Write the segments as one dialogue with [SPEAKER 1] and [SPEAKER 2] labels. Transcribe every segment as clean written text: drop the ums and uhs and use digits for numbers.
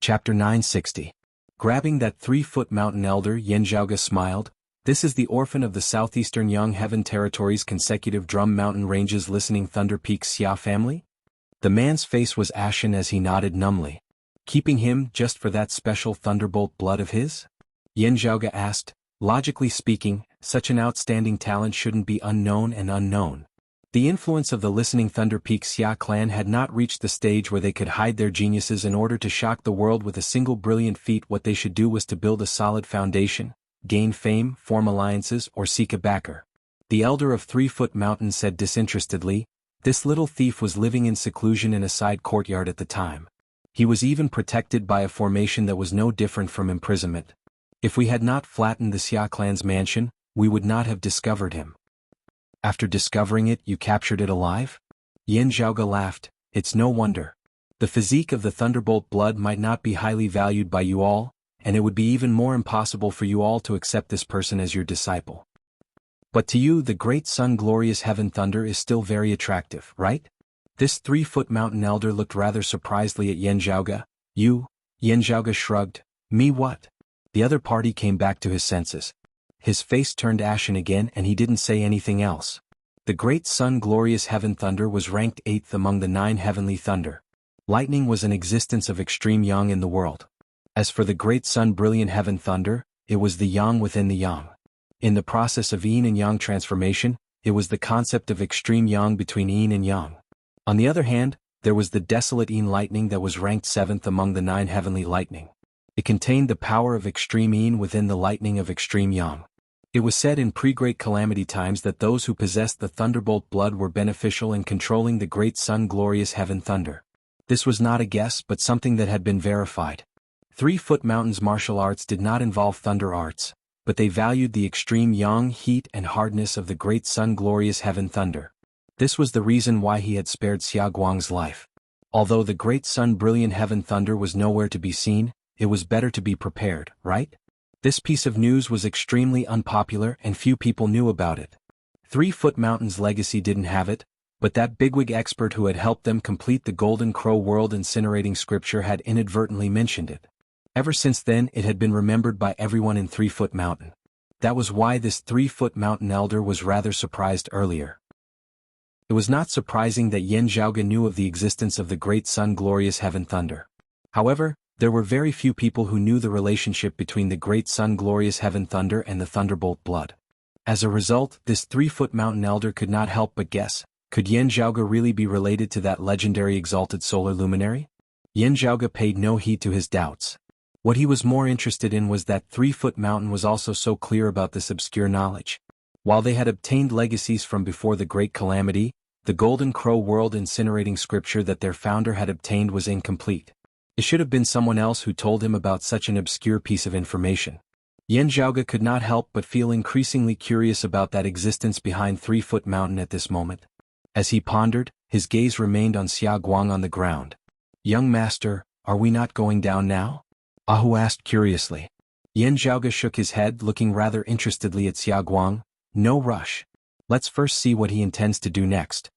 [SPEAKER 1] Chapter 960. Grabbing that 3-foot mountain elder, Jianghu smiled. This is the orphan of the southeastern Yang Heaven Territory's consecutive Drum Mountain Ranges listening Thunder Peak Xia family? The man's face was ashen as he nodded numbly. Keeping him just for that special thunderbolt blood of his? Jianghu asked. Logically speaking, such an outstanding talent shouldn't be unknown and unknown. The influence of the listening Thunder Peak Xia clan had not reached the stage where they could hide their geniuses in order to shock the world with a single brilliant feat. What they should do was to build a solid foundation, gain fame, form alliances, or seek a backer. The elder of 3-foot mountain said disinterestedly. This little thief was living in seclusion in a side courtyard at the time. He was even protected by a formation that was no different from imprisonment. If we had not flattened the Xia clan's mansion, we would not have discovered him. After discovering it, you captured it alive? Jianghu laughed. It's no wonder. The physique of the Thunderbolt blood might not be highly valued by you all, and it would be even more impossible for you all to accept this person as your disciple. But to you, the great sun glorious heaven thunder is still very attractive, right? This 3-foot mountain elder looked rather surprisedly at Jianghu. You? Jianghu shrugged. Me what? The other party came back to his senses. His face turned ashen again and he didn't say anything else. The great sun glorious heaven thunder was ranked 8th among the 9 heavenly thunder. Lightning was an existence of extreme yang in the world. As for the great sun brilliant heaven thunder, it was the yang within the yang. In the process of yin and yang transformation, it was the concept of extreme yang between yin and yang. On the other hand, there was the desolate yin lightning that was ranked 7th among the 9 heavenly lightning. It contained the power of extreme yin within the lightning of extreme yang. It was said in pre-Great Calamity times that those who possessed the Thunderbolt blood were beneficial in controlling the great sun glorious heaven thunder. This was not a guess but something that had been verified. 3-foot mountain's martial arts did not involve thunder arts, but they valued the extreme yang, heat and hardness of the great sun glorious heaven thunder. This was the reason why he had spared Xia Guang's life. Although the great sun brilliant heaven thunder was nowhere to be seen, it was better to be prepared, right? This piece of news was extremely unpopular and few people knew about it. 3-foot mountain's legacy didn't have it, but that bigwig expert who had helped them complete the Golden Crow world incinerating scripture had inadvertently mentioned it. Ever since then it had been remembered by everyone in 3-foot mountain. That was why this 3-foot mountain elder was rather surprised earlier. It was not surprising that Jianghu knew of the existence of the great sun glorious heaven thunder. However, there were very few people who knew the relationship between the great sun glorious heaven thunder and the thunderbolt blood. As a result, this 3-foot mountain elder could not help but guess, could Jianghu really be related to that legendary exalted solar luminary? Jianghu paid no heed to his doubts. What he was more interested in was that 3-foot mountain was also so clear about this obscure knowledge. While they had obtained legacies from before the Great Calamity, the Golden Crow world incinerating scripture that their founder had obtained was incomplete. It should have been someone else who told him about such an obscure piece of information. Jianghu could not help but feel increasingly curious about that existence behind 3-foot mountain at this moment. As he pondered, his gaze remained on Xia Guang on the ground. Young master, are we not going down now? Ahu asked curiously. Jianghu shook his head looking rather interestedly at Xia Guang. No rush. Let's first see what he intends to do next.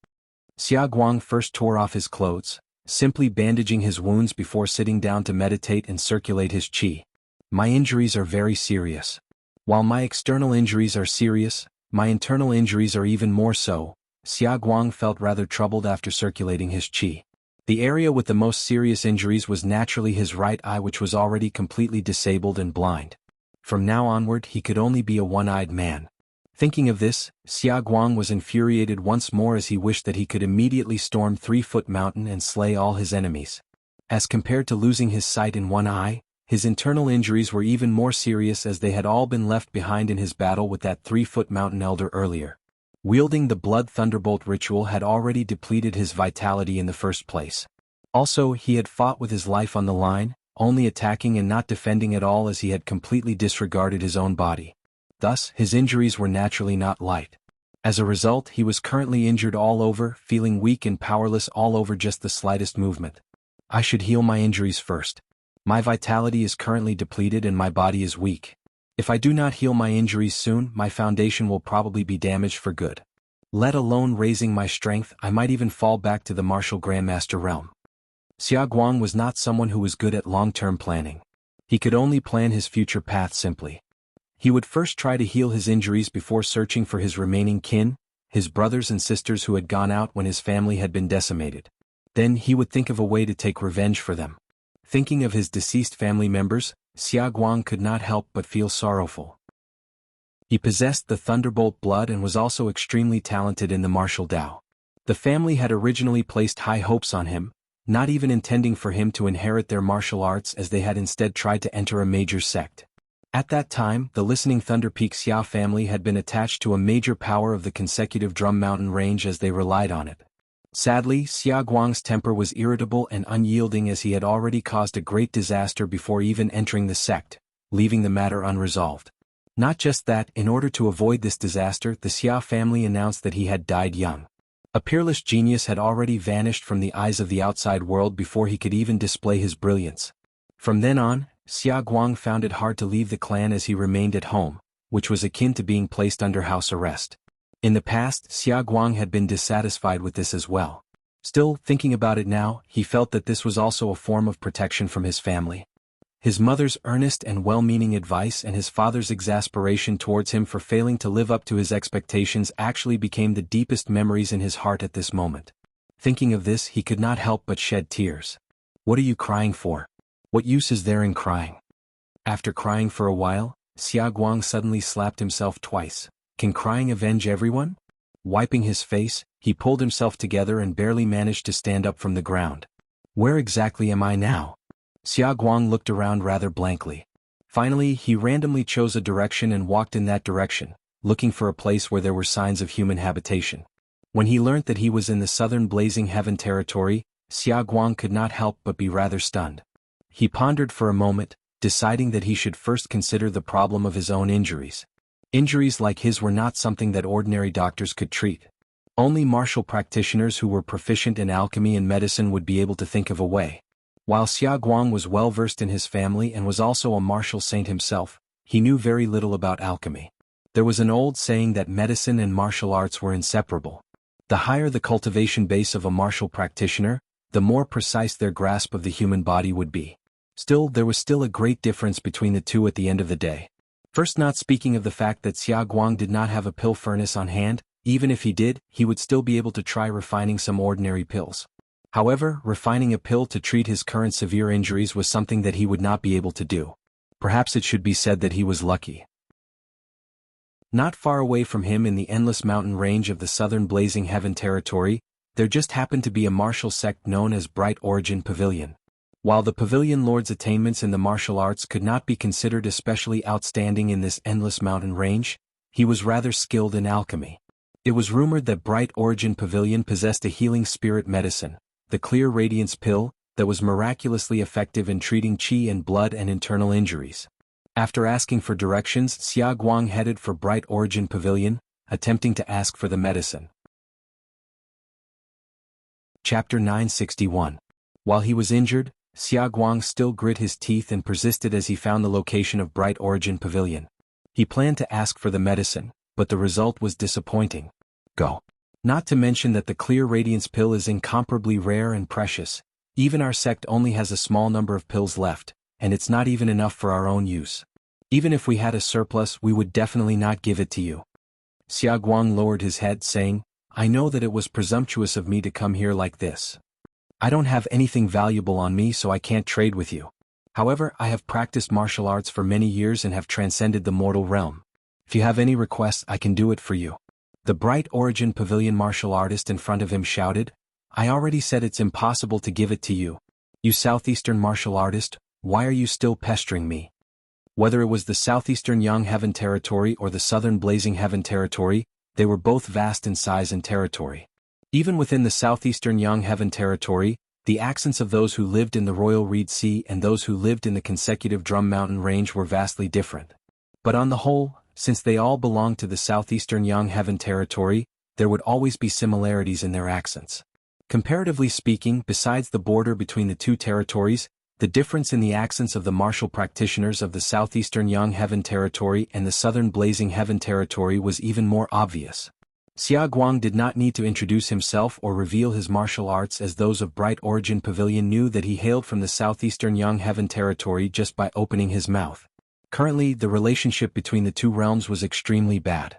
[SPEAKER 1] Xia Guang first tore off his clothes, simply bandaging his wounds before sitting down to meditate and circulate his qi. My injuries are very serious. While my external injuries are serious, my internal injuries are even more so. Xia Guang felt rather troubled after circulating his qi. The area with the most serious injuries was naturally his right eye, which was already completely disabled and blind. From now onward he could only be a one-eyed man. Thinking of this, Xia Guang was infuriated once more as he wished that he could immediately storm 3-foot mountain and slay all his enemies. As compared to losing his sight in one eye, his internal injuries were even more serious as they had all been left behind in his battle with that 3-foot mountain elder earlier. Wielding the blood thunderbolt ritual had already depleted his vitality in the first place. Also, he had fought with his life on the line, only attacking and not defending at all as he had completely disregarded his own body. Thus, his injuries were naturally not light. As a result, he was currently injured all over, feeling weak and powerless all over just the slightest movement. I should heal my injuries first. My vitality is currently depleted and my body is weak. If I do not heal my injuries soon, my foundation will probably be damaged for good. Let alone raising my strength, I might even fall back to the martial grandmaster realm. Xia Guang was not someone who was good at long-term planning. He could only plan his future path simply. He would first try to heal his injuries before searching for his remaining kin, his brothers and sisters who had gone out when his family had been decimated. Then he would think of a way to take revenge for them. Thinking of his deceased family members, Xia Guang could not help but feel sorrowful. He possessed the Thunderbolt blood and was also extremely talented in the martial Dao. The family had originally placed high hopes on him, not even intending for him to inherit their martial arts as they had instead tried to enter a major sect. At that time, the listening Thunder Peak Xia family had been attached to a major power of the consecutive Drum Mountain range as they relied on it. Sadly, Xia Guang's temper was irritable and unyielding as he had already caused a great disaster before even entering the sect, leaving the matter unresolved. Not just that, in order to avoid this disaster, the Xia family announced that he had died young. A peerless genius had already vanished from the eyes of the outside world before he could even display his brilliance. From then on, Xia Guang found it hard to leave the clan as he remained at home, which was akin to being placed under house arrest. In the past, Xia Guang had been dissatisfied with this as well. Still, thinking about it now, he felt that this was also a form of protection from his family. His mother's earnest and well-meaning advice and his father's exasperation towards him for failing to live up to his expectations actually became the deepest memories in his heart at this moment. Thinking of this, he could not help but shed tears. "What are you crying for? What use is there in crying?" After crying for a while, Xia Guang suddenly slapped himself twice. Can crying avenge everyone? Wiping his face, he pulled himself together and barely managed to stand up from the ground. Where exactly am I now? Xia Guang looked around rather blankly. Finally, he randomly chose a direction and walked in that direction, looking for a place where there were signs of human habitation. When he learnt that he was in the southern Blazing Heaven territory, Xia Guang could not help but be rather stunned. He pondered for a moment, deciding that he should first consider the problem of his own injuries. Injuries like his were not something that ordinary doctors could treat. Only martial practitioners who were proficient in alchemy and medicine would be able to think of a way. While Xia Guang was well versed in his family and was also a martial saint himself, he knew very little about alchemy. There was an old saying that medicine and martial arts were inseparable. The higher the cultivation base of a martial practitioner, the more precise their grasp of the human body would be. Still, there was still a great difference between the two at the end of the day. First, not speaking of the fact that Xia Guang did not have a pill furnace on hand, even if he did, he would still be able to try refining some ordinary pills. However, refining a pill to treat his current severe injuries was something that he would not be able to do. Perhaps it should be said that he was lucky. Not far away from him in the endless mountain range of the southern Blazing Heaven territory, there just happened to be a martial sect known as Bright Origin Pavilion. While the Pavilion Lord's attainments in the martial arts could not be considered especially outstanding in this endless mountain range, he was rather skilled in alchemy. It was rumored that Bright Origin Pavilion possessed a healing spirit medicine, the Clear Radiance pill, that was miraculously effective in treating qi and blood and internal injuries. After asking for directions, Xia Guang headed for Bright Origin Pavilion, attempting to ask for the medicine. Chapter 961. While he was injured, Xia Guang still grit his teeth and persisted as he found the location of Bright Origin Pavilion. He planned to ask for the medicine, but the result was disappointing. Go. Not to mention that the Clear Radiance pill is incomparably rare and precious. Even our sect only has a small number of pills left, and it's not even enough for our own use. Even if we had a surplus, we would definitely not give it to you. Xia Guang lowered his head, saying, "I know that it was presumptuous of me to come here like this. I don't have anything valuable on me, so I can't trade with you. However, I have practiced martial arts for many years and have transcended the mortal realm. If you have any requests, I can do it for you." The Bright Origin Pavilion martial artist in front of him shouted, "I already said it's impossible to give it to you. You southeastern martial artist, why are you still pestering me?" Whether it was the southeastern Yang Heaven territory or the southern Blazing Heaven territory, they were both vast in size and territory. Even within the southeastern Yang Heaven territory, the accents of those who lived in the Royal Reed Sea and those who lived in the consecutive Drum Mountain range were vastly different. But on the whole, since they all belonged to the southeastern Yang Heaven territory, there would always be similarities in their accents. Comparatively speaking, besides the border between the two territories, the difference in the accents of the martial practitioners of the southeastern Yang Heaven territory and the southern Blazing Heaven territory was even more obvious. Xia Guang did not need to introduce himself or reveal his martial arts, as those of Bright Origin Pavilion knew that he hailed from the southeastern Yang Heaven territory just by opening his mouth. Currently, the relationship between the two realms was extremely bad.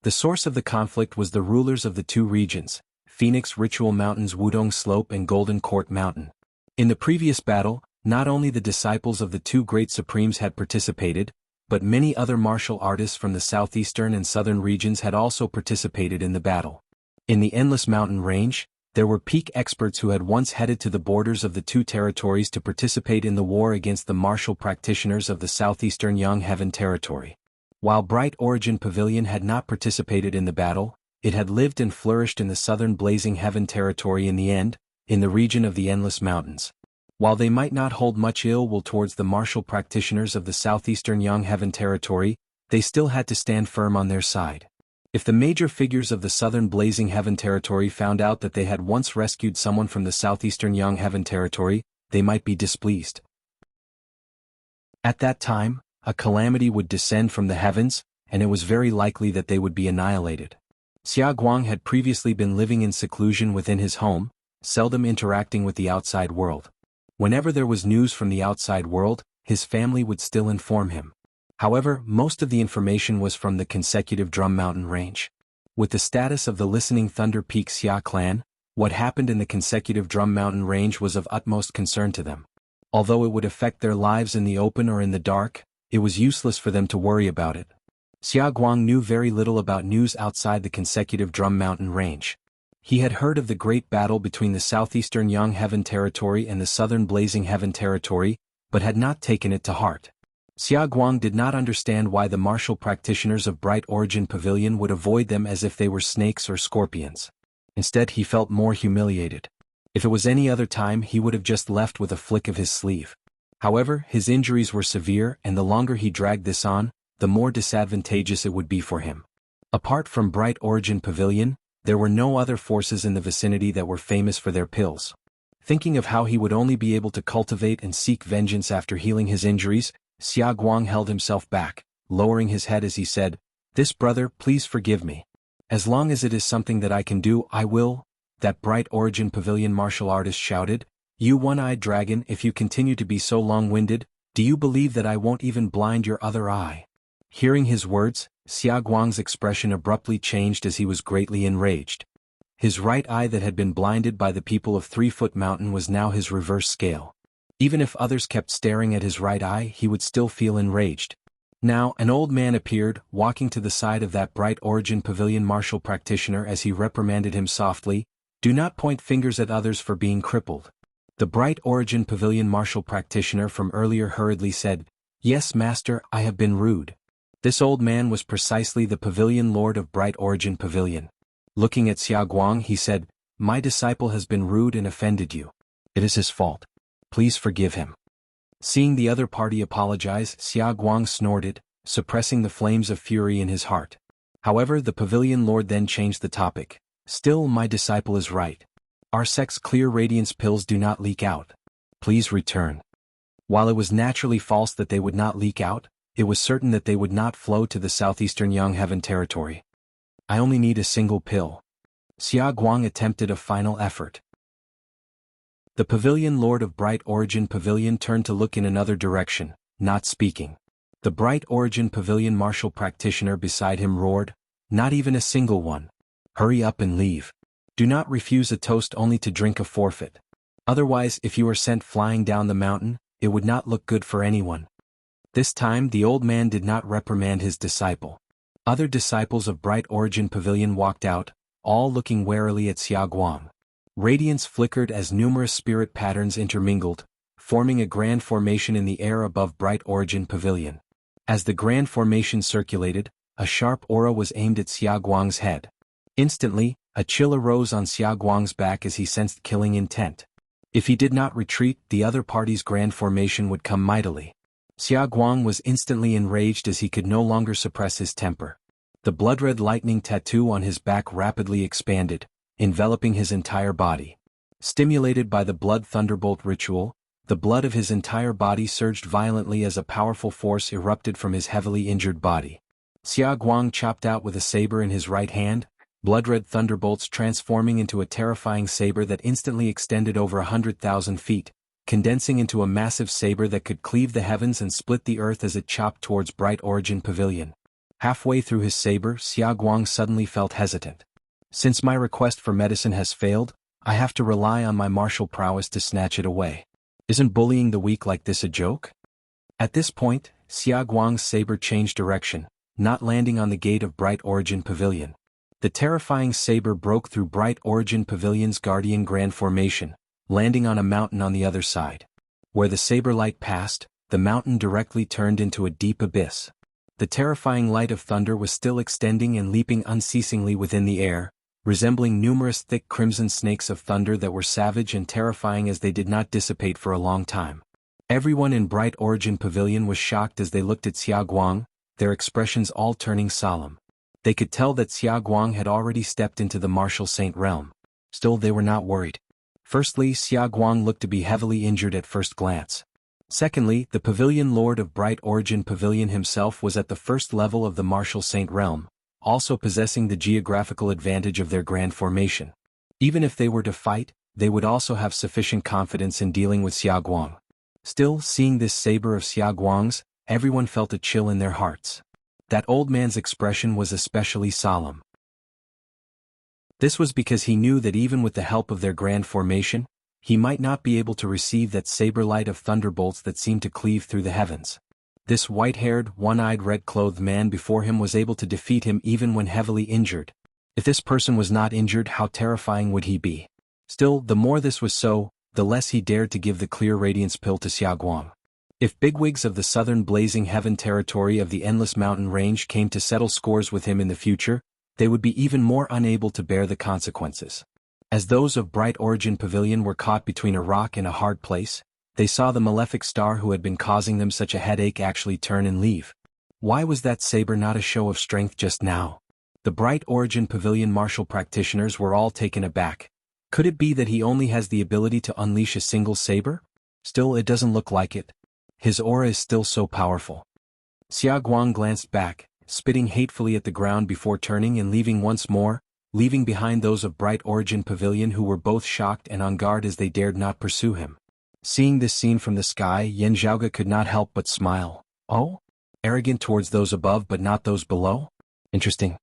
[SPEAKER 1] The source of the conflict was the rulers of the two regions, Phoenix Ritual Mountains Wudong Slope and Golden Court Mountain. In the previous battle, not only the disciples of the two great supremes had participated, but many other martial artists from the southeastern and southern regions had also participated in the battle. In the Endless Mountain Range, there were peak experts who had once headed to the borders of the two territories to participate in the war against the martial practitioners of the southeastern Yang Heaven territory. While Bright Origin Pavilion had not participated in the battle, it had lived and flourished in the southern Blazing Heaven territory in the end, in the region of the Endless Mountains. While they might not hold much ill will towards the martial practitioners of the southeastern Yang Heaven territory, they still had to stand firm on their side. If the major figures of the southern Blazing Heaven territory found out that they had once rescued someone from the southeastern Yang Heaven territory, they might be displeased. At that time, a calamity would descend from the heavens, and it was very likely that they would be annihilated. Xia Guang had previously been living in seclusion within his home, seldom interacting with the outside world. Whenever there was news from the outside world, his family would still inform him. However, most of the information was from the consecutive Drum Mountain Range. With the status of the Listening Thunder Peak Xia clan, what happened in the consecutive Drum Mountain Range was of utmost concern to them. Although it would affect their lives in the open or in the dark, it was useless for them to worry about it. Xia Guang knew very little about news outside the consecutive Drum Mountain Range. He had heard of the great battle between the southeastern Yang Heaven territory and the southern Blazing Heaven territory, but had not taken it to heart. Xia Guang did not understand why the martial practitioners of Bright Origin Pavilion would avoid them as if they were snakes or scorpions. Instead, he felt more humiliated. If it was any other time, he would have just left with a flick of his sleeve. However, his injuries were severe, and the longer he dragged this on, the more disadvantageous it would be for him. Apart from Bright Origin Pavilion, there were no other forces in the vicinity that were famous for their pills. Thinking of how he would only be able to cultivate and seek vengeance after healing his injuries, Xia Guang held himself back, lowering his head as he said, "This brother, please forgive me. As long as it is something that I can do, I will." That Bright Origin Pavilion martial artist shouted, "You one-eyed dragon, if you continue to be so long-winded, do you believe that I won't even blind your other eye?" Hearing his words, Xia Guang's expression abruptly changed as he was greatly enraged. His right eye that had been blinded by the people of 3-Foot Mountain was now his reverse scale. Even if others kept staring at his right eye, he would still feel enraged. Now, an old man appeared, walking to the side of that Bright Origin Pavilion martial practitioner as he reprimanded him softly, "Do not point fingers at others for being crippled." The Bright Origin Pavilion martial practitioner from earlier hurriedly said, "Yes, master, I have been rude." This old man was precisely the Pavilion Lord of Bright Origin Pavilion. Looking at Xia Guang, he said, "My disciple has been rude and offended you. It is his fault. Please forgive him." Seeing the other party apologize, Xia Guang snorted, suppressing the flames of fury in his heart. However, the Pavilion Lord then changed the topic. "Still, my disciple is right. Our sect's clear radiance pills do not leak out. Please return." While it was naturally false that they would not leak out, it was certain that they would not flow to the southeastern Yang Heaven territory. "I only need a single pill." Xia Guang attempted a final effort. The Pavilion Lord of Bright Origin Pavilion turned to look in another direction, not speaking. The Bright Origin Pavilion martial practitioner beside him roared, "Not even a single one. Hurry up and leave. Do not refuse a toast only to drink a forfeit. Otherwise, if you are sent flying down the mountain, it would not look good for anyone." This time the old man did not reprimand his disciple. Other disciples of Bright Origin Pavilion walked out, all looking warily at Xia Guang. Radiance flickered as numerous spirit patterns intermingled, forming a grand formation in the air above Bright Origin Pavilion. As the grand formation circulated, a sharp aura was aimed at Xia Guang's head. Instantly, a chill arose on Xia Guang's back as he sensed killing intent. If he did not retreat, the other party's grand formation would come mightily. Xia Guang was instantly enraged as he could no longer suppress his temper. The blood-red lightning tattoo on his back rapidly expanded, enveloping his entire body. Stimulated by the blood thunderbolt ritual, the blood of his entire body surged violently as a powerful force erupted from his heavily injured body. Xia Guang chopped out with a saber in his right hand, blood-red thunderbolts transforming into a terrifying saber that instantly extended over 100,000 feet, condensing into a massive saber that could cleave the heavens and split the earth as it chopped towards Bright Origin Pavilion. Halfway through his saber, Xia Guang suddenly felt hesitant. Since my request for medicine has failed, I have to rely on my martial prowess to snatch it away. Isn't bullying the weak like this a joke? At this point, Xia Guang's saber changed direction, not landing on the gate of Bright Origin Pavilion. The terrifying saber broke through Bright Origin Pavilion's Guardian Grand Formation, landing on a mountain on the other side. Where the saber light passed, the mountain directly turned into a deep abyss. The terrifying light of thunder was still extending and leaping unceasingly within the air, resembling numerous thick crimson snakes of thunder that were savage and terrifying as they did not dissipate for a long time. Everyone in Bright Origin Pavilion was shocked as they looked at Xia Guang, their expressions all turning solemn. They could tell that Xia Guang had already stepped into the martial saint realm. Still, they were not worried. Firstly, Xia Guang looked to be heavily injured at first glance. Secondly, the Pavilion Lord of Bright Origin Pavilion himself was at the first level of the martial saint realm, also possessing the geographical advantage of their grand formation. Even if they were to fight, they would also have sufficient confidence in dealing with Xia Guang. Still, seeing this saber of Xia Guang's, everyone felt a chill in their hearts. That old man's expression was especially solemn. This was because he knew that even with the help of their grand formation, he might not be able to receive that saber light of thunderbolts that seemed to cleave through the heavens. This white-haired, one-eyed, red-clothed man before him was able to defeat him even when heavily injured. If this person was not injured, how terrifying would he be? Still, the more this was so, the less he dared to give the clear radiance pill to Xia Guang. If bigwigs of the southern blazing heaven territory of the Endless Mountain Range came to settle scores with him in the future, they would be even more unable to bear the consequences. As those of Bright Origin Pavilion were caught between a rock and a hard place, they saw the malefic star who had been causing them such a headache actually turn and leave. Why was that saber not a show of strength just now? The Bright Origin Pavilion martial practitioners were all taken aback. Could it be that he only has the ability to unleash a single saber? Still, it doesn't look like it. His aura is still so powerful. Xia Guang glanced back, spitting hatefully at the ground before turning and leaving once more, leaving behind those of Bright Origin Pavilion who were both shocked and on guard as they dared not pursue him. Seeing this scene from the sky, Yan Zhaoge could not help but smile. Oh? Arrogant towards those above but not those below? Interesting.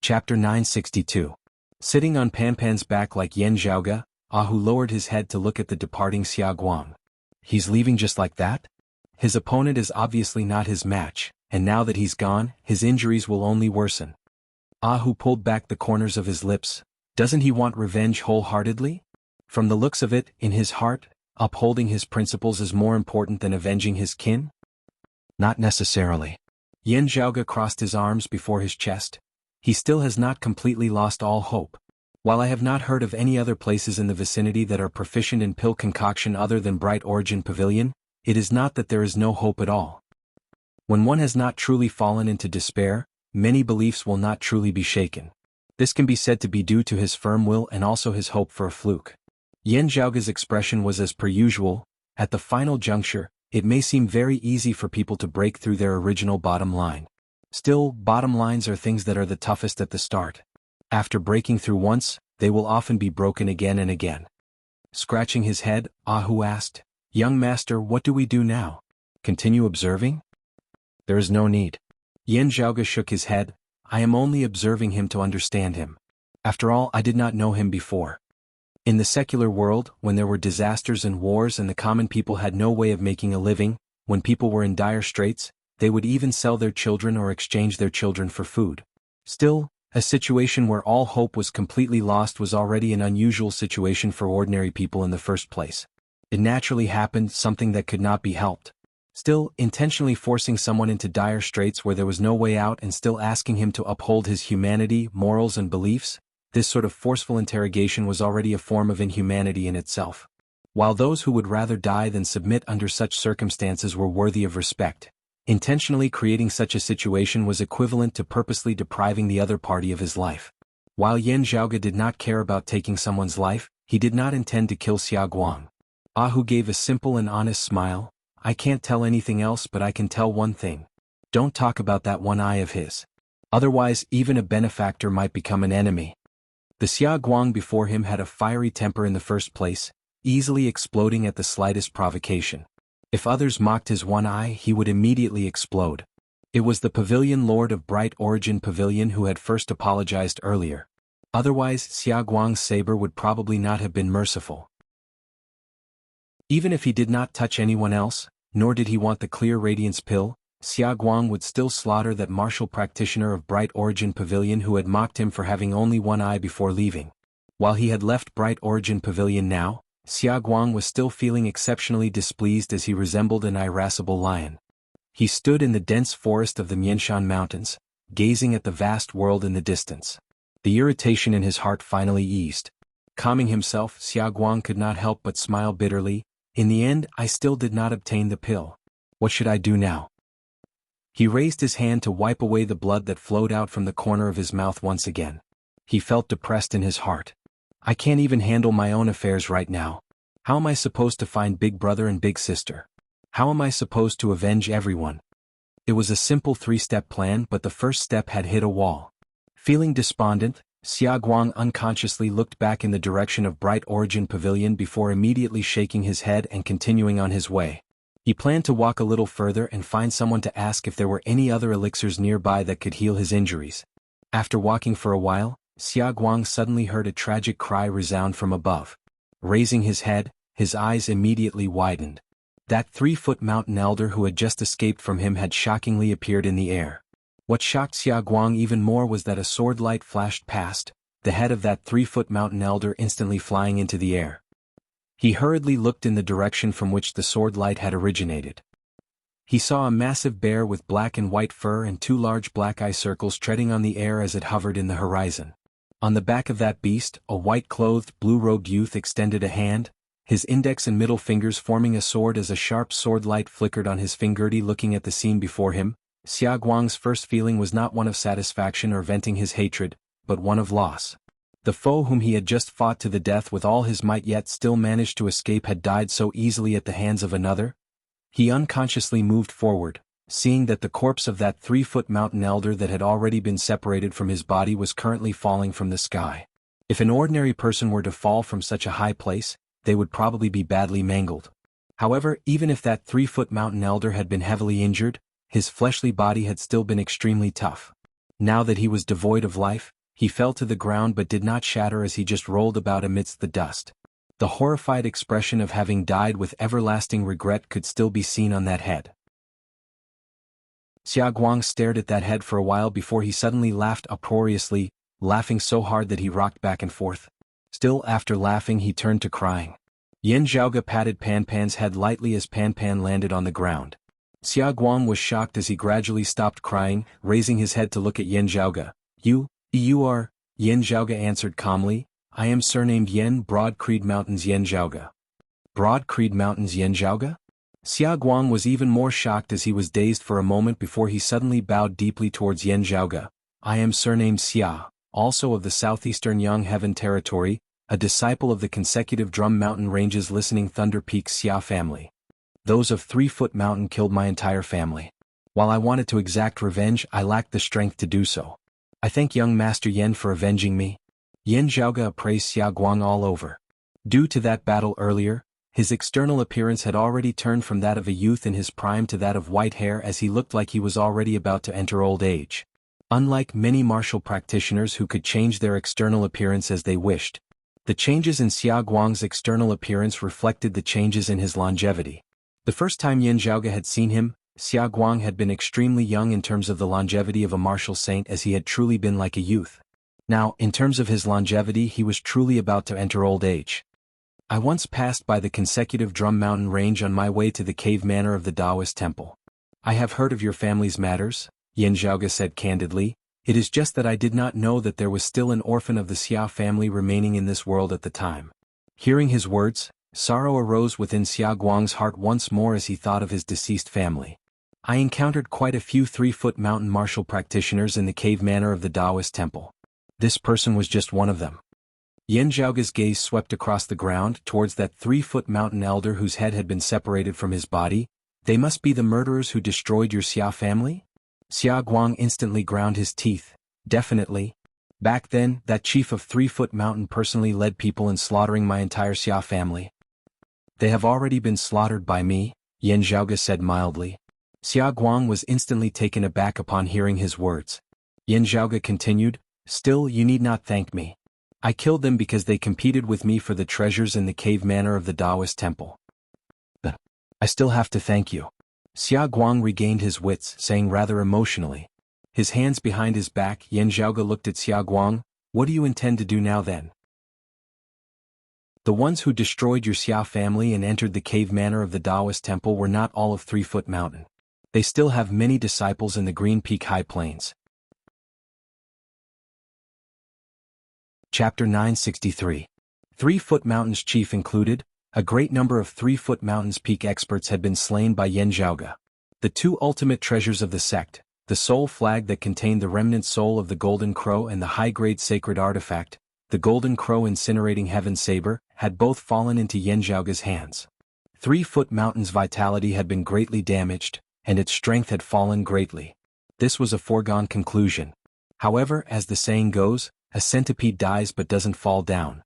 [SPEAKER 1] Chapter 962. Sitting on Panpan's back like Yan Zhaoge, Ahu lowered his head to look at the departing Xia Guang. He's leaving just like that? His opponent is obviously not his match, and now that he's gone, his injuries will only worsen. Ahu pulled back the corners of his lips. Doesn't he want revenge wholeheartedly? From the looks of it, in his heart, upholding his principles is more important than avenging his kin? Not necessarily. Yan Zhaoge crossed his arms before his chest. He still has not completely lost all hope. While I have not heard of any other places in the vicinity that are proficient in pill concoction other than Bright Origin Pavilion, it is not that there is no hope at all. When one has not truly fallen into despair, many beliefs will not truly be shaken. This can be said to be due to his firm will and also his hope for a fluke. Yan Zhaoge's expression was as per usual. At the final juncture, it may seem very easy for people to break through their original bottom line. Still, bottom lines are things that are the toughest at the start. After breaking through once, they will often be broken again and again. Scratching his head, Ahu asked, "Young master, what do we do now? Continue observing?" "There is no need." Yan Zhaoge shook his head. "I am only observing him to understand him. After all, I did not know him before. In the secular world, when there were disasters and wars and the common people had no way of making a living, when people were in dire straits, they would even sell their children or exchange their children for food. Still, a situation where all hope was completely lost was already an unusual situation for ordinary people in the first place. It naturally happened, something that could not be helped. Still, intentionally forcing someone into dire straits where there was no way out and still asking him to uphold his humanity, morals and beliefs, this sort of forceful interrogation was already a form of inhumanity in itself. While those who would rather die than submit under such circumstances were worthy of respect, intentionally creating such a situation was equivalent to purposely depriving the other party of his life. While Yan Zhaoge did not care about taking someone's life, he did not intend to kill Xia Guang. Ahu gave a simple and honest smile. "I can't tell anything else, but I can tell one thing. Don't talk about that one eye of his. Otherwise, even a benefactor might become an enemy. The Xia Guang before him had a fiery temper in the first place, easily exploding at the slightest provocation. If others mocked his one eye, he would immediately explode. It was the Pavilion Lord of Bright Origin Pavilion who had first apologized earlier. Otherwise, Xia Guang's saber would probably not have been merciful. Even if he did not touch anyone else, nor did he want the clear radiance pill, Xia Guang would still slaughter that martial practitioner of Bright Origin Pavilion who had mocked him for having only one eye before leaving. While he had left Bright Origin Pavilion now, Xia Guang was still feeling exceptionally displeased as he resembled an irascible lion. He stood in the dense forest of the Mianshan Mountains, gazing at the vast world in the distance. The irritation in his heart finally eased. Calming himself, Xia Guang could not help but smile bitterly. In the end, I still did not obtain the pill. What should I do now? He raised his hand to wipe away the blood that flowed out from the corner of his mouth once again. He felt depressed in his heart. I can't even handle my own affairs right now. How am I supposed to find Big Brother and Big Sister? How am I supposed to avenge everyone? It was a simple three-step plan, but the first step had hit a wall. Feeling despondent, Xia Guang unconsciously looked back in the direction of Bright Origin Pavilion before immediately shaking his head and continuing on his way. He planned to walk a little further and find someone to ask if there were any other elixirs nearby that could heal his injuries. After walking for a while, Xia Guang suddenly heard a tragic cry resound from above. Raising his head, his eyes immediately widened. That 3-foot mountain elder who had just escaped from him had shockingly appeared in the air. What shocked Xia Guang even more was that a sword light flashed past, the head of that 3-foot mountain elder instantly flying into the air. He hurriedly looked in the direction from which the sword light had originated. He saw a massive bear with black and white fur and 2 large black eye circles treading on the air as it hovered in the horizon. On the back of that beast, a white-clothed, blue-robed youth extended a hand, his index and middle fingers forming a sword as a sharp sword light flickered on his fingerty. Looking at the scene before him, Xia Guang's first feeling was not one of satisfaction or venting his hatred, but one of loss. The foe whom he had just fought to the death with all his might yet still managed to escape had died so easily at the hands of another. He unconsciously moved forward, seeing that the corpse of that 3-foot mountain elder that had already been separated from his body was currently falling from the sky. If an ordinary person were to fall from such a high place, they would probably be badly mangled. However, even if that 3-foot mountain elder had been heavily injured, his fleshly body had still been extremely tough. Now that he was devoid of life, he fell to the ground but did not shatter as he just rolled about amidst the dust. The horrified expression of having died with everlasting regret could still be seen on that head. Xia Guang stared at that head for a while before he suddenly laughed uproariously, laughing so hard that he rocked back and forth. Still after laughing he turned to crying. Yan Zhaoge patted Pan Pan's head lightly as Pan Pan landed on the ground. Xia Guang was shocked as he gradually stopped crying, raising his head to look at Yan Zhaoge. You are, Yan Zhaoge answered calmly, I am surnamed Yan Broad Creed Mountains Yan Zhaoge. Broad Creed Mountains Yan Zhaoge? Xia Guang was even more shocked as he was dazed for a moment before he suddenly bowed deeply towards Yan Zhaoge. I am surnamed Xia, also of the southeastern Yang Heaven territory, a disciple of the consecutive Drum Mountain Ranges Listening Thunder Peak Xia family. Those of 3-foot mountain killed my entire family. While I wanted to exact revenge, I lacked the strength to do so. I thank young Master Yan for avenging me. Yan Zhaoge appraised Xia Guang all over. Due to that battle earlier, his external appearance had already turned from that of a youth in his prime to that of white hair as he looked like he was already about to enter old age. Unlike many martial practitioners who could change their external appearance as they wished, the changes in Xia Guang's external appearance reflected the changes in his longevity. The first time Yan Zhaoge had seen him, Xia Guang had been extremely young in terms of the longevity of a martial saint as he had truly been like a youth. Now, in terms of his longevity he was truly about to enter old age. I once passed by the consecutive Drum Mountain Range on my way to the cave manor of the Taoist temple. I have heard of your family's matters, Yan Zhaoge said candidly. It is just that I did not know that there was still an orphan of the Xia family remaining in this world at the time. Hearing his words, sorrow arose within Xia Guang's heart once more as he thought of his deceased family. I encountered quite a few 3-foot mountain martial practitioners in the cave manor of the Taoist temple. This person was just one of them. Yan Zhaoge's gaze swept across the ground towards that 3-foot mountain elder whose head had been separated from his body. They must be the murderers who destroyed your Xia family? Xia Guang instantly ground his teeth. Definitely. Back then, that chief of 3-Foot Mountain personally led people in slaughtering my entire Xia family. They have already been slaughtered by me, Yan Zhaoge said mildly. Xia Guang was instantly taken aback upon hearing his words. Yan Zhaoge continued, still you need not thank me. I killed them because they competed with me for the treasures in the cave manor of the Taoist temple. But I still have to thank you. Xia Guang regained his wits, saying rather emotionally. His hands behind his back, Yan Zhaoge looked at Xia Guang. What do you intend to do now then? The ones who destroyed your Xia family and entered the cave manor of the Taoist temple were not all of 3-Foot Mountain. They still have many disciples in the Green Peak High Plains. Chapter 963. 3-Foot Mountain's chief included, a great number of 3-Foot Mountain's peak experts had been slain by Yan Zhaoge. The two ultimate treasures of the sect, the soul flag that contained the remnant soul of the Golden Crow and the high-grade sacred artifact, the Golden Crow incinerating heaven saber, had both fallen into Yan Zhaoge's hands. 3-Foot Mountain's vitality had been greatly damaged, and its strength had fallen greatly. This was a foregone conclusion. However, as the saying goes, a centipede dies but doesn't fall down.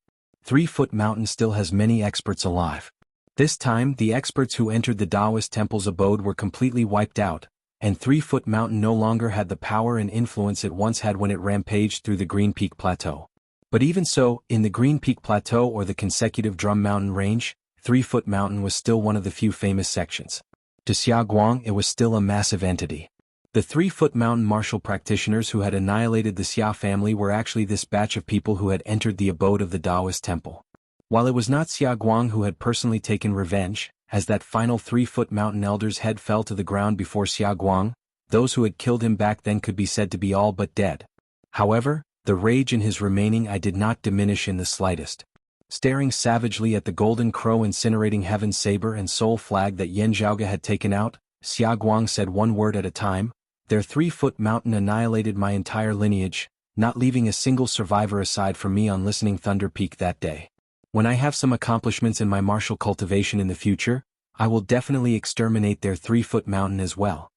[SPEAKER 1] 3-Foot Mountain still has many experts alive. This time, the experts who entered the Taoist temple's abode were completely wiped out, and 3-Foot Mountain no longer had the power and influence it once had when it rampaged through the Green Peak Plateau. But even so, in the Green Peak Plateau or the consecutive Drum Mountain Range, 3-Foot Mountain was still one of the few famous sections. To Xia Guang it was still a massive entity. The 3-Foot Mountain martial practitioners who had annihilated the Xia family were actually this batch of people who had entered the abode of the Taoist temple. While it was not Xia Guang who had personally taken revenge, as that final 3-Foot Mountain elder's head fell to the ground before Xia Guang, those who had killed him back then could be said to be all but dead. However, the rage in his remaining eye did not diminish in the slightest. Staring savagely at the Golden Crow incinerating heaven saber and soul flag that Yan Zhaoge had taken out, Xia Guang said one word at a time, their 3-Foot Mountain annihilated my entire lineage, not leaving a single survivor aside from me on Listening Thunder Peak that day. When I have some accomplishments in my martial cultivation in the future, I will definitely exterminate their 3-Foot Mountain as well.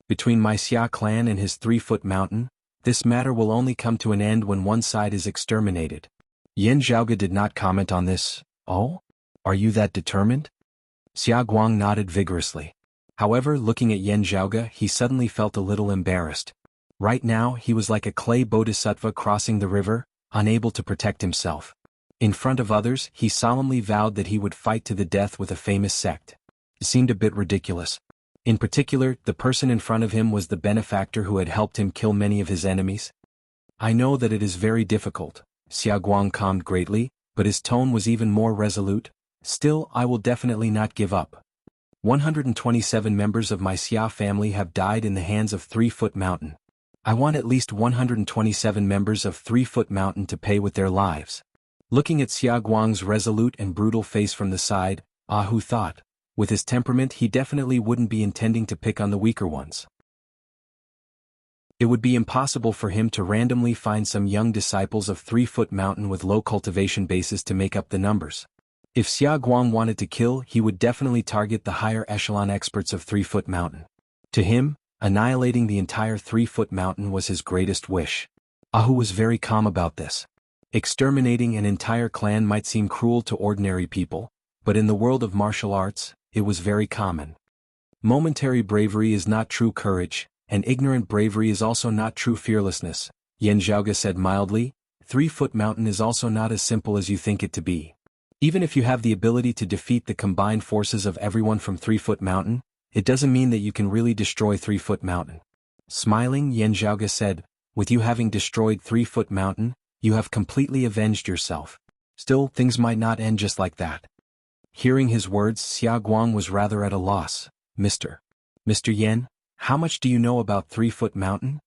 [SPEAKER 1] Between my Xia clan and his 3-Foot Mountain, this matter will only come to an end when one side is exterminated. Yan Zhaoge did not comment on this. Oh? Are you that determined? Xia Guang nodded vigorously. However, looking at Yan Zhaoge, he suddenly felt a little embarrassed. Right now, he was like a clay bodhisattva crossing the river, unable to protect himself. In front of others, he solemnly vowed that he would fight to the death with a famous sect. It seemed a bit ridiculous. In particular, the person in front of him was the benefactor who had helped him kill many of his enemies. I know that it is very difficult, Xia Guang calmed greatly, but his tone was even more resolute. Still, I will definitely not give up. 127 members of my Xia family have died in the hands of 3-Foot Mountain. I want at least 127 members of 3-Foot Mountain to pay with their lives. Looking at Xia Guang's resolute and brutal face from the side, Hu thought, with his temperament he definitely wouldn't be intending to pick on the weaker ones. It would be impossible for him to randomly find some young disciples of 3-Foot Mountain with low cultivation bases to make up the numbers. If Xia Guang wanted to kill, he would definitely target the higher echelon experts of 3-Foot Mountain. To him, annihilating the entire 3-Foot Mountain was his greatest wish. Hu was very calm about this. Exterminating an entire clan might seem cruel to ordinary people, but in the world of martial arts, it was very common. Momentary bravery is not true courage, and ignorant bravery is also not true fearlessness, Yan Zhaoge said mildly. 3-Foot Mountain is also not as simple as you think it to be. Even if you have the ability to defeat the combined forces of everyone from 3-Foot Mountain, it doesn't mean that you can really destroy 3-Foot Mountain. Smiling, Yan Zhaoge said, with you having destroyed 3-Foot Mountain, you have completely avenged yourself. Still, things might not end just like that. Hearing his words, Xia Guang was rather at a loss. Mr. Yan, how much do you know about 3-Foot Mountain?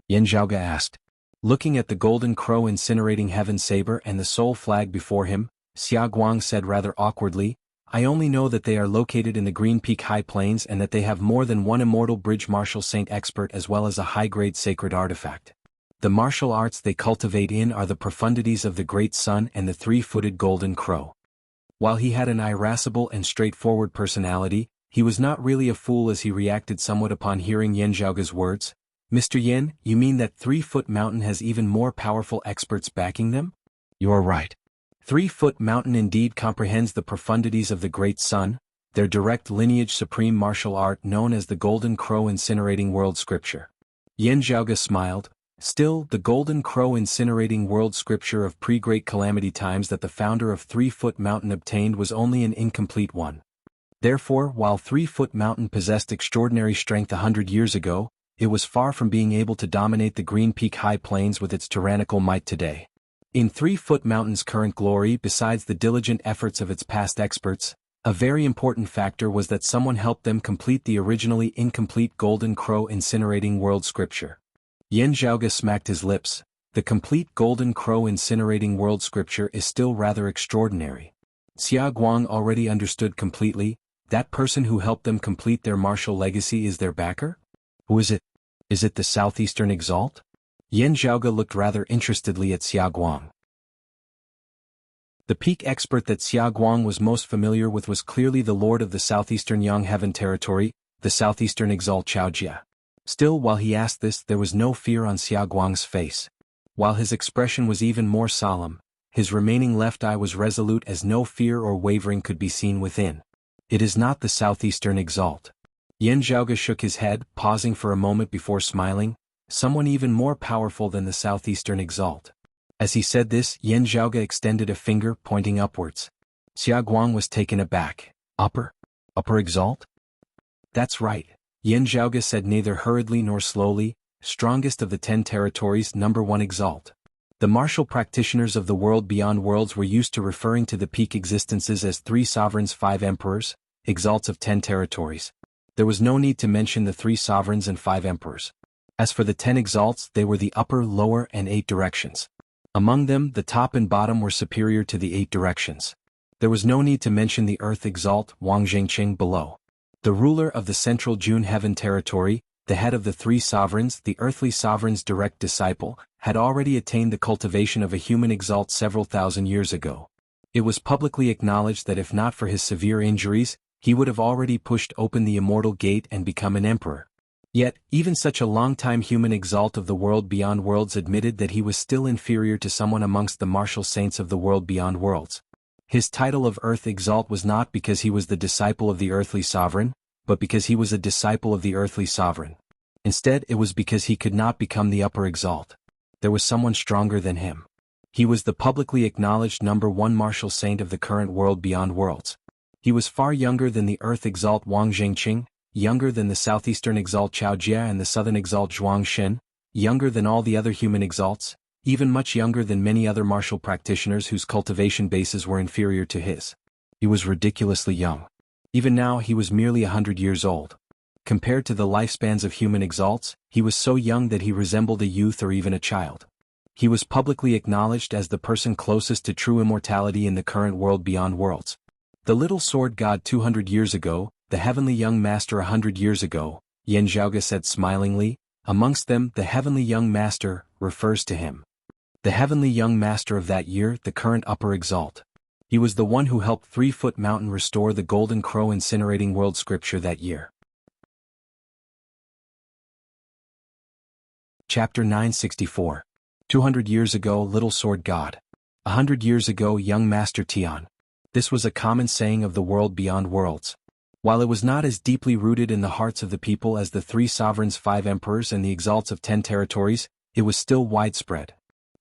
[SPEAKER 1] Yan Zhaoge asked. Looking at the Golden Crow incinerating heaven saber and the soul flag before him, Xia Guang said rather awkwardly, I only know that they are located in the Green Peak High Plains and that they have more than one immortal bridge martial saint expert as well as a high-grade sacred artifact. The martial arts they cultivate in are the profundities of the Great Sun and the 3-footed Golden Crow. While he had an irascible and straightforward personality, he was not really a fool as he reacted somewhat upon hearing Yen Zhaoge's words. Mr. Yen, you mean that 3-Foot Mountain has even more powerful experts backing them?
[SPEAKER 2] You're right.
[SPEAKER 1] 3-Foot Mountain indeed comprehends the profundities of the Great Sun, their direct lineage supreme martial art known as the Golden Crow Incinerating World Scripture. Yen Zhaoge smiled. Still, the Golden Crow Incinerating World Scripture of pre-Great Calamity times that the founder of 3-Foot Mountain obtained was only an incomplete one. Therefore, while 3-Foot Mountain possessed extraordinary strength 100 years ago, it was far from being able to dominate the Green Peak High Plains with its tyrannical might today. In 3-Foot Mountain's current glory, besides the diligent efforts of its past experts, a very important factor was that someone helped them complete the originally incomplete Golden Crow Incinerating World Scripture. Yen Zhaoge smacked his lips. The complete Golden Crow Incinerating World Scripture is still rather extraordinary. Xia Guang already understood completely. That person who helped them complete their martial legacy is their backer?
[SPEAKER 2] Who is it?
[SPEAKER 1] Is it the Southeastern Exalt? Yen Zhaoge looked rather interestedly at Xia Guang. The peak expert that Xia Guang was most familiar with was clearly the lord of the Southeastern Yang Heaven Territory, the Southeastern Exalt Chao Jia. Still, while he asked this, there was no fear on Xia Guang's face. While his expression was even more solemn, his remaining left eye was resolute as no fear or wavering could be seen within. It is not the Southeastern Exalt. Yen Zhaoge shook his head, pausing for a moment before smiling. Someone even more powerful than the Southeastern Exalt. As he said this, Yen Zhaoge extended a finger, pointing upwards. Xia Guang was taken aback.
[SPEAKER 2] Upper Exalt?
[SPEAKER 1] That's right. Yen Zhaoge said neither hurriedly nor slowly, strongest of the 10 territories, number 1 Exalt. The martial practitioners of the world beyond worlds were used to referring to the peak existences as 3 sovereigns, 5 emperors, exalts of 10 territories. There was no need to mention the 3 sovereigns and 5 emperors. As for the 10 exalts, they were the upper, lower, and 8 directions. Among them, the top and bottom were superior to the 8 directions. There was no need to mention the Earth Exalt, Wang Zhengqing, below. The ruler of the Central June Heaven Territory, the head of the 3 sovereigns, the earthly sovereign's direct disciple, had already attained the cultivation of a human exalt several thousand years ago. It was publicly acknowledged that if not for his severe injuries, he would have already pushed open the immortal gate and become an emperor. Yet, even such a long-time human exalt of the world beyond worlds admitted that he was still inferior to someone amongst the martial saints of the world beyond worlds. His title of Earth Exalt was not because he was the disciple of the earthly sovereign, but because he was a disciple of the earthly sovereign. Instead, it was because he could not become the Upper Exalt. There was someone stronger than him. He was the publicly acknowledged number 1 martial saint of the current world beyond worlds. He was far younger than the Earth Exalt Wang Zhengqing, younger than the Southeastern Exalt Chao Jia and the Southern Exalt Zhuang Shen, younger than all the other human exalts, even much younger than many other martial practitioners whose cultivation bases were inferior to his. He was ridiculously young. Even now he was merely 100 years old. Compared to the lifespans of human exalts, he was so young that he resembled a youth or even a child. He was publicly acknowledged as the person closest to true immortality in the current world beyond worlds. The little sword god 200 years ago, the heavenly young master 100 years ago, Yen Zhaoge said smilingly, amongst them the heavenly young master refers to him. The heavenly young master of that year, the current Upper Exalt. He was the one who helped 3-Foot Mountain restore the Golden Crow Incinerating World Scripture that year. Chapter 964. 200 years ago, Little Sword God. 100 years ago, Young Master Tian. This was a common saying of the world beyond worlds. While it was not as deeply rooted in the hearts of the people as the 3 sovereigns, 5 emperors and the exalts of 10 territories, it was still widespread.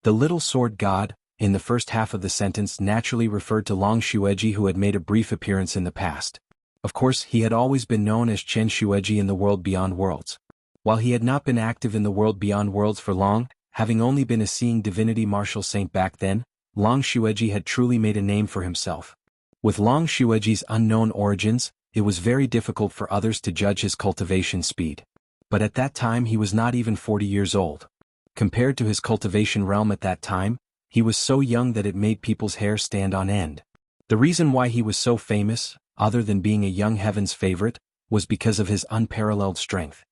[SPEAKER 1] The Little Sword God, in the first half of the sentence, naturally referred to Long Xueji, who had made a brief appearance in the past. Of course, he had always been known as Chen Xueji in the world beyond worlds. While he had not been active in the world beyond worlds for long, having only been a seeing divinity martial saint back then, Long Xueji had truly made a name for himself. With Long Xueji's unknown origins, it was very difficult for others to judge his cultivation speed. But at that time he was not even 40 years old. Compared to his cultivation realm at that time, he was so young that it made people's hair stand on end. The reason why he was so famous, other than being a young heaven's favorite, was because of his unparalleled strength.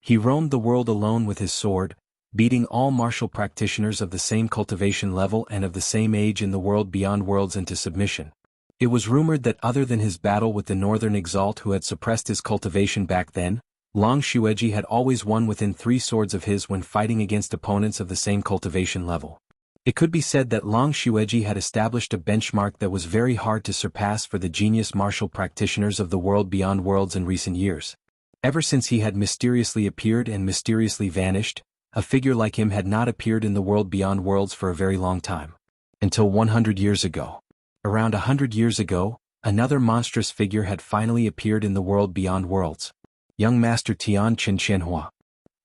[SPEAKER 1] He roamed the world alone with his sword, beating all martial practitioners of the same cultivation level and of the same age in the world beyond worlds into submission. It was rumored that other than his battle with the Northern Exalt who had suppressed his cultivation back then, Long Xueji had always won within 3 swords of his when fighting against opponents of the same cultivation level. It could be said that Long Xueji had established a benchmark that was very hard to surpass for the genius martial practitioners of the world beyond worlds in recent years. Ever since he had mysteriously appeared and mysteriously vanished, a figure like him had not appeared in the world beyond worlds for a very long time. Until 100 years ago. Around 100 years ago, another monstrous figure had finally appeared in the world beyond worlds. Young Master Tian Qianhua.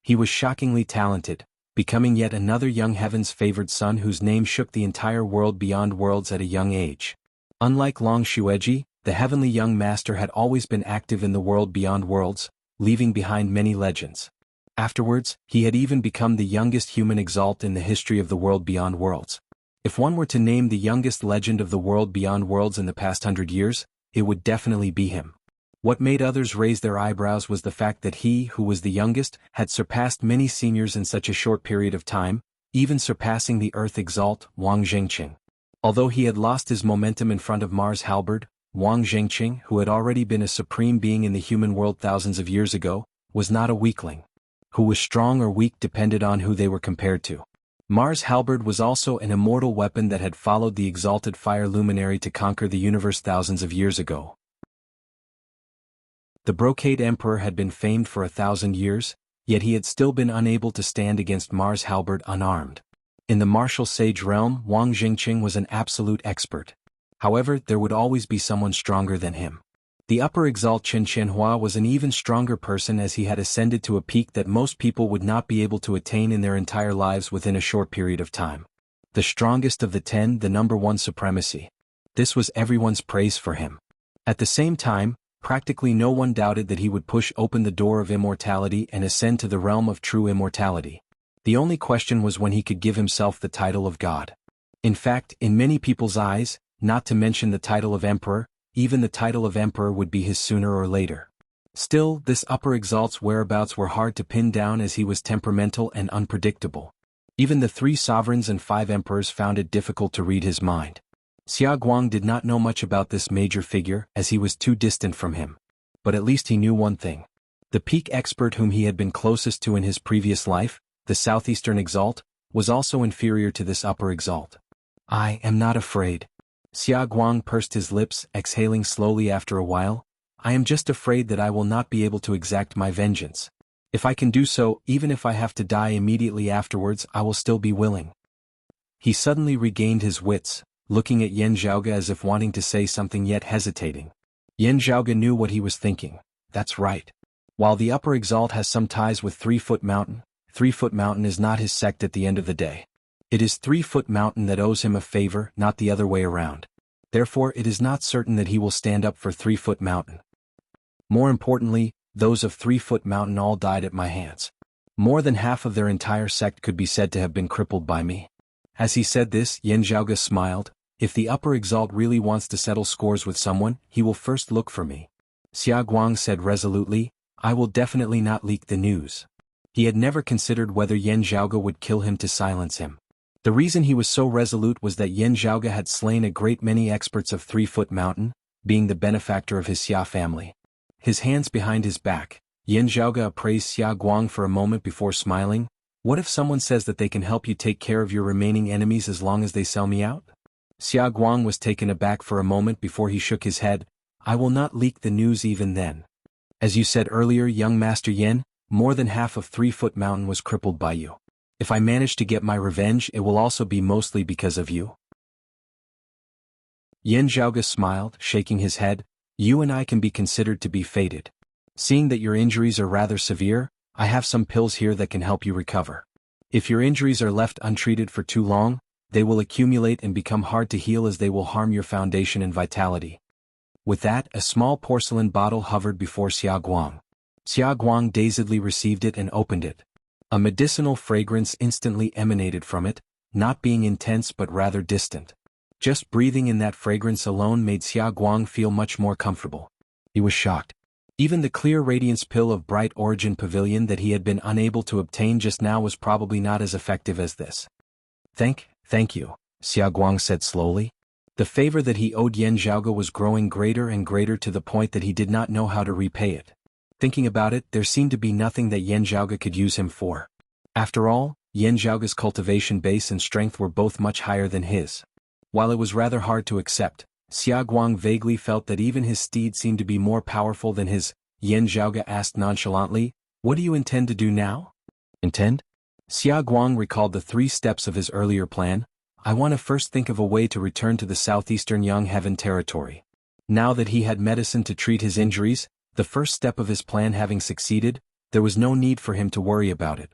[SPEAKER 1] He was shockingly talented, becoming yet another young heaven's favored son whose name shook the entire world beyond worlds at a young age. Unlike Long Xueji, the heavenly young master had always been active in the world beyond worlds, leaving behind many legends. Afterwards, he had even become the youngest human exalt in the history of the world beyond worlds. If one were to name the youngest legend of the world beyond worlds in the past 100 years, it would definitely be him. What made others raise their eyebrows was the fact that he, who was the youngest, had surpassed many seniors in such a short period of time, even surpassing the Earth Exalt, Wang Zhengqing. Although he had lost his momentum in front of Mars Halberd, Wang Zhengqing, who had already been a supreme being in the human world thousands of years ago, was not a weakling. Who was strong or weak depended on who they were compared to. Mars Halberd was also an immortal weapon that had followed the exalted fire luminary to conquer the universe thousands of years ago. The Brocade Emperor had been famed for 1,000 years, yet he had still been unable to stand against Mars Halberd unarmed. In the martial sage realm, Wang Zhengqing was an absolute expert. However, there would always be someone stronger than him. The upper exalt Qianhua was an even stronger person as he had ascended to a peak that most people would not be able to attain in their entire lives within a short period of time. The strongest of the 10, the number 1 supremacy. This was everyone's praise for him. At the same time, practically no one doubted that he would push open the door of immortality and ascend to the realm of true immortality. The only question was when he could give himself the title of God. In fact, in many people's eyes, not to mention the title of emperor, even the title of emperor would be his sooner or later. Still, this upper exalt's whereabouts were hard to pin down as he was temperamental and unpredictable. Even the 3 sovereigns and 5 emperors found it difficult to read his mind. Xia Guang did not know much about this major figure as he was too distant from him. But at least he knew one thing. The peak expert whom he had been closest to in his previous life, the southeastern exalt, was also inferior to this upper exalt. I am not afraid. Xia Guang pursed his lips, exhaling slowly after a while. I am just afraid that I will not be able to exact my vengeance. If I can do so, even if I have to die immediately afterwards, I will still be willing. He suddenly regained his wits, looking at Yan Zhaoge as if wanting to say something yet hesitating. Yan Zhaoge knew what he was thinking. That's right. While the upper exalt has some ties with 3-Foot Mountain, 3-Foot Mountain is not his sect at the end of the day. It is 3-Foot Mountain that owes him a favor, not the other way around. Therefore it is not certain that he will stand up for 3-Foot Mountain. More importantly, those of 3-Foot Mountain all died at my hands. More than half of their entire sect could be said to have been crippled by me. As he said this, Yan Zhaoge smiled. If the upper exalt really wants to settle scores with someone, he will first look for me. Xia Guang said resolutely, I will definitely not leak the news. He had never considered whether Yan Zhaoge would kill him to silence him. The reason he was so resolute was that Yan Zhaoge had slain a great many experts of 3-Foot Mountain, being the benefactor of his Xia family. His hands behind his back, Yan Zhaoge appraised Xia Guang for a moment before smiling. What if someone says that they can help you take care of your remaining enemies as long as they sell me out? Xia Guang was taken aback for a moment before he shook his head. I will not leak the news even then. As you said earlier, young Master Yan, more than half of 3-Foot Mountain was crippled by you. If I manage to get my revenge, it will also be mostly because of you. Yan Zhaoge smiled, shaking his head. You and I can be considered to be fated. Seeing that your injuries are rather severe, I have some pills here that can help you recover. If your injuries are left untreated for too long, they will accumulate and become hard to heal as they will harm your foundation and vitality. With that, a small porcelain bottle hovered before Xia Guang. Xia Guang dazedly received it and opened it. A medicinal fragrance instantly emanated from it, not being intense but rather distant. Just breathing in that fragrance alone made Xia Guang feel much more comfortable. He was shocked. Even the clear radiance pill of bright origin pavilion that he had been unable to obtain just now was probably not as effective as this. Thank you, Xia Guang said slowly. The favor that he owed Yan Zhaoge was growing greater and greater to the point that he did not know how to repay it. Thinking about it, there seemed to be nothing that Yan Zhaoge could use him for. After all, Yan Zhaoge's cultivation base and strength were both much higher than his. While it was rather hard to accept, Xia Guang vaguely felt that even his steed seemed to be more powerful than his. Yan Zhaoge asked nonchalantly, "What do you intend to do now?"
[SPEAKER 2] Intend?
[SPEAKER 1] Xia Guang recalled the 3 steps of his earlier plan. "I want to first think of a way to return to the southeastern Yang Heaven territory." Now that he had medicine to treat his injuries, the first step of his plan having succeeded, there was no need for him to worry about it.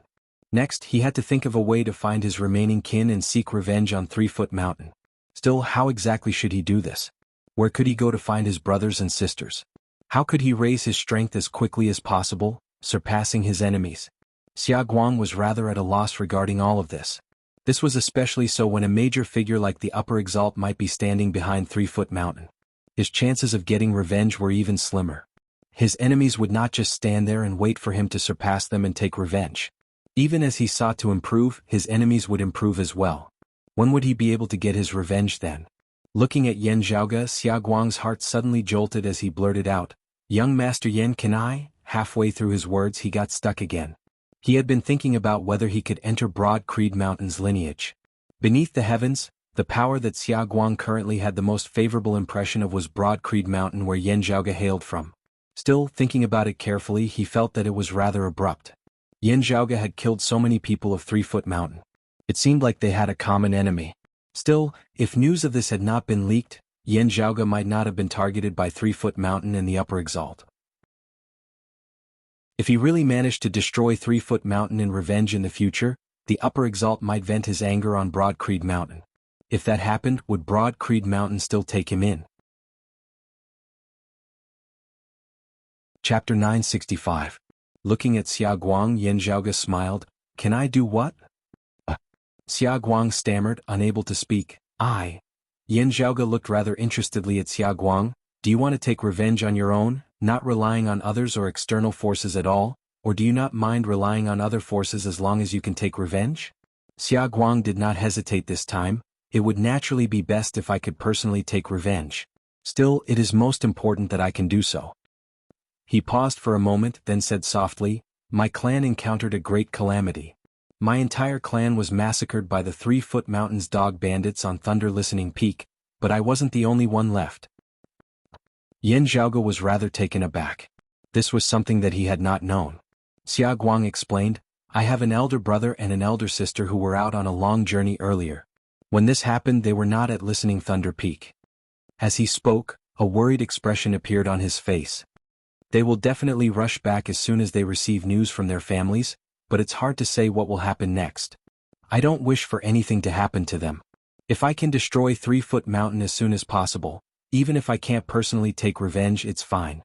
[SPEAKER 1] Next, he had to think of a way to find his remaining kin and seek revenge on 3-Foot Mountain. Still, how exactly should he do this? Where could he go to find his brothers and sisters? How could he raise his strength as quickly as possible, surpassing his enemies? Xia Guang was rather at a loss regarding all of this. This was especially so when a major figure like the Upper Exalt might be standing behind 3-Foot Mountain. His chances of getting revenge were even slimmer. His enemies would not just stand there and wait for him to surpass them and take revenge. Even as he sought to improve, his enemies would improve as well. When would he be able to get his revenge then? Looking at Yan Zhaoge, Xia Guang's heart suddenly jolted as he blurted out, "Young Master Yan, can I?" Halfway through his words he got stuck again. He had been thinking about whether he could enter Broad Creed Mountain's lineage. Beneath the heavens, the power that Xia Guang currently had the most favorable impression of was Broad Creed Mountain, where Yan Zhaoge hailed from. Still, thinking about it carefully, he felt that it was rather abrupt. Yan Zhaoge had killed so many people of 3-Foot Mountain. It seemed like they had a common enemy. Still, if news of this had not been leaked, Yan Zhaoge might not have been targeted by 3-Foot Mountain and the Upper Exalt. If he really managed to destroy 3-Foot Mountain in revenge in the future, the Upper Exalt might vent his anger on Broad Creed Mountain. If that happened, would Broad Creed Mountain still take him in? Chapter 965. Looking at Xia Guang, Yan Zhaoge smiled. "Can I do what?" Xia Guang stammered, unable to speak. "I." Yan Zhaoge looked rather interestedly at Xia Guang. "Do you want to take revenge on your own, not relying on others or external forces at all, or do you not mind relying on other forces as long as you can take revenge?" Xia Guang did not hesitate this time. "It would naturally be best if I could personally take revenge. Still, it is most important that I can do so." He paused for a moment, then said softly, "My clan encountered a great calamity. My entire clan was massacred by the 3-Foot Mountain's dog bandits on Thunder Listening Peak, but I wasn't the only one left." Yan Zhaoge was rather taken aback. This was something that he had not known. Xia Guang explained, "I have an elder brother and an elder sister who were out on a long journey earlier. When this happened, they were not at Listening Thunder Peak." As he spoke, a worried expression appeared on his face. "They will definitely rush back as soon as they receive news from their families, but it's hard to say what will happen next. I don't wish for anything to happen to them. If I can destroy 3-Foot Mountain as soon as possible, even if I can't personally take revenge, it's fine."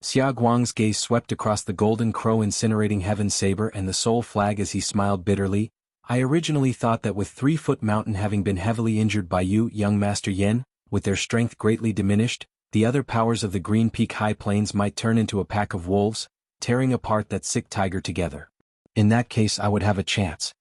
[SPEAKER 1] Xia Guang's gaze swept across the golden crow incinerating heaven saber and the soul flag as he smiled bitterly. "I originally thought that with 3-Foot Mountain having been heavily injured by you, young Master Yan, with their strength greatly diminished, the other powers of the Green Peak High Plains might turn into a pack of wolves, tearing apart that sick tiger together. In that case I would have a chance."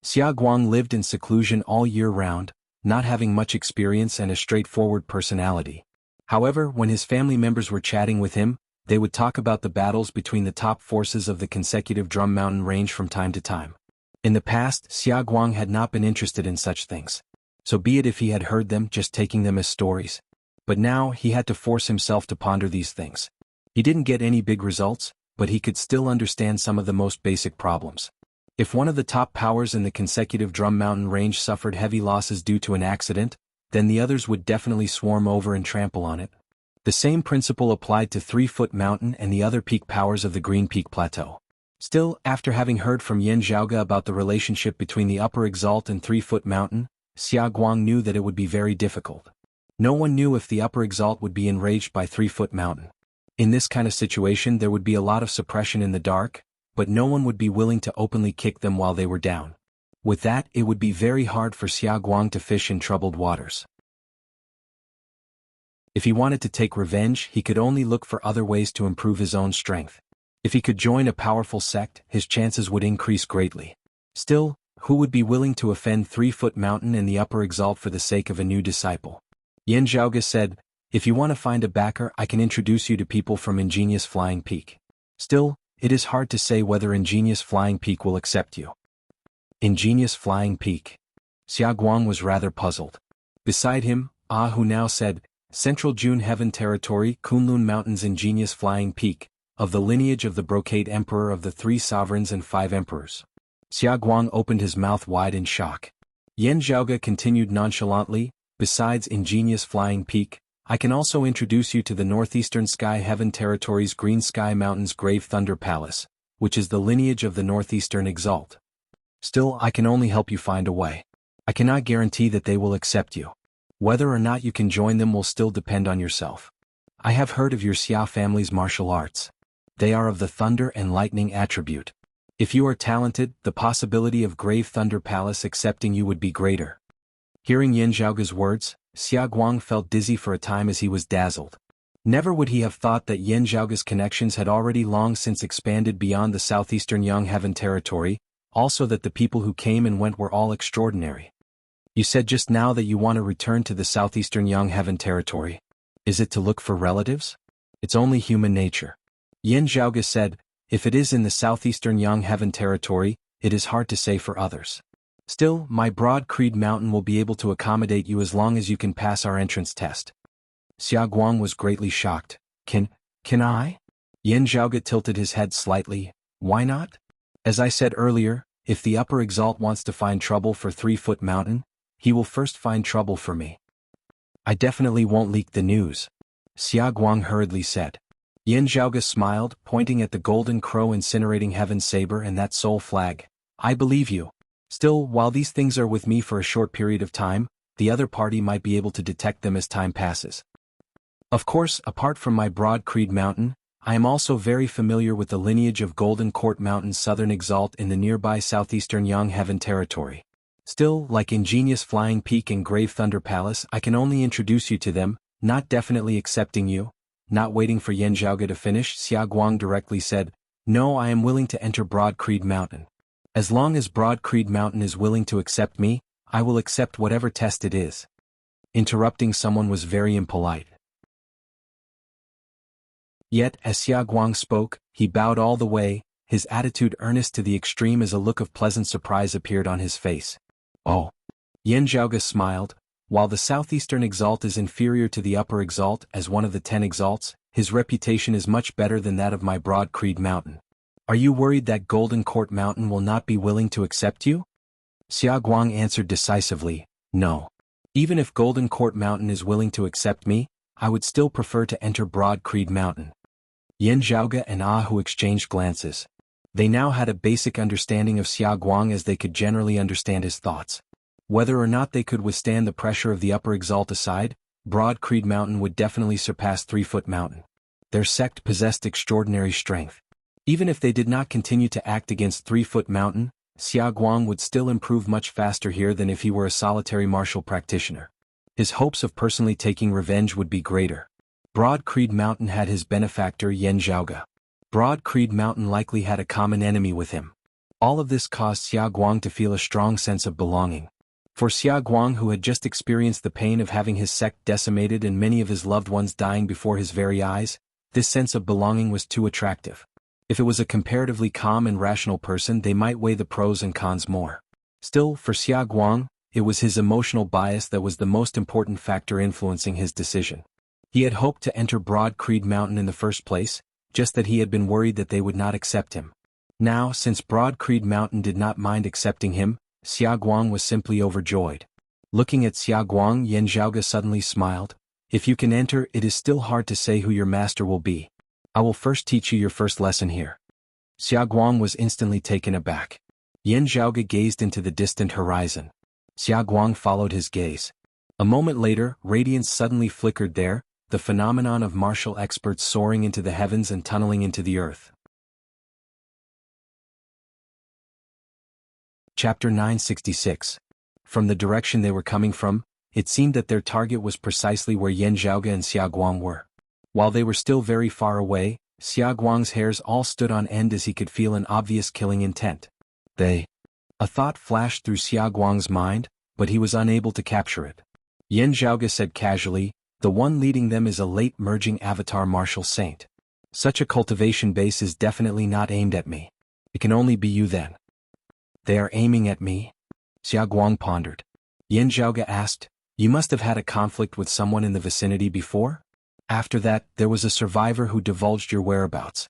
[SPEAKER 1] Xia Guang lived in seclusion all year round, not having much experience and a straightforward personality. However, when his family members were chatting with him, they would talk about the battles between the top forces of the consecutive Drum Mountain range from time to time. In the past, Xia Guang had not been interested in such things. So be it if he had heard them, just taking them as stories. But now, he had to force himself to ponder these things. He didn't get any big results, but he could still understand some of the most basic problems. If one of the top powers in the consecutive Drum Mountain range suffered heavy losses due to an accident, then the others would definitely swarm over and trample on it. The same principle applied to 3-Foot Mountain and the other peak powers of the Green Peak Plateau. Still, after having heard from Yan Zhaoge about the relationship between the Upper Exalt and 3-Foot Mountain, Xia Guang knew that it would be very difficult. No one knew if the Upper Exalt would be enraged by 3-Foot Mountain. In this kind of situation there would be a lot of suppression in the dark, but no one would be willing to openly kick them while they were down. With that, it would be very hard for Xia Guang to fish in troubled waters. If he wanted to take revenge, he could only look for other ways to improve his own strength. If he could join a powerful sect, his chances would increase greatly. Still, who would be willing to offend 3-Foot Mountain and the Upper Exalt for the sake of a new disciple? Yan Zhaoge said, if you want to find a backer, I can introduce you to people from Ingenious Flying Peak. Still, it is hard to say whether Ingenious Flying Peak will accept you. Ingenious Flying Peak. Xia Guang was rather puzzled. Beside him, who now said, Central June Heaven Territory, Kunlun Mountains Ingenious Flying Peak, of the lineage of the Brocade Emperor of the 3 Sovereigns and 5 Emperors. Xia Guang opened his mouth wide in shock. Yan Zhaoge continued nonchalantly, besides Ingenious Flying Peak, I can also introduce you to the Northeastern Sky Heaven Territory's Green Sky Mountains Grave Thunder Palace, which is the lineage of the Northeastern Exalt. Still, I can only help you find a way. I cannot guarantee that they will accept you. Whether or not you can join them will still depend on yourself. I have heard of your Xia family's martial arts. They are of the thunder and lightning attribute. If you are talented, the possibility of Grave Thunder Palace accepting you would be greater. Hearing Yan Zhaoge's words, Xia Guang felt dizzy for a time as he was dazzled. Never would he have thought that Yan Zhaoge's connections had already long since expanded beyond the southeastern Yang Heaven territory, also that the people who came and went were all extraordinary. You said just now that you want to return to the southeastern Yang Heaven territory. Is it to look for relatives? It's only human nature. Yan Zhaoge said, if it is in the southeastern Yang Heaven territory, it is hard to say for others. Still, my Broad Creed Mountain will be able to accommodate you as long as you can pass our entrance test. Xia Guang was greatly shocked. Can I? Yan Zhaoge tilted his head slightly. Why not? As I said earlier, if the Upper Exalt wants to find trouble for 3-Foot Mountain, he will first find trouble for me. I definitely won't leak the news, Xia Guang hurriedly said. Yan Zhaoge smiled, pointing at the golden crow incinerating heaven's saber and that soul flag. I believe you. Still, while these things are with me for a short period of time, the other party might be able to detect them as time passes. Of course, apart from my Broad Creed Mountain, I am also very familiar with the lineage of Golden Court Mountain's southern exalt in the nearby southeastern Yang Heaven territory. Still, like Ingenious Flying Peak and Grave Thunder Palace, I can only introduce you to them, not definitely accepting you. Not waiting for Yan Zhaoge to finish, Xia Guang directly said, no, I am willing to enter Broad Creed Mountain. As long as Broad Creed Mountain is willing to accept me, I will accept whatever test it is. Interrupting someone was very impolite. Yet, as Xia Guang spoke, he bowed all the way, his attitude earnest to the extreme as a look of pleasant surprise appeared on his face. Oh. Yan Zhaoge smiled. While the southeastern exalt is inferior to the upper exalt as one of the 10 exalts, his reputation is much better than that of my Broad Creed Mountain. Are you worried that Golden Court Mountain will not be willing to accept you? Xia Guang answered decisively, no. Even if Golden Court Mountain is willing to accept me, I would still prefer to enter Broad Creed Mountain. Yan Zhaoge and Hu exchanged glances. They now had a basic understanding of Xia Guang as they could generally understand his thoughts. Whether or not they could withstand the pressure of the upper exalt aside, Broad Creed Mountain would definitely surpass 3-Foot Mountain. Their sect possessed extraordinary strength. Even if they did not continue to act against 3-Foot Mountain, Xia Guang would still improve much faster here than if he were a solitary martial practitioner. His hopes of personally taking revenge would be greater. Broad Creed Mountain had his benefactor Yan Zhaoge. Broad Creed Mountain likely had a common enemy with him. All of this caused Xia Guang to feel a strong sense of belonging. For Xia Guang, who had just experienced the pain of having his sect decimated and many of his loved ones dying before his very eyes, this sense of belonging was too attractive. If it was a comparatively calm and rational person, they might weigh the pros and cons more. Still, for Xia Guang, it was his emotional bias that was the most important factor influencing his decision. He had hoped to enter Broad Creed Mountain in the first place, just that he had been worried that they would not accept him. Now, since Broad Creed Mountain did not mind accepting him, Xia Guang was simply overjoyed. Looking at Xia Guang, Yan Zhaoge suddenly smiled. If you can enter, it is still hard to say who your master will be. I will first teach you your first lesson here. Xia Guang was instantly taken aback. Yan Zhaoge gazed into the distant horizon. Xia Guang followed his gaze. A moment later, radiance suddenly flickered there, the phenomenon of martial experts soaring into the heavens and tunneling into the earth. Chapter 966. From the direction they were coming from, it seemed that their target was precisely where Yan Zhaoge and Xia Guang were. While they were still very far away, Xia Guang's hairs all stood on end as he could feel an obvious killing intent. A thought flashed through Xia Guang's mind, but he was unable to capture it. Yin Zhaoge said casually, the one leading them is a late-merging avatar martial saint. Such a cultivation base is definitely not aimed at me. It can only be you then. They are aiming at me? Xia Guang pondered. Yin Zhaoge asked, you must have had a conflict with someone in the vicinity before? After that, there was a survivor who divulged your whereabouts.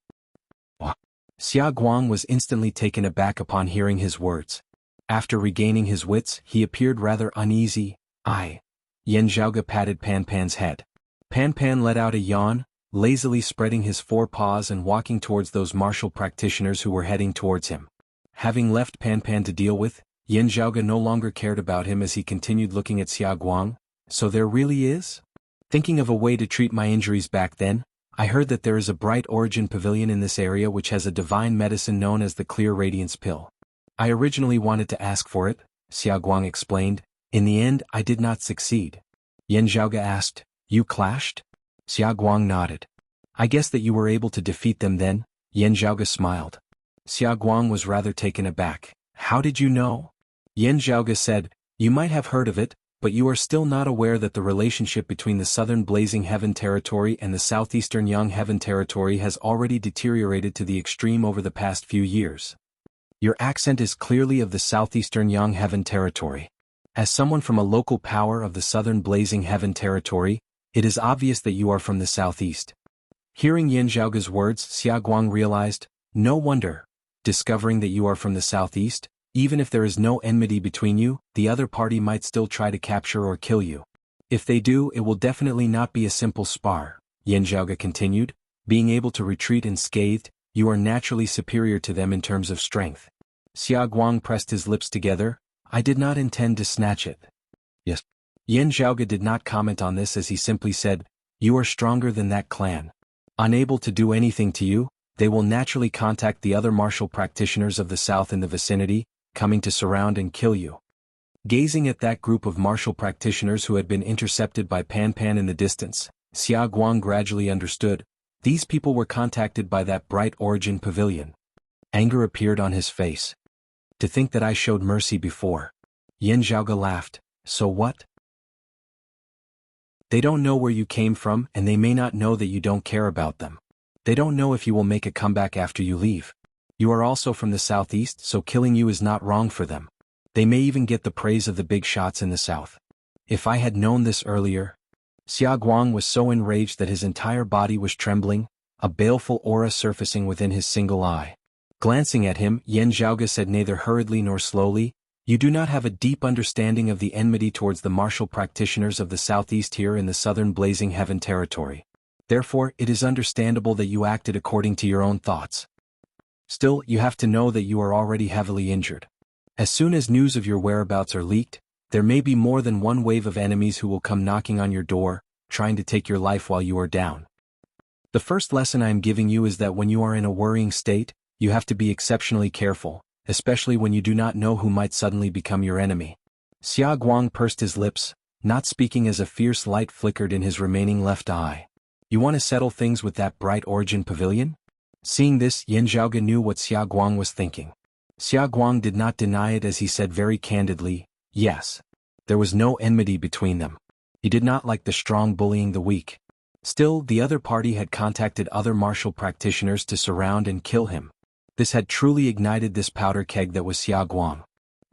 [SPEAKER 1] What? Xia Guang was instantly taken aback upon hearing his words. After regaining his wits, he appeared rather uneasy. Yin Zhaoge patted Pan Pan's head. Pan Pan let out a yawn, lazily spreading his forepaws and walking towards those martial practitioners who were heading towards him. Having left Pan Pan to deal with, Yin Zhaoge no longer cared about him as he continued looking at Xia Guang. So there really is? Thinking of a way to treat my injuries back then, I heard that there is a bright origin pavilion in this area which has a divine medicine known as the Clear Radiance Pill. I originally wanted to ask for it, Xia Guang explained. In the end, I did not succeed. Yin Zhaoge asked, you clashed? Xia Guang nodded. I guess that you were able to defeat them then, Yin Zhaoge smiled. Xia Guang was rather taken aback. How did you know? Yin Zhaoge said, you might have heard of it, but you are still not aware that the relationship between the southern Blazing Heaven Territory and the southeastern Young Heaven Territory has already deteriorated to the extreme over the past few years. Your accent is clearly of the southeastern Young Heaven Territory. As someone from a local power of the southern Blazing Heaven Territory, it is obvious that you are from the southeast. Hearing Yin Zhaoge's words, Xia Guang realized, no wonder. Discovering that you are from the southeast, even if there is no enmity between you, the other party might still try to capture or kill you. If they do, it will definitely not be a simple spar, Yin Zhaoge continued. Being able to retreat unscathed, you are naturally superior to them in terms of strength. Xia Guang pressed his lips together. I did not intend to snatch it. Yes. Yin Zhaoge did not comment on this as he simply said, you are stronger than that clan. Unable to do anything to you, they will naturally contact the other martial practitioners of the south in the vicinity, coming to surround and kill you. Gazing at that group of martial practitioners who had been intercepted by Pan Pan in the distance, Xia Guang gradually understood, these people were contacted by that bright origin pavilion. Anger appeared on his face. To think that I showed mercy before. Yin Zhaoge laughed, so what? They don't know where you came from and they may not know that you don't care about them. They don't know if you will make a comeback after you leave. You are also from the southeast, so killing you is not wrong for them. They may even get the praise of the big shots in the south. If I had known this earlier. Xia Guang was so enraged that his entire body was trembling, a baleful aura surfacing within his single eye. Glancing at him, Yin Zhaoge said neither hurriedly nor slowly, you do not have a deep understanding of the enmity towards the martial practitioners of the southeast here in the southern Blazing Heaven Territory. Therefore, it is understandable that you acted according to your own thoughts. Still, you have to know that you are already heavily injured. As soon as news of your whereabouts are leaked, there may be more than one wave of enemies who will come knocking on your door, trying to take your life while you are down. The first lesson I am giving you is that when you are in a worrying state, you have to be exceptionally careful, especially when you do not know who might suddenly become your enemy. Xia Guang pursed his lips, not speaking as a fierce light flickered in his remaining left eye. You want to settle things with that bright origin pavilion? Seeing this, Yin Zhaoge knew what Xia Guang was thinking. Xia Guang did not deny it as he said very candidly, yes. There was no enmity between them. He did not like the strong bullying the weak. Still, the other party had contacted other martial practitioners to surround and kill him. This had truly ignited this powder keg that was Xia Guang.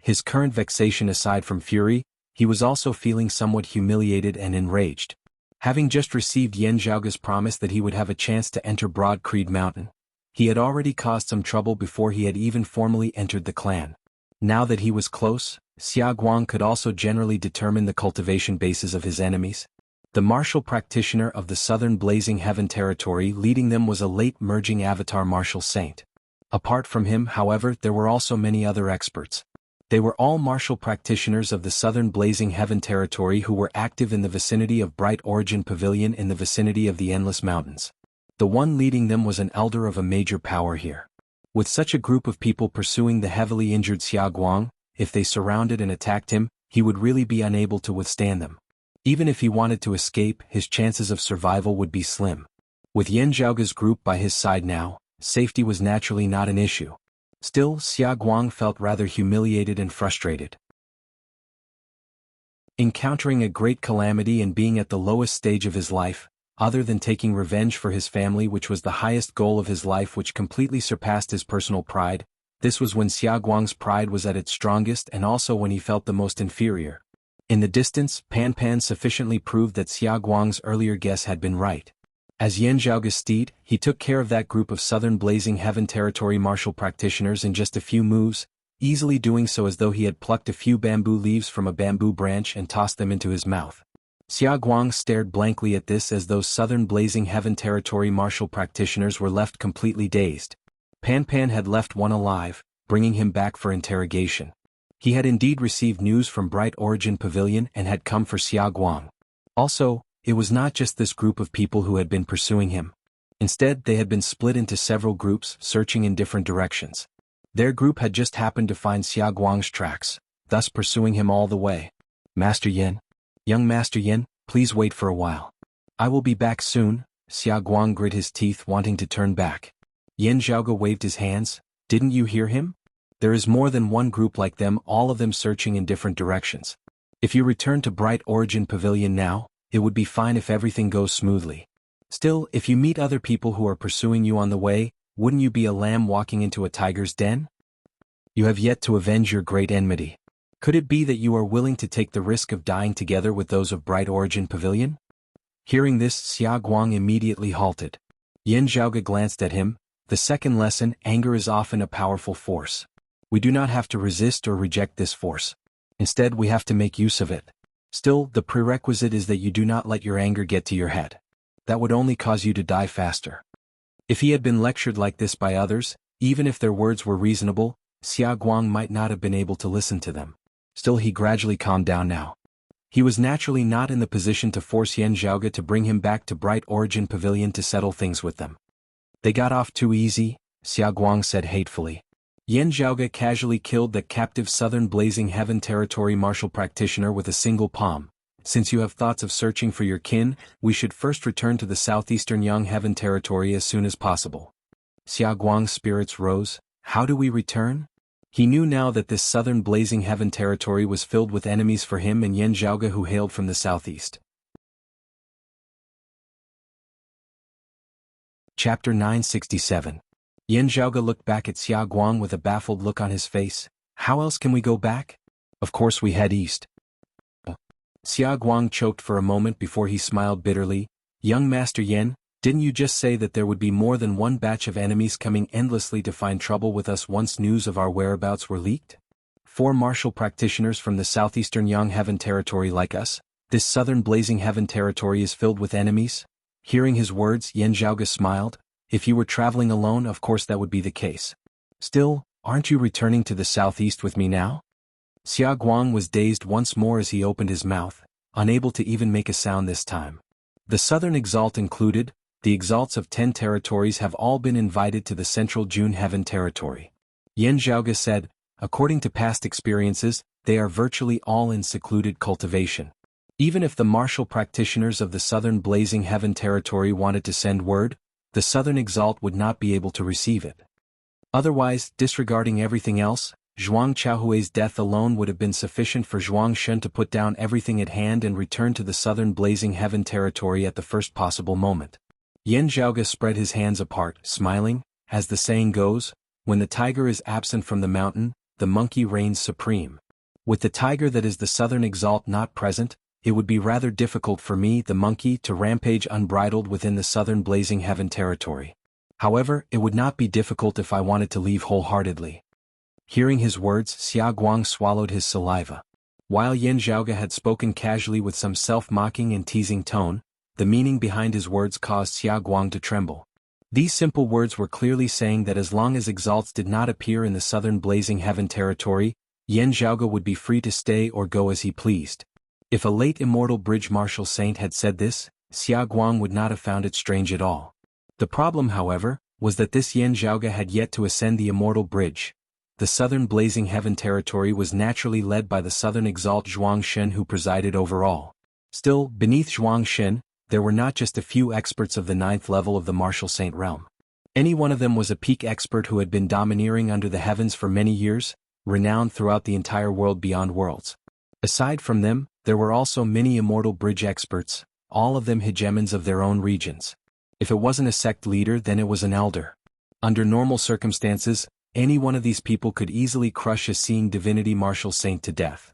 [SPEAKER 1] His current vexation aside from fury, he was also feeling somewhat humiliated and enraged. Having just received Yin Zhaoge's promise that he would have a chance to enter Broad Creed Mountain, he had already caused some trouble before he had even formally entered the clan. Now that he was close, Xia Guang could also generally determine the cultivation bases of his enemies. The martial practitioner of the southern Blazing Heaven Territory leading them was a late-merging avatar martial saint. Apart from him, however, there were also many other experts. They were all martial practitioners of the southern Blazing Heaven Territory who were active in the vicinity of Bright Origin Pavilion in the vicinity of the Endless Mountains. The one leading them was an elder of a major power here. With such a group of people pursuing the heavily injured Xia Guang, if they surrounded and attacked him, he would really be unable to withstand them. Even if he wanted to escape, his chances of survival would be slim. With Yin Zhaoge's group by his side now, safety was naturally not an issue. Still, Xia Guang felt rather humiliated and frustrated. Encountering a great calamity and being at the lowest stage of his life, other than taking revenge for his family, which was the highest goal of his life, which completely surpassed his personal pride, this was when Xia Guang's pride was at its strongest and also when he felt the most inferior. In the distance, Pan Pan sufficiently proved that Xia Guang's earlier guess had been right. As Yan Zhaoga's steed, he took care of that group of Southern Blazing Heaven Territory martial practitioners in just a few moves, easily doing so as though he had plucked a few bamboo leaves from a bamboo branch and tossed them into his mouth. Xia Guang stared blankly at this as those Southern Blazing Heaven Territory martial practitioners were left completely dazed. Pan Pan had left one alive, bringing him back for interrogation. He had indeed received news from Bright Origin Pavilion and had come for Xia Guang. Also, it was not just this group of people who had been pursuing him. Instead, they had been split into several groups, searching in different directions. Their group had just happened to find Xia Guang's tracks, thus pursuing him all the way. Master Yin? Young Master Yin, please wait for a while. I will be back soon. Xia Guang grit his teeth, wanting to turn back. Yan Zhaoga waved his hands. Didn't you hear him? There is more than one group like them, all of them searching in different directions. If you return to Bright Origin Pavilion now, it would be fine if everything goes smoothly. Still, if you meet other people who are pursuing you on the way, wouldn't you be a lamb walking into a tiger's den? You have yet to avenge your great enmity. Could it be that you are willing to take the risk of dying together with those of Bright Origin Pavilion? Hearing this, Xia Guang immediately halted. Yan Zhaoga glanced at him. The second lesson, anger is often a powerful force. We do not have to resist or reject this force. Instead, we have to make use of it. Still, the prerequisite is that you do not let your anger get to your head. That would only cause you to die faster. If he had been lectured like this by others, even if their words were reasonable, Xia Guang might not have been able to listen to them. Still, he gradually calmed down now. He was naturally not in the position to force Yan Zhaoga to bring him back to Bright Origin Pavilion to settle things with them. They got off too easy, Xia Guang said hatefully. Yan Zhaoga casually killed the captive Southern Blazing Heaven Territory martial practitioner with a single palm. Since you have thoughts of searching for your kin, we should first return to the southeastern Yang Heaven Territory as soon as possible. Xia Guang's spirits rose. How do we return? He knew now that this Southern Blazing Heaven Territory was filled with enemies for him and Yan Zhaoga, who hailed from the southeast. Chapter 967. Yan Zhaoga looked back at Xia Guang with a baffled look on his face. How else can we go back? Of course we head east. Xia Guang choked for a moment before he smiled bitterly. Young Master Yen, didn't you just say that there would be more than one batch of enemies coming endlessly to find trouble with us once news of our whereabouts were leaked? 4 martial practitioners from the southeastern Yang Heaven Territory like us? This Southern Blazing Heaven Territory is filled with enemies? Hearing his words, Yan Zhaoga smiled. If you were traveling alone, of course that would be the case. Still, aren't you returning to the southeast with me now? Xia Guang was dazed once more as he opened his mouth, unable to even make a sound this time. The Southern Exalt included, the Exalts of 10 territories have all been invited to the Central June Heaven Territory. Yan Zhaoga said, according to past experiences, they are virtually all in secluded cultivation. Even if the martial practitioners of the Southern Blazing Heaven Territory wanted to send word, the Southern Exalt would not be able to receive it. Otherwise, disregarding everything else, Zhuang Chaohui's death alone would have been sufficient for Zhuang Shen to put down everything at hand and return to the Southern Blazing Heaven Territory at the first possible moment. Yan Zhaoga spread his hands apart, smiling. As the saying goes, when the tiger is absent from the mountain, the monkey reigns supreme. With the tiger that is the Southern Exalt not present, it would be rather difficult for me, the monkey, to rampage unbridled within the Southern Blazing Heaven Territory. However, it would not be difficult if I wanted to leave wholeheartedly. Hearing his words, Xia Guang swallowed his saliva. While Yan Zhaoga had spoken casually with some self-mocking and teasing tone, the meaning behind his words caused Xia Guang to tremble. These simple words were clearly saying that as long as Exalts did not appear in the Southern Blazing Heaven Territory, Yan Zhaoga would be free to stay or go as he pleased. If a late immortal bridge martial saint had said this, Xia Guang would not have found it strange at all. The problem, however, was that this Yan Zhaoga had yet to ascend the immortal bridge. The Southern Blazing Heaven Territory was naturally led by the Southern Exalt Zhuang Shen, who presided over all. Still, beneath Zhuang Shen, there were not just a few experts of the 9th level of the martial saint realm. Any one of them was a peak expert who had been domineering under the heavens for many years, renowned throughout the entire world beyond worlds. Aside from them, there were also many immortal bridge experts, all of them hegemons of their own regions. If it wasn't a sect leader, then it was an elder. Under normal circumstances, any one of these people could easily crush a seeing divinity martial saint to death.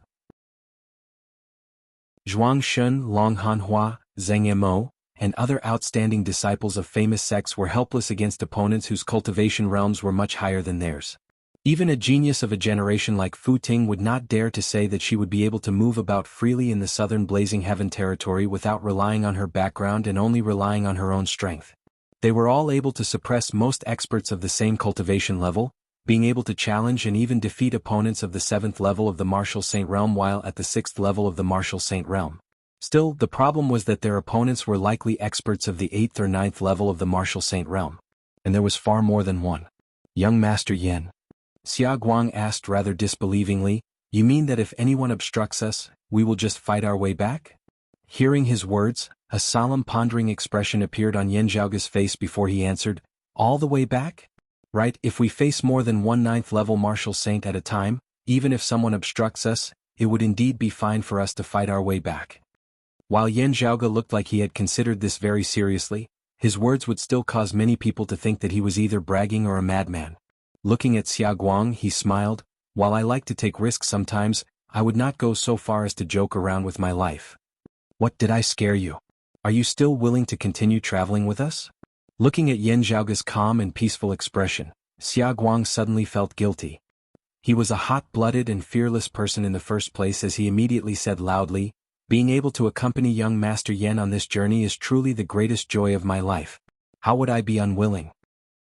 [SPEAKER 1] Zhuang Shun, Long Hanhua, Zheng Mo, and other outstanding disciples of famous sects were helpless against opponents whose cultivation realms were much higher than theirs. Even a genius of a generation like Fu Ting would not dare to say that she would be able to move about freely in the southern Blazing Heaven territory without relying on her background and only relying on her own strength. They were all able to suppress most experts of the same cultivation level, being able to challenge and even defeat opponents of the 7th level of the Martial Saint realm while at the 6th level of the Martial Saint realm. Still, the problem was that their opponents were likely experts of the 8th or 9th level of the Martial Saint realm. And there was far more than one. Young Master Yen. Xia Guang asked rather disbelievingly, "You mean that if anyone obstructs us, we will just fight our way back?" Hearing his words, a solemn pondering expression appeared on Yen Zhaoge's face before he answered, "All the way back? Right, if we face more than one 9th level Martial Saint at a time, even if someone obstructs us, it would indeed be fine for us to fight our way back." While Yen Zhaoge looked like he had considered this very seriously, his words would still cause many people to think that he was either bragging or a madman. Looking at Xia Guang, he smiled, "While I like to take risks sometimes, I would not go so far as to joke around with my life." "What, did I scare you? Are you still willing to continue traveling with us?" Looking at Yen Zhaoge's calm and peaceful expression, Xia Guang suddenly felt guilty. He was a hot-blooded and fearless person in the first place, as he immediately said loudly, "Being able to accompany young Master Yen on this journey is truly the greatest joy of my life. How would I be unwilling?"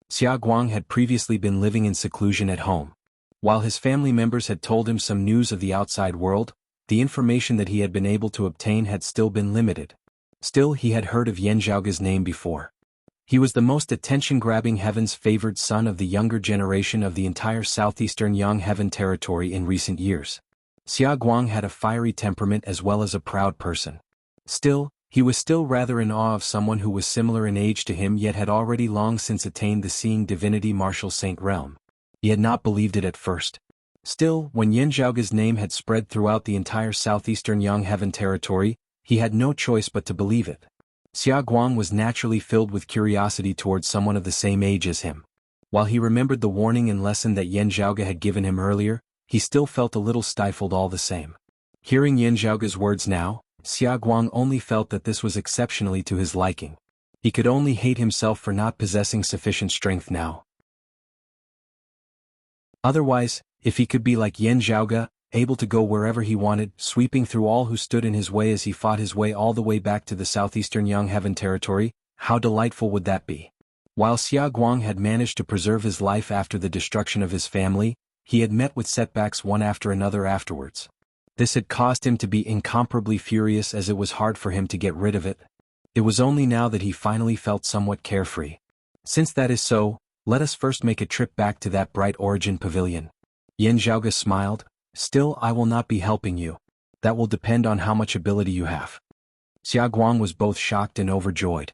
[SPEAKER 1] Xia Guang had previously been living in seclusion at home. While his family members had told him some news of the outside world, the information that he had been able to obtain had still been limited. Still, he had heard of Yen Zhaoge's name before. He was the most attention-grabbing heaven's favored son of the younger generation of the entire southeastern Yang Heaven territory in recent years. Xia Guang had a fiery temperament as well as a proud person. Still, he was still rather in awe of someone who was similar in age to him yet had already long since attained the seeing divinity Martial Saint realm. He had not believed it at first. Still, when Yen Zhaoge's name had spread throughout the entire southeastern Yang Heaven territory, he had no choice but to believe it. Xia Guang was naturally filled with curiosity towards someone of the same age as him. While he remembered the warning and lesson that Yen Zhaoge had given him earlier, he still felt a little stifled all the same. Hearing Yen Zhaoge's words now, Xia Guang only felt that this was exceptionally to his liking. He could only hate himself for not possessing sufficient strength now. Otherwise, if he could be like Yen Zhaoge, able to go wherever he wanted, sweeping through all who stood in his way as he fought his way all the way back to the southeastern Yang Heaven territory, how delightful would that be? While Xia Guang had managed to preserve his life after the destruction of his family, he had met with setbacks one after another afterwards. This had caused him to be incomparably furious, as it was hard for him to get rid of it. It was only now that he finally felt somewhat carefree. "Since that is so, let us first make a trip back to that bright origin pavilion." Yen Zhaoge smiled, "Still, I will not be helping you. That will depend on how much ability you have." Xia Guang was both shocked and overjoyed.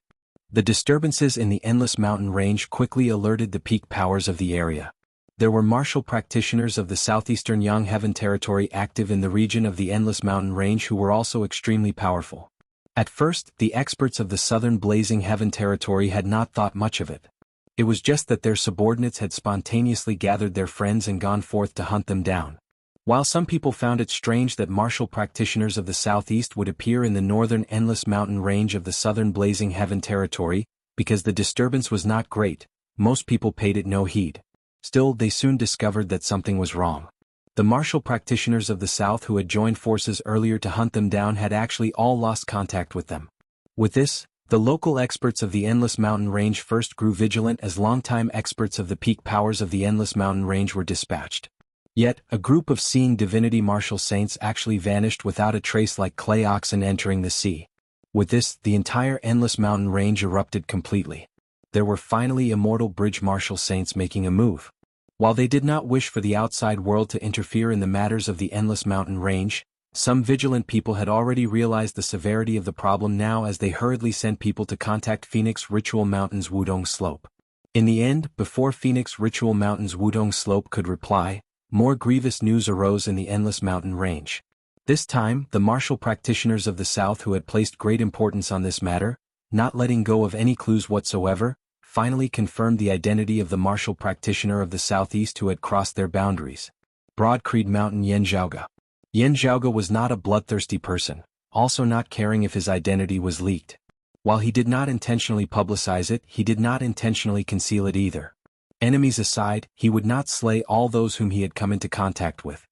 [SPEAKER 1] The disturbances in the Endless Mountain Range quickly alerted the peak powers of the area. There were martial practitioners of the southeastern Yang Heaven territory active in the region of the Endless Mountain Range who were also extremely powerful. At first, the experts of the southern Blazing Heaven territory had not thought much of it. It was just that their subordinates had spontaneously gathered their friends and gone forth to hunt them down. While some people found it strange that martial practitioners of the southeast would appear in the northern Endless Mountain Range of the southern Blazing Heaven territory, because the disturbance was not great, most people paid it no heed. Still, they soon discovered that something was wrong. The martial practitioners of the south who had joined forces earlier to hunt them down had actually all lost contact with them. With this, the local experts of the Endless Mountain Range first grew vigilant as longtime experts of the peak powers of the Endless Mountain Range were dispatched. Yet, a group of seeing divinity martial saints actually vanished without a trace like clay oxen entering the sea. With this, the entire Endless Mountain Range erupted completely. There were finally immortal bridge martial saints making a move. While they did not wish for the outside world to interfere in the matters of the Endless Mountain Range, some vigilant people had already realized the severity of the problem now as they hurriedly sent people to contact Phoenix Ritual Mountain's Wudong Slope. In the end, before Phoenix Ritual Mountain's Wudong Slope could reply, more grievous news arose in the Endless Mountain Range. This time, the martial practitioners of the South who had placed great importance on this matter, not letting go of any clues whatsoever, finally confirmed the identity of the martial practitioner of the Southeast who had crossed their boundaries. Broad Creed Mountain Yan Zhaoge. Yan Zhaoge was not a bloodthirsty person, also not caring if his identity was leaked. While he did not intentionally publicize it, he did not intentionally conceal it either. Enemies aside, he would not slay all those whom he had come into contact with.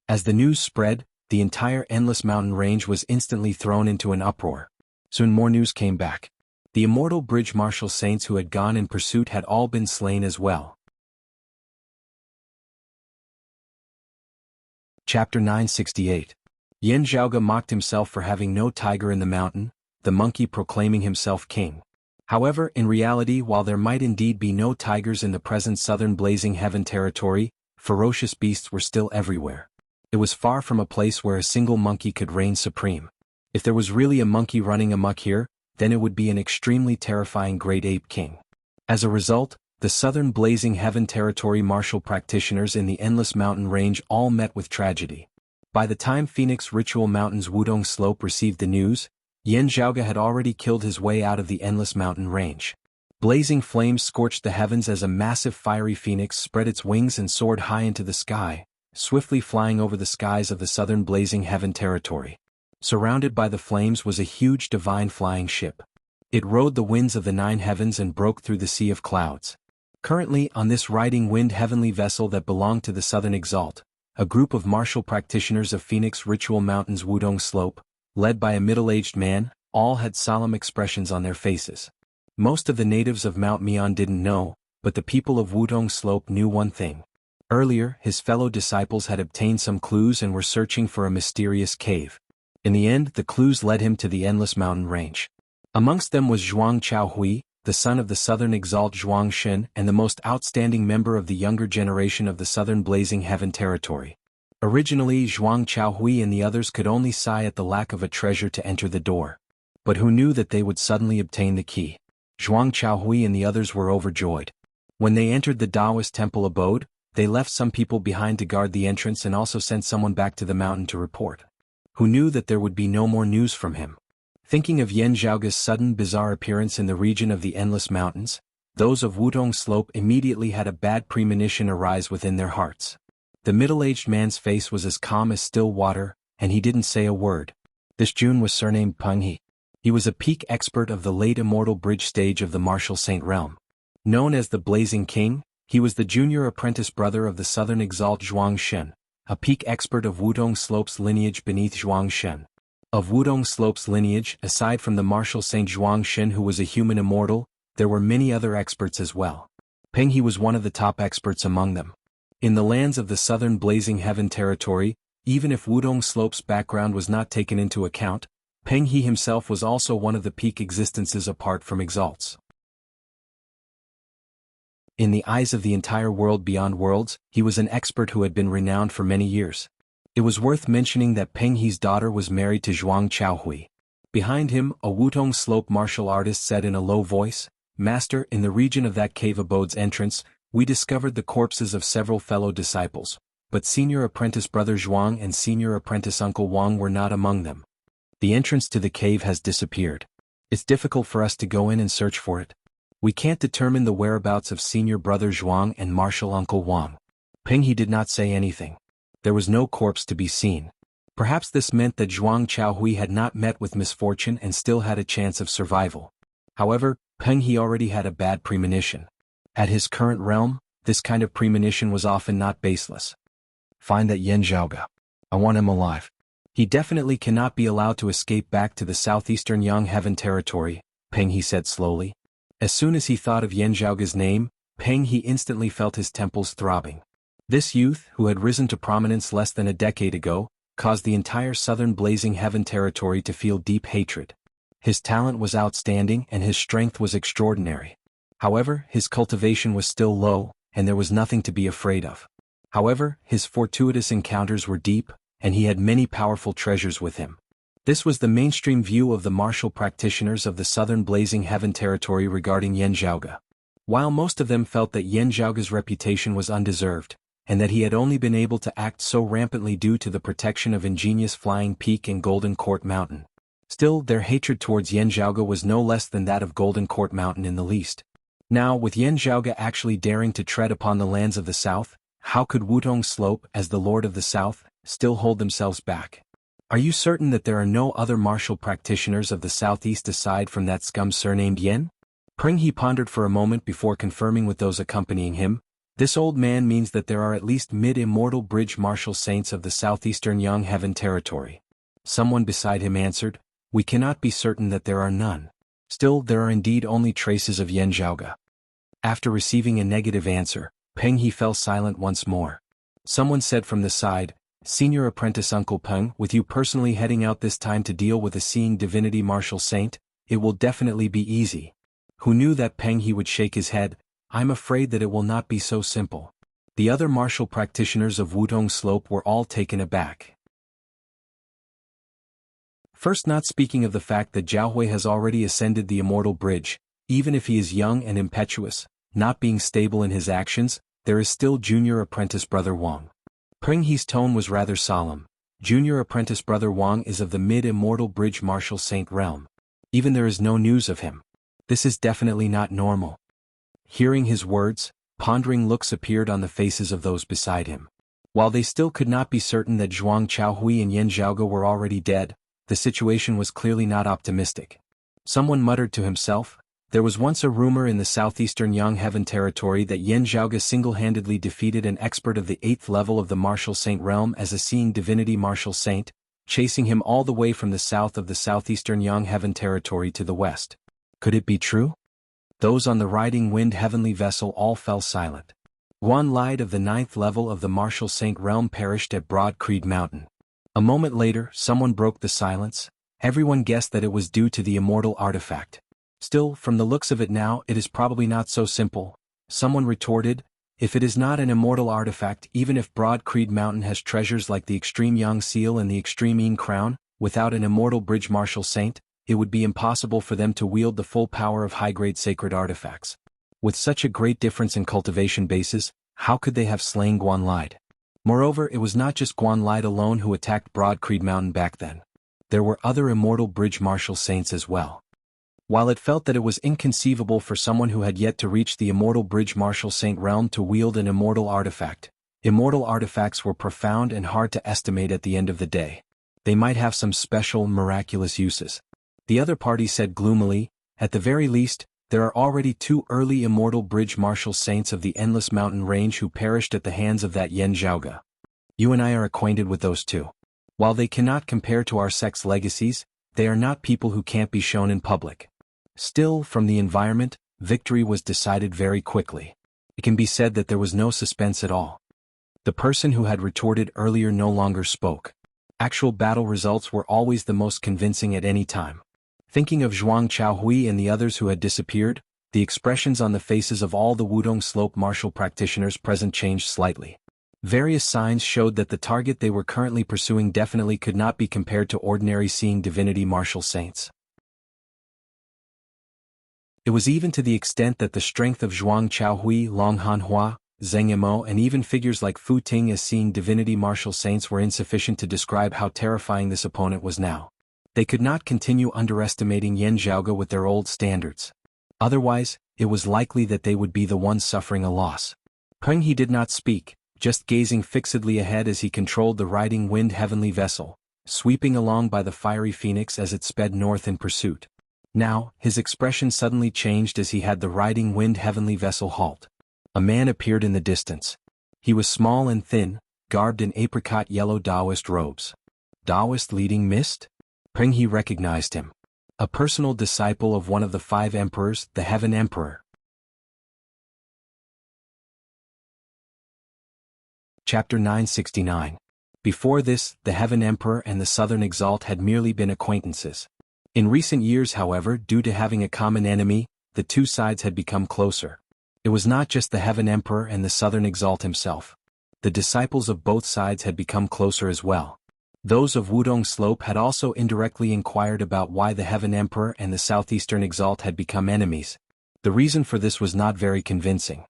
[SPEAKER 1] As the news spread, the entire endless mountain range was instantly thrown into an uproar. Soon more news came back. The immortal bridge martial saints who had gone in pursuit had all been slain as well. Chapter 968. Yan Zhaoge mocked himself for having no tiger in the mountain, the monkey proclaiming himself king. However, in reality, while there might indeed be no tigers in the present southern blazing heaven territory, ferocious beasts were still everywhere. It was far from a place where a single monkey could reign supreme. If there was really a monkey running amok here, then it would be an extremely terrifying great ape king. As a result, the southern blazing heaven territory martial practitioners in the endless mountain range all met with tragedy. By the time Phoenix Ritual Mountain's Wudong Slope received the news, Yan Zhaoge had already killed his way out of the endless mountain range. Blazing flames scorched the heavens as a massive fiery phoenix spread its wings and soared high into the sky, swiftly flying over the skies of the southern blazing heaven territory. Surrounded by the flames was a huge divine flying ship. It rode the winds of the 9 heavens and broke through the sea of clouds. Currently, on this riding wind heavenly vessel that belonged to the Southern Exalt, a group of martial practitioners of Phoenix Ritual Mountain's Wudong Slope, led by a middle-aged man, all had solemn expressions on their faces. Most of the natives of Mount Mian didn't know, but the people of Wudong Slope knew one thing. Earlier, his fellow disciples had obtained some clues and were searching for a mysterious cave. In the end, the clues led him to the endless mountain range. Amongst them was Zhuang Chaohui, the son of the Southern Exalt Zhuang Shen and the most outstanding member of the younger generation of the Southern Blazing Heaven territory. Originally, Zhuang Chaohui and the others could only sigh at the lack of a treasure to enter the door. But who knew that they would suddenly obtain the key? Zhuang Chaohui and the others were overjoyed. When they entered the Taoist temple abode, they left some people behind to guard the entrance and also sent someone back to the mountain to report. Who knew that there would be no more news from him? Thinking of Yan Zhaoge's sudden bizarre appearance in the region of the Endless Mountains, those of Wudong Slope immediately had a bad premonition arise within their hearts. The middle-aged man's face was as calm as still water, and he didn't say a word. This Jun was surnamed Peng He. He was a peak expert of the late immortal bridge stage of the martial saint realm. Known as the Blazing King, he was the junior apprentice brother of the Southern Exalt Zhuang Shen, a peak expert of Wudong Slope's lineage beneath Zhuang Shen. Of Wudong Slope's lineage, aside from the martial saint Zhuang Shen who was a human immortal, there were many other experts as well. Peng He was one of the top experts among them. In the lands of the Southern Blazing Heaven territory, even if Wudong Slope's background was not taken into account, Peng He himself was also one of the peak existences apart from Exalts. In the eyes of the entire world beyond worlds, he was an expert who had been renowned for many years. It was worth mentioning that Peng He's daughter was married to Zhuang Chaohui. Behind him, a Wudong Slope martial artist said in a low voice, "Master, in the region of that cave abode's entrance, we discovered the corpses of several fellow disciples, but senior apprentice brother Zhuang and senior apprentice uncle Wang were not among them. The entrance to the cave has disappeared. It's difficult for us to go in and search for it. We can't determine the whereabouts of senior brother Zhuang and martial uncle Wang." Peng He did not say anything. There was no corpse to be seen. Perhaps this meant that Zhuang Chaohui had not met with misfortune and still had a chance of survival. However, Peng He already had a bad premonition. At his current realm, this kind of premonition was often not baseless.
[SPEAKER 2] Find that Yan Zhaoge. I want him alive.
[SPEAKER 1] He definitely cannot be allowed to escape back to the southeastern Yang Heaven territory, Peng He said slowly. As soon as he thought of Yan Zhaoge's name, Peng He instantly felt his temples throbbing. This youth, who had risen to prominence less than a decade ago, caused the entire southern Blazing Heaven territory to feel deep hatred. His talent was outstanding and his strength was extraordinary. However, his cultivation was still low, and there was nothing to be afraid of. However, his fortuitous encounters were deep, and he had many powerful treasures with him. This was the mainstream view of the martial practitioners of the southern Blazing Heaven territory regarding Yan Zhaoge. While most of them felt that Yan Zhaoge's reputation was undeserved, and that he had only been able to act so rampantly due to the protection of ingenious Flying Peak and Golden Court Mountain. Still, their hatred towards Yan Zhaoge was no less than that of Golden Court Mountain in the least. Now, with Yan Zhaoge actually daring to tread upon the lands of the south, how could Wutong Slope, as the Lord of the South, still hold themselves back? Are you certain that there are no other martial practitioners of the southeast aside from that scum surnamed Yen? Pring He pondered for a moment before confirming with those accompanying him. This old man means that there are at least mid-immortal bridge martial saints of the southeastern Yang Heaven territory. Someone beside him answered, "We cannot be certain that there are none. Still, there are indeed only traces of Yan Zhaoge." After receiving a negative answer, Peng He fell silent once more. Someone said from the side, "Senior Apprentice Uncle Peng, with you personally heading out this time to deal with a seeing divinity martial saint, it will definitely be easy." Who knew that Peng He would shake his head? "I'm afraid that it will not be so simple." The other martial practitioners of Wutong Slope were all taken aback. First, not speaking of the fact that Jiahui has already ascended the Immortal Bridge, even if he is young and impetuous, not being stable in his actions, there is still Junior Apprentice Brother Wang. Peng He's tone was rather solemn. Junior Apprentice Brother Wang is of the mid-immortal bridge martial saint realm. Even there is no news of him. This is definitely not normal. Hearing his words, pondering looks appeared on the faces of those beside him. While they still could not be certain that Zhuang Chaohui and Yan Zhaoge were already dead, the situation was clearly not optimistic. Someone muttered to himself, "There was once a rumor in the southeastern Yang Heaven territory that Yan Zhaoge single-handedly defeated an expert of the 8th level of the martial saint realm as a seeing divinity martial saint, chasing him all the way from the south of the southeastern Yang Heaven territory to the west." Could it be true? Those on the riding wind heavenly vessel all fell silent. Guan Lied of the 9th level of the martial saint realm perished at Broad Creed Mountain. A moment later, someone broke the silence. Everyone guessed that it was due to the immortal artifact. Still, from the looks of it now, it is probably not so simple. Someone retorted, "If it is not an immortal artifact, even if Broad Creed Mountain has treasures like the Extreme Yang Seal and the Extreme Yin Crown, without an immortal bridge martial saint, it would be impossible for them to wield the full power of high-grade sacred artifacts. With such a great difference in cultivation bases, how could they have slain Guan Lied?" Moreover, it was not just Guan Lied alone who attacked Broad Creed Mountain back then. There were other immortal bridge martial saints as well. While it felt that it was inconceivable for someone who had yet to reach the immortal bridge martial saint realm to wield an immortal artifact, immortal artifacts were profound and hard to estimate at the end of the day. They might have some special, miraculous uses. The other party said gloomily, "At the very least, there are already 2 early immortal bridge martial saints of the Endless Mountain Range who perished at the hands of that Yan Zhaoge. You and I are acquainted with those 2. While they cannot compare to our sect's legacies, they are not people who can't be shown in public." Still, from the environment, victory was decided very quickly. It can be said that there was no suspense at all. The person who had retorted earlier no longer spoke. Actual battle results were always the most convincing at any time. Thinking of Zhuang Chaohui and the others who had disappeared, the expressions on the faces of all the Wudong Slope martial practitioners present changed slightly. Various signs showed that the target they were currently pursuing definitely could not be compared to ordinary seeing divinity martial saints. It was even to the extent that the strength of Zhuang Chaohui, Long Hanhua, Zheng Yimou and even figures like Fu Ting as seeing divinity martial saints were insufficient to describe how terrifying this opponent was now. They could not continue underestimating Yan Zhaoge with their old standards. Otherwise, it was likely that they would be the ones suffering a loss. Peng He did not speak, just gazing fixedly ahead as he controlled the riding wind heavenly vessel, sweeping along by the fiery phoenix as it sped north in pursuit. Now, his expression suddenly changed as he had the riding wind heavenly vessel halt. A man appeared in the distance. He was small and thin, garbed in apricot yellow Taoist robes. Taoist leading mist? Peng He recognized him. A personal disciple of one of the 5 emperors, the Heaven Emperor. Chapter 969. Before this, the Heaven Emperor and the Southern Exalt had merely been acquaintances. In recent years, however, due to having a common enemy, the 2 sides had become closer. It was not just the Heaven Emperor and the Southern Exalt himself. The disciples of both sides had become closer as well. Those of Wudong Slope had also indirectly inquired about why the Heaven Emperor and the Southeastern Exalt had become enemies. The reason for this was not very convincing.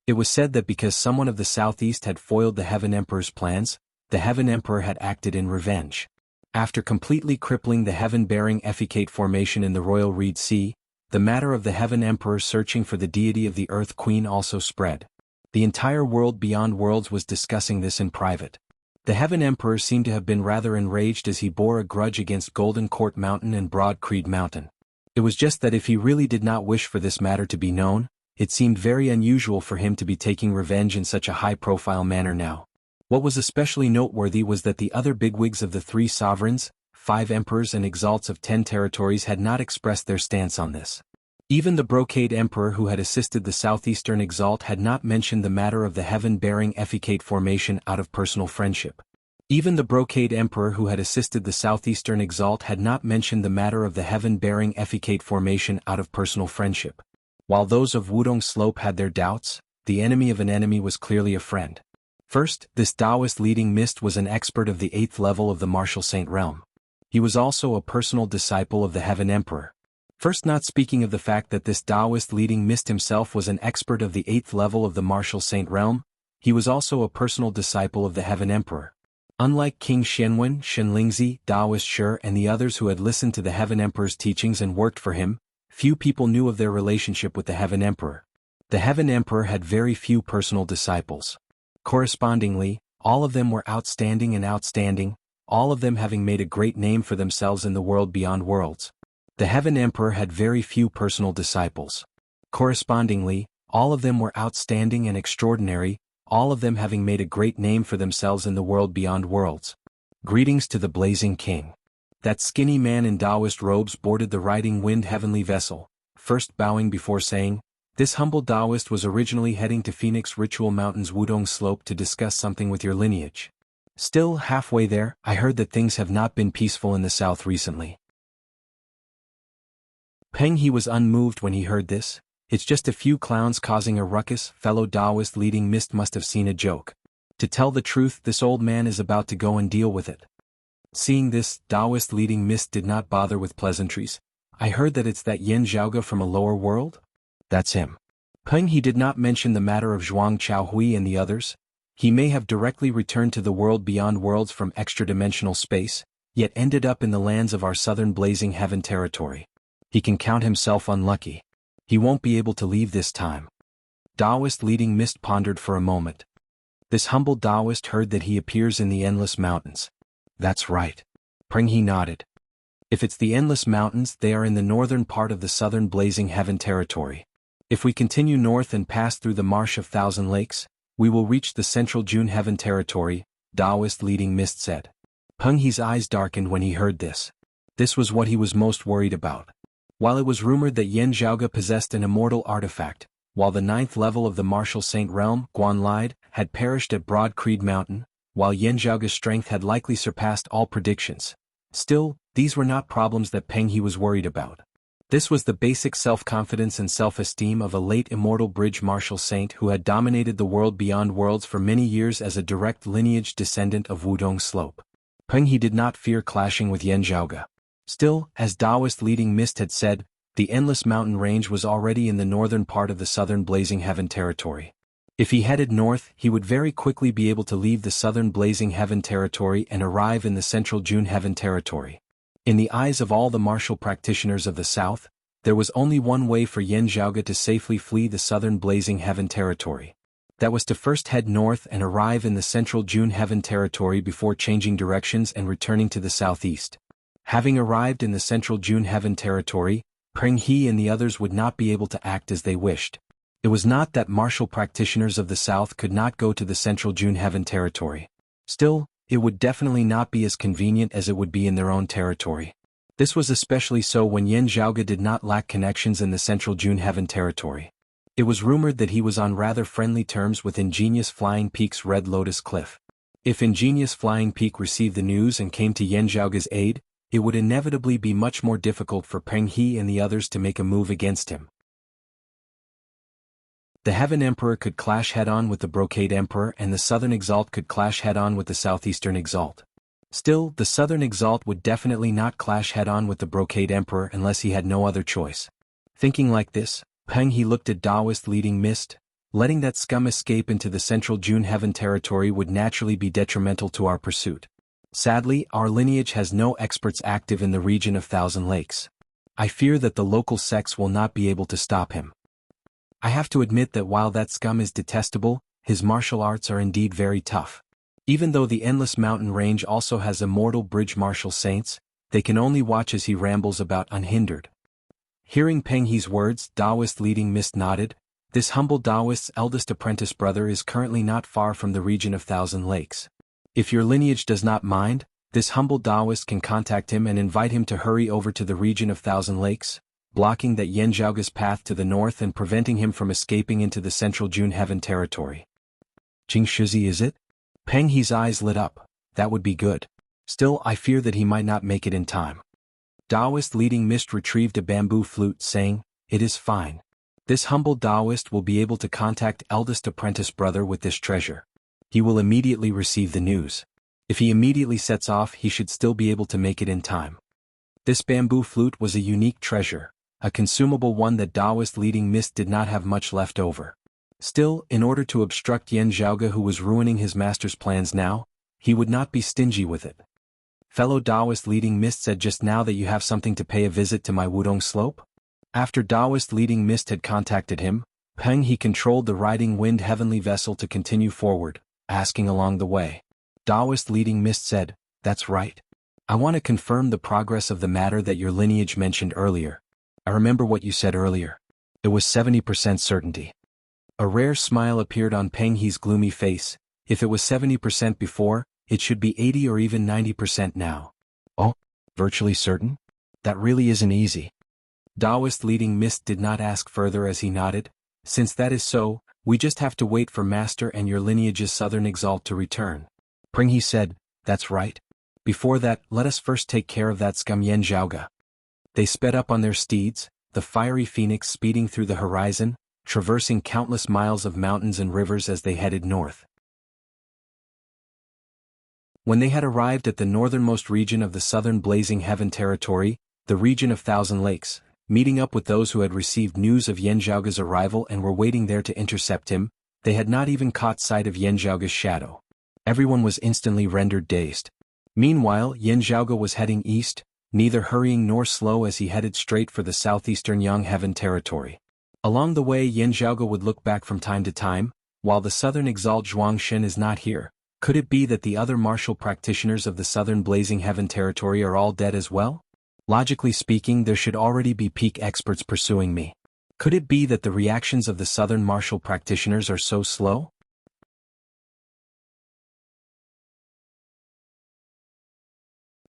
[SPEAKER 1] It was said that because someone of the southeast had foiled the Heaven Emperor's plans, the Heaven Emperor had acted in revenge. After completely crippling the heaven-bearing Effecate formation in the Royal Reed Sea, the matter of the Heaven Emperor searching for the deity of the Earth Queen also spread. The entire world beyond worlds was discussing this in private. The Heaven Emperor seemed to have been rather enraged as he bore a grudge against Golden Court Mountain and Broad Creed Mountain. It was just that if he really did not wish for this matter to be known, it seemed very unusual for him to be taking revenge in such a high-profile manner now. What was especially noteworthy was that the other bigwigs of the 3 sovereigns, 5 emperors and exalts of 10 territories had not expressed their stance on this. Even the Brocade Emperor who had assisted the southeastern exalt had not mentioned the matter of the heaven-bearing Effecate formation out of personal friendship. Even the Brocade Emperor who had assisted the southeastern exalt had not mentioned the matter of the heaven-bearing Effecate formation out of personal friendship. While those of Wudong Slope had their doubts, the enemy of an enemy was clearly a friend. First, this Taoist leading mist was an expert of the 8th level of the martial saint realm. He was also a personal disciple of the Heaven Emperor. First, not speaking of the fact that this Taoist leading mist himself was an expert of the 8th level of the martial saint realm, he was also a personal disciple of the Heaven Emperor. Unlike King Xianwen, Shenlingzi, Taoist Shi and the others who had listened to the Heaven Emperor's teachings and worked for him, few people knew of their relationship with the Heaven Emperor. The Heaven Emperor had very few personal disciples. Correspondingly, all of them were outstanding and outstanding, all of them having made a great name for themselves in the world beyond worlds. The Heaven Emperor had very few personal disciples. Correspondingly, all of them were outstanding and extraordinary, all of them having made a great name for themselves in the world beyond worlds. Greetings to the Blazing King. That skinny man in Taoist robes boarded the riding wind heavenly vessel, first bowing before saying, "This humble Taoist was originally heading to Phoenix Ritual Mountain's Wudong Slope to discuss something with your lineage. Still, halfway there, I heard that things have not been peaceful in the south recently." Peng He was unmoved when he heard this. It's just a few clowns causing a ruckus. Fellow Taoist leading mist must have seen a joke. To tell the truth, this old man is about to go and deal with it. Seeing this, Taoist leading mist did not bother with pleasantries. I heard that it's that Yin Zhaoge from a lower world? That's him. Peng He did not mention the matter of Zhuang Chaohui and the others. He may have directly returned to the world beyond worlds from extra-dimensional space, yet ended up in the lands of our southern blazing heaven territory. He can count himself unlucky. He won't be able to leave this time. Taoist leading mist pondered for a moment. This humble Taoist heard that he appears in the Endless Mountains. That's right. Peng He nodded. If it's the Endless Mountains, they are in the northern part of the southern blazing heaven territory. If we continue north and pass through the Marsh of Thousand Lakes, we will reach the central June heaven territory, Taoist leading mist said. Peng He's eyes darkened when he heard this. This was what he was most worried about. While it was rumored that Yin Zhaoge possessed an immortal artifact, while the 9th level of the martial saint realm, Guan Lide, had perished at Broad Creed Mountain, while Yin Zhaoge's strength had likely surpassed all predictions. Still, these were not problems that Peng He was worried about. This was the basic self-confidence and self-esteem of a late immortal bridge martial saint who had dominated the world beyond worlds for many years as a direct lineage descendant of Wudong Slope. Peng He did not fear clashing with Yin Zhaoge. Still, as Taoist leading mist had said, the Endless Mountain Range was already in the northern part of the southern blazing heaven territory. If he headed north, he would very quickly be able to leave the southern blazing heaven territory and arrive in the central June heaven territory. In the eyes of all the martial practitioners of the south, there was only one way for Yin Zhaoge to safely flee the southern blazing heaven territory. That was to first head north and arrive in the central June heaven territory before changing directions and returning to the southeast. Having arrived in the central June heaven territory, Peng He and the others would not be able to act as they wished. It was not that martial practitioners of the south could not go to the central June heaven territory. Still, it would definitely not be as convenient as it would be in their own territory. This was especially so when Yin Zhaoge did not lack connections in the central June heaven territory. It was rumored that he was on rather friendly terms with Ingenious Flying Peak's Red Lotus Cliff. If Ingenious Flying Peak received the news and came to Yin Zhaoge's aid, it would inevitably be much more difficult for Peng He and the others to make a move against him. The Heaven Emperor could clash head-on with the Brocade Emperor and the Southern Exalt could clash head-on with the Southeastern Exalt. Still, the Southern Exalt would definitely not clash head-on with the Brocade Emperor unless he had no other choice. Thinking like this, Peng He looked at Taoist leading mist, Letting that scum escape into the central June Heaven territory would naturally be detrimental to our pursuit. Sadly, our lineage has no experts active in the region of Thousand Lakes. I fear that the local sects will not be able to stop him. I have to admit that while that scum is detestable, his martial arts are indeed very tough. Even though the Endless Mountain Range also has immortal bridge martial saints, they can only watch as he rambles about unhindered. Hearing Peng He's words, Taoist leading Mist nodded. This humble Taoist's eldest apprentice brother is currently not far from the region of Thousand Lakes. If your lineage does not mind, this humble Taoist can contact him and invite him to hurry over to the region of Thousand Lakes, blocking that Yanzhaoga's path to the north and preventing him from escaping into the central June Heaven territory. Jing Shizi, is it? Peng He's eyes lit up. That would be good. Still, I fear that he might not make it in time. Taoist leading Mist retrieved a bamboo flute, saying, "It is fine. This humble Taoist will be able to contact eldest apprentice brother with this treasure. He will immediately receive the news. If he immediately sets off, he should still be able to make it in time." This bamboo flute was a unique treasure, a consumable one that Taoist leading Mist did not have much left over. Still, in order to obstruct Yan Zhaoge, who was ruining his master's plans now, he would not be stingy with it. Fellow Taoist leading Mist said just now that you have something to pay a visit to my Wudong slope? After Taoist leading Mist had contacted him, Peng He controlled the riding wind heavenly vessel to continue forward, asking along the way. Taoist leading Mist said, "That's right. I want to confirm the progress of the matter that your lineage mentioned earlier. I remember what you said earlier. It was 70% certainty." A rare smile appeared on Peng He's gloomy face. If it was 70% before, it should be 80 or even 90% now.
[SPEAKER 2] Oh, virtually certain? That really isn't easy.
[SPEAKER 1] Taoist leading Mist did not ask further as he nodded. Since that is so, we just have to wait for Master and your lineage's southern exalt to return.
[SPEAKER 2] Peng He said, "That's right.
[SPEAKER 1] Before that, let us first take care of that scum Yan Zhaoge." They sped up on their steeds, the fiery phoenix speeding through the horizon, traversing countless miles of mountains and rivers as they headed north. When they had arrived at the northernmost region of the southern Blazing Heaven territory, the region of Thousand Lakes, meeting up with those who had received news of Yanzhaoge's arrival and were waiting there to intercept him, they had not even caught sight of Yanzhaoge's shadow. Everyone was instantly rendered dazed. Meanwhile, Yanzhaoge was heading east, neither hurrying nor slow as he headed straight for the southeastern Yang Heaven territory. Along the way, Yanzhaoge would look back from time to time. While the southern exalt Zhuangshen is not here, could it be that the other martial practitioners of the southern Blazing Heaven territory are all dead as well? Logically speaking, there should already be peak experts pursuing me. Could it be that the reactions of the southern martial practitioners are so slow?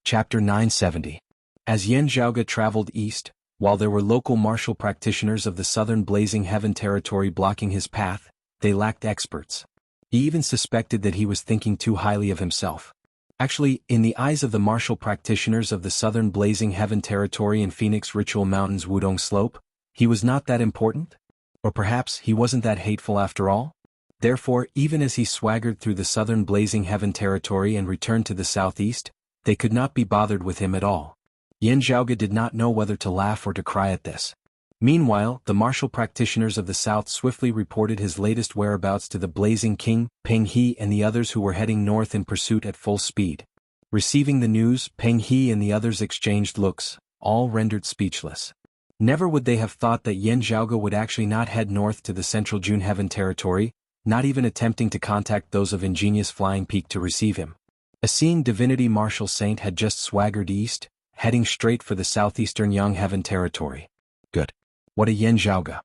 [SPEAKER 1] Chapter 970. As Yanzhaoge traveled east, while there were local martial practitioners of the southern Blazing Heaven territory blocking his path, they lacked experts. He even suspected that he was thinking too highly of himself. Actually, in the eyes of the martial practitioners of the southern Blazing Heaven territory and Phoenix Ritual Mountain's Wudong Slope, he was not that important? Or perhaps he wasn't that hateful after all? Therefore, even as he swaggered through the southern Blazing Heaven territory and returned to the southeast, they could not be bothered with him at all. Yanzhaoge did not know whether to laugh or to cry at this. Meanwhile, the martial practitioners of the south swiftly reported his latest whereabouts to the Blazing King, Peng He and the others who were heading north in pursuit at full speed. Receiving the news, Peng He and the others exchanged looks, all rendered speechless. Never would they have thought that Yanzhaoge would actually not head north to the central June Heaven territory, not even attempting to contact those of Ingenious Flying Peak to receive him. A seeing divinity martial saint had just swaggered east, heading straight for the southeastern Yang Heaven territory.
[SPEAKER 2] Good. What a Yanzhaoge.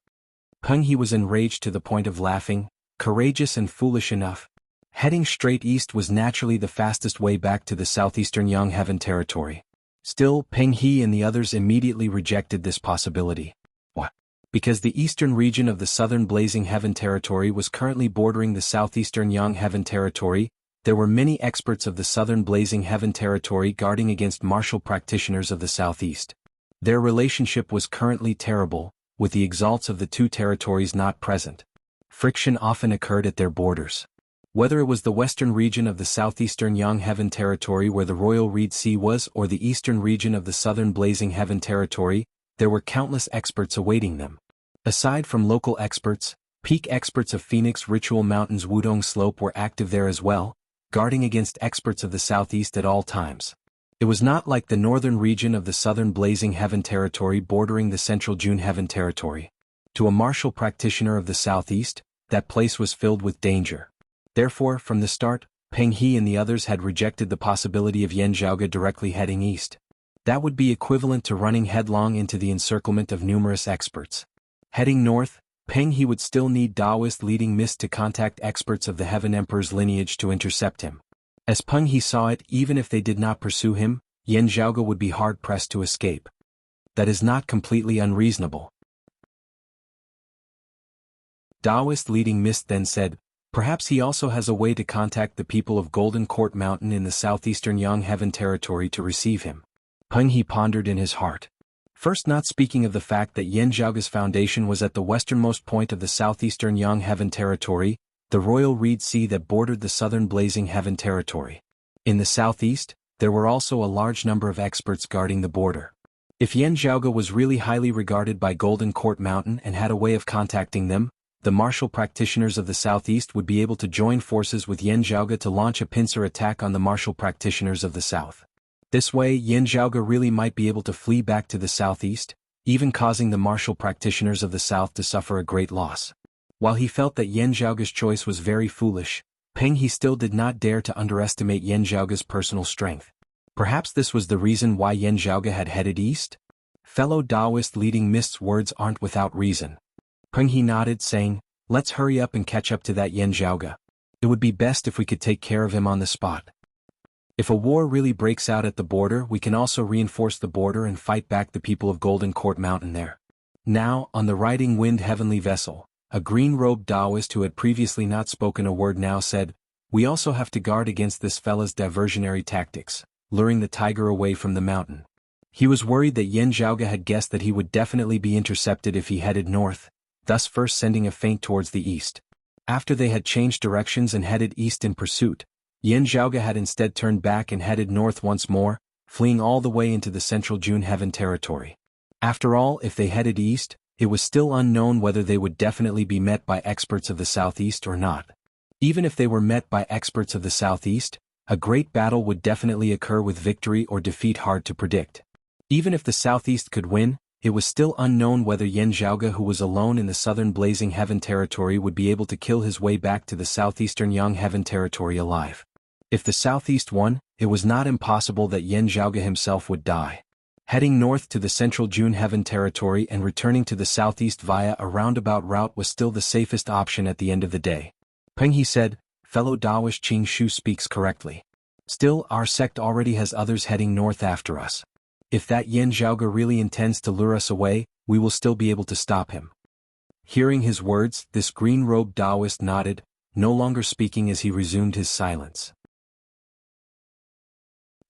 [SPEAKER 1] Peng He was enraged to the point of laughing, courageous and foolish enough. Heading straight east was naturally the fastest way back to the southeastern Yang Heaven territory. Still, Peng He and the others immediately rejected this possibility.
[SPEAKER 2] What?
[SPEAKER 1] Because the eastern region of the southern Blazing Heaven territory was currently bordering the southeastern Yang Heaven territory, there were many experts of the southern Blazing Heaven territory guarding against martial practitioners of the southeast. Their relationship was currently terrible, with the exalts of the two territories not present. Friction often occurred at their borders. Whether it was the western region of the southeastern Yang Heaven territory where the Royal Reed Sea was or the eastern region of the southern Blazing Heaven territory, there were countless experts awaiting them. Aside from local experts, Peak experts of Phoenix Ritual Mountain's Wudong Slope were active there as well, guarding against experts of the southeast at all times. It was not like the northern region of the southern Blazing Heaven territory bordering the central June Heaven territory. To a martial practitioner of the southeast, that place was filled with danger. Therefore, from the start, Peng He and the others had rejected the possibility of Yan Zhaoge directly heading east. That would be equivalent to running headlong into the encirclement of numerous experts. Heading north, Peng He would still need Daoist leading mist to contact experts of the Heaven Emperor's lineage to intercept him. As Peng He saw it, even if they did not pursue him, Yan Zhaoge would be hard-pressed to escape. That is not completely unreasonable. Daoist leading mist then said, perhaps he also has a way to contact the people of Golden Court Mountain in the southeastern Yang Heaven territory to receive him. Peng He pondered in his heart. First, not speaking of the fact that Yan Zhaoge's foundation was at the westernmost point of the southeastern Yang Heaven territory, the royal reed sea that bordered the southern Blazing Heaven territory. In the southeast, there were also a large number of experts guarding the border. If Yan Zhaoge was really highly regarded by Golden Court Mountain and had a way of contacting them, the martial practitioners of the southeast would be able to join forces with Yan Zhaoge to launch a pincer attack on the martial practitioners of the south. This way, Yan Zhaoge really might be able to flee back to the southeast, even causing the martial practitioners of the south to suffer a great loss. While he felt that Yan Zhaoge's choice was very foolish, Peng He still did not dare to underestimate Yan Zhaoge's personal strength. Perhaps this was the reason why Yan Zhaoge had headed east? Fellow Daoist leading mist's words aren't without reason. Peng He nodded, saying, let's hurry up and catch up to that Yan Zhaoge. It would be best if we could take care of him on the spot. If a war really breaks out at the border, we can also reinforce the border and fight back the people of Golden Court Mountain there. Now, on the riding wind heavenly vessel, a green-robed Daoist who had previously not spoken a word now said, we also have to guard against this fella's diversionary tactics, luring the tiger away from the mountain. He was worried that Yan Zhaoge had guessed that he would definitely be intercepted if he headed north, thus first sending a feint towards the east. After they had changed directions and headed east in pursuit, Yan Zhaoge had instead turned back and headed north once more, fleeing all the way into the central June Heaven territory. After all, if they headed east, it was still unknown whether they would definitely be met by experts of the southeast or not. Even if they were met by experts of the southeast, a great battle would definitely occur with victory or defeat hard to predict. Even if the southeast could win, it was still unknown whether Yan Zhaoge, who was alone in the southern Blazing Heaven territory, would be able to kill his way back to the southeastern Yang Heaven territory alive. If the southeast won, it was not impossible that Yan Zhaoge himself would die. Heading north to the central June Heaven territory and returning to the southeast via a roundabout route was still the safest option at the end of the day. Peng He said, fellow Daoist Qing Shu speaks correctly. Still, our sect already has others heading north after us. If that Yan Zhaoge really intends to lure us away, we will still be able to stop him. Hearing his words, this green-robed Daoist nodded, no longer speaking as he resumed his silence.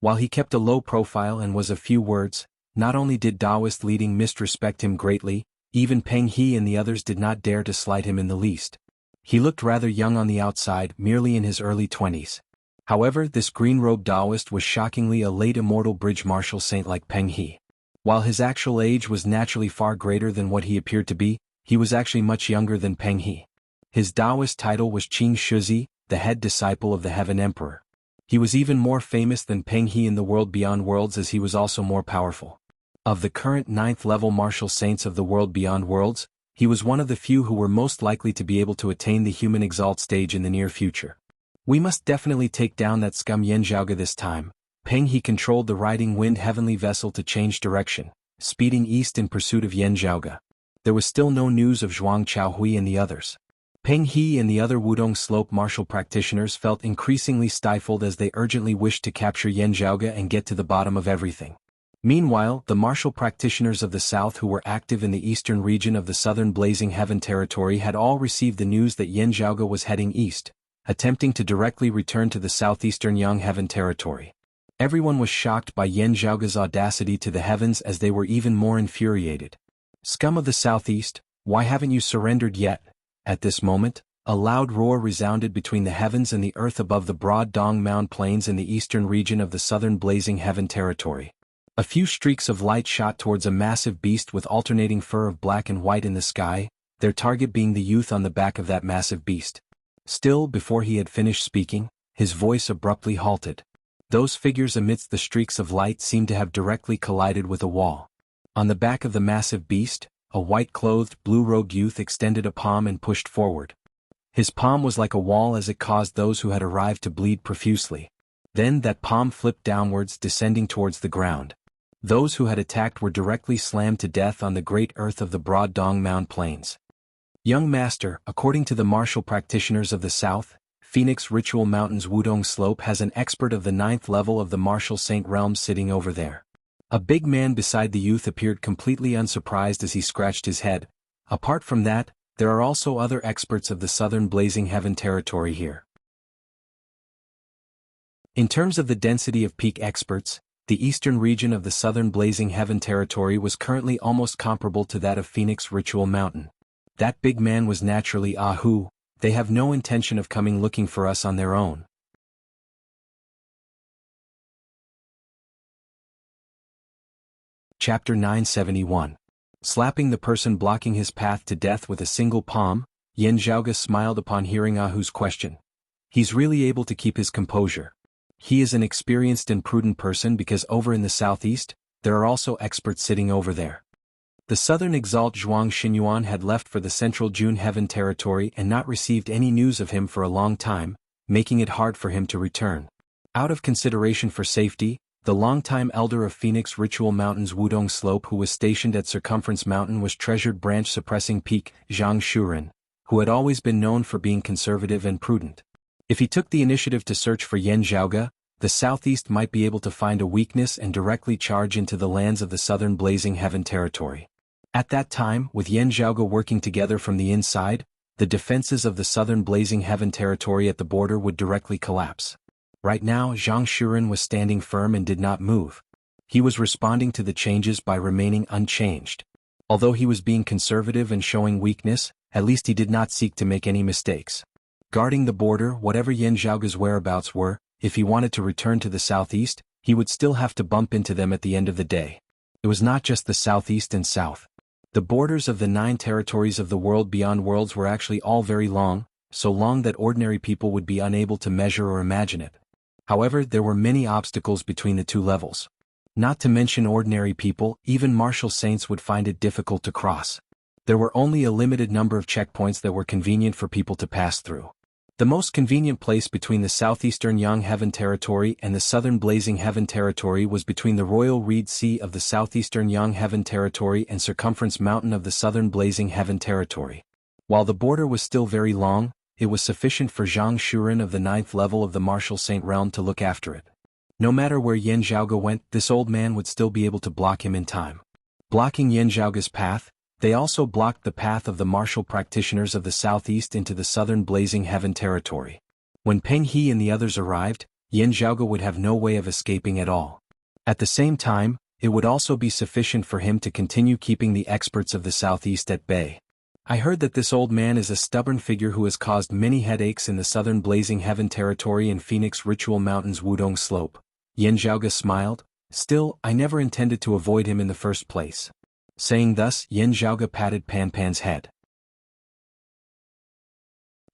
[SPEAKER 1] While he kept a low profile and was of few words, not only did Daoist leading mist respect him greatly, even Peng He and the others did not dare to slight him in the least. He looked rather young on the outside, merely in his early 20s. However, this green-robed Daoist was shockingly a late immortal bridge martial saint like Peng He. While his actual age was naturally far greater than what he appeared to be, he was actually much younger than Peng He. His Daoist title was Qing Shuzi, the head disciple of the Heaven Emperor. He was even more famous than Peng He in the world beyond worlds, as he was also more powerful. Of the current 9th-level martial saints of the world beyond worlds, he was one of the few who were most likely to be able to attain the human exalt stage in the near future. We must definitely take down that scum Yan Zhaoge this time. Peng He controlled the riding wind heavenly vessel to change direction, speeding east in pursuit of Yan Zhaoge. There was still no news of Zhuang Chaohui and the others. Peng He and the other Wudong Slope martial practitioners felt increasingly stifled as they urgently wished to capture Yan Zhaoge and get to the bottom of everything. Meanwhile, the martial practitioners of the south who were active in the eastern region of the southern Blazing Heaven territory had all received the news that Yan Zhaoge was heading east, attempting to directly return to the southeastern Yang Heaven territory. Everyone was shocked by Yan Zhaoge's audacity to the heavens, as they were even more infuriated. Scum of the southeast, why haven't you surrendered yet? At this moment, a loud roar resounded between the heavens and the earth above the broad Dong Mound plains in the eastern region of the southern Blazing Heaven territory. A few streaks of light shot towards a massive beast with alternating fur of black and white in the sky, their target being the youth on the back of that massive beast. Still, before he had finished speaking, his voice abruptly halted. Those figures amidst the streaks of light seemed to have directly collided with a wall. On the back of the massive beast, a white-clothed, blue-robed youth extended a palm and pushed forward. His palm was like a wall as it caused those who had arrived to bleed profusely. Then that palm flipped downwards, descending towards the ground. Those who had attacked were directly slammed to death on the great earth of the broad Dong Mound Plains. Young master, according to the martial practitioners of the South, Phoenix Ritual Mountain's Wudong Slope has an expert of the 9th level of the martial saint realm sitting over there. A big man beside the youth appeared completely unsurprised as he scratched his head. Apart from that, there are also other experts of the Southern Blazing Heaven territory here. In terms of the density of peak experts, the eastern region of the Southern Blazing Heaven territory was currently almost comparable to that of Phoenix Ritual Mountain. That big man was naturally Ahu. They have no intention of coming looking for us on their own. Chapter 971. Slapping the person blocking his path to death with a single palm, Yen Zhaoge smiled upon hearing Ahu's question. He's really able to keep his composure. He is an experienced and prudent person because over in the southeast, there are also experts sitting over there. The southern exalt Zhuang Xinyuan had left for the central June Heaven territory and not received any news of him for a long time, making it hard for him to return. Out of consideration for safety, the longtime elder of Phoenix Ritual Mountain's Wudong Slope who was stationed at Circumference Mountain was Treasured Branch Suppressing Peak, Zhang Shuren, who had always been known for being conservative and prudent. If he took the initiative to search for Yen Zhaoge, the southeast might be able to find a weakness and directly charge into the lands of the Southern Blazing Heaven territory. At that time, with Yen Zhaoge working together from the inside, the defenses of the Southern Blazing Heaven territory at the border would directly collapse. Right now, Zhang Shuren was standing firm and did not move. He was responding to the changes by remaining unchanged. Although he was being conservative and showing weakness, at least he did not seek to make any mistakes. Guarding the border, whatever Yen Zhaoge's whereabouts were, if he wanted to return to the southeast, he would still have to bump into them at the end of the day. It was not just the southeast and south. The borders of the 9 territories of the world beyond worlds were actually all very long, so long that ordinary people would be unable to measure or imagine it. However, there were many obstacles between the two levels. Not to mention ordinary people, even martial saints would find it difficult to cross. There were only a limited number of checkpoints that were convenient for people to pass through. The most convenient place between the southeastern Yang Heaven territory and the southern Blazing Heaven territory was between the Royal Reed Sea of the southeastern Yang Heaven territory and Circumference Mountain of the southern Blazing Heaven territory. While the border was still very long, it was sufficient for Zhang Shuren of the 9th level of the martial saint realm to look after it. No matter where Yen Zhaoge went, this old man would still be able to block him in time. Blocking Yen Zhaoge's path, they also blocked the path of the martial practitioners of the southeast into the southern Blazing Heaven territory. When Peng He and the others arrived, Yen Zhaoge would have no way of escaping at all. At the same time, it would also be sufficient for him to continue keeping the experts of the southeast at bay. I heard that this old man is a stubborn figure who has caused many headaches in the southern Blazing Heaven territory and Phoenix Ritual Mountain's Wudong Slope. Yen Zhaoge smiled. Still, I never intended to avoid him in the first place. Saying thus, Yen Zhaoge patted Pan Pan's head.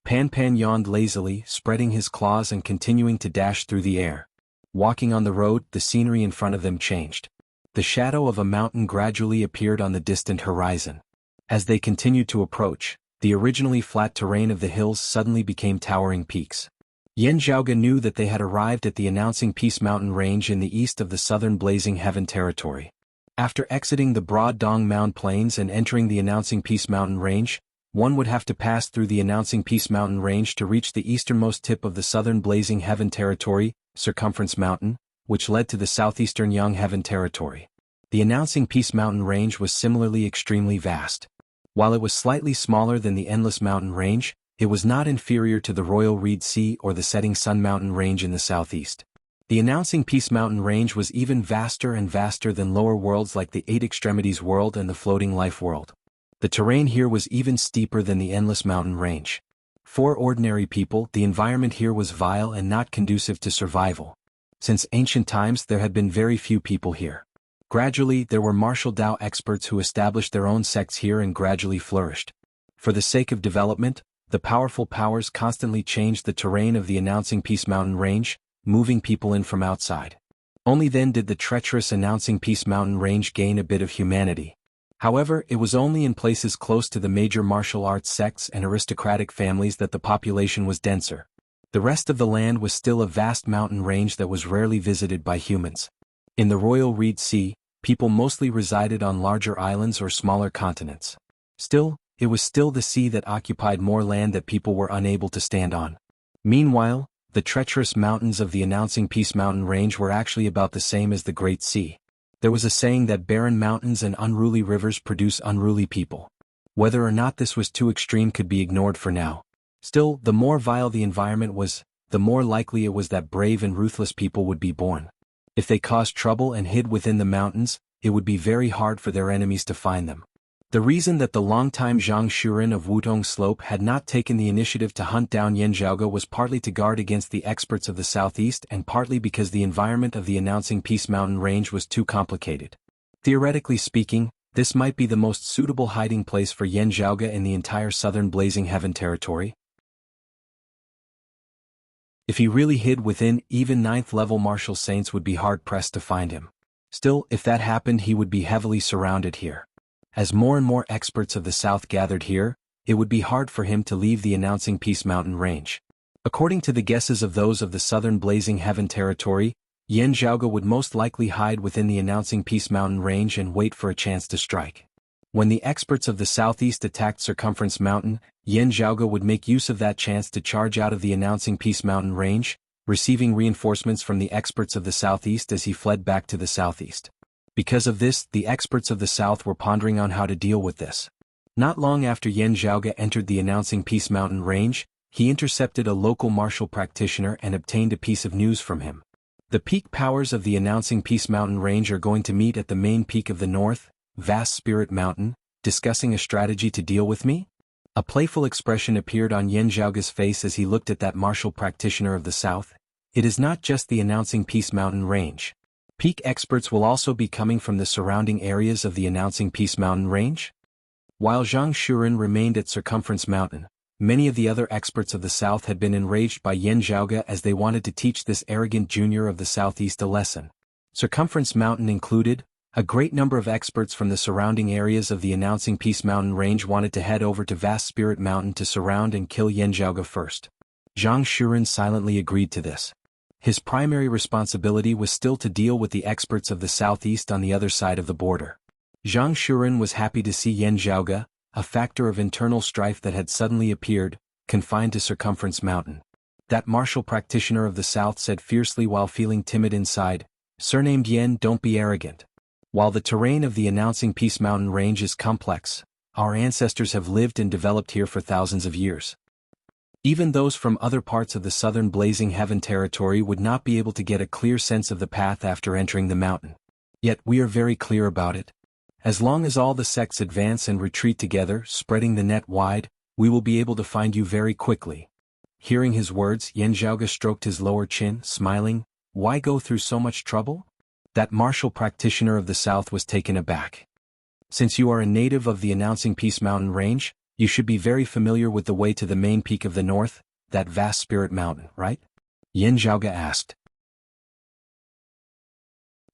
[SPEAKER 1] Pan Pan yawned lazily, spreading his claws and continuing to dash through the air. Walking on the road, the scenery in front of them changed. The shadow of a mountain gradually appeared on the distant horizon. As they continued to approach, the originally flat terrain of the hills suddenly became towering peaks. Yen Zhaoge knew that they had arrived at the Announcing Peace Mountain range in the east of the southern Blazing Heaven territory. After exiting the broad Dong Mound Plains and entering the Announcing Peace Mountain range, one would have to pass through the Announcing Peace Mountain range to reach the easternmost tip of the southern Blazing Heaven territory, Circumference Mountain, which led to the southeastern Yang Heaven territory. The Announcing Peace Mountain range was similarly extremely vast. While it was slightly smaller than the Endless Mountain range, it was not inferior to the Royal Reed Sea or the Setting Sun Mountain range in the southeast. The Announcing Peace Mountain range was even vaster and vaster than lower worlds like the Eight Extremities world and the Floating Life world. The terrain here was even steeper than the Endless Mountain range. For ordinary people, the environment here was vile and not conducive to survival. Since ancient times there had been very few people here. Gradually, there were martial Dao experts who established their own sects here and gradually flourished. For the sake of development, the powerful powers constantly changed the terrain of the Announcing Peace Mountain range, moving people in from outside. Only then did the treacherous Announcing Peace Mountain range gain a bit of humanity. However, it was only in places close to the major martial arts sects and aristocratic families that the population was denser. The rest of the land was still a vast mountain range that was rarely visited by humans. In the Royal Reed Sea, people mostly resided on larger islands or smaller continents. Still, it was still the sea that occupied more land that people were unable to stand on. Meanwhile, the treacherous mountains of the Announcing Peace Mountain range were actually about the same as the Great Sea. There was a saying that barren mountains and unruly rivers produce unruly people. Whether or not this was too extreme could be ignored for now. Still, the more vile the environment was, the more likely it was that brave and ruthless people would be born. If they caused trouble and hid within the mountains, it would be very hard for their enemies to find them. The reason that the longtime Zhang Shuren of Wutong Slope had not taken the initiative to hunt down Yan Zhaoge was partly to guard against the experts of the southeast and partly because the environment of the Announcing Peace Mountain range was too complicated. Theoretically speaking, this might be the most suitable hiding place for Yan Zhaoge in the entire southern Blazing Heaven territory. If he really hid within, even 9th level martial saints would be hard-pressed to find him. Still, if that happened, he would be heavily surrounded here. As more and more experts of the south gathered here, it would be hard for him to leave the Announcing Peace Mountain range. According to the guesses of those of the southern Blazing Heaven territory, Yan Zhaoge would most likely hide within the Announcing Peace Mountain range and wait for a chance to strike. When the experts of the southeast attacked Circumference Mountain, Yan Zhaoge would make use of that chance to charge out of the Announcing Peace Mountain range, receiving reinforcements from the experts of the southeast as he fled back to the southeast. Because of this, the experts of the south were pondering on how to deal with this. Not long after Yan Zhaoge entered the Announcing Peace Mountain range, he intercepted a local martial practitioner and obtained a piece of news from him. The peak powers of the Announcing Peace Mountain range are going to meet at the main peak of the north, Vast Spirit Mountain, discussing a strategy to deal with me? A playful expression appeared on Yan Zhaoge's face as he looked at that martial practitioner of the south. It is not just the Announcing Peace Mountain range. Peak experts will also be coming from the surrounding areas of the Announcing Peace Mountain range? While Zhang Shuren remained at Circumference Mountain, many of the other experts of the south had been enraged by Yan Zhaoge as they wanted to teach this arrogant junior of the southeast a lesson. Circumference Mountain included, a great number of experts from the surrounding areas of the Announcing Peace Mountain range wanted to head over to Vast Spirit Mountain to surround and kill Yan Zhaoge first. Zhang Shuren silently agreed to this. His primary responsibility was still to deal with the experts of the southeast on the other side of the border. Zhang Shuren was happy to see Yan Zhaoge, a factor of internal strife that had suddenly appeared, confined to Circumference Mountain. That martial practitioner of the south said fiercely while feeling timid inside, "Surnamed Yan, don't be arrogant. While the terrain of the Announcing Peace Mountain range is complex, our ancestors have lived and developed here for thousands of years. Even those from other parts of the southern Blazing Heaven territory would not be able to get a clear sense of the path after entering the mountain. Yet we are very clear about it. As long as all the sects advance and retreat together, spreading the net wide, we will be able to find you very quickly." Hearing his words, Yan Zhaoge stroked his lower chin, smiling. "Why go through so much trouble?" That martial practitioner of the south was taken aback. "Since you are a native of the Announcing Peace Mountain range, you should be very familiar with the way to the main peak of the north, that Vast Spirit Mountain, right?" Yan Zhaoge asked.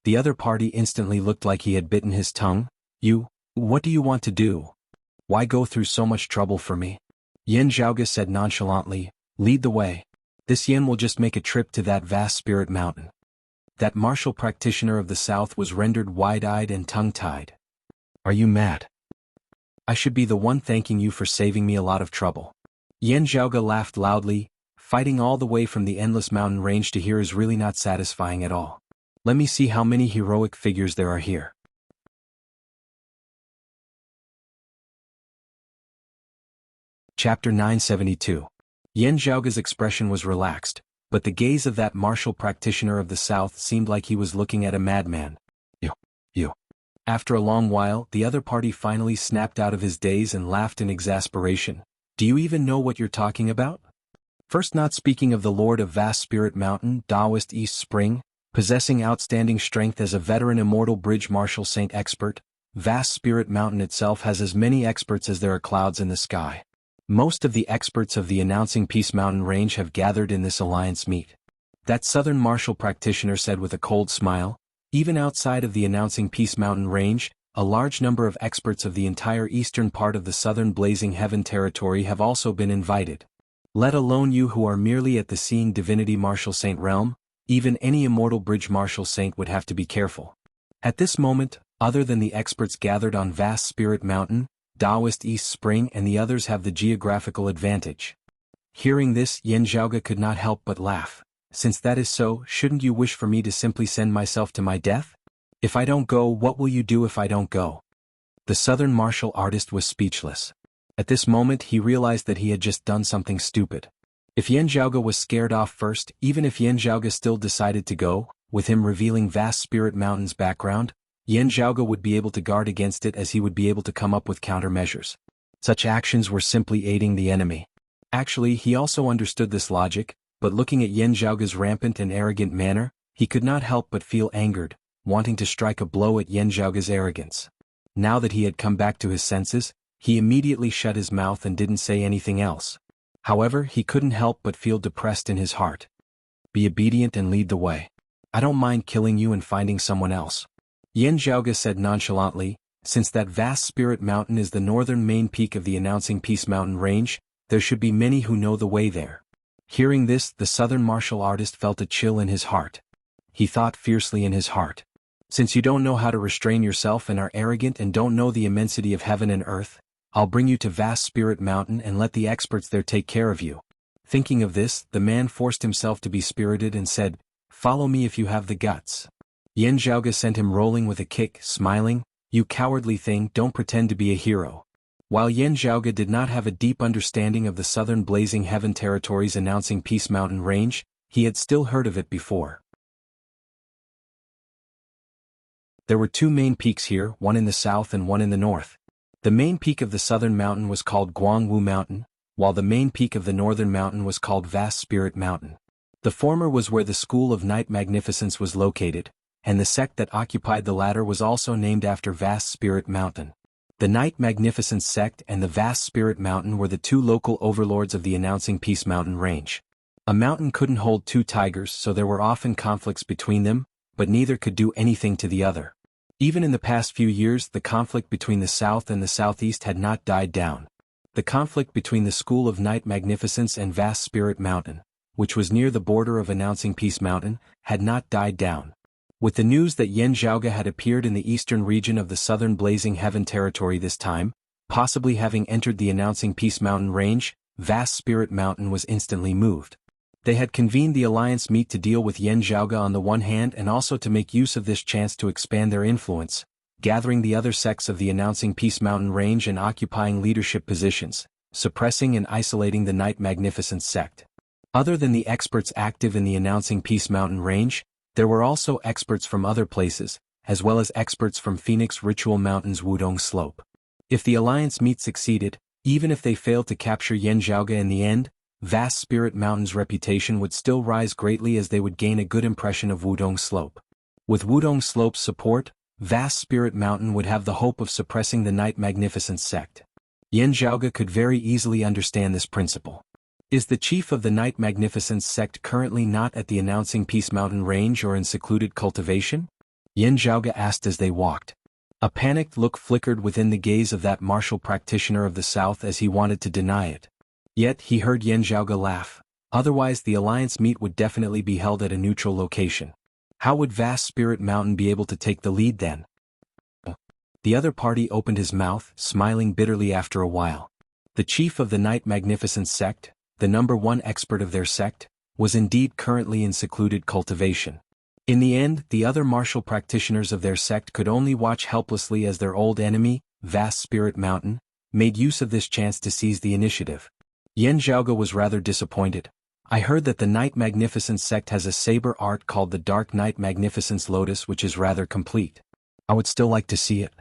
[SPEAKER 1] The other party instantly looked like he had bitten his tongue. What do you want to do? Why go through so much trouble for me?" Yan Zhaoge said nonchalantly, "Lead the way. This yen will just make a trip to that Vast Spirit Mountain." That martial practitioner of the south was rendered wide-eyed and tongue-tied. "Are you mad? I should be the one thanking you for saving me a lot of trouble." Yan Zhaoge laughed loudly. "Fighting all the way from the endless mountain range to here is really not satisfying at all. Let me see how many heroic figures there are here." Chapter 972. Yan Zhaoge's expression was relaxed, but the gaze of that martial practitioner of the south seemed like he was looking at a madman. You. After a long while, the other party finally snapped out of his daze and laughed in exasperation. "Do you even know what you're talking about? First, not speaking of the Lord of Vast Spirit Mountain, Taoist East Spring, possessing outstanding strength as a veteran immortal bridge martial saint expert, Vast Spirit Mountain itself has as many experts as there are clouds in the sky. Most of the experts of the Announcing Peace Mountain range have gathered in this alliance meet. That southern martial practitioner said with a cold smile. Even outside of the Announcing Peace Mountain range, a large number of experts of the entire eastern part of the southern Blazing Heaven territory have also been invited. Let alone you who are merely at the Seeing Divinity Martial Saint realm, even any Immortal Bridge Martial Saint would have to be careful. At this moment, other than the experts gathered on Vast Spirit Mountain, Taoist East Spring and the others have the geographical advantage. Hearing this, Yen Zhaoge could not help but laugh. Since that is so, shouldn't you wish for me to simply send myself to my death? If I don't go, what will you do if I don't go? The southern martial artist was speechless. At this moment he realized that he had just done something stupid. If Yen Zhaoge was scared off first, even if Yen Zhaoge still decided to go, with him revealing Vast Spirit Mountain's background, Yen Zhaoge would be able to guard against it as he would be able to come up with countermeasures. Such actions were simply aiding the enemy. Actually, he also understood this logic, but looking at Yen Zhaoge's rampant and arrogant manner, he could not help but feel angered, wanting to strike a blow at Yen Zhaoge's arrogance. Now that he had come back to his senses, he immediately shut his mouth and didn't say anything else. However, he couldn't help but feel depressed in his heart. Be obedient and lead the way. I don't mind killing you and finding someone else. Yen Zhaoge said nonchalantly, since that Vast Spirit Mountain is the northern main peak of the Announcing Peace Mountain range, there should be many who know the way there. Hearing this, the southern martial artist felt a chill in his heart. He thought fiercely in his heart. Since you don't know how to restrain yourself and are arrogant and don't know the immensity of heaven and earth, I'll bring you to Vast Spirit Mountain and let the experts there take care of you. Thinking of this, the man forced himself to be spirited and said, follow me if you have the guts. Yen Zhaoge sent him rolling with a kick, smiling, you cowardly thing, don't pretend to be a hero. While Yen Zhaoge did not have a deep understanding of the southern Blazing Heaven territory's Announcing Peace Mountain range, he had still heard of it before. There were two main peaks here, one in the south and one in the north. The main peak of the southern mountain was called Jianghu Mountain, while the main peak of the northern mountain was called Vast Spirit Mountain. The former was where the School of Night Magnificence was located, and the sect that occupied the latter was also named after Vast Spirit Mountain. The Night Magnificence sect and the Vast Spirit Mountain were the two local overlords of the Announcing Peace Mountain range. A mountain couldn't hold two tigers, so there were often conflicts between them, but neither could do anything to the other. Even in the past few years, the conflict between the south and the southeast had not died down. The conflict between the School of Night Magnificence and Vast Spirit Mountain, which was near the border of Announcing Peace Mountain, had not died down. With the news that Yen Zhaoge had appeared in the eastern region of the southern Blazing Heaven territory this time, possibly having entered the Announcing Peace Mountain range, Vast Spirit Mountain was instantly moved. They had convened the alliance meet to deal with Yen Zhaoge on the one hand and also to make use of this chance to expand their influence, gathering the other sects of the Announcing Peace Mountain range and occupying leadership positions, suppressing and isolating the Night Magnificence sect. Other than the experts active in the Announcing Peace Mountain range, there were also experts from other places, as well as experts from Phoenix Ritual Mountain's Wudong Slope. If the alliance meet succeeded, even if they failed to capture Yen Zhaoge in the end, Vast Spirit Mountain's reputation would still rise greatly as they would gain a good impression of Wudong Slope. With Wudong Slope's support, Vast Spirit Mountain would have the hope of suppressing the Night Magnificence sect. Yen Zhaoge could very easily understand this principle. Is the chief of the Night Magnificence sect currently not at the Announcing Peace Mountain range or in secluded cultivation? Yen Zhaoge asked as they walked. A panicked look flickered within the gaze of that martial practitioner of the south as he wanted to deny it. Yet he heard Yen Zhaoge laugh. Otherwise the alliance meet would definitely be held at a neutral location. How would Vast Spirit Mountain be able to take the lead then? The other party opened his mouth, smiling bitterly after a while. The chief of the Night Magnificence sect, the number one expert of their sect, was indeed currently in secluded cultivation. In the end, the other martial practitioners of their sect could only watch helplessly as their old enemy, Vast Spirit Mountain, made use of this chance to seize the initiative. Yen Zhaoge was rather disappointed. I heard that the Night Magnificence sect has a saber art called the Dark Night Magnificence Lotus, which is rather complete. I would still like to see it.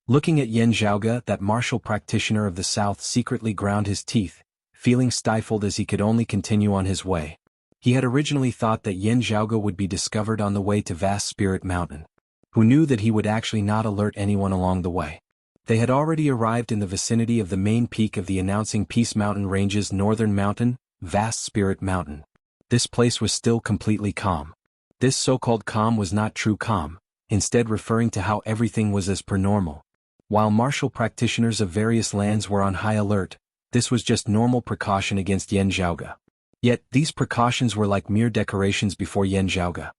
[SPEAKER 1] Looking at Yen Zhaoge, that martial practitioner of the south secretly ground his teeth, feeling stifled as he could only continue on his way. He had originally thought that Yen Zhaoge would be discovered on the way to Vast Spirit Mountain. who knew that he would actually not alert anyone along the way. They had already arrived in the vicinity of the main peak of the announcing Peace Mountain Range's northern mountain, Vast Spirit Mountain. This place was still completely calm. This so-called calm was not true calm, instead referring to how everything was as per normal. While martial practitioners of various lands were on high alert, this was just normal precaution against Yan Zhaoge. Yet, these precautions were like mere decorations before Yan Zhaoge.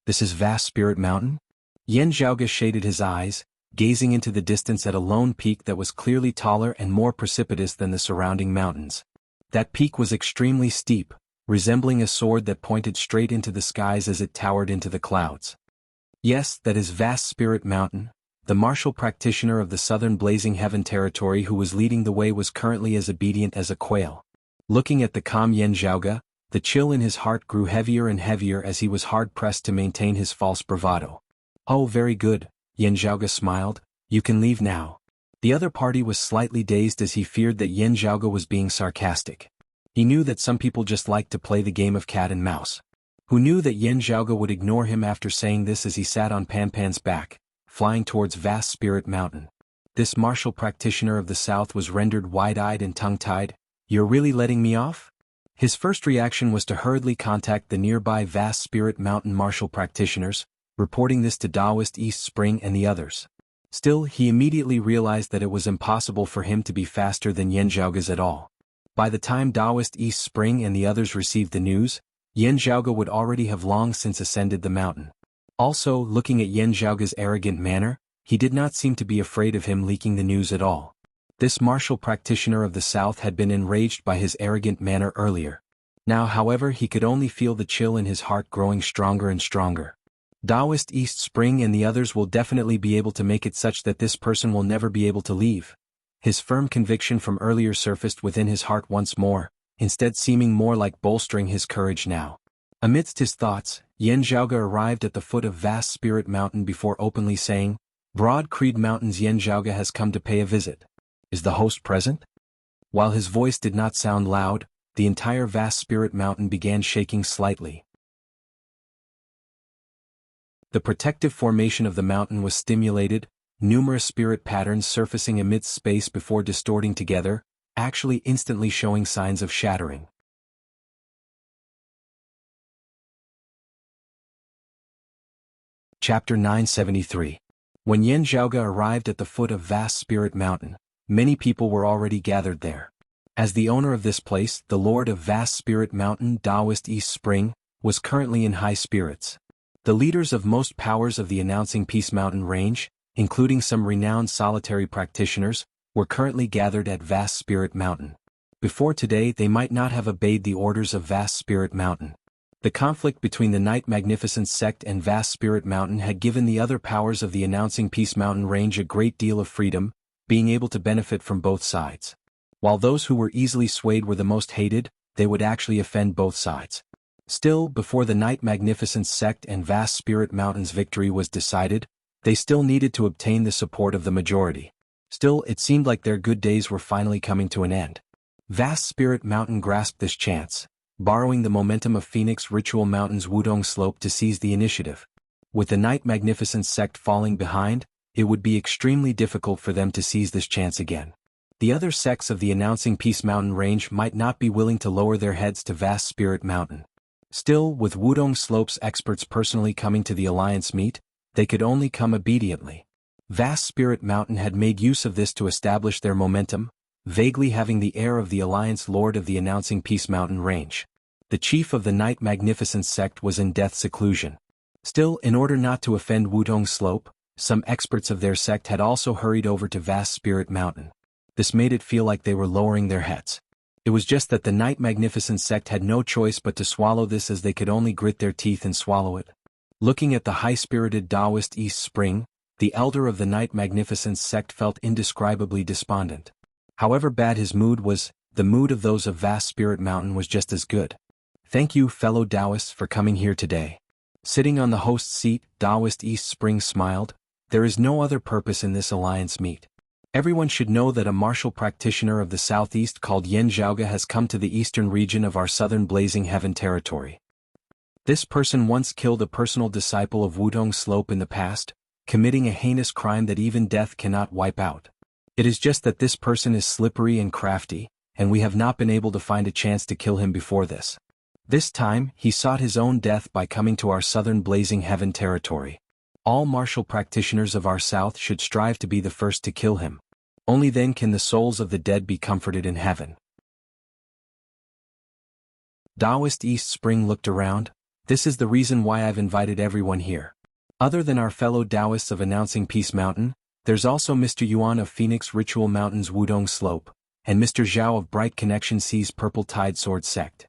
[SPEAKER 1] This is Vast Spirit Mountain? Yan Zhaoge shaded his eyes, gazing into the distance at a lone peak that was clearly taller and more precipitous than the surrounding mountains. That peak was extremely steep, resembling a sword that pointed straight into the skies as it towered into the clouds. Yes, that is Vast Spirit Mountain. The martial practitioner of the southern Blazing Heaven territory who was leading the way was currently as obedient as a quail. Looking at the calm Yan Zhaoge, the chill in his heart grew heavier and heavier as he was hard-pressed to maintain his false bravado. "Oh, very good," Yan Zhaoge smiled, "you can leave now." The other party was slightly dazed as he feared that Yan Zhaoge was being sarcastic. He knew that some people just liked to play the game of cat and mouse. Who knew that Yan Zhaoge would ignore him after saying this as he sat on Pan Pan's back, flying towards Vast Spirit Mountain. This martial practitioner of the south was rendered wide-eyed and tongue-tied. "You're really letting me off?" His first reaction was to hurriedly contact the nearby Vast Spirit Mountain martial practitioners, reporting this to Taoist East Spring and the others. Still, he immediately realized that it was impossible for him to be faster than Yan Zhaoge's at all. By the time Taoist East Spring and the others received the news, Yan Zhaoge would already have long since ascended the mountain. Also, looking at Yan Zhaoge's arrogant manner, he did not seem to be afraid of him leaking the news at all. This martial practitioner of the south had been enraged by his arrogant manner earlier. Now, however, he could only feel the chill in his heart growing stronger and stronger. Taoist East Spring and the others will definitely be able to make it such that this person will never be able to leave. His firm conviction from earlier surfaced within his heart once more, instead seeming more like bolstering his courage now. Amidst his thoughts, Yan Zhaoge arrived at the foot of Vast Spirit Mountain before openly saying, "Broad Creed Mountains, Yan Zhaoge has come to pay a visit. Is the host present?" While his voice did not sound loud, the entire Vast Spirit Mountain began shaking slightly. The protective formation of the mountain was stimulated, numerous spirit patterns surfacing amidst space before distorting together, actually instantly showing signs of shattering. Chapter 973. When Yan Zhaoge arrived at the foot of Vast Spirit Mountain, many people were already gathered there. As the owner of this place, the Lord of Vast Spirit Mountain, Taoist East Spring, was currently in high spirits. The leaders of most powers of the announcing Peace Mountain Range, including some renowned solitary practitioners, were currently gathered at Vast Spirit Mountain. Before today they might not have obeyed the orders of Vast Spirit Mountain. The conflict between the Night Magnificence sect and Vast Spirit Mountain had given the other powers of the announcing Peace Mountain Range a great deal of freedom, being able to benefit from both sides. While those who were easily swayed were the most hated, they would actually offend both sides. Still, before the Night Magnificence sect and Vast Spirit Mountain's victory was decided, they still needed to obtain the support of the majority. Still, it seemed like their good days were finally coming to an end. Vast Spirit Mountain grasped this chance, borrowing the momentum of Phoenix Ritual Mountain's Wudong Slope to seize the initiative. With the Night Magnificence sect falling behind, it would be extremely difficult for them to seize this chance again. The other sects of the announcing Peace Mountain Range might not be willing to lower their heads to Vast Spirit Mountain. Still, with Wudong Slope's experts personally coming to the alliance meet, they could only come obediently. Vast Spirit Mountain had made use of this to establish their momentum, vaguely having the air of the Alliance Lord of the announcing Peace Mountain Range. The chief of the Night Magnificence sect was in death seclusion. Still, in order not to offend Wudong Slope, some experts of their sect had also hurried over to Vast Spirit Mountain. This made it feel like they were lowering their heads. It was just that the Night Magnificence sect had no choice but to swallow this, as they could only grit their teeth and swallow it. Looking at the high-spirited Taoist East Spring, the elder of the Night Magnificence sect felt indescribably despondent. However bad his mood was, the mood of those of Vast Spirit Mountain was just as good. "Thank you, fellow Taoists, for coming here today." Sitting on the host's seat, Taoist East Spring smiled. "There is no other purpose in this alliance meet. Everyone should know that a martial practitioner of the southeast called Yan Zhaoge has come to the eastern region of our southern Blazing Heaven territory. This person once killed a personal disciple of Wudong Slope in the past, committing a heinous crime that even death cannot wipe out. It is just that this person is slippery and crafty, and we have not been able to find a chance to kill him before this. This time, he sought his own death by coming to our southern blazing heaven territory. All martial practitioners of our south should strive to be the first to kill him. Only then can the souls of the dead be comforted in heaven. Taoist East Spring looked around. This is the reason why I've invited everyone here. Other than our fellow Taoists of Announcing Peace Mountain, there's also Mr. Yuan of Phoenix Ritual Mountain's Wudong Slope, and Mr. Zhao of Bright Connection Sea's Purple Tide Sword Sect.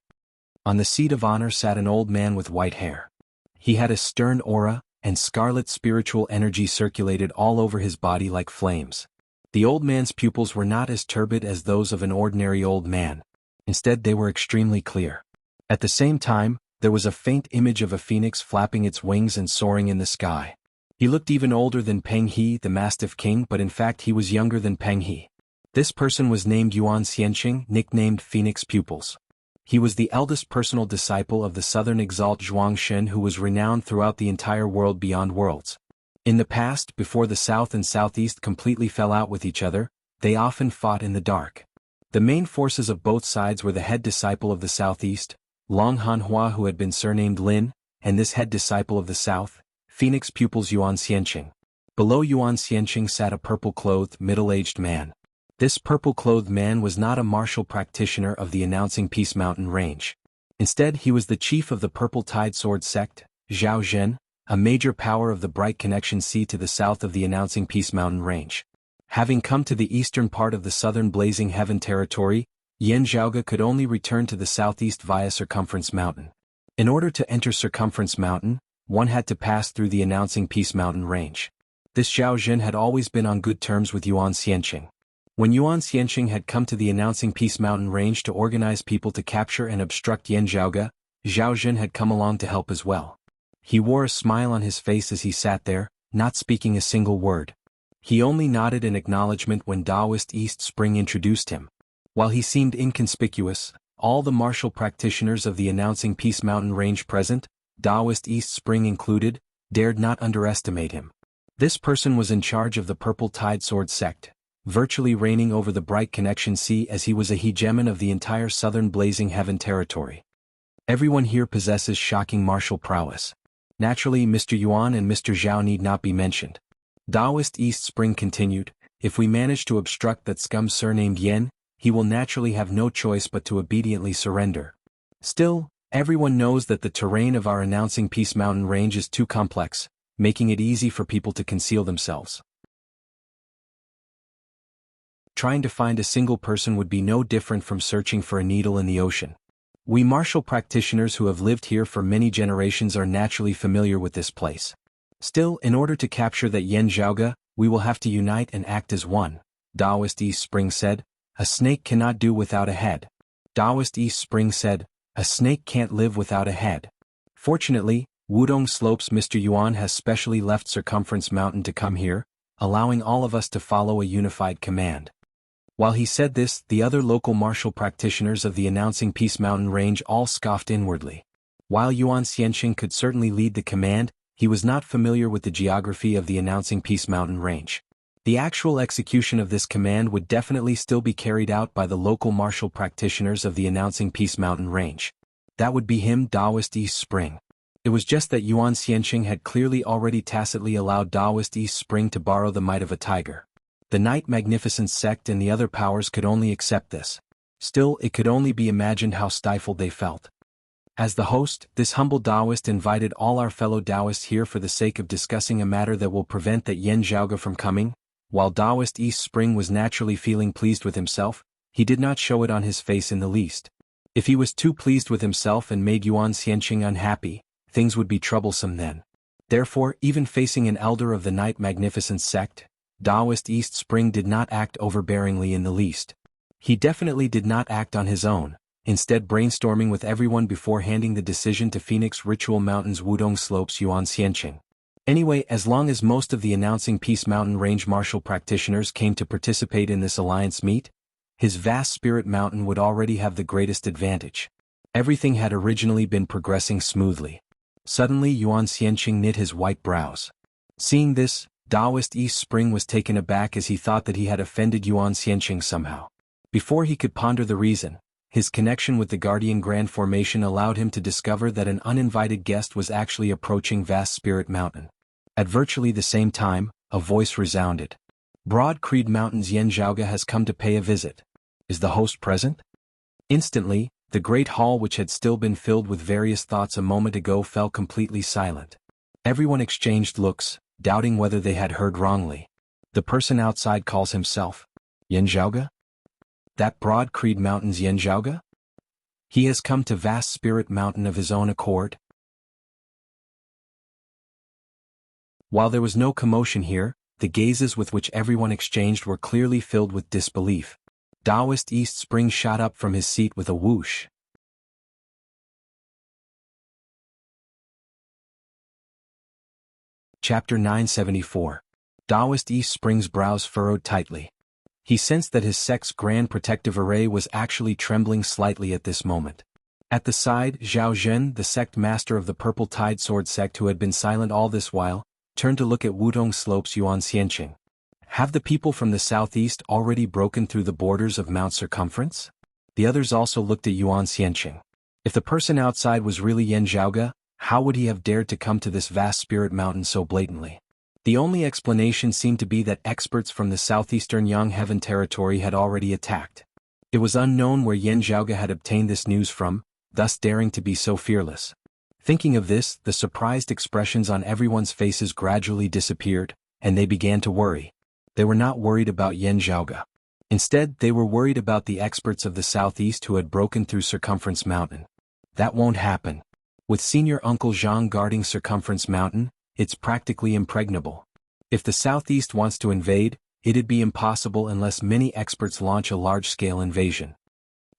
[SPEAKER 1] On the seat of honor sat an old man with white hair. He had a stern aura, and scarlet spiritual energy circulated all over his body like flames. The old man's pupils were not as turbid as those of an ordinary old man. Instead, they were extremely clear. At the same time, there was a faint image of a phoenix flapping its wings and soaring in the sky. He looked even older than Peng He, the Mastiff King, but in fact he was younger than Peng He. This person was named Yuan Xianqing, nicknamed Phoenix Pupils. He was the eldest personal disciple of the southern exalt Zhuang Shen, who was renowned throughout the entire world beyond worlds. In the past, before the south and southeast completely fell out with each other, they often fought in the dark. The main forces of both sides were the head disciple of the southeast, Long Hanhua, who had been surnamed Lin, and this head disciple of the south, Phoenix Pupils Yuan Xianqing. Below Yuan Xianqing sat a purple-clothed, middle-aged man. This purple-clothed man was not a martial practitioner of the Announcing Peace Mountain range. Instead, he was the chief of the Purple Tide Sword Sect, Zhao Zhen, a major power of the Bright Connection Sea to the south of the Announcing Peace Mountain range. Having come to the eastern part of the southern Blazing Heaven territory, Yan Zhaoge could only return to the southeast via Circumference Mountain. In order to enter Circumference Mountain, one had to pass through the Announcing Peace Mountain range. This Zhao Zhen had always been on good terms with Yuan Xianqing. When Yuan Xianqing had come to the Announcing Peace Mountain range to organize people to capture and obstruct Yan Zhaoge, Zhao Zhen had come along to help as well. He wore a smile on his face as he sat there, not speaking a single word. He only nodded in acknowledgement when Taoist East Spring introduced him. While he seemed inconspicuous, all the martial practitioners of the Announcing Peace Mountain range present, Taoist East Spring included, dared not underestimate him. This person was in charge of the Purple Tide Sword Sect, virtually reigning over the Bright Connection Sea, as he was a hegemon of the entire southern Blazing Heaven territory. Everyone here possesses shocking martial prowess. Naturally, Mr. Yuan and Mr. Zhao need not be mentioned. Taoist East Spring continued, if we manage to obstruct that scum surnamed Yen, he will naturally have no choice but to obediently surrender. Still, everyone knows that the terrain of our Announcing Peace Mountain range is too complex, making it easy for people to conceal themselves. Trying to find a single person would be no different from searching for a needle in the ocean. We martial practitioners who have lived here for many generations are naturally familiar with this place. Still, in order to capture that Yan Zhaoge, we will have to unite and act as one, Taoist East Spring said. A snake cannot do without a head. Taoist East Spring said, a snake can't live without a head. Fortunately, Wudong Slope's Mr. Yuan has specially left Circumference Mountain to come here, allowing all of us to follow a unified command. While he said this, the other local martial practitioners of the Announcing Peace Mountain range all scoffed inwardly. While Yuan Xianqing could certainly lead the command, he was not familiar with the geography of the Announcing Peace Mountain range. The actual execution of this command would definitely still be carried out by the local martial practitioners of the Announcing Peace Mountain range. That would be him, Taoist East Spring. It was just that Yuan Xianqing had clearly already tacitly allowed Taoist East Spring to borrow the might of a tiger. The Night Magnificence sect and the other powers could only accept this. Still, it could only be imagined how stifled they felt. As the host, this humble Taoist invited all our fellow Taoists here for the sake of discussing a matter that will prevent that Yan Zhaoge from coming. While Taoist East Spring was naturally feeling pleased with himself, he did not show it on his face in the least. If he was too pleased with himself and made Yuan Xianqing unhappy, things would be troublesome then. Therefore, even facing an elder of the Night Magnificence sect, Taoist East Spring did not act overbearingly in the least. He definitely did not act on his own, instead brainstorming with everyone before handing the decision to Phoenix Ritual Mountain's Wudong Slope's Yuan Xianqing. Anyway, as long as most of the Announcing Peace Mountain range martial practitioners came to participate in this alliance meet, his vast spirit mountain would already have the greatest advantage. Everything had originally been progressing smoothly. Suddenly Yuan Xianqing knit his white brows. Seeing this, Taoist East Spring was taken aback as he thought that he had offended Yuan Xianqing somehow. Before he could ponder the reason, his connection with the Guardian Grand Formation allowed him to discover that an uninvited guest was actually approaching Vast Spirit Mountain. At virtually the same time, a voice resounded. Broad Creed Mountain's Yen Zhaoge has come to pay a visit. Is the host present? Instantly, the great hall which had still been filled with various thoughts a moment ago fell completely silent. Everyone exchanged looks, doubting whether they had heard wrongly. The person outside calls himself Yen Zhaoge? That Broad Creed Mountain's Yen Zhaoge? He has come to Vast Spirit Mountain of his own accord? While there was no commotion here, the gazes with which everyone exchanged were clearly filled with disbelief. Taoist East Spring shot up from his seat with a whoosh. Chapter 974. Taoist East Spring's brows furrowed tightly. He sensed that his sect's grand protective array was actually trembling slightly at this moment. At the side, Zhao Zhen, the sect master of the Purple Tide Sword sect who had been silent all this while, turned to look at Wudong Slope's Yuan Xianqing. Have the people from the southeast already broken through the borders of Mount Circumference? The others also looked at Yuan Xianqing. If the person outside was really Yen Zhaoge, how would he have dared to come to this vast spirit mountain so blatantly? The only explanation seemed to be that experts from the southeastern Yang Heaven territory had already attacked. It was unknown where Yen Zhaoge had obtained this news from, thus daring to be so fearless. Thinking of this, the surprised expressions on everyone's faces gradually disappeared, and they began to worry. They were not worried about Yen Zhaoge. Instead, they were worried about the experts of the southeast who had broken through Circumference Mountain. That won't happen. With Senior Uncle Zhang guarding Circumference Mountain, it's practically impregnable. If the southeast wants to invade, it'd be impossible unless many experts launch a large-scale invasion.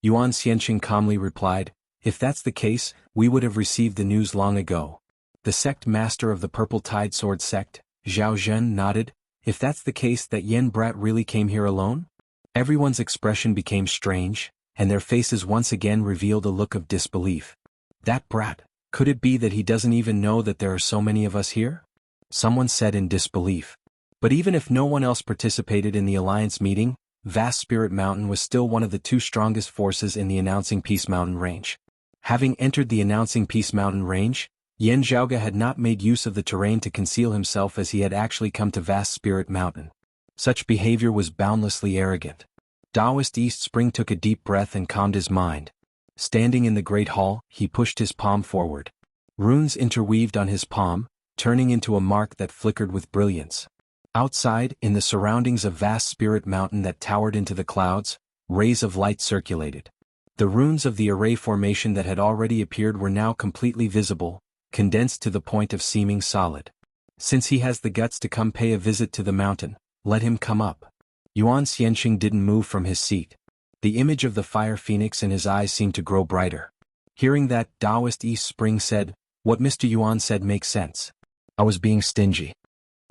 [SPEAKER 1] Yuan Xianqing calmly replied, if that's the case, we would have received the news long ago. The sect master of the Purple Tide Sword sect, Zhao Zhen, nodded. If that's the case, that Yen brat really came here alone? Everyone's expression became strange, and their faces once again revealed a look of disbelief. That brat, could it be that he doesn't even know that there are so many of us here? Someone said in disbelief. But even if no one else participated in the alliance meeting, Vast Spirit Mountain was still one of the two strongest forces in the Announcing Peace Mountain range. Having entered the Announcing Peace Mountain range, Yen Zhaoge had not made use of the terrain to conceal himself as he had actually come to Vast Spirit Mountain. Such behavior was boundlessly arrogant. Taoist East Spring took a deep breath and calmed his mind. Standing in the great hall, he pushed his palm forward. Runes interweaved on his palm, turning into a mark that flickered with brilliance. Outside, in the surroundings of Vast Spirit Mountain that towered into the clouds, rays of light circulated. The runes of the array formation that had already appeared were now completely visible, condensed to the point of seeming solid. Since he has the guts to come pay a visit to the mountain, let him come up. Yuan Xianqing didn't move from his seat. The image of the fire phoenix in his eyes seemed to grow brighter. Hearing that, Taoist East Spring said, what Mr. Yuan said makes sense. I was being stingy.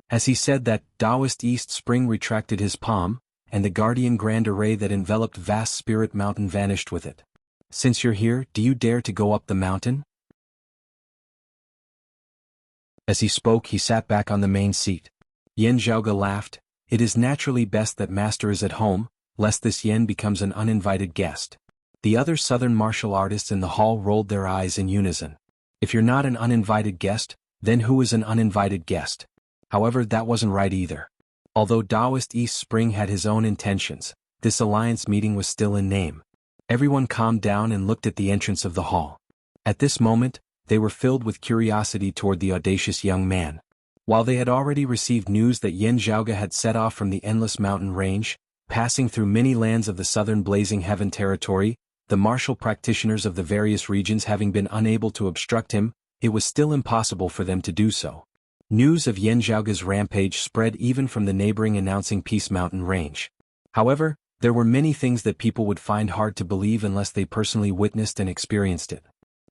[SPEAKER 1] As he said that, Taoist East Spring retracted his palm, and the guardian grand array that enveloped Vast Spirit Mountain vanished with it. Since you're here, do you dare to go up the mountain? As he spoke, he sat back on the main seat. Yen Zhaoge laughed. It is naturally best that master is at home, lest this Yen becomes an uninvited guest. The other southern martial artists in the hall rolled their eyes in unison. If you're not an uninvited guest, then who is an uninvited guest? However, that wasn't right either. Although Taoist East Spring had his own intentions, this alliance meeting was still in name. Everyone calmed down and looked at the entrance of the hall. At this moment, they were filled with curiosity toward the audacious young man. While they had already received news that Yen Zhaoge had set off from the Endless Mountain Range, passing through many lands of the southern Blazing Heaven territory, the martial practitioners of the various regions having been unable to obstruct him, it was still impossible for them to do so. News of Yen Zhaoge's rampage spread even from the neighboring Announcing Peace Mountain range. However, there were many things that people would find hard to believe unless they personally witnessed and experienced it.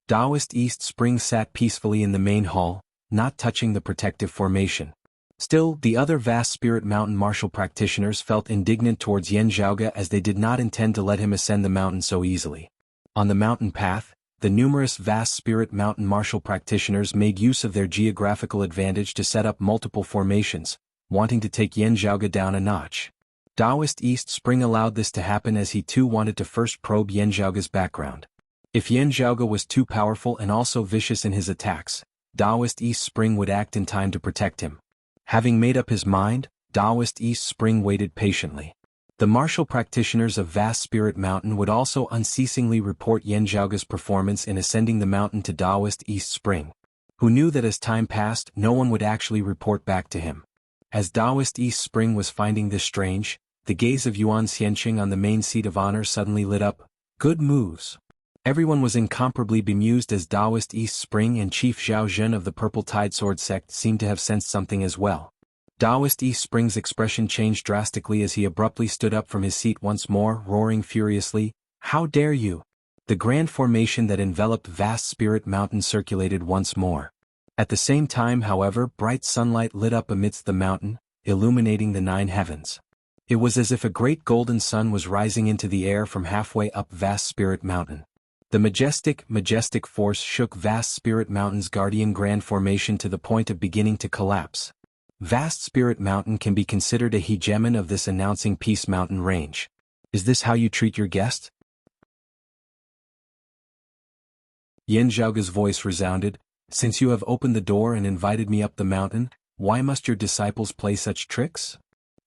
[SPEAKER 1] Taoist East Spring sat peacefully in the main hall, not touching the protective formation. Still, the other Vast Spirit Mountain martial practitioners felt indignant towards Yen Zhaoge as they did not intend to let him ascend the mountain so easily. On the mountain path, the numerous vast spirit mountain martial practitioners made use of their geographical advantage to set up multiple formations, wanting to take Yanzhaoge down a notch. Taoist East Spring allowed this to happen as he too wanted to first probe Yanzhaoge's background. If Yanzhaoge was too powerful and also vicious in his attacks, Taoist East Spring would act in time to protect him. Having made up his mind, Taoist East Spring waited patiently. The martial practitioners of Vast Spirit Mountain would also unceasingly report Yanzhaoge's performance in ascending the mountain to Taoist East Spring, who knew that as time passed no one would actually report back to him. As Taoist East Spring was finding this strange, the gaze of Yuan Xianqing on the main seat of honor suddenly lit up. Good moves. Everyone was incomparably bemused as Taoist East Spring and Chief Zhao Zhen of the Purple Tide Sword sect seemed to have sensed something as well. Taoist East Spring's expression changed drastically as he abruptly stood up from his seat once more, roaring furiously, "How dare you!" The grand formation that enveloped Vast Spirit Mountain circulated once more. At the same time, however, bright sunlight lit up amidst the mountain, illuminating the 9 heavens. It was as if a great golden sun was rising into the air from halfway up Vast Spirit Mountain. The majestic force shook Vast Spirit Mountain's guardian grand formation to the point of beginning to collapse. Vast Spirit Mountain can be considered a hegemon of this announcing peace mountain range. Is this how you treat your guest? Yanzhaoge's voice resounded. Since you have opened the door and invited me up the mountain, why must your disciples play such tricks?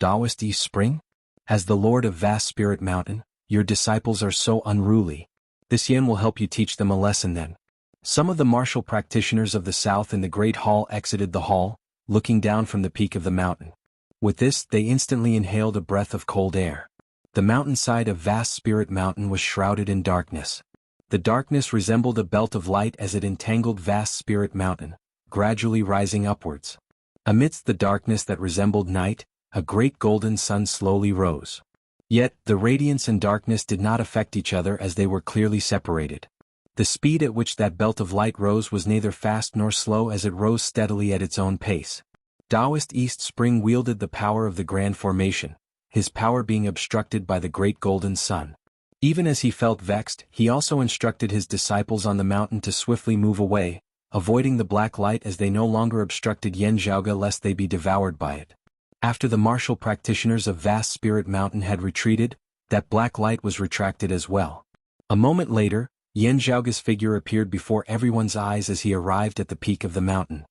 [SPEAKER 1] Taoist East Spring? As the Lord of Vast Spirit Mountain, your disciples are so unruly. This yen will help you teach them a lesson then. Some of the martial practitioners of the south in the Great Hall exited the hall, looking down from the peak of the mountain. With this, they instantly inhaled a breath of cold air. The mountainside of Vast Spirit Mountain was shrouded in darkness. The darkness resembled a belt of light as it entangled Vast Spirit Mountain, gradually rising upwards. Amidst the darkness that resembled night, a great golden sun slowly rose. Yet, the radiance and darkness did not affect each other as they were clearly separated. The speed at which that belt of light rose was neither fast nor slow as it rose steadily at its own pace. Taoist East Spring wielded the power of the grand formation, his power being obstructed by the great golden sun. Even as he felt vexed, he also instructed his disciples on the mountain to swiftly move away, avoiding the black light as they no longer obstructed Yanzhaoge lest they be devoured by it. After the martial practitioners of Vast Spirit Mountain had retreated, that black light was retracted as well. A moment later, Yanzhaoge's figure appeared before everyone's eyes as he arrived at the peak of the mountain.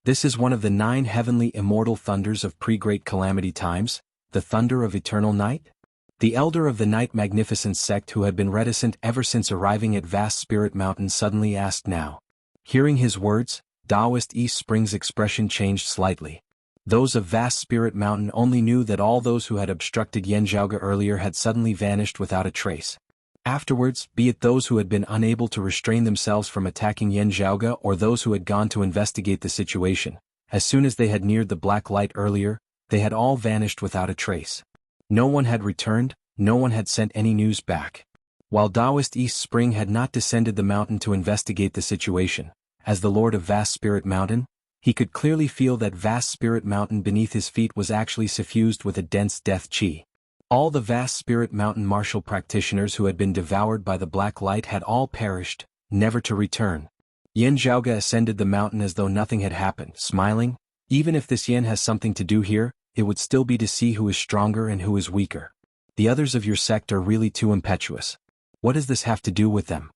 [SPEAKER 1] This is one of the 9 heavenly immortal thunders of pre-Great Calamity times, the thunder of eternal night? The elder of the Night Magnificence sect who had been reticent ever since arriving at Vast Spirit Mountain suddenly asked now. Hearing his words, Taoist East Spring's expression changed slightly. Those of Vast Spirit Mountain only knew that all those who had obstructed Yanzhaoge earlier had suddenly vanished without a trace. Afterwards, be it those who had been unable to restrain themselves from attacking Yanzhaoge or those who had gone to investigate the situation, as soon as they had neared the black light earlier, they had all vanished without a trace. No one had returned, no one had sent any news back. While Taoist East Spring had not descended the mountain to investigate the situation, as the Lord of Vast Spirit Mountain, he could clearly feel that Vast Spirit Mountain beneath his feet was actually suffused with a dense death qi. All the Vast Spirit Mountain martial practitioners who had been devoured by the black light had all perished, never to return. Yanzhaoge ascended the mountain as though nothing had happened, smiling. Even if this yen has something to do here, it would still be to see who is stronger and who is weaker. The others of your sect are really too impetuous. What does this have to do with them?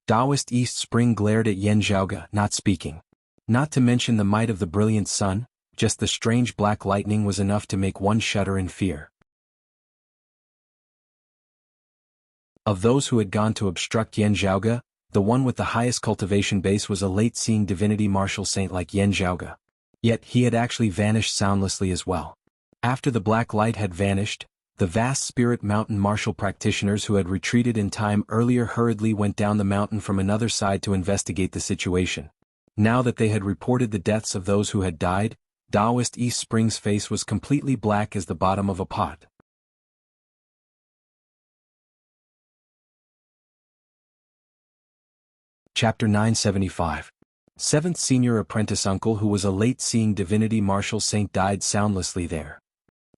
[SPEAKER 1] Taoist East Spring glared at Yanzhaoge, not speaking. Not to mention the might of the brilliant sun, just the strange black lightning was enough to make one shudder in fear. Of those who had gone to obstruct Yanzhaoge, the one with the highest cultivation base was a late-seeing divinity martial saint like Yanzhaoge. Yet he had actually vanished soundlessly as well. After the black light had vanished, the Vast Spirit Mountain martial practitioners who had retreated in time earlier hurriedly went down the mountain from another side to investigate the situation. Now that they had reported the deaths of those who had died, Taoist East Spring's face was completely black as the bottom of a pot. Chapter 975. Seventh Senior Apprentice Uncle who was a late-seeing divinity martial saint died soundlessly there.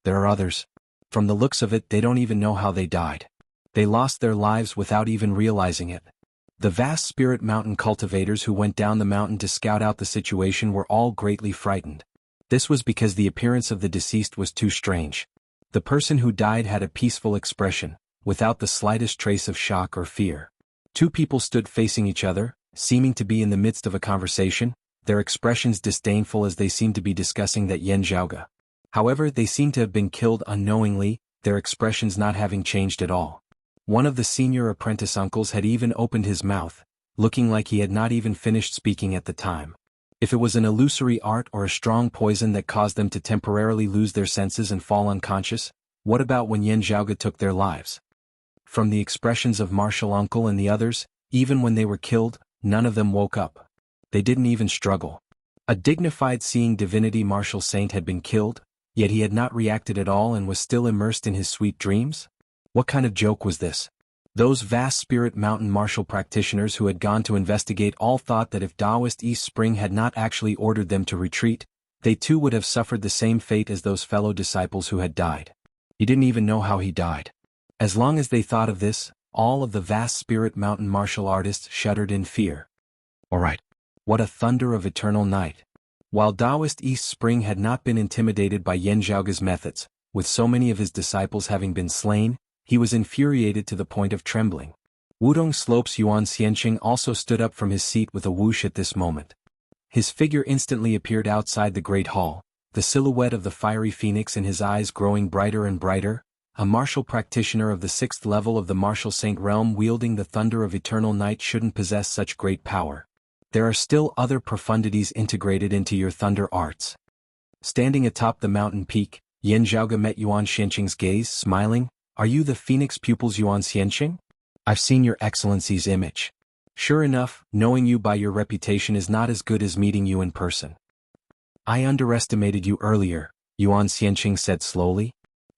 [SPEAKER 1] There are others. From the looks of it they don't even know how they died. They lost their lives without even realizing it. The vast spirit mountain cultivators who went down the mountain to scout out the situation were all greatly frightened. This was because the appearance of the deceased was too strange. The person who died had a peaceful expression, without the slightest trace of shock or fear. Two people stood facing each other, seeming to be in the midst of a conversation, their expressions disdainful as they seemed to be discussing that Yan Zhaoge. However, they seemed to have been killed unknowingly, their expressions not having changed at all. One of the senior apprentice uncles had even opened his mouth, looking like he had not even finished speaking at the time. If it was an illusory art or a strong poison that caused them to temporarily lose their senses and fall unconscious, what about when Yan Zhaoge took their lives? From the expressions of Martial Uncle and the others, even when they were killed, none of them woke up. They didn't even struggle. A dignified seeing divinity Martial Saint had been killed, yet he had not reacted at all and was still immersed in his sweet dreams? What kind of joke was this? Those vast spirit mountain martial practitioners who had gone to investigate all thought that if Taoist East Spring had not actually ordered them to retreat, they too would have suffered the same fate as those fellow disciples who had died. He didn't even know how he died. As long as they thought of this, all of the vast spirit mountain martial artists shuddered in fear. Alright. What a thunder of eternal night. While Taoist East Spring had not been intimidated by Yan Zhaoge's methods, with so many of his disciples having been slain, he was infuriated to the point of trembling. Wudong Slope's Yuan Xianqing also stood up from his seat with a whoosh at this moment. His figure instantly appeared outside the great hall, the silhouette of the fiery phoenix in his eyes growing brighter and brighter, a martial practitioner of the 6th level of the martial saint realm wielding the thunder of eternal night shouldn't possess such great power. There are still other profundities integrated into your thunder arts. Standing atop the mountain peak, Yan Zhaoge met Yuan Xianqing's gaze, smiling. Are you the phoenix pupils Yuan Xianqing? I've seen your excellency's image. Sure enough, knowing you by your reputation is not as good as meeting you in person. I underestimated you earlier, Yuan Xianqing said slowly.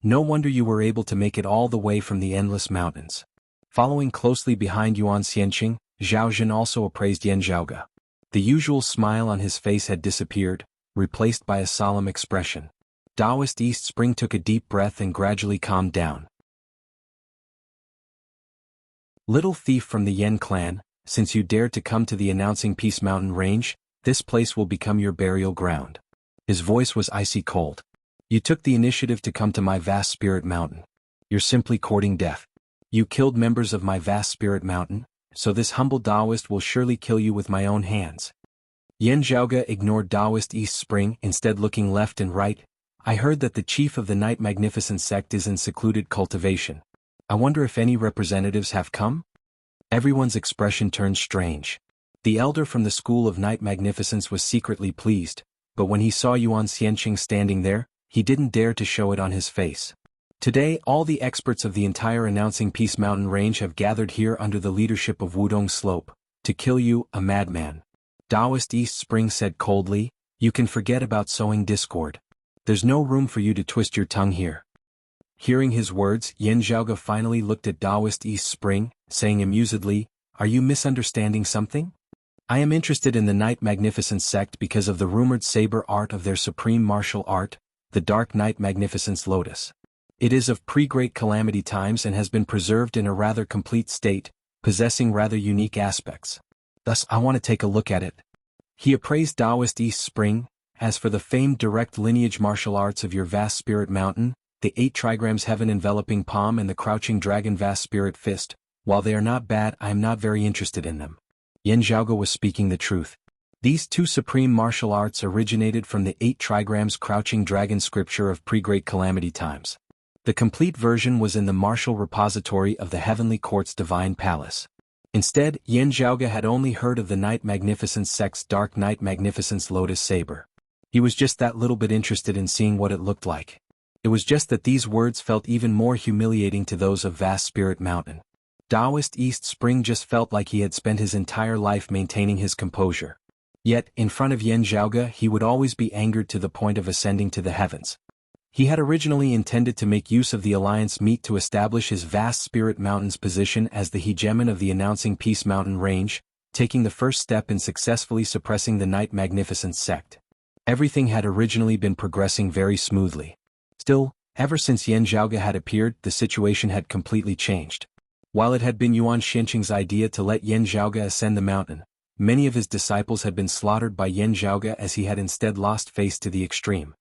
[SPEAKER 1] No wonder you were able to make it all the way from the endless mountains. Following closely behind Yuan Xianqing, Zhao Zhen also appraised Yan Zhaoge. The usual smile on his face had disappeared, replaced by a solemn expression. Taoist East Spring took a deep breath and gradually calmed down. Little thief from the Yen clan, since you dared to come to the announcing Peace Mountain range, this place will become your burial ground. His voice was icy cold. You took the initiative to come to my vast spirit mountain. You're simply courting death. You killed members of my vast spirit mountain, so this humble Taoist will surely kill you with my own hands. Yan Zhaoge ignored Taoist East Spring, instead looking left and right. I heard that the chief of the Night Magnificent sect is in secluded cultivation. I wonder if any representatives have come? Everyone's expression turned strange. The elder from the School of Night Magnificence was secretly pleased, but when he saw Yuan Xianqing standing there, he didn't dare to show it on his face. Today all the experts of the entire announcing Peace Mountain range have gathered here under the leadership of Wudong Slope, to kill you, a madman. Taoist East Spring said coldly, you can forget about sowing discord. There's no room for you to twist your tongue here. Hearing his words, Yan Zhaoge finally looked at Taoist East Spring, saying amusedly, are you misunderstanding something? I am interested in the Night Magnificence sect because of the rumored saber art of their supreme martial art, the Dark Night Magnificence Lotus. It is of pre-Great Calamity times and has been preserved in a rather complete state, possessing rather unique aspects. Thus I want to take a look at it. He appraised Taoist East Spring. As for the famed direct lineage martial arts of your vast spirit mountain, the 8 trigrams heaven enveloping palm and the crouching dragon vast spirit fist, while they are not bad, I am not very interested in them. Yan Zhaoge was speaking the truth. These 2 supreme martial arts originated from the 8 trigrams crouching dragon scripture of pre-Great Calamity times. The complete version was in the martial repository of the Heavenly Court's Divine Palace. Instead, Yan Zhaoge had only heard of the Night Magnificence sect's Dark Night Magnificence Lotus Saber. He was just that little bit interested in seeing what it looked like. It was just that these words felt even more humiliating to those of Vast Spirit Mountain. Taoist East Spring just felt like he had spent his entire life maintaining his composure. Yet, in front of Yan Zhaoge he would always be angered to the point of ascending to the heavens. He had originally intended to make use of the Alliance meet to establish his Vast Spirit Mountain's position as the hegemon of the announcing Peace Mountain range, taking the first step in successfully suppressing the Night Magnificence sect. Everything had originally been progressing very smoothly. Still, ever since Yan Zhaoge had appeared, the situation had completely changed. While it had been Yuan Xianqing's idea to let Yan Zhaoge ascend the mountain, many of his disciples had been slaughtered by Yan Zhaoge as he had instead lost face to the extreme.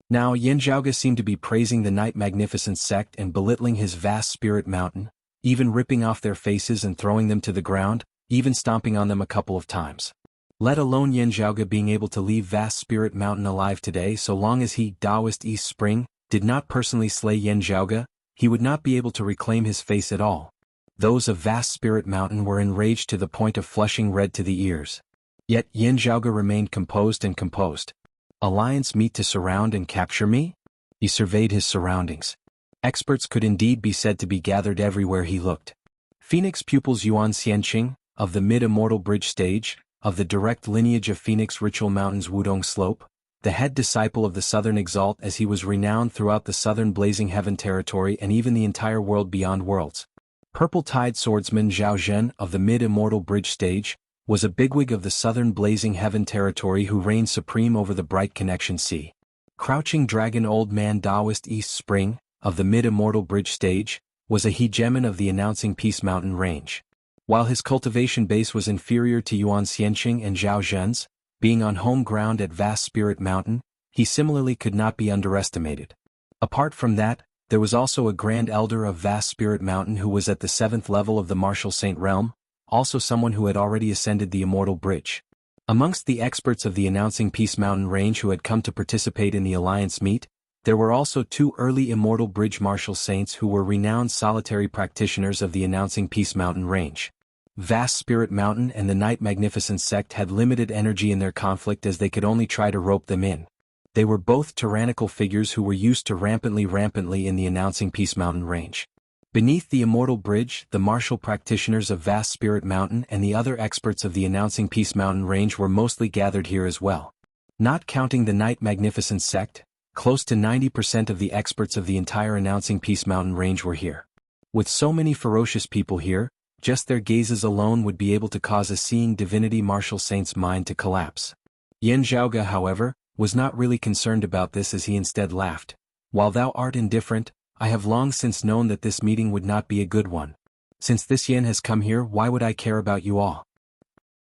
[SPEAKER 1] Now Yan Zhaoge seemed to be praising the Night Magnificent sect and belittling his vast spirit mountain, even ripping off their faces and throwing them to the ground, even stomping on them a couple of times. Let alone Yan Zhaoge being able to leave vast spirit mountain alive today, so long as he, Taoist East Spring, did not personally slay Yan Zhaoge, he would not be able to reclaim his face at all. Those of vast spirit mountain were enraged to the point of flushing red to the ears. Yet Yan Zhaoge remained composed and composed. Alliance meet to surround and capture me? He surveyed his surroundings. Experts could indeed be said to be gathered everywhere he looked. Phoenix pupils Yuan Xianqing, of the mid-immortal bridge stage, of the direct lineage of Phoenix Ritual Mountain's Wudong Slope, the head disciple of the Southern Exalt as he was renowned throughout the Southern Blazing Heaven territory and even the entire world beyond worlds. Purple Tide Swordsman Zhao Zhen of the mid-immortal bridge stage, was a bigwig of the Southern Blazing Heaven territory who reigned supreme over the Bright Connection Sea. Crouching Dragon Old Man Taoist East Spring, of the mid-immortal bridge stage, was a hegemon of the Announcing Peace Mountain range. While his cultivation base was inferior to Yuan Xianqing and Zhao Zhen's, being on home ground at Vast Spirit Mountain, he similarly could not be underestimated. Apart from that, there was also a Grand Elder of Vast Spirit Mountain who was at the 7th level of the Martial Saint Realm, also someone who had already ascended the Immortal Bridge. Amongst the experts of the Announcing Peace Mountain range who had come to participate in the Alliance meet, there were also 2 early Immortal Bridge Martial Saints who were renowned solitary practitioners of the Announcing Peace Mountain range. Vast Spirit Mountain and the Night Magnificent sect had limited energy in their conflict as they could only try to rope them in. They were both tyrannical figures who were used to rampantly in the Announcing Peace Mountain range. Beneath the Immortal Bridge, the martial practitioners of Vast Spirit Mountain and the other experts of the Announcing Peace Mountain range were mostly gathered here as well. Not counting the Night Magnificent sect, close to 90% of the experts of the entire Announcing Peace Mountain range were here. With so many ferocious people here, just their gazes alone would be able to cause a seeing divinity martial saint's mind to collapse. Yan Zhaoge, however, was not really concerned about this as he instead laughed. While thou art indifferent, I have long since known that this meeting would not be a good one. Since this Yan has come here, why would I care about you all?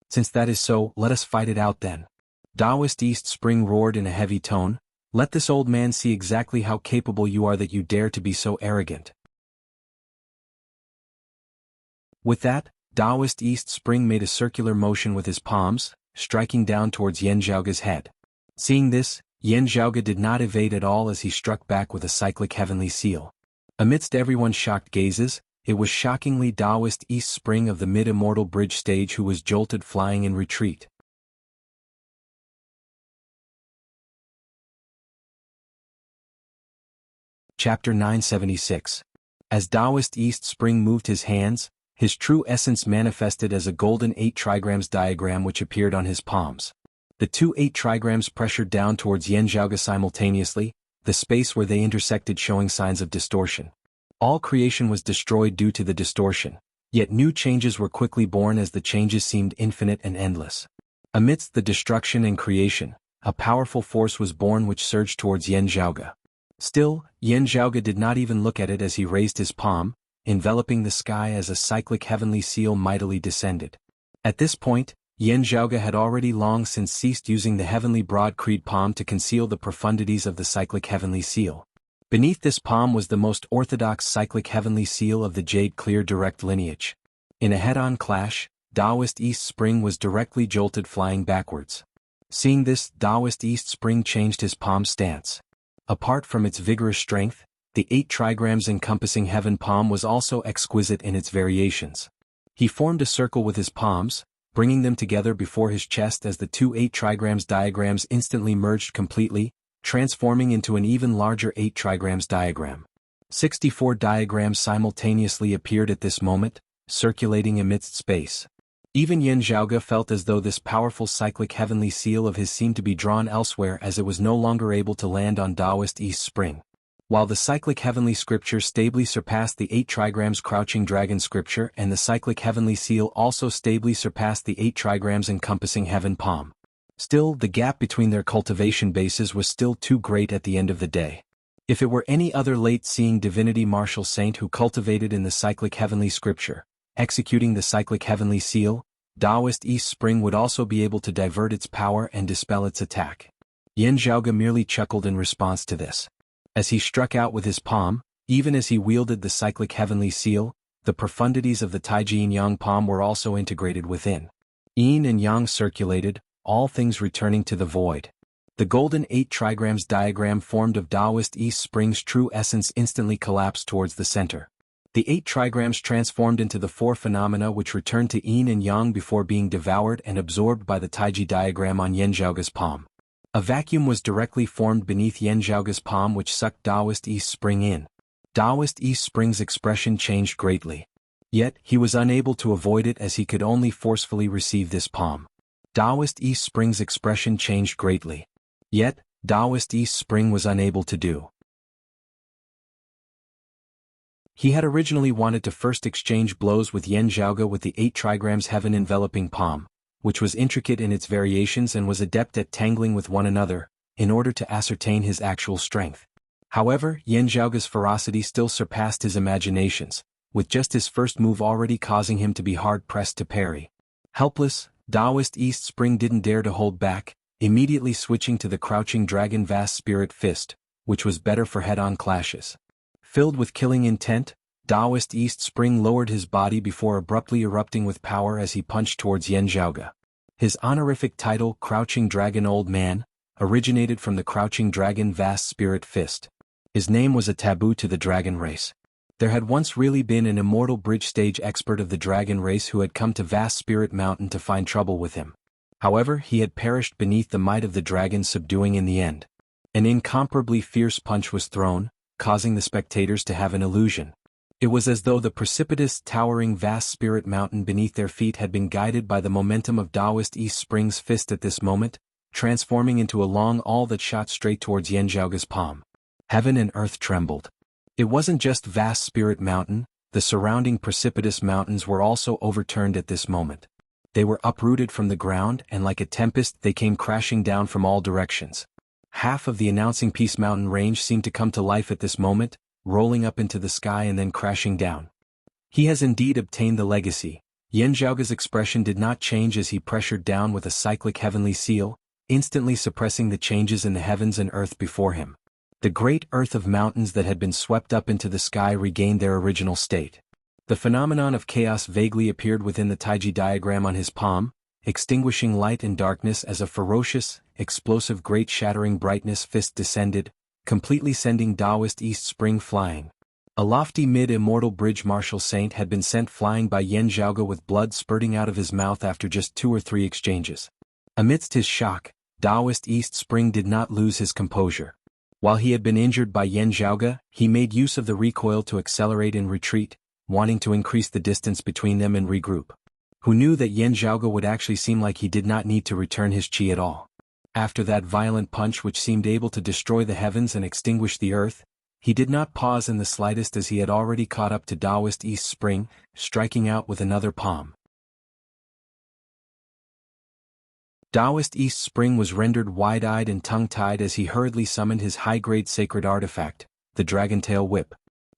[SPEAKER 1] Since that is so, let us fight it out then. Taoist East Spring roared in a heavy tone, let this old man see exactly how capable you are that you dare to be so arrogant. With that, Taoist East Spring made a circular motion with his palms, striking down towards Yan Zhaoge's head. Seeing this, Yan Zhaoge did not evade at all as he struck back with a cyclic heavenly seal. Amidst everyone's shocked gazes, it was shockingly Taoist East Spring of the mid-immortal bridge stage who was jolted flying in retreat. Chapter 976. As Taoist East Spring moved his hands, his true essence manifested as a golden 8 trigrams diagram which appeared on his palms. The 2 8 trigrams pressured down towards Yan Zhaoge simultaneously, the space where they intersected showing signs of distortion. All creation was destroyed due to the distortion, yet new changes were quickly born as the changes seemed infinite and endless. Amidst the destruction and creation, a powerful force was born which surged towards Yan Zhaoge. Still, Yan Zhaoge did not even look at it as he raised his palm, enveloping the sky as a cyclic heavenly seal mightily descended. At this point, Yan Zhaoge had already long since ceased using the heavenly broad creed palm to conceal the profundities of the cyclic heavenly seal. Beneath this palm was the most orthodox cyclic heavenly seal of the Jade Clear direct lineage. In a head-on clash, Taoist East Spring was directly jolted flying backwards. Seeing this, Taoist East Spring changed his palm stance. Apart from its vigorous strength, the 8 trigrams encompassing heaven palm was also exquisite in its variations. He formed a circle with his palms, bringing them together before his chest as the 2 8 trigrams diagrams instantly merged completely, transforming into an even larger 8 trigrams diagram. 64 diagrams simultaneously appeared at this moment, circulating amidst space. Even Yan Zhaoge felt as though this powerful cyclic heavenly seal of his seemed to be drawn elsewhere as it was no longer able to land on Taoist East Spring. While the cyclic heavenly scripture stably surpassed the 8 trigrams crouching dragon scripture and the cyclic heavenly seal also stably surpassed the 8 trigrams encompassing heaven palm. Still, the gap between their cultivation bases was still too great at the end of the day. If it were any other late-seeing divinity martial saint who cultivated in the cyclic heavenly scripture, executing the cyclic heavenly seal, Taoist East Spring would also be able to divert its power and dispel its attack. Yan Zhaoge merely chuckled in response to this. As he struck out with his palm, even as he wielded the cyclic heavenly seal, the profundities of the Taiji yin-yang palm were also integrated within. Yin and yang circulated, all things returning to the void. The golden 8 trigrams diagram formed of Taoist East Spring's true essence instantly collapsed towards the center. The 8 trigrams transformed into the 4 phenomena which returned to yin and yang before being devoured and absorbed by the Taiji diagram on Yan Zhaoge's palm. A vacuum was directly formed beneath Yan Zhaoge's palm which sucked Taoist East Spring in. Taoist East Spring's expression changed greatly. Yet, he was unable to avoid it as he could only forcefully receive this palm. Taoist East Spring's expression changed greatly. Yet, Taoist East Spring was unable to do. He had originally wanted to first exchange blows with Yan Zhaoge with the 8 trigrams heaven-enveloping palm, which was intricate in its variations and was adept at tangling with one another, in order to ascertain his actual strength. However, Yan Zhaoge's ferocity still surpassed his imaginations, with just his first move already causing him to be hard-pressed to parry. Helpless, Taoist East Spring didn't dare to hold back, immediately switching to the crouching dragon vast spirit fist, which was better for head-on clashes. Filled with killing intent, Taoist East Spring lowered his body before abruptly erupting with power as he punched towards Yan Zhaoge. His honorific title, Crouching Dragon Old Man, originated from the Crouching Dragon Vast Spirit Fist. His name was a taboo to the dragon race. There had once really been an immortal bridge stage expert of the dragon race who had come to Vast Spirit Mountain to find trouble with him. However, he had perished beneath the might of the dragon subduing in the end. An incomparably fierce punch was thrown, causing the spectators to have an illusion. It was as though the precipitous, towering vast spirit mountain beneath their feet had been guided by the momentum of Taoist East Spring's fist at this moment, transforming into a long awl that shot straight towards Yan Zhaoge's palm. Heaven and earth trembled. It wasn't just vast spirit mountain, the surrounding precipitous mountains were also overturned at this moment. They were uprooted from the ground and like a tempest they came crashing down from all directions. Half of the announcing Peace Mountain range seemed to come to life at this moment, rolling up into the sky and then crashing down. He has indeed obtained the legacy. Yan Zhaoge's expression did not change as he pressured down with a cyclic heavenly seal, instantly suppressing the changes in the heavens and earth before him. The great earth of mountains that had been swept up into the sky regained their original state. The phenomenon of chaos vaguely appeared within the Taiji diagram on his palm, extinguishing light and darkness as a ferocious, explosive great shattering brightness fist descended, completely sending Taoist East Spring flying. A lofty mid-immortal bridge martial saint had been sent flying by Yan Zhaoge with blood spurting out of his mouth after just 2 or 3 exchanges. Amidst his shock, Taoist East Spring did not lose his composure. While he had been injured by Yan Zhaoge, he made use of the recoil to accelerate and retreat, wanting to increase the distance between them and regroup. Who knew that Yan Zhaoge would actually seem like he did not need to return his chi at all. After that violent punch which seemed able to destroy the heavens and extinguish the earth, he did not pause in the slightest as he had already caught up to Taoist East Spring, striking out with another palm. Taoist East Spring was rendered wide-eyed and tongue-tied as he hurriedly summoned his high-grade sacred artifact, the Dragontail Whip.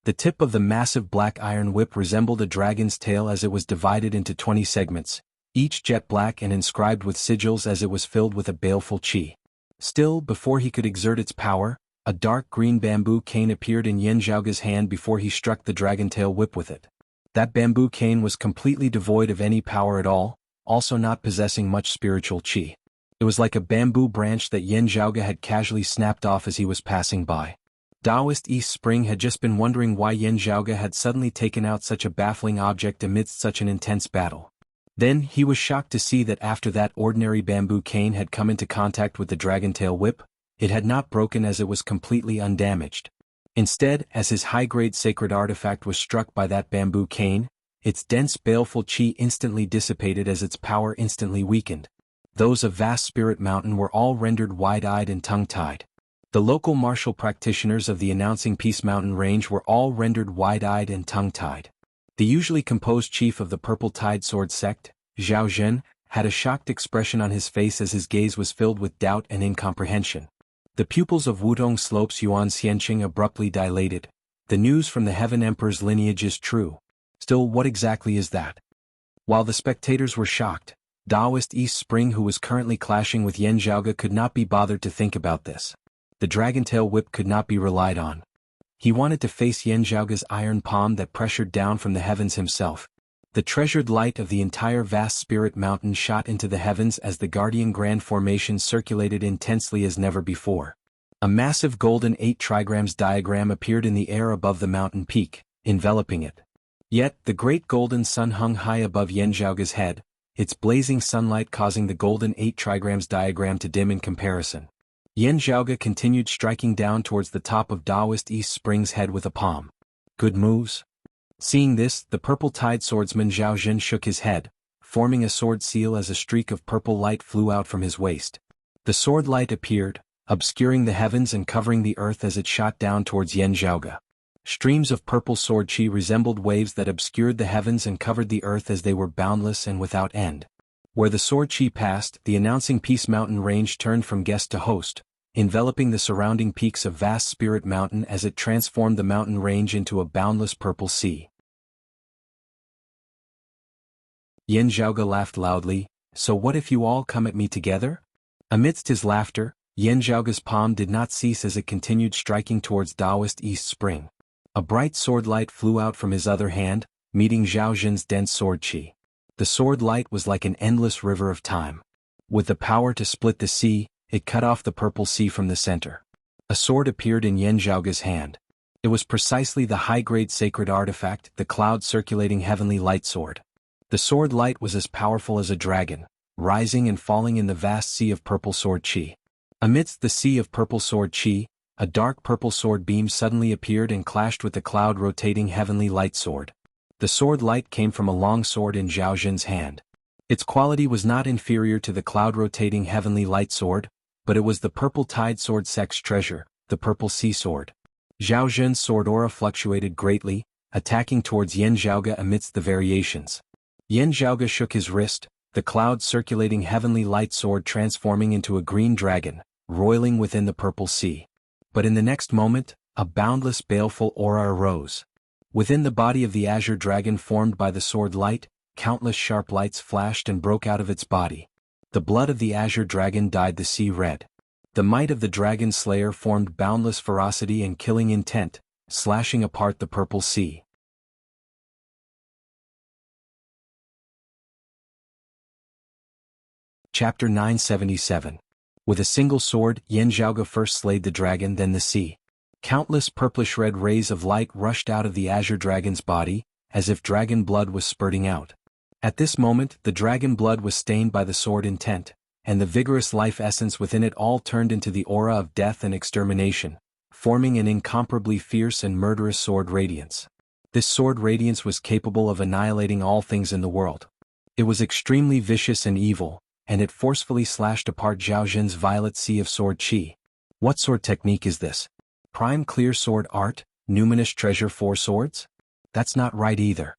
[SPEAKER 1] The tip of the massive black iron whip resembled a dragon's tail as it was divided into 20 segments, each jet black and inscribed with sigils as it was filled with a baleful chi. Still, before he could exert its power, a dark green bamboo cane appeared in Yan Zhaoge's hand before he struck the Dragontail Whip with it. That bamboo cane was completely devoid of any power at all, also not possessing much spiritual chi. It was like a bamboo branch that Yan Zhaoge had casually snapped off as he was passing by. Taoist East Spring had just been wondering why Yan Zhaoge had suddenly taken out such a baffling object amidst such an intense battle. Then he was shocked to see that after that ordinary bamboo cane had come into contact with the Dragontail Whip, it had not broken as it was completely undamaged. Instead, as his high-grade sacred artifact was struck by that bamboo cane, its dense baleful chi instantly dissipated as its power instantly weakened. Those of Vast Spirit Mountain were all rendered wide-eyed and tongue-tied. The local martial practitioners of the announcing Peace Mountain range were all rendered wide-eyed and tongue-tied. The usually composed chief of the Purple Tide Sword sect, Zhao Zhen, had a shocked expression on his face as his gaze was filled with doubt and incomprehension. The pupils of Wudong Slope's Yuan Xianqing abruptly dilated. The news from the Heaven Emperor's lineage is true. Still, what exactly is that? While the spectators were shocked, Taoist East Spring, who was currently clashing with Yan Zhaoge, could not be bothered to think about this. The dragon-tail whip could not be relied on. He wanted to face Yan Zhaoge's iron palm that pressured down from the heavens himself. The treasured light of the entire vast spirit mountain shot into the heavens as the Guardian Grand Formation circulated intensely as never before. A massive golden 8 trigrams diagram appeared in the air above the mountain peak, enveloping it. Yet, the great golden sun hung high above Yan Zhaoge's head, its blazing sunlight causing the golden 8 trigrams diagram to dim in comparison. Yan Zhaoge continued striking down towards the top of Taoist East Spring's head with a palm. Good moves? Seeing this, the purple-tide swordsman Zhao Jin shook his head, forming a sword seal as a streak of purple light flew out from his waist. The sword light appeared, obscuring the heavens and covering the earth as it shot down towards Yan Zhaoge. Streams of purple sword chi resembled waves that obscured the heavens and covered the earth as they were boundless and without end. Where the sword chi passed, the announcing Peace Mountain range turned from guest to host, enveloping the surrounding peaks of vast Spirit Mountain as it transformed the mountain range into a boundless purple sea. Yan Zhaoge laughed loudly. So what if you all come at me together? Amidst his laughter, Yan Zhaoge's palm did not cease as it continued striking towards Taoist East Spring. A bright sword light flew out from his other hand, meeting Zhao Jin's dense sword chi. The sword light was like an endless river of time. With the power to split the sea, it cut off the purple sea from the center. A sword appeared in Yan Zhaoge's hand. It was precisely the high-grade sacred artifact, the cloud-circulating heavenly light sword. The sword light was as powerful as a dragon, rising and falling in the vast sea of purple sword chi. Amidst the sea of purple sword chi, a dark purple sword beam suddenly appeared and clashed with the cloud-rotating heavenly light sword. The sword light came from a long sword in Zhao Jin's hand. Its quality was not inferior to the cloud-rotating heavenly light sword, but it was the purple tide sword sex treasure, the purple sea sword. Zhao Jin's sword aura fluctuated greatly, attacking towards Yan Zhaoge amidst the variations. Yan Zhaoge shook his wrist, the cloud-circulating heavenly light sword transforming into a green dragon, roiling within the purple sea. But in the next moment, a boundless baleful aura arose. Within the body of the azure dragon formed by the sword light, countless sharp lights flashed and broke out of its body. The blood of the azure dragon dyed the sea red. The might of the dragon slayer formed boundless ferocity and killing intent, slashing apart the purple sea. Chapter 977. With a single sword, Yan Zhaoge first slayed the dragon, then the sea. Countless purplish-red rays of light rushed out of the azure dragon's body, as if dragon blood was spurting out. At this moment, the dragon blood was stained by the sword intent, and the vigorous life essence within it all turned into the aura of death and extermination, forming an incomparably fierce and murderous sword radiance. This sword radiance was capable of annihilating all things in the world. It was extremely vicious and evil, and it forcefully slashed apart Zhao Jin's violet sea of sword chi. What sword technique is this? Prime clear sword art, numinous treasure 4 swords? That's not right either.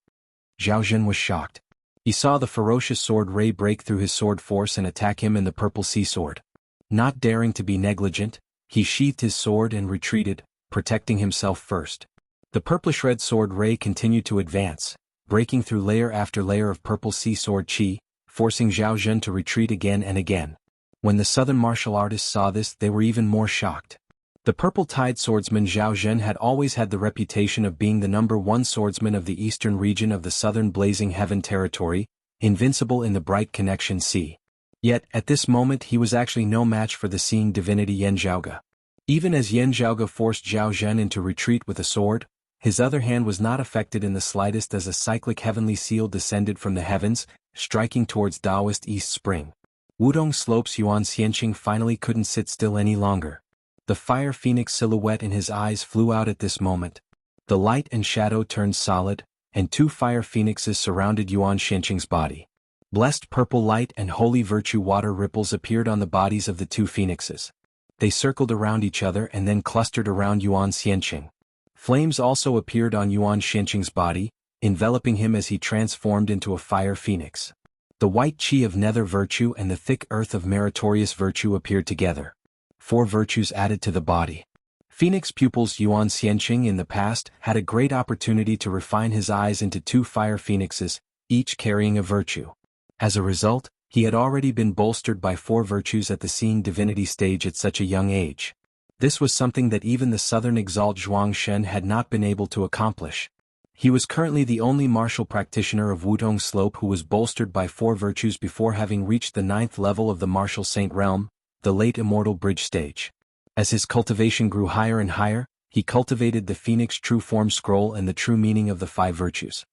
[SPEAKER 1] Zhao Jin was shocked. He saw the ferocious sword ray break through his sword force and attack him in the purple sea sword. Not daring to be negligent, he sheathed his sword and retreated, protecting himself first. The purplish-red sword ray continued to advance, breaking through layer after layer of purple sea sword chi, forcing Zhao Jin to retreat again and again. When the southern martial artists saw this, they were even more shocked. The purple-tide swordsman Zhao Jin had always had the reputation of being the #1 swordsman of the eastern region of the southern Blazing Heaven territory, invincible in the bright connection sea. Yet, at this moment he was actually no match for the seeing divinity Yan Zhaoge. Even as Yan Zhaoge forced Zhao Jin into retreat with a sword, his other hand was not affected in the slightest as a cyclic heavenly seal descended from the heavens, striking towards Taoist East Spring. Wudong Slope's Yuan Xianqing finally couldn't sit still any longer. The fire phoenix silhouette in his eyes flew out at this moment. The light and shadow turned solid, and 2 fire phoenixes surrounded Yuan Xianqing's body. Blessed purple light and holy virtue water ripples appeared on the bodies of the 2 phoenixes. They circled around each other and then clustered around Yuan Xianqing. Flames also appeared on Yuan Xianqing's body, enveloping him as he transformed into a fire phoenix. The white chi of nether virtue and the thick earth of meritorious virtue appeared together. 4 virtues added to the body. Phoenix pupils Yuan Xianqing in the past had a great opportunity to refine his eyes into 2 fire phoenixes, each carrying a virtue. As a result, he had already been bolstered by 4 virtues at the seeing divinity stage at such a young age. This was something that even the southern exalt Zhuang Shen had not been able to accomplish. He was currently the only martial practitioner of Wudong Slope who was bolstered by 4 virtues before having reached the 9th level of the martial saint realm, the late immortal bridge stage. As his cultivation grew higher and higher, he cultivated the Phoenix True Form Scroll and the true meaning of the 5 virtues.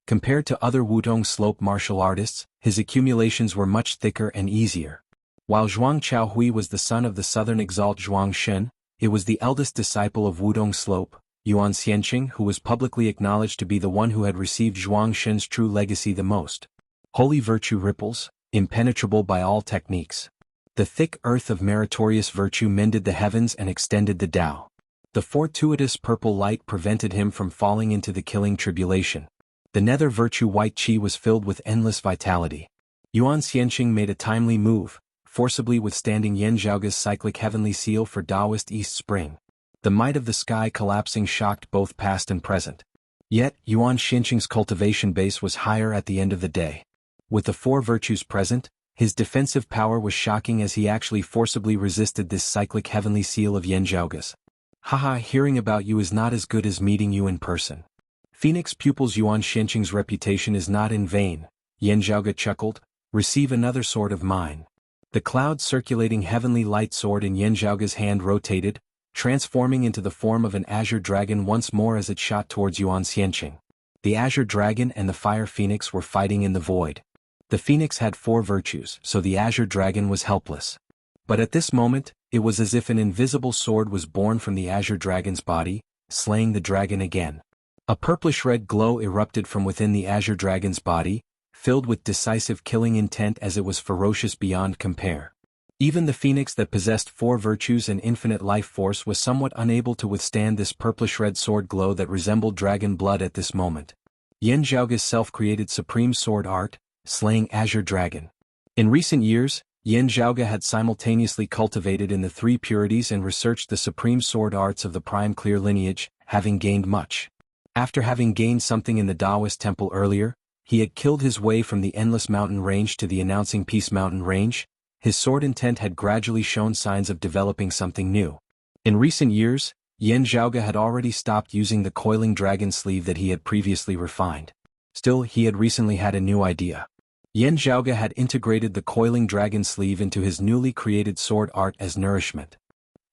[SPEAKER 1] Compared to other Wudong Slope martial artists, his accumulations were much thicker and easier. While Zhuang Chaohui was the son of the southern exalt Zhuang Shen, it was the eldest disciple of Wudong Slope, Yuan Xianqing, who was publicly acknowledged to be the one who had received Zhuang Shen's true legacy the most. Holy virtue ripples, impenetrable by all techniques. The thick earth of meritorious virtue mended the heavens and extended the Tao. The fortuitous purple light prevented him from falling into the killing tribulation. The nether virtue white qi was filled with endless vitality. Yuan Xianqing made a timely move, forcibly withstanding Yan Zhaoge's cyclic heavenly seal for Taoist East Spring. The might of the sky collapsing shocked both past and present. Yet, Yuan Xianqing's cultivation base was higher at the end of the day. With the 4 virtues present, his defensive power was shocking as he actually forcibly resisted this cyclic heavenly seal of Yan Zhaoge's. Haha, hearing about you is not as good as meeting you in person. Phoenix pupils Yuan Xianqing's reputation is not in vain, Yan Zhaoge chuckled. Receive another sword of mine. The cloud-circulating heavenly light sword in Yan Zhaoge's hand rotated, transforming into the form of an azure dragon once more as it shot towards Yuan Xianqing. The azure dragon and the fire phoenix were fighting in the void. The phoenix had 4 virtues, so the azure dragon was helpless. But at this moment, it was as if an invisible sword was born from the azure dragon's body, slaying the dragon again. A purplish-red glow erupted from within the azure dragon's body, filled with decisive killing intent as it was ferocious beyond compare. Even the phoenix that possessed 4 virtues and infinite life force was somewhat unable to withstand this purplish-red sword glow that resembled dragon blood at this moment. Yan Zhaoge's self-created supreme sword art, slaying azure dragon. In recent years, Yan Zhaoge had simultaneously cultivated in the 3 purities and researched the supreme sword arts of the prime clear lineage, having gained much. After having gained something in the Taoist temple earlier, he had killed his way from the Endless Mountain Range to the Announcing Peace Mountain Range. His sword intent had gradually shown signs of developing something new. In recent years, Yan Zhaoge had already stopped using the coiling dragon sleeve that he had previously refined. Still, he had recently had a new idea. Yan Zhaoge had integrated the coiling dragon sleeve into his newly created sword art as nourishment.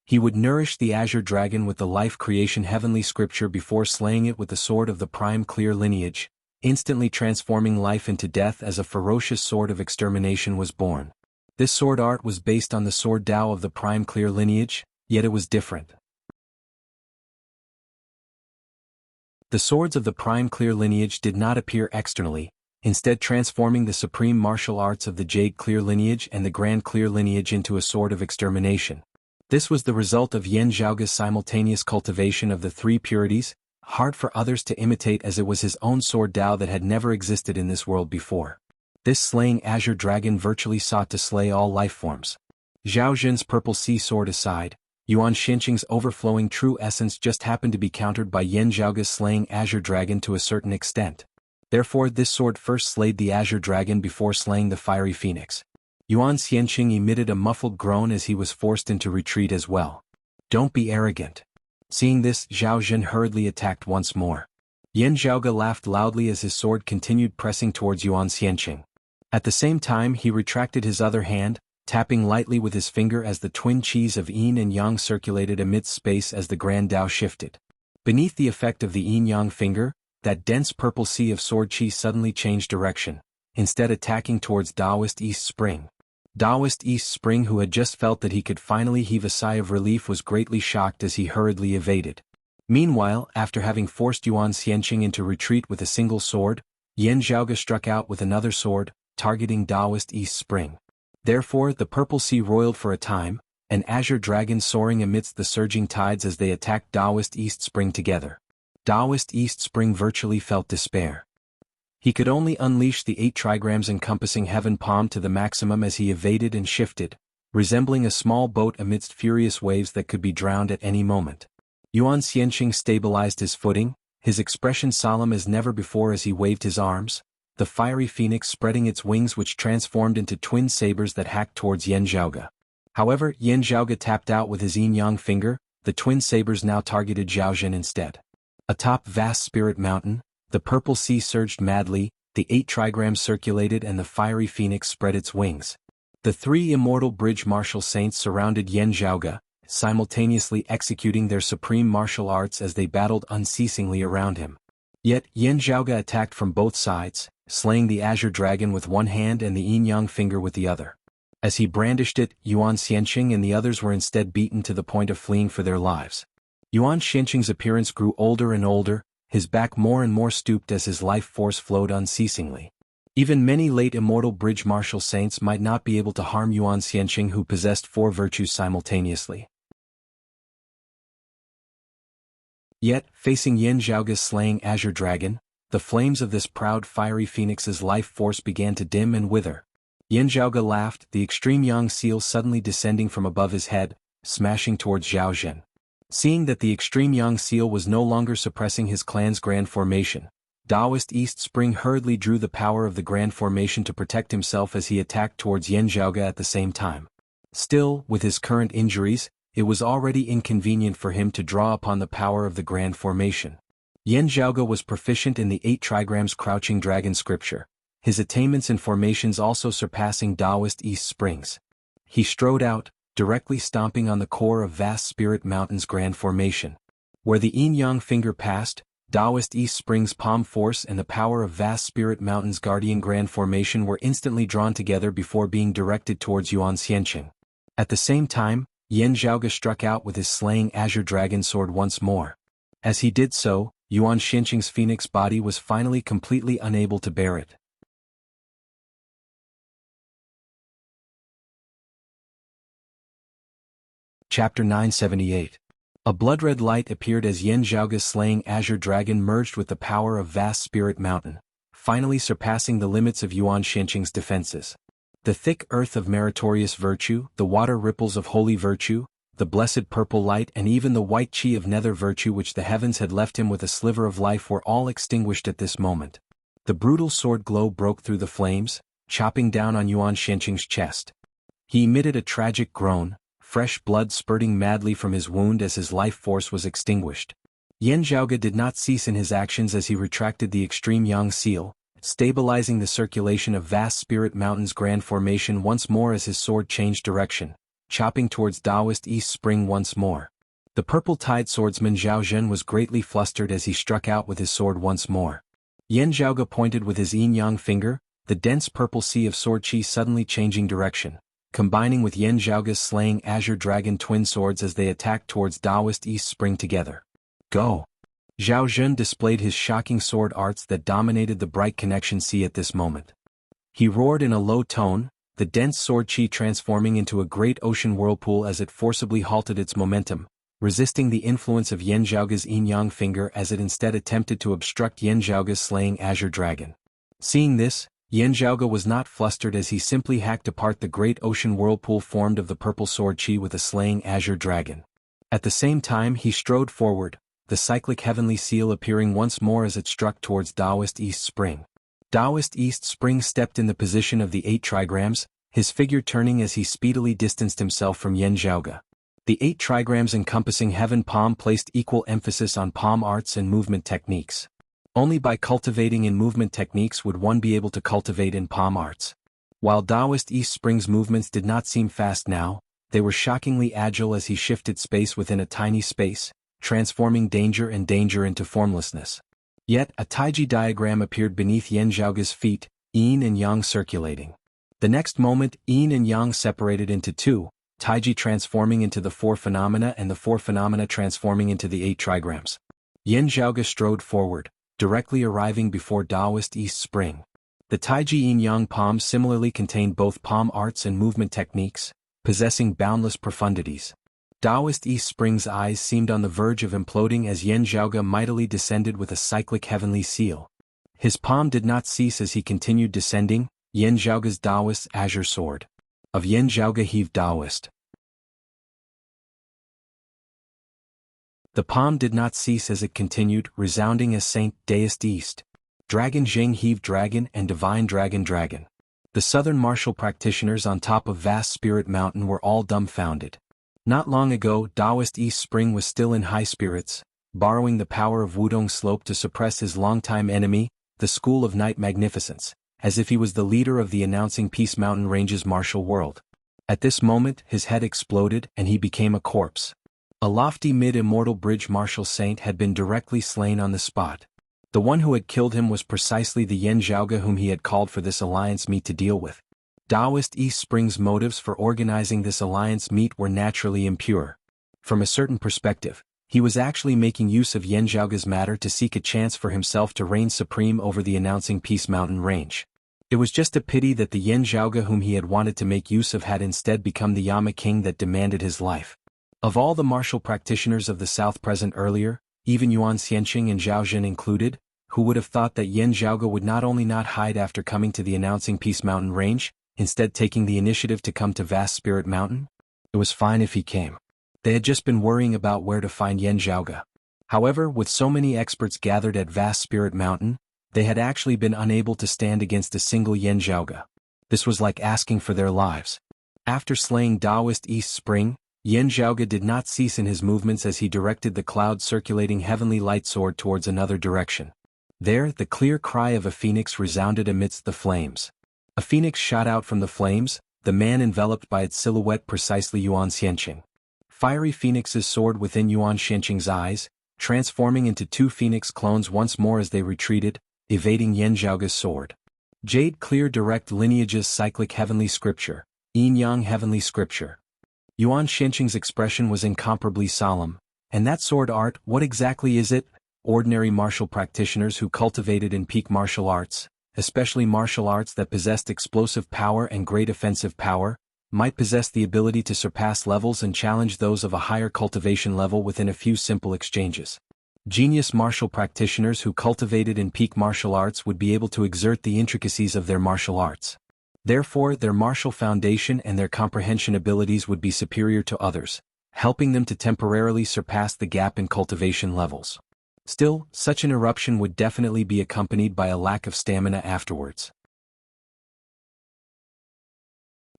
[SPEAKER 1] He would nourish the azure dragon with the life creation heavenly scripture before slaying it with the sword of the prime clear lineage, instantly transforming life into death as a ferocious sword of extermination was born. This sword art was based on the sword Tao of the prime clear lineage, yet it was different. The swords of the prime clear lineage did not appear externally, instead transforming the supreme martial arts of the jade clear lineage and the grand clear lineage into a sword of extermination. This was the result of Yan Zhaoge's simultaneous cultivation of the 3 purities, hard for others to imitate as it was his own sword Tao that had never existed in this world before. This slaying azure dragon virtually sought to slay all life forms. Zhao Zhen's purple sea sword aside, Yuan Xianqing's overflowing true essence just happened to be countered by Yan Zhaoge's slaying azure dragon to a certain extent. Therefore this sword first slayed the azure dragon before slaying the fiery phoenix. Yuan Xianqing emitted a muffled groan as he was forced into retreat as well. Don't be arrogant. Seeing this, Zhao Zhen hurriedly attacked once more. Yan Zhaoge laughed loudly as his sword continued pressing towards Yuan Xianqing. At the same time he retracted his other hand, tapping lightly with his finger as the twin qis of yin and yang circulated amidst space as the grand Tao shifted. Beneath the effect of the yin-yang finger, that dense purple sea of sword qi suddenly changed direction, instead attacking towards Taoist East Spring. Taoist East Spring, who had just felt that he could finally heave a sigh of relief, was greatly shocked as he hurriedly evaded. Meanwhile, after having forced Yuan Xianqing into retreat with a single sword, Yan Zhaoge struck out with another sword, targeting Taoist East Spring. Therefore the purple sea roiled for a time, an azure dragon soaring amidst the surging tides as they attacked Taoist East Spring together. Taoist East Spring virtually felt despair. He could only unleash the 8 trigrams encompassing heaven palm to the maximum as he evaded and shifted, resembling a small boat amidst furious waves that could be drowned at any moment. Yuan Xianqing stabilized his footing, his expression solemn as never before as he waved his arms, the fiery phoenix spreading its wings which transformed into twin sabers that hacked towards Yan Zhaoge. However, Yan Zhaoge tapped out with his yin-yang finger, the twin sabers now targeted Zhao Zhen instead. Atop vast spirit mountain, the purple sea surged madly, the 8 trigrams circulated and the fiery phoenix spread its wings. The 3 immortal bridge martial saints surrounded Yan Zhaoge, simultaneously executing their supreme martial arts as they battled unceasingly around him. Yet, Yan Zhaoge attacked from both sides, slaying the azure dragon with one hand and the yin-yang finger with the other. As he brandished it, Yuan Xianqing and the others were instead beaten to the point of fleeing for their lives. Yuan Xianqing's appearance grew older and older, his back more and more stooped as his life force flowed unceasingly. Even many late immortal bridge martial saints might not be able to harm Yuan Xianqing who possessed 4 virtues simultaneously. Yet, facing Yan Zhaoge's slaying azure dragon, the flames of this proud fiery phoenix's life force began to dim and wither. Yan Zhaoge laughed, the extreme yang seal suddenly descending from above his head, smashing towards Zhao Zhen. Seeing that the extreme yang seal was no longer suppressing his clan's grand formation, Taoist East Spring hurriedly drew the power of the grand formation to protect himself as he attacked towards Yan Zhaoge at the same time. Still, with his current injuries, it was already inconvenient for him to draw upon the power of the grand formation. Yan Zhaoge was proficient in the 8 trigrams crouching dragon scripture, his attainments and formations also surpassing Taoist East Spring's. He strode out, directly stomping on the core of vast spirit mountain's grand formation. Where the yin-yang finger passed, Taoist East Spring's palm force and the power of vast spirit mountain's guardian grand formation were instantly drawn together before being directed towards Yuan Xianqing. At the same time, Yan Zhaoge struck out with his slaying azure dragon sword once more. As he did so, Yuan Xianqing's phoenix body was finally completely unable to bear it. Chapter 978. A blood-red light appeared as Yan Zhaoge's slaying azure dragon merged with the power of vast spirit mountain, finally surpassing the limits of Yuan Xianqing's defenses. The thick earth of meritorious virtue, the water ripples of holy virtue, the blessed purple light and even the white chi of nether virtue which the heavens had left him with a sliver of life were all extinguished at this moment. The brutal sword glow broke through the flames, chopping down on Yuan Xianqing's chest. He emitted a tragic groan, fresh blood spurting madly from his wound as his life force was extinguished. Yan Zhaoge did not cease in his actions as he retracted the extreme yang seal, stabilizing the circulation of vast spirit mountain's grand formation once more as his sword changed direction, chopping towards Taoist East Spring once more. The purple-tide swordsman Zhao Zhen was greatly flustered as he struck out with his sword once more. Yan Zhaoge pointed with his yin-yang finger, the dense purple sea of sword chi suddenly changing direction, combining with Yan Zhaoge's slaying azure dragon twin swords as they attacked towards Taoist East Spring together. Go! Zhao Zhen displayed his shocking sword arts that dominated the bright connection sea at this moment. He roared in a low tone, the dense sword chi transforming into a great ocean whirlpool as it forcibly halted its momentum, resisting the influence of Yan Zhaoge's yin-yang finger as it instead attempted to obstruct Yan Zhaoge's slaying azure dragon. Seeing this, Yan Zhaoge was not flustered as he simply hacked apart the great ocean whirlpool formed of the purple sword chi with a slaying azure dragon. At the same time he strode forward, the cyclic heavenly seal appearing once more as it struck towards Taoist East Spring. Taoist East Spring stepped in the position of the 8 trigrams, his figure turning as he speedily distanced himself from Yan Zhaoge. The 8 trigrams encompassing heaven palm placed equal emphasis on palm arts and movement techniques. Only by cultivating in movement techniques would one be able to cultivate in palm arts. While Taoist East Spring's movements did not seem fast now, they were shockingly agile as he shifted space within a tiny space, transforming danger and danger into formlessness. Yet, a taiji diagram appeared beneath Yan Zhaoge's feet, yin and yang circulating. The next moment, yin and yang separated into 2, taiji transforming into the 4 phenomena and the 4 phenomena transforming into the 8 trigrams. Yan Zhaoge strode forward, directly arriving before Taoist East Spring. The taiji yin-yang palms similarly contained both palm arts and movement techniques, possessing boundless profundities. Taoist East Spring's eyes seemed on the verge of imploding as Yan Zhaoge mightily descended with a cyclic heavenly seal. His palm did not cease as he continued descending. Yan Zhaoge's Taoist azure sword. Of Yan Zhaoge heaved Taoist. The palm did not cease as it continued, resounding as Saint Deist East. Dragon Zheng heaved dragon and divine dragon dragon. The southern martial practitioners on top of vast spirit mountain were all dumbfounded. Not long ago, Taoist East Spring was still in high spirits, borrowing the power of Wudong Slope to suppress his longtime enemy, the School of Night Magnificence, as if he was the leader of the announcing Peace Mountain Range's martial world. At this moment, his head exploded and he became a corpse. A lofty mid-immortal bridge martial saint had been directly slain on the spot. The one who had killed him was precisely the Yan Zhaoge whom he had called for this alliance meet to deal with. Taoist East Spring's motives for organizing this alliance meet were naturally impure. From a certain perspective, he was actually making use of Yan Zhaoge's matter to seek a chance for himself to reign supreme over the announcing Peace Mountain Range. It was just a pity that the Yan Zhaoge whom he had wanted to make use of had instead become the Yama king that demanded his life. Of all the martial practitioners of the South present earlier, even Yuan Xianqing and Zhao Jin included, who would have thought that Yan Zhaoge would not only not hide after coming to the announcing Peace Mountain Range, instead taking the initiative to come to Vast Spirit Mountain? It was fine if he came. They had just been worrying about where to find Yan Zhaoge. However, with so many experts gathered at Vast Spirit Mountain, they had actually been unable to stand against a single Yan Zhaoge. This was like asking for their lives. After slaying Taoist East Spring, Yan Zhaoge did not cease in his movements as he directed the cloud-circulating heavenly light sword towards another direction. There, the clear cry of a phoenix resounded amidst the flames. A phoenix shot out from the flames, the man enveloped by its silhouette precisely Yuan Xianqing. Fiery phoenix's soared within Yuan Xianqing's eyes, transforming into two phoenix clones once more as they retreated, evading Yan Zhaoge's sword. Jade Clear Direct Lineage's cyclic heavenly scripture, Yin-Yang heavenly scripture. Yuan Xianqing's expression was incomparably solemn. And that sword art, what exactly is it? Ordinary martial practitioners who cultivated in peak martial arts, especially martial arts that possessed explosive power and great offensive power, might possess the ability to surpass levels and challenge those of a higher cultivation level within a few simple exchanges. Genius martial practitioners who cultivated in peak martial arts would be able to exert the intricacies of their martial arts. Therefore, their martial foundation and their comprehension abilities would be superior to others, helping them to temporarily surpass the gap in cultivation levels. Still, such an eruption would definitely be accompanied by a lack of stamina afterwards.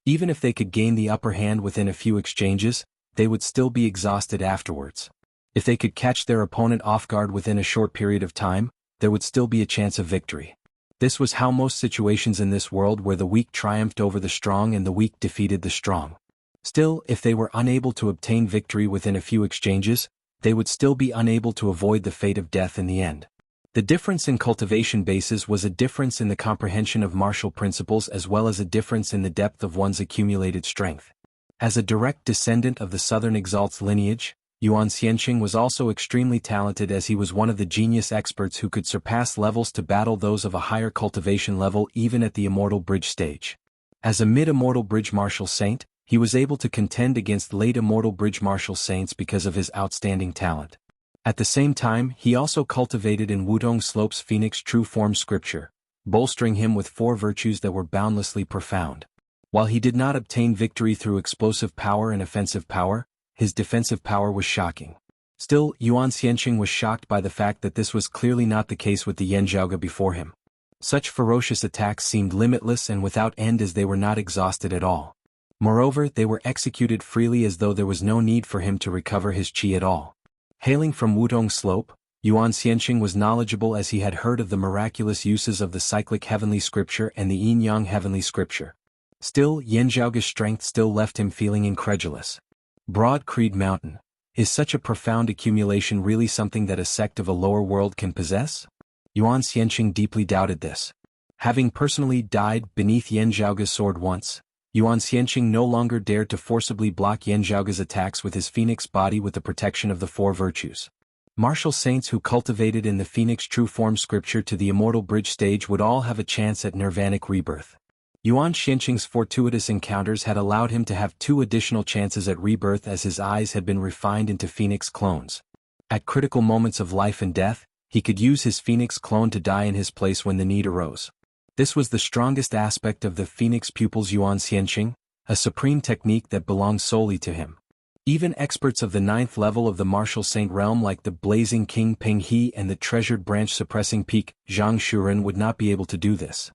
[SPEAKER 1] Even if they could gain the upper hand within a few exchanges, they would still be exhausted afterwards. If they could catch their opponent off guard within a short period of time, there would still be a chance of victory. This was how most situations in this world where the weak triumphed over the strong and the weak defeated the strong. Still, if they were unable to obtain victory within a few exchanges, they would still be unable to avoid the fate of death in the end. The difference in cultivation bases was a difference in the comprehension of martial principles as well as a difference in the depth of one's accumulated strength. As a direct descendant of the Southern Exalt's lineage, Yuan Xianqing was also extremely talented as he was one of the genius experts who could surpass levels to battle those of a higher cultivation level even at the Immortal Bridge stage. As a mid-Immortal Bridge martial saint, he was able to contend against late Immortal Bridge martial saints because of his outstanding talent. At the same time, he also cultivated in Wudong Slope's Phoenix True Form scripture, bolstering him with 4 virtues that were boundlessly profound. While he did not obtain victory through explosive power and offensive power, his defensive power was shocking. Still, Yuan Xianqing was shocked by the fact that this was clearly not the case with the Yan Zhaoge before him. Such ferocious attacks seemed limitless and without end as they were not exhausted at all. Moreover, they were executed freely as though there was no need for him to recover his qi at all. Hailing from Wudong Slope, Yuan Xianqing was knowledgeable as he had heard of the miraculous uses of the cyclic heavenly scripture and the yin-yang heavenly scripture. Still, Yan Zhaoge's strength still left him feeling incredulous. Broad Creed Mountain. Is such a profound accumulation really something that a sect of a lower world can possess? Yuan Xianqing deeply doubted this. Having personally died beneath Yan Zhaoge's sword once, Yuan Xianqing no longer dared to forcibly block Yan Zhaoge's attacks with his phoenix body with the protection of the 4 virtues. Martial saints who cultivated in the Phoenix True Form scripture to the Immortal Bridge stage would all have a chance at nirvanic rebirth. Yuan Xianqing's fortuitous encounters had allowed him to have 2 additional chances at rebirth as his eyes had been refined into phoenix clones. At critical moments of life and death, he could use his phoenix clone to die in his place when the need arose. This was the strongest aspect of the phoenix pupil's Yuan Xianqing, a supreme technique that belonged solely to him. Even experts of the 9th level of the martial saint realm like the blazing king Peng He and the treasured branch suppressing peak Zhang Shuren would not be able to do this.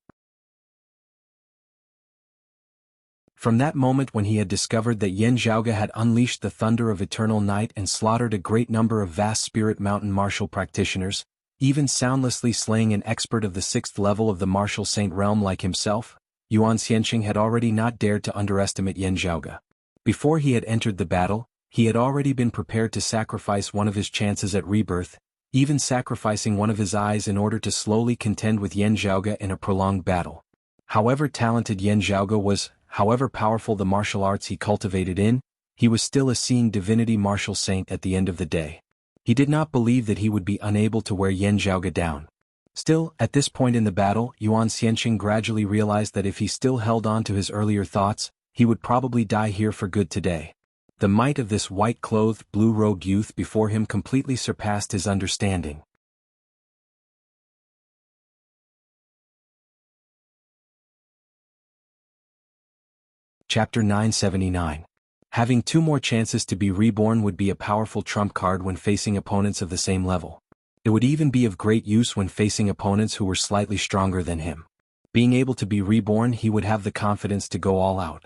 [SPEAKER 1] From that moment when he had discovered that Yan Zhaoge had unleashed the thunder of eternal night and slaughtered a great number of vast spirit mountain martial practitioners, even soundlessly slaying an expert of the 6th level of the martial saint realm like himself, Yuan Xianqing had already not dared to underestimate Yan Zhaoge. Before he had entered the battle, he had already been prepared to sacrifice one of his chances at rebirth, even sacrificing one of his eyes in order to slowly contend with Yan Zhaoge in a prolonged battle. However talented Yan Zhaoge was, however powerful the martial arts he cultivated in, he was still a seeing divinity martial saint at the end of the day. He did not believe that he would be unable to wear Yan Zhaoge down. Still, at this point in the battle, Yuan Xianqing gradually realized that if he still held on to his earlier thoughts, he would probably die here for good today. The might of this white-clothed, blue-robed youth before him completely surpassed his understanding. Chapter 979. Having 2 more chances to be reborn would be a powerful trump card when facing opponents of the same level. It would even be of great use when facing opponents who were slightly stronger than him. Being able to be reborn, he would have the confidence to go all out.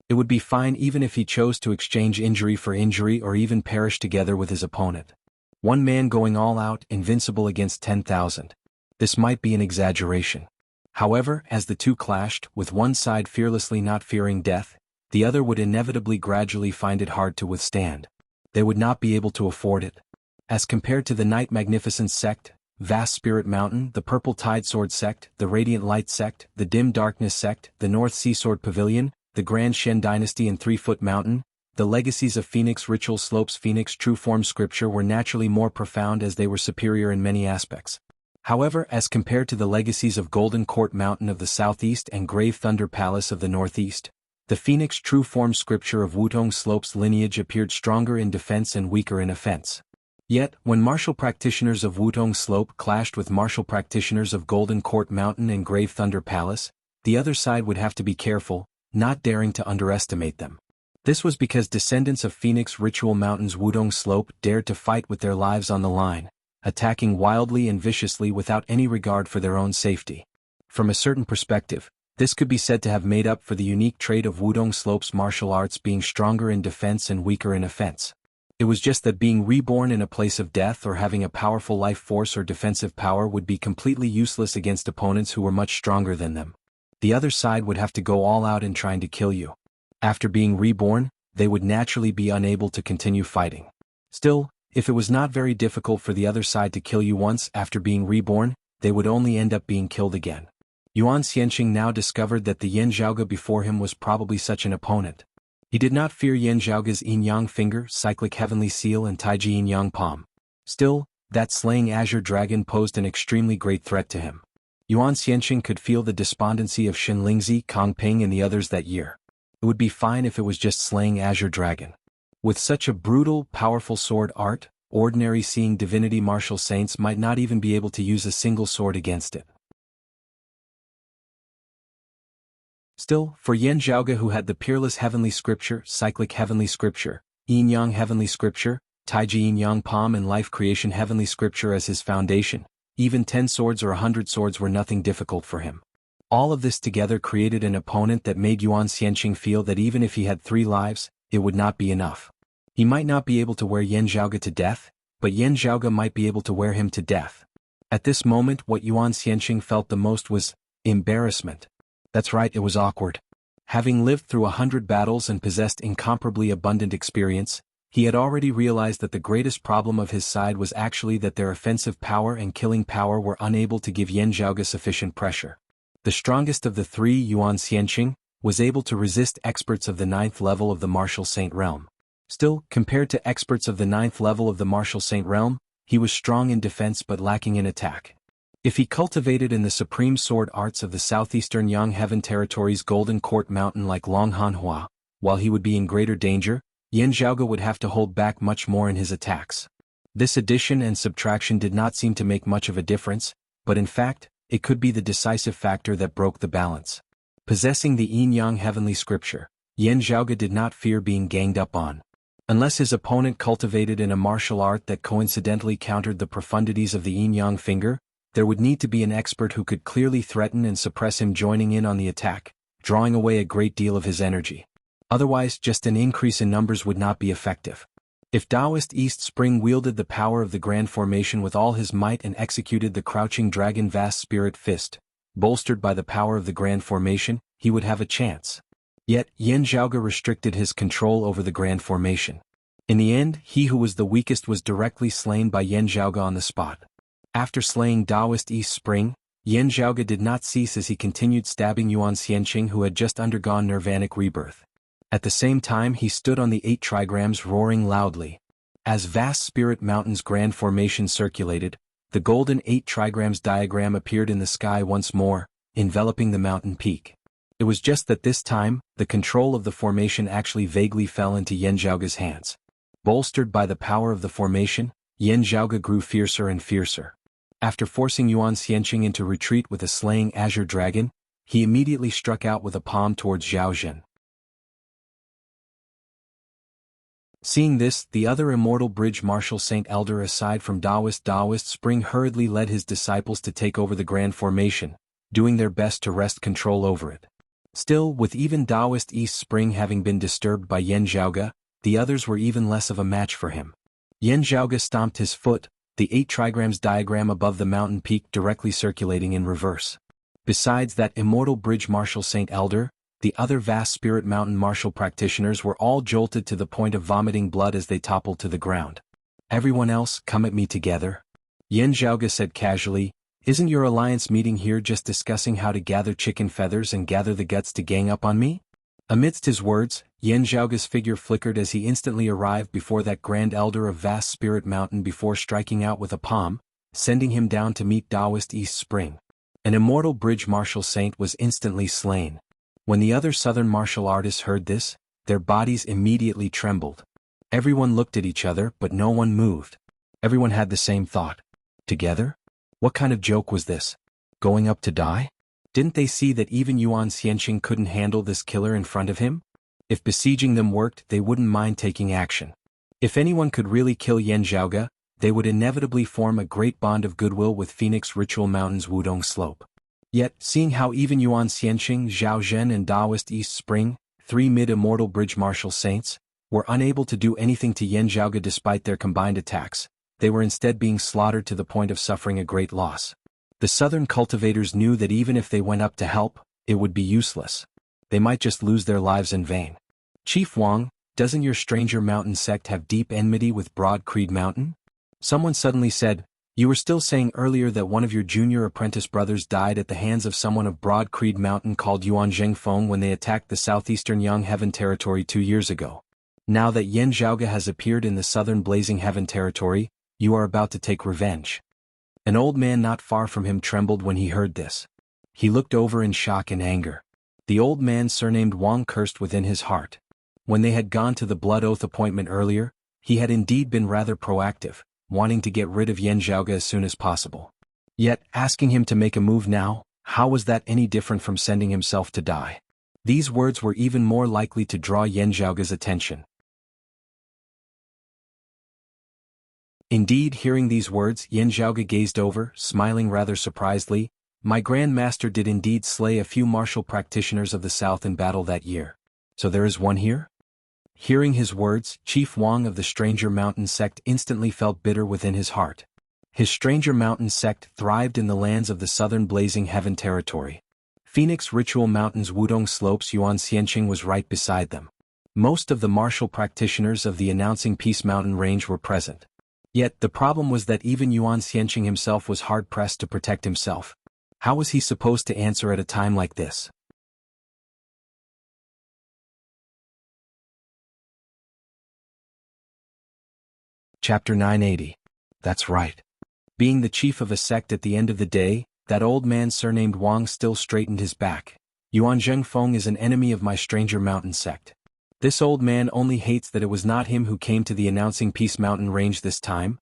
[SPEAKER 1] It would be fine even if he chose to exchange injury for injury or even perish together with his opponent. One man going all out, invincible against 10,000. This might be an exaggeration. However, as the two clashed, with one side fearlessly not fearing death, the other would inevitably gradually find it hard to withstand. They would not be able to afford it. As compared to the Night Magnificence sect, Vast Spirit Mountain, the Purple Tide Sword sect, the Radiant Light sect, the Dim Darkness sect, the North Sea Sword Pavilion, the Grand Shen Dynasty and 3-Foot Mountain, the legacies of Phoenix Ritual Slopes Phoenix True Form Scripture were naturally more profound as they were superior in many aspects. However, as compared to the legacies of Golden Court Mountain of the Southeast and Grave Thunder Palace of the Northeast, the Phoenix True Form Scripture of Wutong Slope's lineage appeared stronger in defense and weaker in offense. Yet, when martial practitioners of Wutong Slope clashed with martial practitioners of Golden Court Mountain and Grave Thunder Palace, the other side would have to be careful, not daring to underestimate them. This was because descendants of Phoenix Ritual Mountain's Wutong Slope dared to fight with their lives on the line, attacking wildly and viciously without any regard for their own safety. From a certain perspective, this could be said to have made up for the unique trait of Wutong Slope's martial arts being stronger in defense and weaker in offense. It was just that being reborn in a place of death or having a powerful life force or defensive power would be completely useless against opponents who were much stronger than them. The other side would have to go all out in trying to kill you. After being reborn, they would naturally be unable to continue fighting. Still, if it was not very difficult for the other side to kill you once after being reborn, they would only end up being killed again. Yuan Xianqing now discovered that the Yan Zhaoge before him was probably such an opponent. He did not fear Yan Zhaoge's Yin-Yang Finger, Cyclic Heavenly Seal and Taiji Yin-Yang Palm. Still, that slaying Azure Dragon posed an extremely great threat to him. Yuan Xianqing could feel the despondency of Shen Lingzi, Kong Ping and the others that year. It would be fine if it was just slaying Azure Dragon. With such a brutal, powerful sword art, ordinary seeing divinity martial saints might not even be able to use a single sword against it. Still, for Yan Zhaoge who had the Peerless Heavenly Scripture, Cyclic Heavenly Scripture, Yin-Yang Heavenly Scripture, Taiji Yin-Yang Palm and Life Creation Heavenly Scripture as his foundation, even 10 swords or 100 swords were nothing difficult for him. All of this together created an opponent that made Yuan Xianqing feel that even if he had 3 lives, it would not be enough. He might not be able to wear Yan Zhaoge to death, but Yan Zhaoge might be able to wear him to death. At this moment what Yuan Xianqing felt the most was embarrassment. That's right, it was awkward. Having lived through 100 battles and possessed incomparably abundant experience, he had already realized that the greatest problem of his side was actually that their offensive power and killing power were unable to give Yan Zhaoge sufficient pressure. The strongest of the 3, Yuan Xianqing, was able to resist experts of the 9th level of the martial saint realm. Still, compared to experts of the 9th level of the martial saint realm, he was strong in defense but lacking in attack. If he cultivated in the supreme sword arts of the southeastern Yang Heaven Territory's Golden Court Mountain like Long Hanhua, while he would be in greater danger, Yan Zhaoge would have to hold back much more in his attacks. This addition and subtraction did not seem to make much of a difference, but in fact, it could be the decisive factor that broke the balance. Possessing the yin-yang heavenly scripture, Yan Zhaoge did not fear being ganged up on. Unless his opponent cultivated in a martial art that coincidentally countered the profundities of the yin-yang finger, there would need to be an expert who could clearly threaten and suppress him joining in on the attack, drawing away a great deal of his energy. Otherwise, just an increase in numbers would not be effective. If Taoist East Spring wielded the power of the Grand Formation with all his might and executed the Crouching Dragon Vast Spirit Fist, bolstered by the power of the Grand Formation, he would have a chance. Yet, Yan Zhaoge restricted his control over the Grand Formation. In the end, he who was the weakest was directly slain by Yan Zhaoge on the spot. After slaying Taoist East Spring, Yan Zhaoge did not cease as he continued stabbing Yuan Xianqing, who had just undergone nirvanic rebirth. At the same time he stood on the 8 trigrams roaring loudly. As Vast Spirit Mountain's Grand Formation circulated, the golden 8 trigrams diagram appeared in the sky once more, enveloping the mountain peak. It was just that this time, the control of the formation actually vaguely fell into Yan Zhaoge's hands. Bolstered by the power of the formation, Yan Zhaoge grew fiercer and fiercer. After forcing Yuan Xianqing into retreat with a slaying azure dragon, he immediately struck out with a palm towards Zhao Zhen. Seeing this, the other Immortal Bridge Martial Saint Elder aside from Taoist Spring hurriedly led his disciples to take over the Grand Formation, doing their best to wrest control over it. Still, with even Taoist East Spring having been disturbed by Yan Zhaoge, the others were even less of a match for him. Yan Zhaoge stomped his foot, the 8 trigrams diagram above the mountain peak directly circulating in reverse. Besides that Immortal Bridge Martial Saint Elder, the other Vast Spirit Mountain martial practitioners were all jolted to the point of vomiting blood as they toppled to the ground. "Everyone else, come at me together," Yan Zhaoge said casually. "Isn't your alliance meeting here just discussing how to gather chicken feathers and gather the guts to gang up on me?" Amidst his words, Yan Zhaoge's figure flickered as he instantly arrived before that Grand Elder of Vast Spirit Mountain before striking out with a palm, sending him down to meet Taoist East Spring. An Immortal Bridge Martial Saint was instantly slain. When the other southern martial artists heard this, their bodies immediately trembled. Everyone looked at each other but no one moved. Everyone had the same thought. Together? What kind of joke was this? Going up to die? Didn't they see that even Yuan Xianqing couldn't handle this killer in front of him? If besieging them worked, they wouldn't mind taking action. If anyone could really kill Yan Zhaoge, they would inevitably form a great bond of goodwill with Phoenix Ritual Mountain's Wudong Slope. Yet, seeing how even Yuan Xianqing, Zhao Zhen and Taoist East Spring, 3 mid-Immortal Bridge Martial Saints, were unable to do anything to Yan Zhaoge despite their combined attacks, they were instead being slaughtered to the point of suffering a great loss. The southern cultivators knew that even if they went up to help, it would be useless. They might just lose their lives in vain. "Chief Wang, doesn't your Stranger Mountain sect have deep enmity with Broad Creed Mountain?" Someone suddenly said, "You were still saying earlier that one of your junior apprentice brothers died at the hands of someone of Broad Creed Mountain called Yuan Zhengfeng when they attacked the southeastern Yang Heaven territory 2 years ago. Now that Yan Zhaoge has appeared in the southern Blazing Heaven territory, you are about to take revenge." An old man not far from him trembled when he heard this. He looked over in shock and anger. The old man surnamed Wang cursed within his heart. When they had gone to the blood oath appointment earlier, he had indeed been rather proactive, wanting to get rid of Yan Zhaoge as soon as possible. Yet, asking him to make a move now, how was that any different from sending himself to die? These words were even more likely to draw Yan Zhaoge's attention. Indeed, hearing these words, Yan Zhaoge gazed over, smiling rather surprisedly. "My Grand Master did indeed slay a few martial practitioners of the south in battle that year. So there is one here?" Hearing his words, Chief Wang of the Stranger Mountain sect instantly felt bitter within his heart. His Stranger Mountain sect thrived in the lands of the southern Blazing Heaven territory. Phoenix Ritual Mountain's Wudong Slopes Yuan Xianqing was right beside them. Most of the martial practitioners of the Announcing Peace Mountain range were present. Yet the problem was that even Yuan Xianqing himself was hard-pressed to protect himself. How was he supposed to answer at a time like this? Chapter 980. That's right. Being the chief of a sect at the end of the day, that old man surnamed Wang still straightened his back. "Yuan Zhengfeng is an enemy of my Stranger Mountain sect. This old man only hates that it was not him who came to the Announcing Peace Mountain range this time,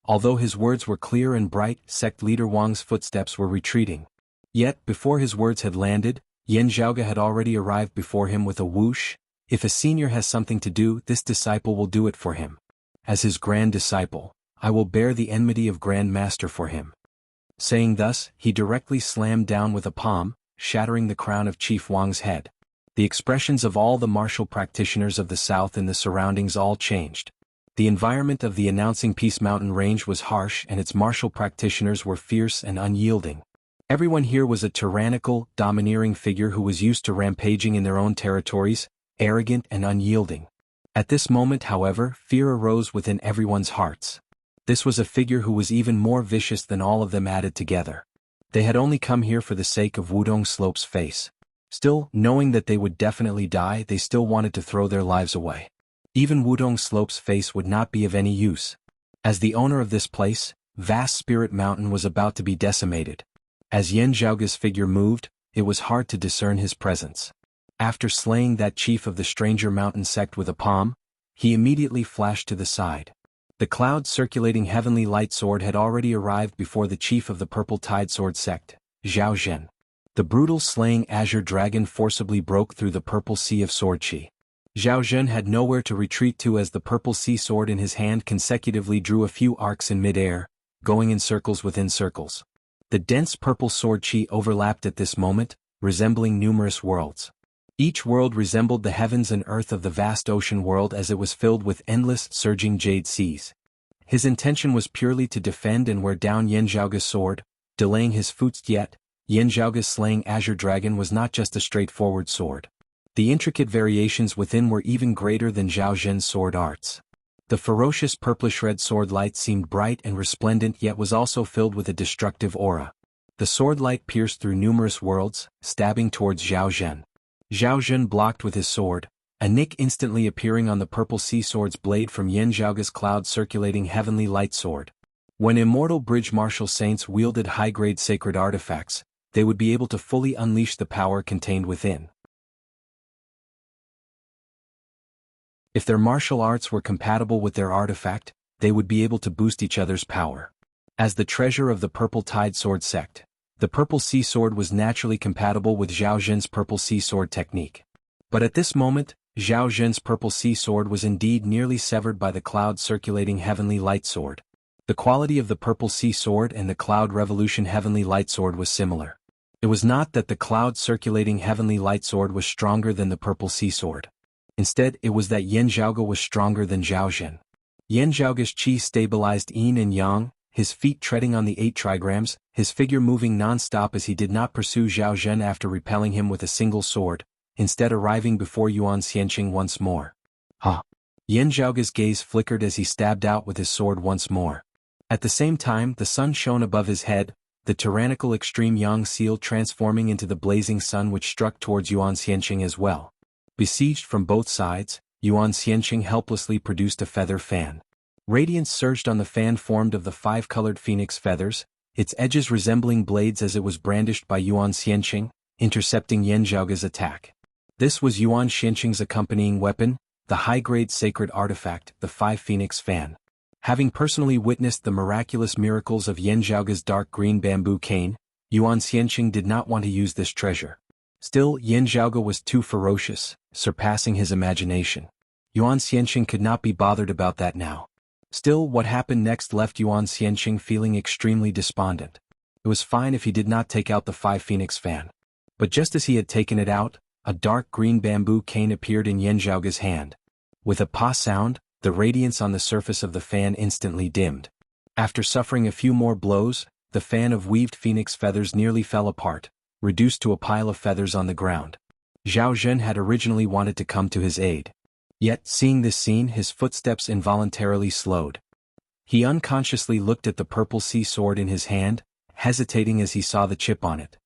[SPEAKER 1] Although his words were clear and bright, sect leader Wang's footsteps were retreating. Yet, before his words had landed, Yan Zhaoge had already arrived before him with a whoosh. If a senior has something to do, this disciple will do it for him. As his grand disciple, I will bear the enmity of Grand Master for him. Saying thus, he directly slammed down with a palm, shattering the crown of Chief Wang's head. The expressions of all the martial practitioners of the south and the surroundings all changed. The environment of the announcing Peace Mountain range was harsh and its martial practitioners were fierce and unyielding. Everyone here was a tyrannical, domineering figure who was used to rampaging in their own territories, arrogant and unyielding. At this moment, however, fear arose within everyone's hearts. This was a figure who was even more vicious than all of them added together. They had only come here for the sake of Wudong Slope's face. Still, knowing that they would definitely die, they still wanted to throw their lives away. Even Wudong Slope's face would not be of any use. As the owner of this place, vast Spirit Mountain was about to be decimated. As Yan Zhaoge's figure moved, it was hard to discern his presence. After slaying that chief of the Stranger Mountain sect with a palm, he immediately flashed to the side. The cloud-circulating heavenly light sword had already arrived before the chief of the Purple Tide Sword sect, Zhao Zhen. The brutal slaying azure dragon forcibly broke through the purple sea of sword chi. Zhao Zhen had nowhere to retreat to as the purple sea sword in his hand consecutively drew a few arcs in mid-air, going in circles within circles. The dense purple sword chi overlapped at this moment, resembling numerous worlds. Each world resembled the heavens and earth of the vast ocean world as it was filled with endless, surging jade seas. His intention was purely to defend and wear down Yan Zhaoge's sword, delaying his footsteps. Yet, Yan Zhaoge's slaying azure dragon was not just a straightforward sword. The intricate variations within were even greater than Zhao Zhen's sword arts. The ferocious purplish-red sword light seemed bright and resplendent yet was also filled with a destructive aura. The sword light pierced through numerous worlds, stabbing towards Zhao Zhen. Zhao Zhen blocked with his sword, a nick instantly appearing on the purple sea sword's blade from Yan Zhaoge's cloud-circulating heavenly light sword. When immortal bridge martial saints wielded high-grade sacred artifacts, they would be able to fully unleash the power contained within. If their martial arts were compatible with their artifact, they would be able to boost each other's power. As the treasure of the Purple Tide Sword sect, the Purple Sea Sword was naturally compatible with Zhao Zhen's Purple Sea Sword technique. But at this moment, Zhao Zhen's Purple Sea Sword was indeed nearly severed by the cloud-circulating Heavenly Light Sword. The quality of the Purple Sea Sword and the Cloud Revolution Heavenly Light Sword was similar. It was not that the cloud-circulating Heavenly Light Sword was stronger than the Purple Sea Sword. Instead, it was that Yan Zhaoge was stronger than Zhao Zhen. Yan Zhaoge's chi stabilized yin and yang, his feet treading on the 8 trigrams, his figure moving non-stop as he did not pursue Zhao Zhen after repelling him with a single sword, instead arriving before Yuan Xianqing once more. Yan Zhaoge's gaze flickered as he stabbed out with his sword once more. At the same time, the sun shone above his head, the tyrannical extreme yang seal transforming into the blazing sun which struck towards Yuan Xianqing as well. Besieged from both sides, Yuan Xianqing helplessly produced a feather fan. Radiance surged on the fan formed of the 5-colored phoenix feathers, its edges resembling blades as it was brandished by Yuan Xianqing, intercepting Yan Zhaoge's attack. This was Yuan Xianqing's accompanying weapon, the high-grade sacred artifact, the 5-phoenix fan. Having personally witnessed the miraculous miracles of Yan Zhaoge's dark green bamboo cane, Yuan Xianqing did not want to use this treasure. Still, Yan Zhaoge was too ferocious, surpassing his imagination. Yuan Xianqing could not be bothered about that now. Still, what happened next left Yuan Xianqing feeling extremely despondent. It was fine if he did not take out the 5-phoenix fan. But just as he had taken it out, a dark green bamboo cane appeared in Yan Zhaoge's hand. With a pa sound, the radiance on the surface of the fan instantly dimmed. After suffering a few more blows, the fan of weaved phoenix feathers nearly fell apart, reduced to a pile of feathers on the ground. Zhao Zhen had originally wanted to come to his aid. Yet, seeing this scene, his footsteps involuntarily slowed. He unconsciously looked at the purple sea sword in his hand, hesitating as he saw the chip on it.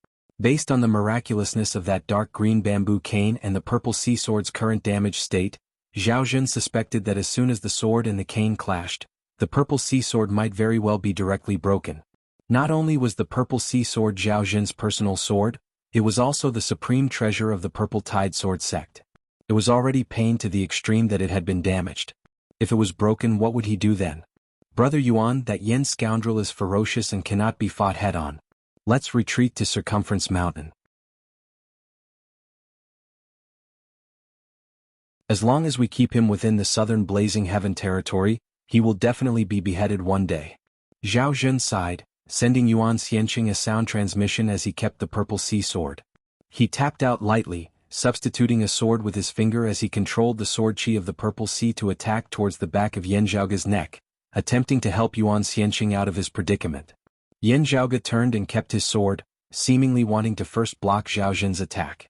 [SPEAKER 1] Based on the miraculousness of that dark green bamboo cane and the purple sea sword's current damaged state, Zhao Zhen suspected that as soon as the sword and the cane clashed, the purple sea sword might very well be directly broken. Not only was the purple sea sword Zhao Zhen's personal sword, it was also the supreme treasure of the Purple Tide Sword sect. It was already pained to the extreme that it had been damaged. If it was broken, what would he do then? Brother Yuan, that Yen scoundrel is ferocious and cannot be fought head-on. Let's retreat to Circumference Mountain. As long as we keep him within the southern Blazing Heaven territory, he will definitely be beheaded one day. Zhao Zhen sighed, sending Yuan Xianqing a sound transmission as he kept the purple sea sword. He tapped out lightly, substituting a sword with his finger as he controlled the sword chi of the purple sea to attack towards the back of Yan Zhaoge's neck, attempting to help Yuan Xianqing out of his predicament. Yan Zhaoge turned and kept his sword, seemingly wanting to first block Zhao Zhen's attack.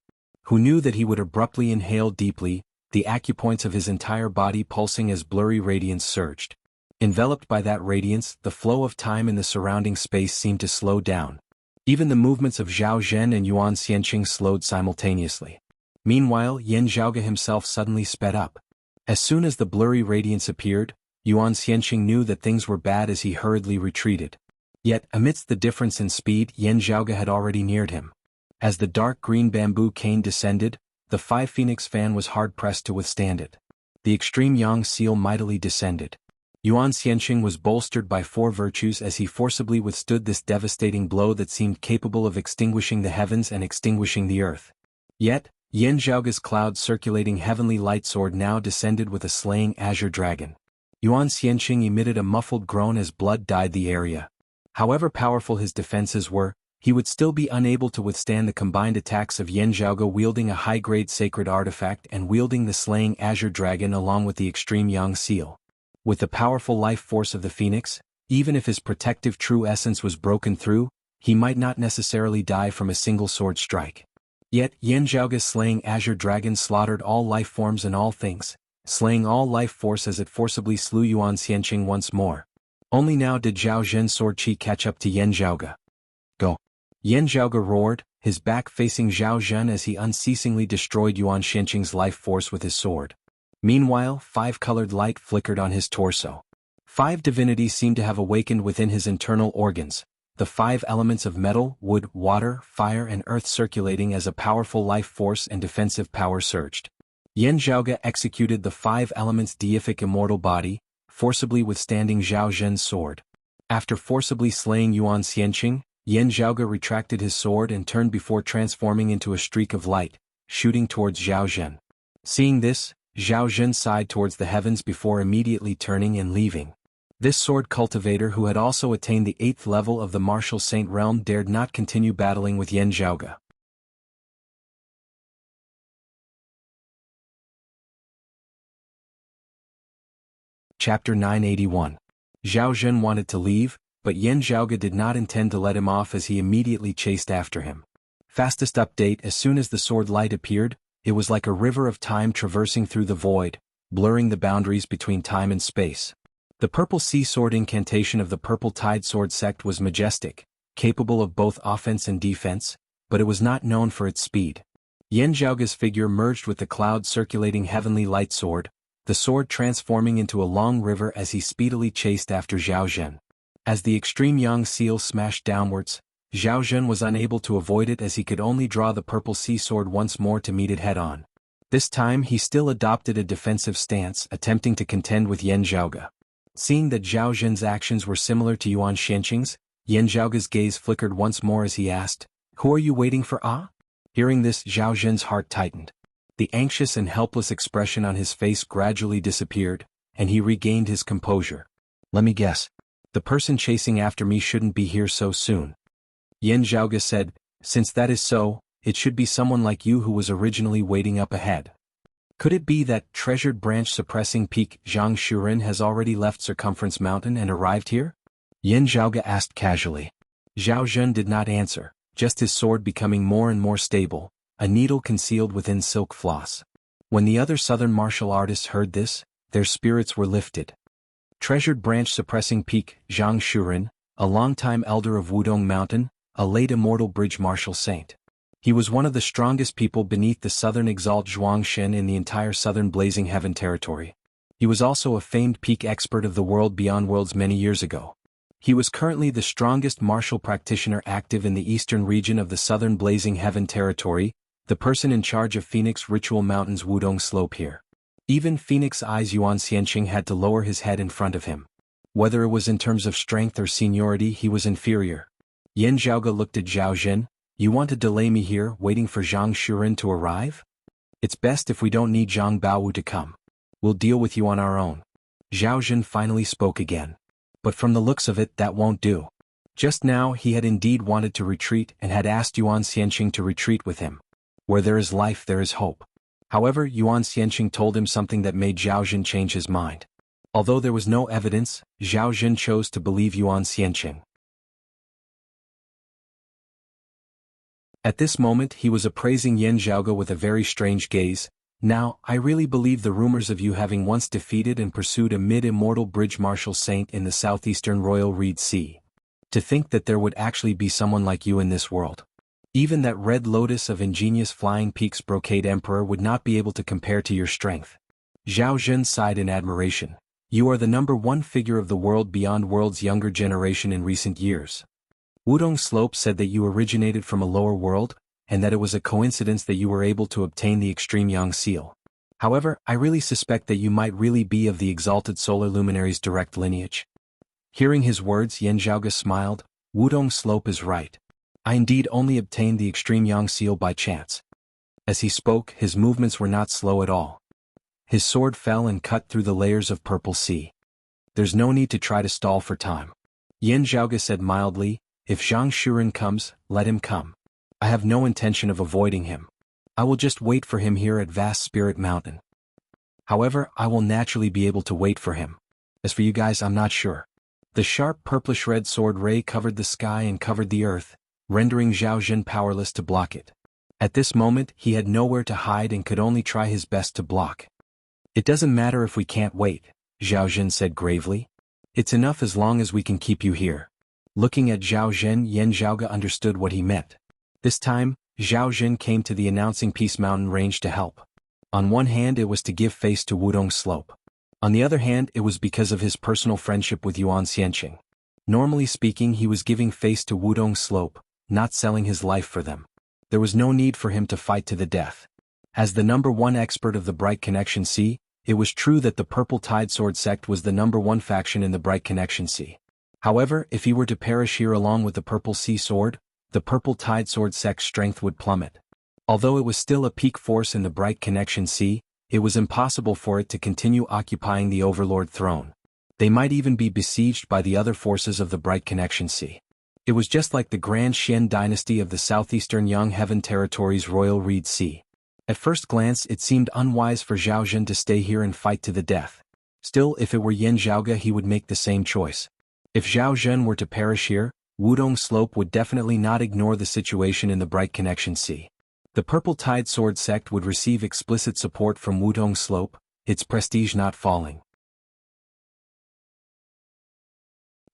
[SPEAKER 1] Who knew that he would abruptly inhale deeply, the acupoints of his entire body pulsing as blurry radiance surged. Enveloped by that radiance, the flow of time in the surrounding space seemed to slow down. Even the movements of Zhao Zhen and Yuan Xianqing slowed simultaneously. Meanwhile, Yan Zhaoge himself suddenly sped up. As soon as the blurry radiance appeared, Yuan Xianqing knew that things were bad as he hurriedly retreated. Yet, amidst the difference in speed, Yan Zhaoge had already neared him. As the dark green bamboo cane descended, the 5 Phoenix fan was hard-pressed to withstand it. The extreme Yang seal mightily descended. Yuan Xianqing was bolstered by 4 virtues as he forcibly withstood this devastating blow that seemed capable of extinguishing the heavens and extinguishing the earth. Yet, Yan Zhaoge's cloud-circulating heavenly light sword now descended with a slaying azure dragon. Yuan Xianqing emitted a muffled groan as blood dyed the area. However powerful his defenses were, he would still be unable to withstand the combined attacks of Yan Zhaoge wielding a high-grade sacred artifact and wielding the slaying azure dragon along with the extreme Yang seal. With the powerful life force of the phoenix, even if his protective true essence was broken through, he might not necessarily die from a single sword strike. Yet, Yan Zhaoge's slaying azure dragon slaughtered all life forms and all things, slaying all life force as it forcibly slew Yuan Xianqing once more. Only now did Zhao Zhen's sword chi catch up to Yan Zhaoge. Go! Yan Zhaoge roared, his back facing Zhao Zhen as he unceasingly destroyed Yuan Xianqing's life force with his sword. Meanwhile, 5-colored light flickered on his torso. 5 divinities seemed to have awakened within his internal organs, the 5 elements of metal, wood, water, fire and earth circulating as a powerful life force and defensive power surged. Yan Zhaoge executed the 5 elements' deific immortal body, forcibly withstanding Zhao Zhen's sword. After forcibly slaying Yuan Xianqing, Yan Zhaoge retracted his sword and turned before transforming into a streak of light, shooting towards Zhao Zhen. Seeing this, Zhao Zhen sighed towards the heavens before immediately turning and leaving. This sword cultivator who had also attained the 8th level of the martial saint realm dared not continue battling with Yan Zhaoge. Chapter 981. Zhao Zhen wanted to leave, but Yan Zhaoge did not intend to let him off as he immediately chased after him. Fastest update: as soon as the sword light appeared, it was like a river of time traversing through the void, blurring the boundaries between time and space. The purple sea sword incantation of the Purple Tide Sword sect was majestic, capable of both offense and defense, but it was not known for its speed. Yan Zhaoge's figure merged with the cloud-circulating heavenly light sword, the sword transforming into a long river as he speedily chased after Zhao Zhen. As the extreme Yang seal smashed downwards, Zhao Zhen was unable to avoid it as he could only draw the purple sea sword once more to meet it head-on. This time he still adopted a defensive stance, attempting to contend with Yan Zhaoge. Seeing that Zhao Zhen's actions were similar to Yuan Xianqing's, Yan Zhaoge's gaze flickered once more as he asked, "Who are you waiting for, ah?" Hearing this, Zhao Zhen's heart tightened. The anxious and helpless expression on his face gradually disappeared, and he regained his composure.
[SPEAKER 2] Let me guess.
[SPEAKER 1] The person chasing after me shouldn't be here so soon. Yan Zhaoge said, "Since that is so, it should be someone like you who was originally waiting up ahead. Could it be that treasured branch suppressing peak Jianghu has already left Circumference Mountain and arrived here?"
[SPEAKER 2] Yan Zhaoge asked casually.
[SPEAKER 1] Zhao Zhen did not answer, just his sword becoming more and more stable, a needle concealed within silk floss. When the other southern martial artists heard this, their spirits were lifted. Treasured branch suppressing peak Jianghu, a longtime elder of Wudong Mountain, a late immortal bridge martial saint. He was one of the strongest people beneath the southern exalt Zhuangshen in the entire southern Blazing Heaven territory. He was also a famed peak expert of the world beyond worlds many years ago. He was currently the strongest martial practitioner active in the eastern region of the southern Blazing Heaven territory, the person in charge of Phoenix Ritual Mountain's Wudong Slope here. Even Phoenix Eyes Yuan Xianqing had to lower his head in front of him. Whether it was in terms of strength or seniority, he was inferior. Yan Zhaoge looked at Zhao Jin. You want to delay me here, waiting for Zhang Shuren to arrive? It's best if we don't need Zhang Baowu to come. We'll deal with you on our own. Zhao Jin finally spoke again. But from the looks of it, that won't do. Just now he had indeed wanted to retreat and had asked Yuan Xianqing to retreat with him. Where there is life there is hope. However, Yuan Xianqing told him something that made Zhao Jin change his mind. Although there was no evidence, Zhao Jin chose to believe Yuan Xianqing. At this moment he was appraising Yan Zhaoge with a very strange gaze. Now, I really believe the rumors of you having once defeated and pursued a mid-immortal bridge martial saint in the southeastern Royal Reed Sea. To think that there would actually be someone like you in this world. Even that red lotus of ingenious flying peaks brocade emperor would not be able to compare to your strength. Zhao Jin sighed in admiration. You are the #1 figure of the world beyond world's younger generation in recent years. Wudong Slope said that you originated from a lower world, and that it was a coincidence that you were able to obtain the extreme Yang seal. However, I really suspect that you might really be of the exalted solar luminary's direct lineage. Hearing his words, Yan Zhaoge smiled. Wudong Slope is right. I indeed only obtained the extreme Yang seal by chance. As he spoke, his movements were not slow at all. His sword fell and cut through the layers of purple sea. There's no need to try to stall for time. Yan Zhaoge said mildly, if Zhang Shuren comes, let him come. I have no intention of avoiding him. I will just wait for him here at Vast Spirit Mountain. However, I will naturally be able to wait for him. As for you guys, I'm not sure. The sharp purplish-red sword ray covered the sky and covered the earth, rendering Zhao Jin powerless to block it. At this moment, he had nowhere to hide and could only try his best to block. It doesn't matter if we can't wait, Zhao Jin said gravely. It's enough as long as we can keep you here. Looking at Zhao Jin, Yan Zhaoge understood what he meant. This time, Zhao Jin came to the announcing Peace Mountain range to help. On one hand it was to give face to Wudong Slope. On the other hand it was because of his personal friendship with Yuan Xianqing. Normally speaking he was giving face to Wudong Slope, not selling his life for them. There was no need for him to fight to the death. As the #1 expert of the Bright Connection Sea, it was true that the Purple Tide Sword sect was the #1 faction in the Bright Connection Sea. However, if he were to perish here along with the Purple Sea Sword, the Purple Tide Sword sect's strength would plummet. Although it was still a peak force in the Bright Connection Sea, it was impossible for it to continue occupying the Overlord throne. They might even be besieged by the other forces of the Bright Connection Sea. It was just like the Grand Xian dynasty of the southeastern Yang Heaven territory's Royal Reed Sea. At first glance it seemed unwise for Zhao Jin to stay here and fight to the death. Still, if it were Yan Zhaoge he would make the same choice. If Zhao Jin were to perish here, Wudong Slope would definitely not ignore the situation in the Bright Connection Sea. The Purple Tide Sword sect would receive explicit support from Wudong Slope, its prestige not falling.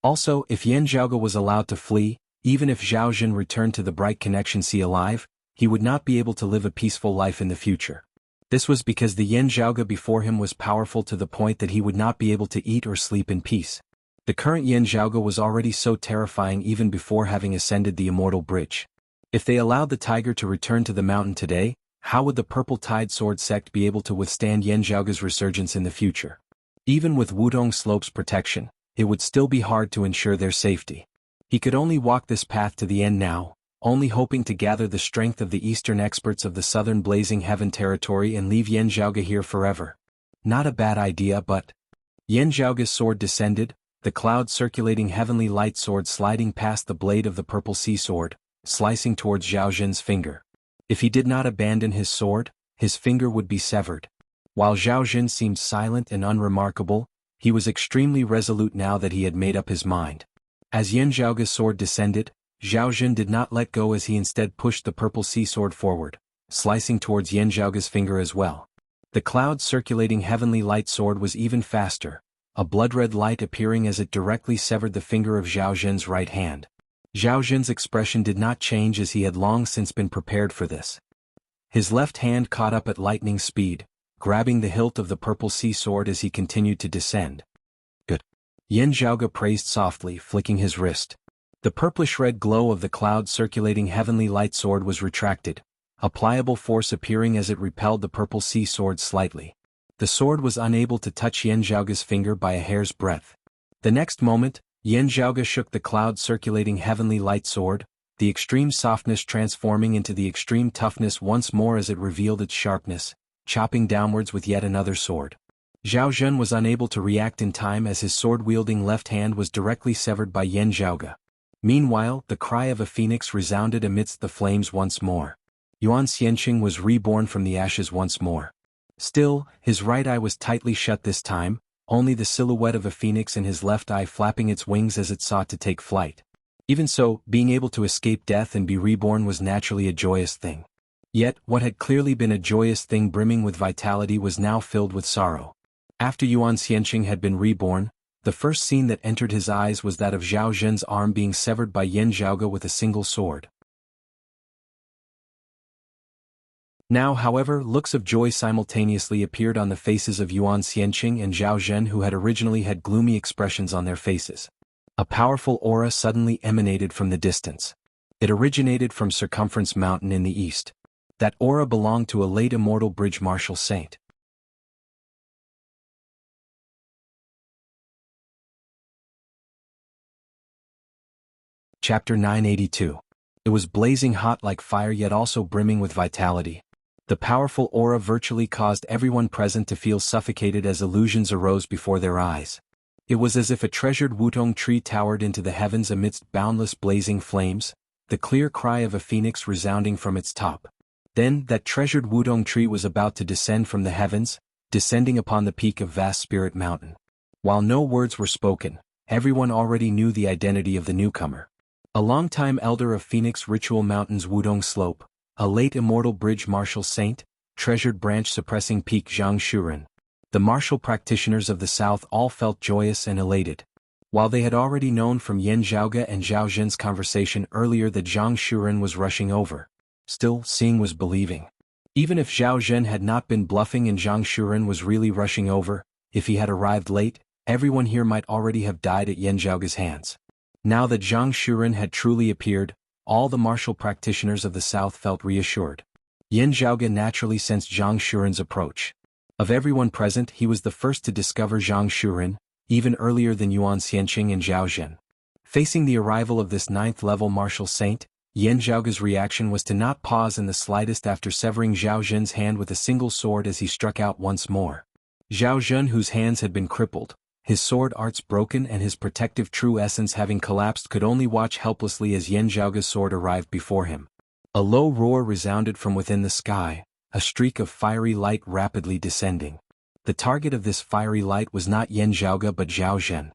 [SPEAKER 1] Also, if Yan Zhaoge was allowed to flee, even if Zhao Jin returned to the Bright Connection Sea alive, he would not be able to live a peaceful life in the future. This was because the Yan Zhaoge before him was powerful to the point that he would not be able to eat or sleep in peace. The current Yan Zhaoge was already so terrifying even before having ascended the Immortal Bridge. If they allowed the tiger to return to the mountain today, how would the Purple Tide Sword sect be able to withstand Yan Zhaoge's resurgence in the future? Even with Wudong Slope's protection, it would still be hard to ensure their safety. He could only walk this path to the end now, only hoping to gather the strength of the eastern experts of the southern Blazing Heaven territory and leave Yan Zhaoge here forever. Not a bad idea, but... Yan Zhaoge's sword descended, the cloud-circulating heavenly light sword sliding past the blade of the Purple Sea Sword, slicing towards Zhao Jin's finger. If he did not abandon his sword, his finger would be severed. While Zhao Jin seemed silent and unremarkable, he was extremely resolute now that he had made up his mind. As Yan Zhaoge's sword descended, Zhao Jin did not let go as he instead pushed the Purple Sea Sword forward, slicing towards Yan Zhaoge's finger as well. The cloud-circulating heavenly light sword was even faster, a blood-red light appearing as it directly severed the finger of Zhao Jin's right hand. Zhao Jin's expression did not change as he had long since been prepared for this. His left hand caught up at lightning speed, grabbing the hilt of the Purple Sea Sword as he continued to descend. Good. Yan Zhaoge praised softly, flicking his wrist. The purplish-red glow of the cloud-circulating heavenly light sword was retracted, a pliable force appearing as it repelled the Purple Sea Sword slightly. The sword was unable to touch Yan Zhaoge's finger by a hair's breadth. The next moment, Yen Zhaoge shook the cloud-circulating heavenly light sword, the extreme softness transforming into the extreme toughness once more as it revealed its sharpness, chopping downwards with yet another sword. Zhao Zhen was unable to react in time as his sword-wielding left hand was directly severed by Yen Zhaoge. Meanwhile, the cry of a phoenix resounded amidst the flames once more. Yuan Xianqing was reborn from the ashes once more. Still, his right eye was tightly shut this time, only the silhouette of a phoenix in his left eye flapping its wings as it sought to take flight. Even so, being able to escape death and be reborn was naturally a joyous thing. Yet, what had clearly been a joyous thing brimming with vitality was now filled with sorrow. After Yuan Xianqing had been reborn, the first scene that entered his eyes was that of Zhao Zhen's arm being severed by Yen Zhaoge with a single sword. Now, however, looks of joy simultaneously appeared on the faces of Yuan Xianqing and Zhao Zhen, who had originally had gloomy expressions on their faces. A powerful aura suddenly emanated from the distance. It originated from Circumference Mountain in the east. That aura belonged to a late immortal bridge martial saint. Chapter 982. It was blazing hot like fire yet also brimming with vitality. The powerful aura virtually caused everyone present to feel suffocated as illusions arose before their eyes. It was as if a treasured wutong tree towered into the heavens amidst boundless blazing flames, the clear cry of a phoenix resounding from its top. Then, that treasured wutong tree was about to descend from the heavens, descending upon the peak of vast Spirit Mountain. While no words were spoken, everyone already knew the identity of the newcomer. A longtime elder of Phoenix Ritual Mountain's Wudong Slope, a late immortal bridge martial saint, treasured branch suppressing peak Jianghu. The martial practitioners of the south all felt joyous and elated. While they had already known from Yen Zhaoge and Zhao Zhen's conversation earlier that Jianghu was rushing over, still, seeing was believing. Even if Zhao Zhen had not been bluffing and Jianghu was really rushing over, if he had arrived late, everyone here might already have died at Yen Zhaoge's hands. Now that Jianghu had truly appeared, all the martial practitioners of the south felt reassured. Yen Zhaoge naturally sensed Zhang Shuren's approach. Of everyone present, he was the first to discover Zhang Shuren, even earlier than Yuan Xianqing and Zhao Zhen. Facing the arrival of this 9th-level martial saint, Yen Zhaoge's reaction was to not pause in the slightest after severing Zhao Zhen's hand with a single sword as he struck out once more. Zhao Zhen, whose hands had been crippled, his sword arts broken and his protective true essence having collapsed, could only watch helplessly as Yen Zhaoge's sword arrived before him. A low roar resounded from within the sky, a streak of fiery light rapidly descending. The target of this fiery light was not Yen Zhaoge but Zhao Zhen.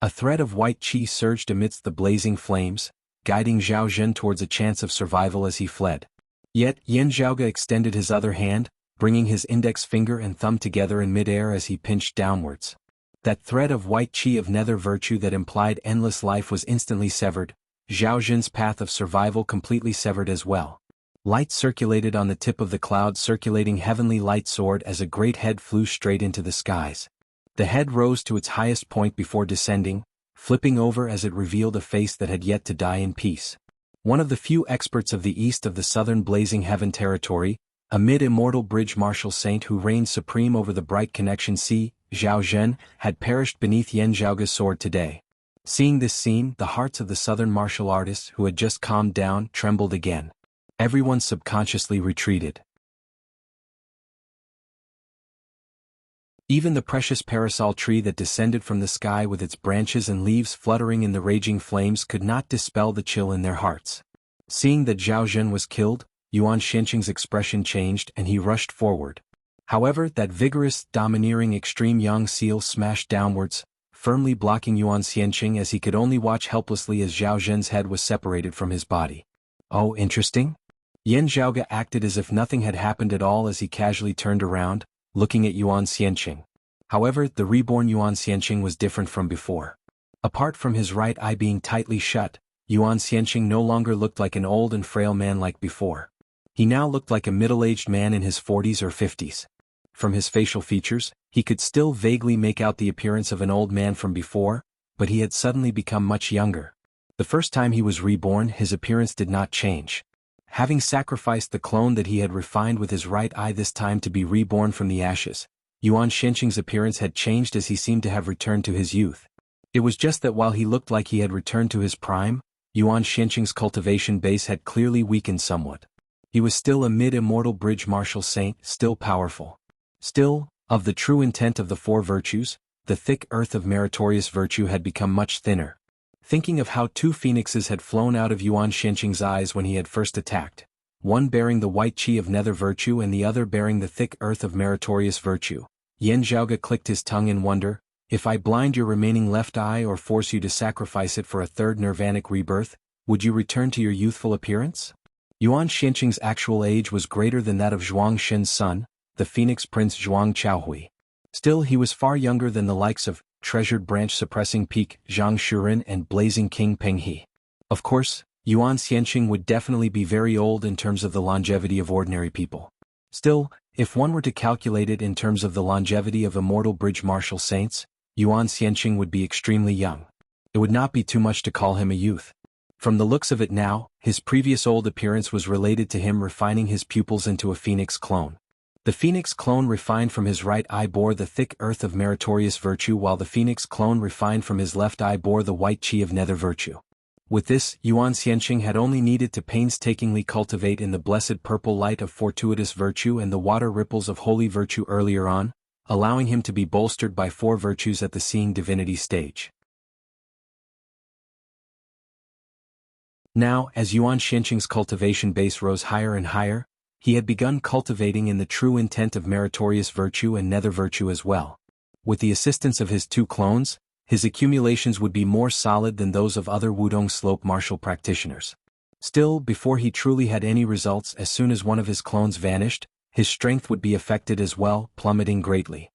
[SPEAKER 1] A thread of white qi surged amidst the blazing flames, guiding Zhao Zhen towards a chance of survival as he fled. Yet, Yen Zhaoge extended his other hand, bringing his index finger and thumb together in midair as he pinched downwards. That thread of white qi of nether virtue that implied endless life was instantly severed, Zhao Zhen's path of survival completely severed as well. Light circulated on the tip of the cloud-circulating heavenly light sword as a great head flew straight into the skies. The head rose to its highest point before descending, flipping over as it revealed a face that had yet to die in peace. One of the few experts of the east of the southern blazing heaven territory, a mid-immortal bridge martial saint who reigned supreme over the bright connection sea, Zhao Zhen, had perished beneath Yen Zhaoge's sword today. Seeing this scene, the hearts of the southern martial artists who had just calmed down trembled again. Everyone subconsciously retreated. Even the precious parasol tree that descended from the sky with its branches and leaves fluttering in the raging flames could not dispel the chill in their hearts. Seeing that Zhao Zhen was killed, Yuan Xianqing's expression changed and he rushed forward. However, that vigorous, domineering extreme yang seal smashed downwards, firmly blocking Yuan Xianqing as he could only watch helplessly as Zhao Zhen's head was separated from his body. Oh, interesting? Yen Zhaoge acted as if nothing had happened at all as he casually turned around, looking at Yuan Xianqing. However, the reborn Yuan Xianqing was different from before. Apart from his right eye being tightly shut, Yuan Xianqing no longer looked like an old and frail man like before. He now looked like a middle-aged man in his 40s or 50s. From his facial features, he could still vaguely make out the appearance of an old man from before, but he had suddenly become much younger. The first time he was reborn, his appearance did not change. Having sacrificed the clone that he had refined with his right eye this time to be reborn from the ashes, Yuan Xianqing's appearance had changed as he seemed to have returned to his youth. It was just that while he looked like he had returned to his prime, Yuan Xianqing's cultivation base had clearly weakened somewhat. He was still a mid-immortal bridge martial saint, still powerful. Still, of the true intent of the four virtues, the thick earth of meritorious virtue had become much thinner. Thinking of how two phoenixes had flown out of Yuan Xianqing's eyes when he had first attacked, one bearing the white qi of nether virtue and the other bearing the thick earth of meritorious virtue, Yan Zhaoge clicked his tongue in wonder. If I blind your remaining left eye or force you to sacrifice it for a third nirvanic rebirth, would you return to your youthful appearance? Yuan Xianqing's actual age was greater than that of Zhuang Shen's son, the Phoenix Prince Zhuang Chaohui. Still, he was far younger than the likes of Treasured Branch Suppressing Peak Zhang Shuren and Blazing King Peng He. Of course, Yuan Xianqing would definitely be very old in terms of the longevity of ordinary people. Still, if one were to calculate it in terms of the longevity of immortal bridge martial saints, Yuan Xianqing would be extremely young. It would not be too much to call him a youth. From the looks of it now, his previous old appearance was related to him refining his pupils into a phoenix clone. The phoenix clone refined from his right eye bore the thick earth of meritorious virtue while the phoenix clone refined from his left eye bore the white qi of nether virtue. With this, Yuan Xianqing had only needed to painstakingly cultivate in the blessed purple light of fortuitous virtue and the water ripples of holy virtue earlier on, allowing him to be bolstered by four virtues at the seeing divinity stage. Now, as Yuan Xianqing's cultivation base rose higher and higher, he had begun cultivating in the true intent of meritorious virtue and nether virtue as well. With the assistance of his two clones, his accumulations would be more solid than those of other Wudong slope martial practitioners. Still, before he truly had any results, as soon as one of his clones vanished, his strength would be affected as well, plummeting greatly.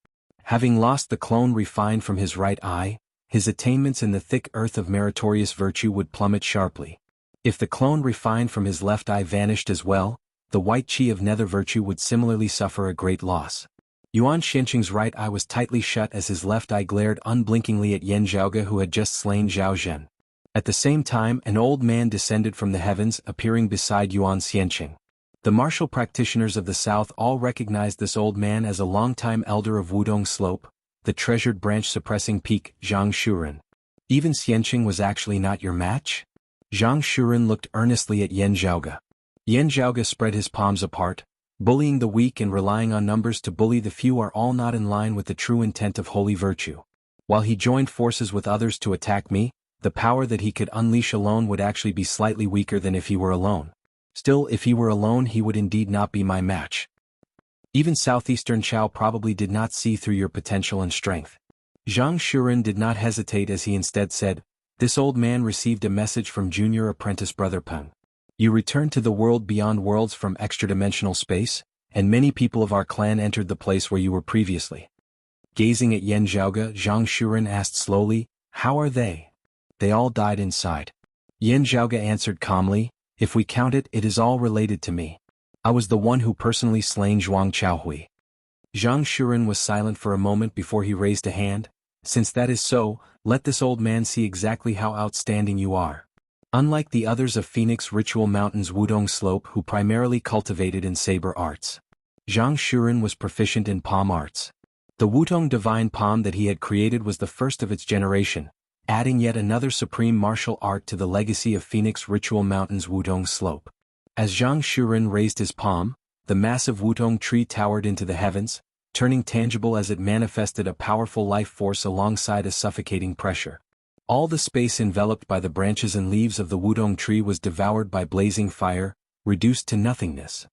[SPEAKER 1] Having lost the clone refined from his right eye, his attainments in the thick earth of meritorious virtue would plummet sharply. If the clone refined from his left eye vanished as well, the white qi of nether virtue would similarly suffer a great loss. Yuan Xianqing's right eye was tightly shut as his left eye glared unblinkingly at Yan Zhaoge who had just slain Zhao Zhen. At the same time, an old man descended from the heavens, appearing beside Yuan Xianqing. The martial practitioners of the south all recognized this old man as a longtime elder of Wudong Slope, the treasured branch suppressing peak, Zhang Shuren. Even Xianqing was actually not your match? Zhang Shuren looked earnestly at Yan Zhaoge. Yan Zhaoge spread his palms apart. Bullying the weak and relying on numbers to bully the few are all not in line with the true intent of holy virtue. While he joined forces with others to attack me, the power that he could unleash alone would actually be slightly weaker than if he were alone. Still, if he were alone he would indeed not be my match. Even Southeastern Chao probably did not see through your potential and strength. Zhang Shuren did not hesitate as he instead said, "This old man received a message from junior apprentice Brother Peng. You returned to the world beyond worlds from extra-dimensional space, and many people of our clan entered the place where you were previously." Gazing at Yan Zhaoge, Zhang Shuren asked slowly, "How are they?" "They all died inside." Yan Zhaoge answered calmly, "If we count it, it is all related to me. I was the one who personally slain Zhuang Chaohui." Zhang Shuren was silent for a moment before he raised a hand. "Since that is so, let this old man see exactly how outstanding you are. Unlike the others of Phoenix Ritual Mountain's Wudong Slope who primarily cultivated in saber arts, Zhang Shuren was proficient in palm arts. The Wudong Divine Palm that he had created was the first of its generation, adding yet another supreme martial art to the legacy of Phoenix Ritual Mountain's Wudong Slope. As Zhang Shuren raised his palm, the massive Wudong tree towered into the heavens, turning tangible as it manifested a powerful life force alongside a suffocating pressure. All the space enveloped by the branches and leaves of the Wudong tree was devoured by blazing fire, reduced to nothingness.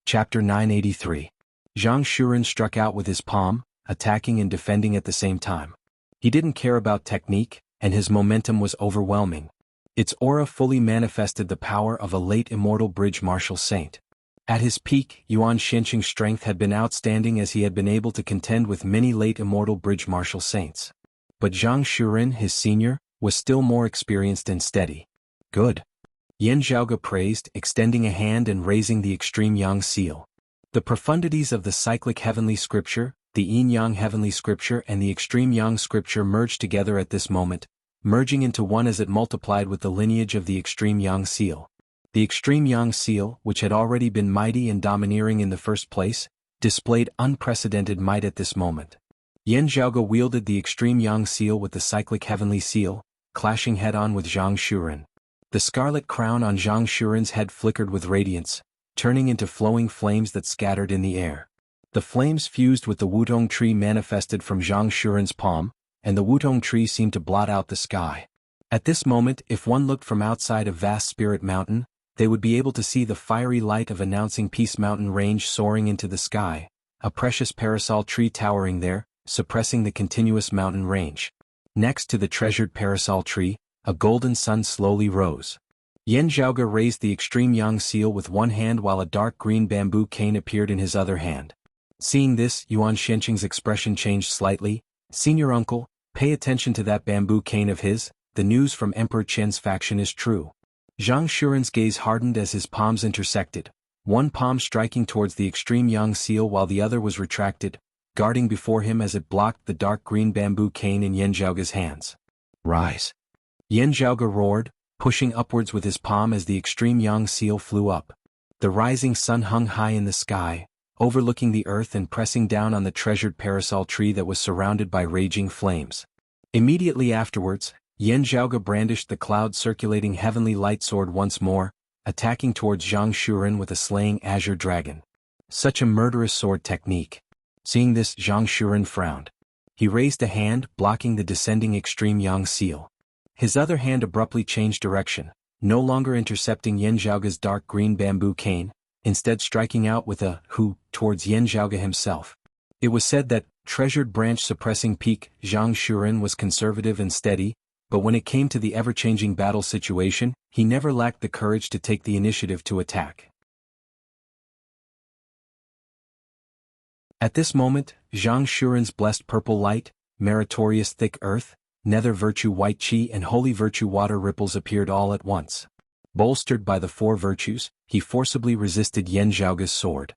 [SPEAKER 1] Chapter 983. Zhang Shuren struck out with his palm, attacking and defending at the same time. He didn't care about technique, and his momentum was overwhelming. Its aura fully manifested the power of a late immortal bridge martial saint. At his peak, Yuan Xianqing's strength had been outstanding as he had been able to contend with many late immortal bridge martial saints. But Zhang Shuren, his senior, was still more experienced and steady. "Good," Yan Zhaoge praised, extending a hand and raising the extreme yang seal. The profundities of the cyclic heavenly scripture, the yin-yang heavenly scripture and the extreme yang scripture merged together at this moment, merging into one as it multiplied with the lineage of the extreme yang seal. The extreme Yang seal, which had already been mighty and domineering in the first place, displayed unprecedented might at this moment. Yan Zhaoge wielded the extreme Yang seal with the cyclic heavenly seal, clashing head-on with Zhang Shuren. The scarlet crown on Zhang Shuren's head flickered with radiance, turning into flowing flames that scattered in the air. The flames fused with the Wutong tree manifested from Zhang Shuren's palm, and the Wutong tree seemed to blot out the sky. At this moment, if one looked from outside a vast spirit mountain, they would be able to see the fiery light of announcing Peace Mountain range soaring into the sky, a precious parasol tree towering there, suppressing the continuous mountain range. Next to the treasured parasol tree, a golden sun slowly rose. Yan Zhaoge raised the extreme Yang seal with one hand while a dark green bamboo cane appeared in his other hand. Seeing this, Yuan Shenqing's expression changed slightly. "Senior uncle, pay attention to that bamboo cane of his, the news from Emperor Qian's faction is true." Zhang Shuren's gaze hardened as his palms intersected, one palm striking towards the extreme Yang seal while the other was retracted, guarding before him as it blocked the dark green bamboo cane in Yan Zhaoge's hands.
[SPEAKER 2] Rise.
[SPEAKER 1] Yan Zhaoge roared, pushing upwards with his palm as the extreme Yang seal flew up. The rising sun hung high in the sky, overlooking the earth and pressing down on the treasured parasol tree that was surrounded by raging flames. Immediately afterwards, Yan Zhaoge brandished the cloud-circulating heavenly light sword once more, attacking towards Zhang Shuren with a slaying azure dragon. Such a murderous sword technique. Seeing this, Zhang Shuren frowned. He raised a hand, blocking the descending extreme Yang seal. His other hand abruptly changed direction, no longer intercepting Yan Zhaoge's dark green bamboo cane, instead striking out with a hu towards Yan Zhaoge himself. It was said that, treasured branch suppressing peak, Zhang Shuren was conservative and steady, but when it came to the ever-changing battle situation, he never lacked the courage to take the initiative to attack. At this moment, Zhang Shuren's blessed purple light, meritorious thick earth, nether virtue white qi and holy virtue water ripples appeared all at once. Bolstered by the four virtues, he forcibly resisted Yan Zhaoge's sword.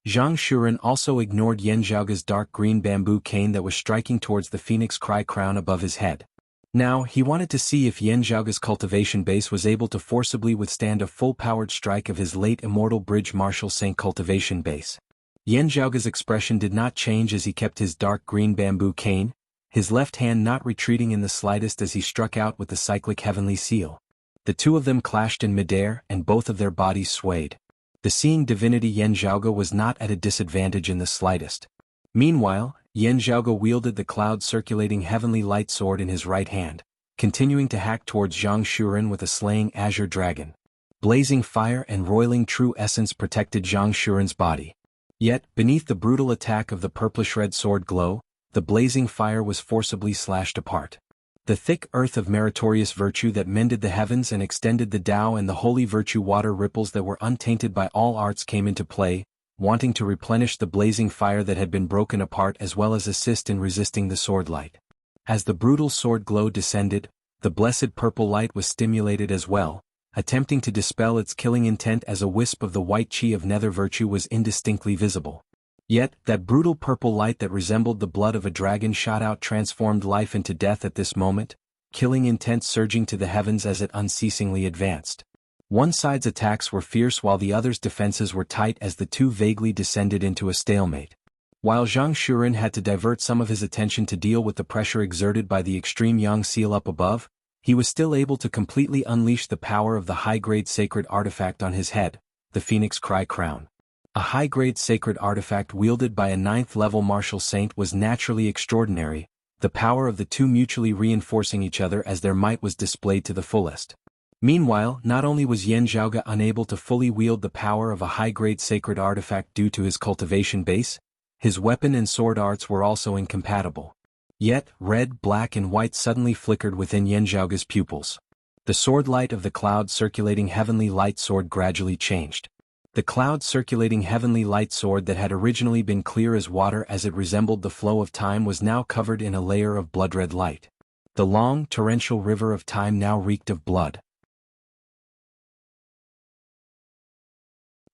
[SPEAKER 1] Zhang Shuren also ignored Yan Zhaoge's dark green bamboo cane that was striking towards the phoenix cry crown above his head. Now, he wanted to see if Yan Zhaoge's cultivation base was able to forcibly withstand a full-powered strike of his late immortal bridge Marshal Saint cultivation base. Yan Zhaoge's expression did not change as he kept his dark green bamboo cane, his left hand not retreating in the slightest as he struck out with the cyclic heavenly seal. The two of them clashed in midair and both of their bodies swayed. The seeing divinity Yan Zhaoge was not at a disadvantage in the slightest. Meanwhile, Yan Zhaoge wielded the cloud-circulating heavenly light sword in his right hand, continuing to hack towards Zhang Shuren with a slaying azure dragon. Blazing fire and roiling true essence protected Zhang Shuren's body. Yet, beneath the brutal attack of the purplish-red sword glow, the blazing fire was forcibly slashed apart. The thick earth of meritorious virtue that mended the heavens and extended the Tao and the holy virtue water ripples that were untainted by all arts came into play, wanting to replenish the blazing fire that had been broken apart as well as assist in resisting the sword light. As the brutal sword glow descended, the blessed purple light was stimulated as well, attempting to dispel its killing intent as a wisp of the white qi of nether virtue was indistinctly visible. Yet, that brutal purple light that resembled the blood of a dragon shot out transformed life into death at this moment, killing intent surging to the heavens as it unceasingly advanced. One side's attacks were fierce while the other's defenses were tight as the two vaguely descended into a stalemate. While Zhang Shuren had to divert some of his attention to deal with the pressure exerted by the extreme Yang seal up above, he was still able to completely unleash the power of the high-grade sacred artifact on his head, the Phoenix Cry Crown. A high-grade sacred artifact wielded by a 9th-level martial saint was naturally extraordinary, the power of the two mutually reinforcing each other as their might was displayed to the fullest. Meanwhile, not only was Yan Zhaoge unable to fully wield the power of a high-grade sacred artifact due to his cultivation base, his weapon and sword arts were also incompatible. Yet, red, black and white suddenly flickered within Yan Zhaoge's pupils. The sword light of the cloud-circulating heavenly light sword gradually changed. The cloud-circulating heavenly light sword that had originally been clear as water as it resembled the flow of time was now covered in a layer of blood-red light. The long, torrential river of time now reeked of blood.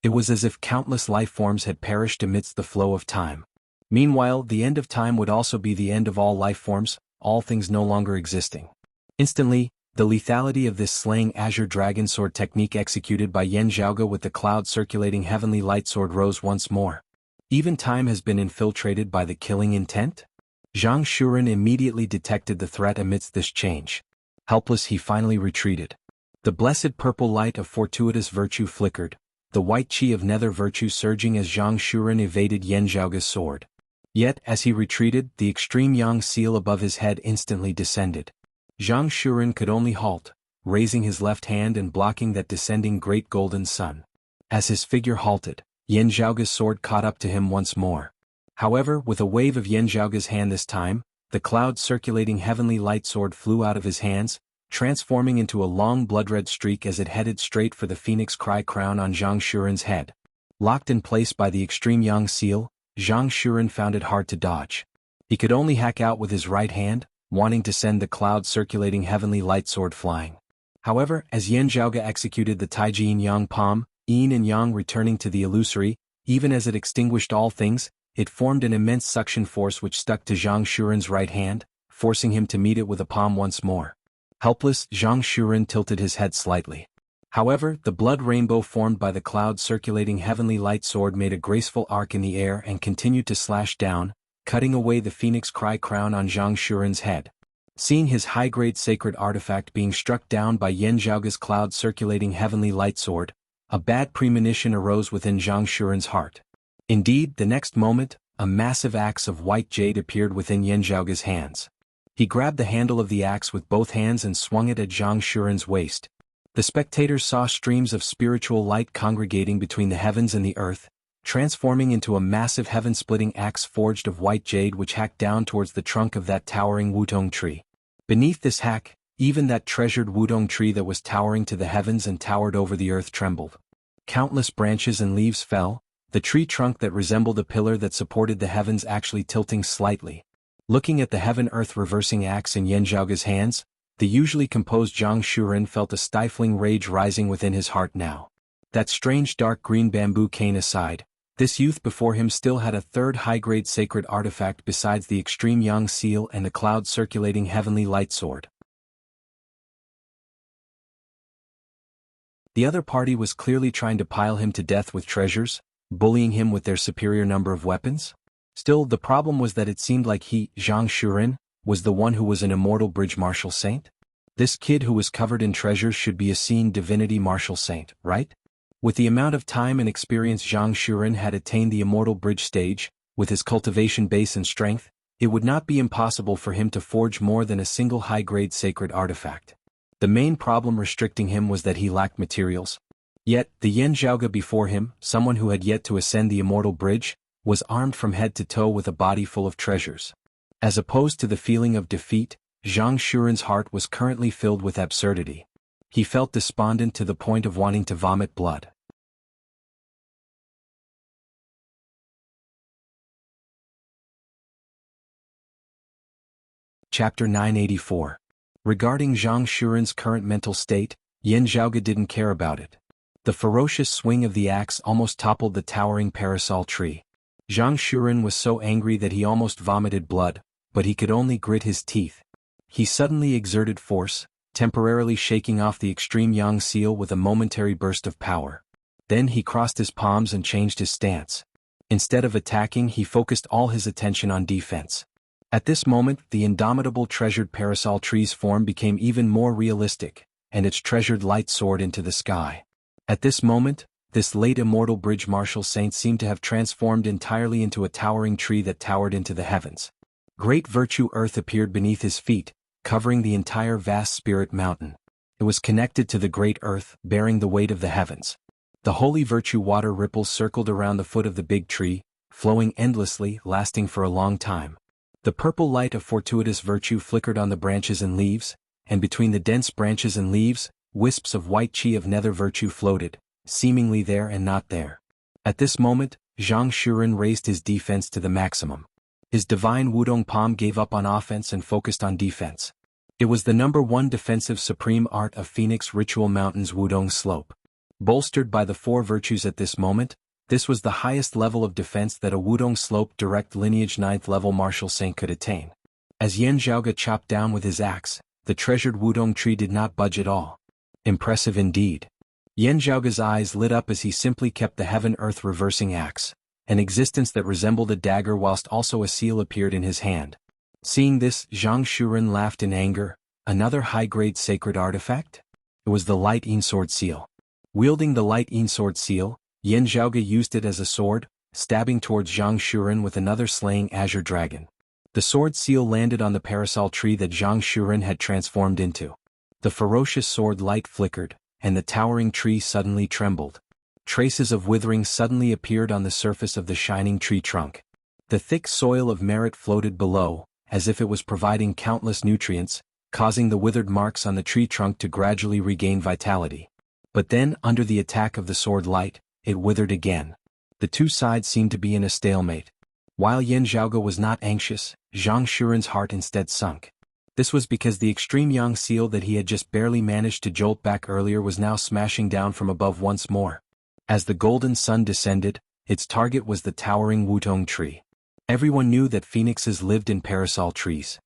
[SPEAKER 1] It was as if countless life forms had perished amidst the flow of time. Meanwhile, the end of time would also be the end of all life forms, all things no longer existing. Instantly, The lethality of this slaying azure dragon sword technique executed by Yan Zhaoge with the cloud-circulating heavenly light sword rose once more. Even time has been infiltrated by the killing intent? Zhang Shuren immediately detected the threat amidst this change. Helpless, he finally retreated. The blessed purple light of fortuitous virtue flickered, the white chi of nether virtue surging as Zhang Shuren evaded Yan Zhaoge's sword. Yet, as he retreated, the extreme yang seal above his head instantly descended. Zhang Shuren could only halt, raising his left hand and blocking that descending great golden sun. As his figure halted, Yan Zhaoge's sword caught up to him once more. However, with a wave of Yan Zhaoge's hand this time, the cloud-circulating heavenly light sword flew out of his hands, transforming into a long blood-red streak as it headed straight for the phoenix cry crown on Zhang Shuren's head. Locked in place by the extreme yang seal, Zhang Shuren found it hard to dodge. He could only hack out with his right hand, wanting to send the cloud-circulating heavenly light sword flying. However, as Yan Zhaoge executed the Taiji Yin Yang palm, yin and yang returning to the illusory, even as it extinguished all things, it formed an immense suction force which stuck to Zhang Shuren's right hand, forcing him to meet it with a palm once more. Helpless, Zhang Shuren tilted his head slightly. However, the blood rainbow formed by the cloud-circulating heavenly light sword made a graceful arc in the air and continued to slash down, cutting away the phoenix cry crown on Zhang Shuren's head. Seeing his high-grade sacred artifact being struck down by Yan Zhaoge's cloud-circulating heavenly light sword, a bad premonition arose within Zhang Shuren's heart. Indeed, the next moment, a massive axe of white jade appeared within Yan Zhaoge's hands. He grabbed the handle of the axe with both hands and swung it at Zhang Shuren's waist. The spectators saw streams of spiritual light congregating between the heavens and the earth, transforming into a massive heaven-splitting axe forged of white jade which hacked down towards the trunk of that towering wudong tree. Beneath this hack, even that treasured wudong tree that was towering to the heavens and towered over the earth trembled. Countless branches and leaves fell, the tree trunk that resembled a pillar that supported the heavens actually tilting slightly. Looking at the heaven-earth reversing axe in Yan Zhaoge's hands, the usually composed Zhang Shuren felt a stifling rage rising within his heart now. That strange dark green bamboo cane aside, this youth before him still had a third high-grade sacred artifact besides the extreme yang seal and the cloud-circulating heavenly light sword. The other party was clearly trying to pile him to death with treasures, bullying him with their superior number of weapons. Still, the problem was that it seemed like he, Zhang Shuren, was the one who was an immortal bridge martial saint. This kid who was covered in treasures should be a seeing divinity martial saint, right? With the amount of time and experience Zhang Shuren had attained the immortal bridge stage, with his cultivation base and strength, it would not be impossible for him to forge more than a single high-grade sacred artifact. The main problem restricting him was that he lacked materials. Yet, the Yan Zhaoge before him, someone who had yet to ascend the immortal bridge, was armed from head to toe with a body full of treasures. As opposed to the feeling of defeat, Zhang Shuren's heart was currently filled with absurdity. He felt despondent to the point of wanting to vomit blood. Chapter 984. Regarding Zhang Shuren's current mental state, Yan Zhaoge didn't care about it. The ferocious swing of the axe almost toppled the towering parasol tree. Zhang Shuren was so angry that he almost vomited blood, but he could only grit his teeth. He suddenly exerted force, temporarily shaking off the extreme yang seal with a momentary burst of power. Then he crossed his palms and changed his stance. Instead of attacking, he focused all his attention on defense. At this moment, the indomitable treasured parasol tree's form became even more realistic, and its treasured light soared into the sky. At this moment, this late immortal bridge martial saint seemed to have transformed entirely into a towering tree that towered into the heavens. Great virtue earth appeared beneath his feet, covering the entire vast spirit mountain. It was connected to the great earth, bearing the weight of the heavens. The holy virtue water ripples circled around the foot of the big tree, flowing endlessly, lasting for a long time. The purple light of fortuitous virtue flickered on the branches and leaves, and between the dense branches and leaves, wisps of white chi of nether virtue floated, seemingly there and not there. At this moment, Zhang Shuren raised his defense to the maximum. His divine Wudong palm gave up on offense and focused on defense. It was the #1 defensive supreme art of Phoenix Ritual Mountain's Wudong slope. Bolstered by the 4 virtues at this moment, this was the highest level of defense that a Wudong slope direct lineage 9th level martial saint could attain. As Yan Zhaoge chopped down with his axe, the treasured Wudong tree did not budge at all. Impressive indeed. Yan Zhaoge's eyes lit up as he simply kept the heaven-earth reversing axe, an existence that resembled a dagger whilst also a seal appeared in his hand. Seeing this, Zhang Shuren laughed in anger. Another high-grade sacred artifact? It was the Light Yin Sword Seal. Wielding the Light Yin Sword Seal, Yan Zhaoge used it as a sword, stabbing towards Zhang Shuren with another slaying azure dragon. The sword seal landed on the parasol tree that Zhang Shuren had transformed into. The ferocious sword light flickered, and the towering tree suddenly trembled. Traces of withering suddenly appeared on the surface of the shining tree trunk. The thick soil of merit floated below, as if it was providing countless nutrients, causing the withered marks on the tree trunk to gradually regain vitality. But then, under the attack of the sword light, it withered again. The two sides seemed to be in a stalemate. While Yan Zhaoge was not anxious, Zhang Shuren's heart instead sunk. This was because the extreme yang seal that he had just barely managed to jolt back earlier was now smashing down from above once more. As the golden sun descended, its target was the towering Wutong tree. Everyone knew that phoenixes lived in parasol trees.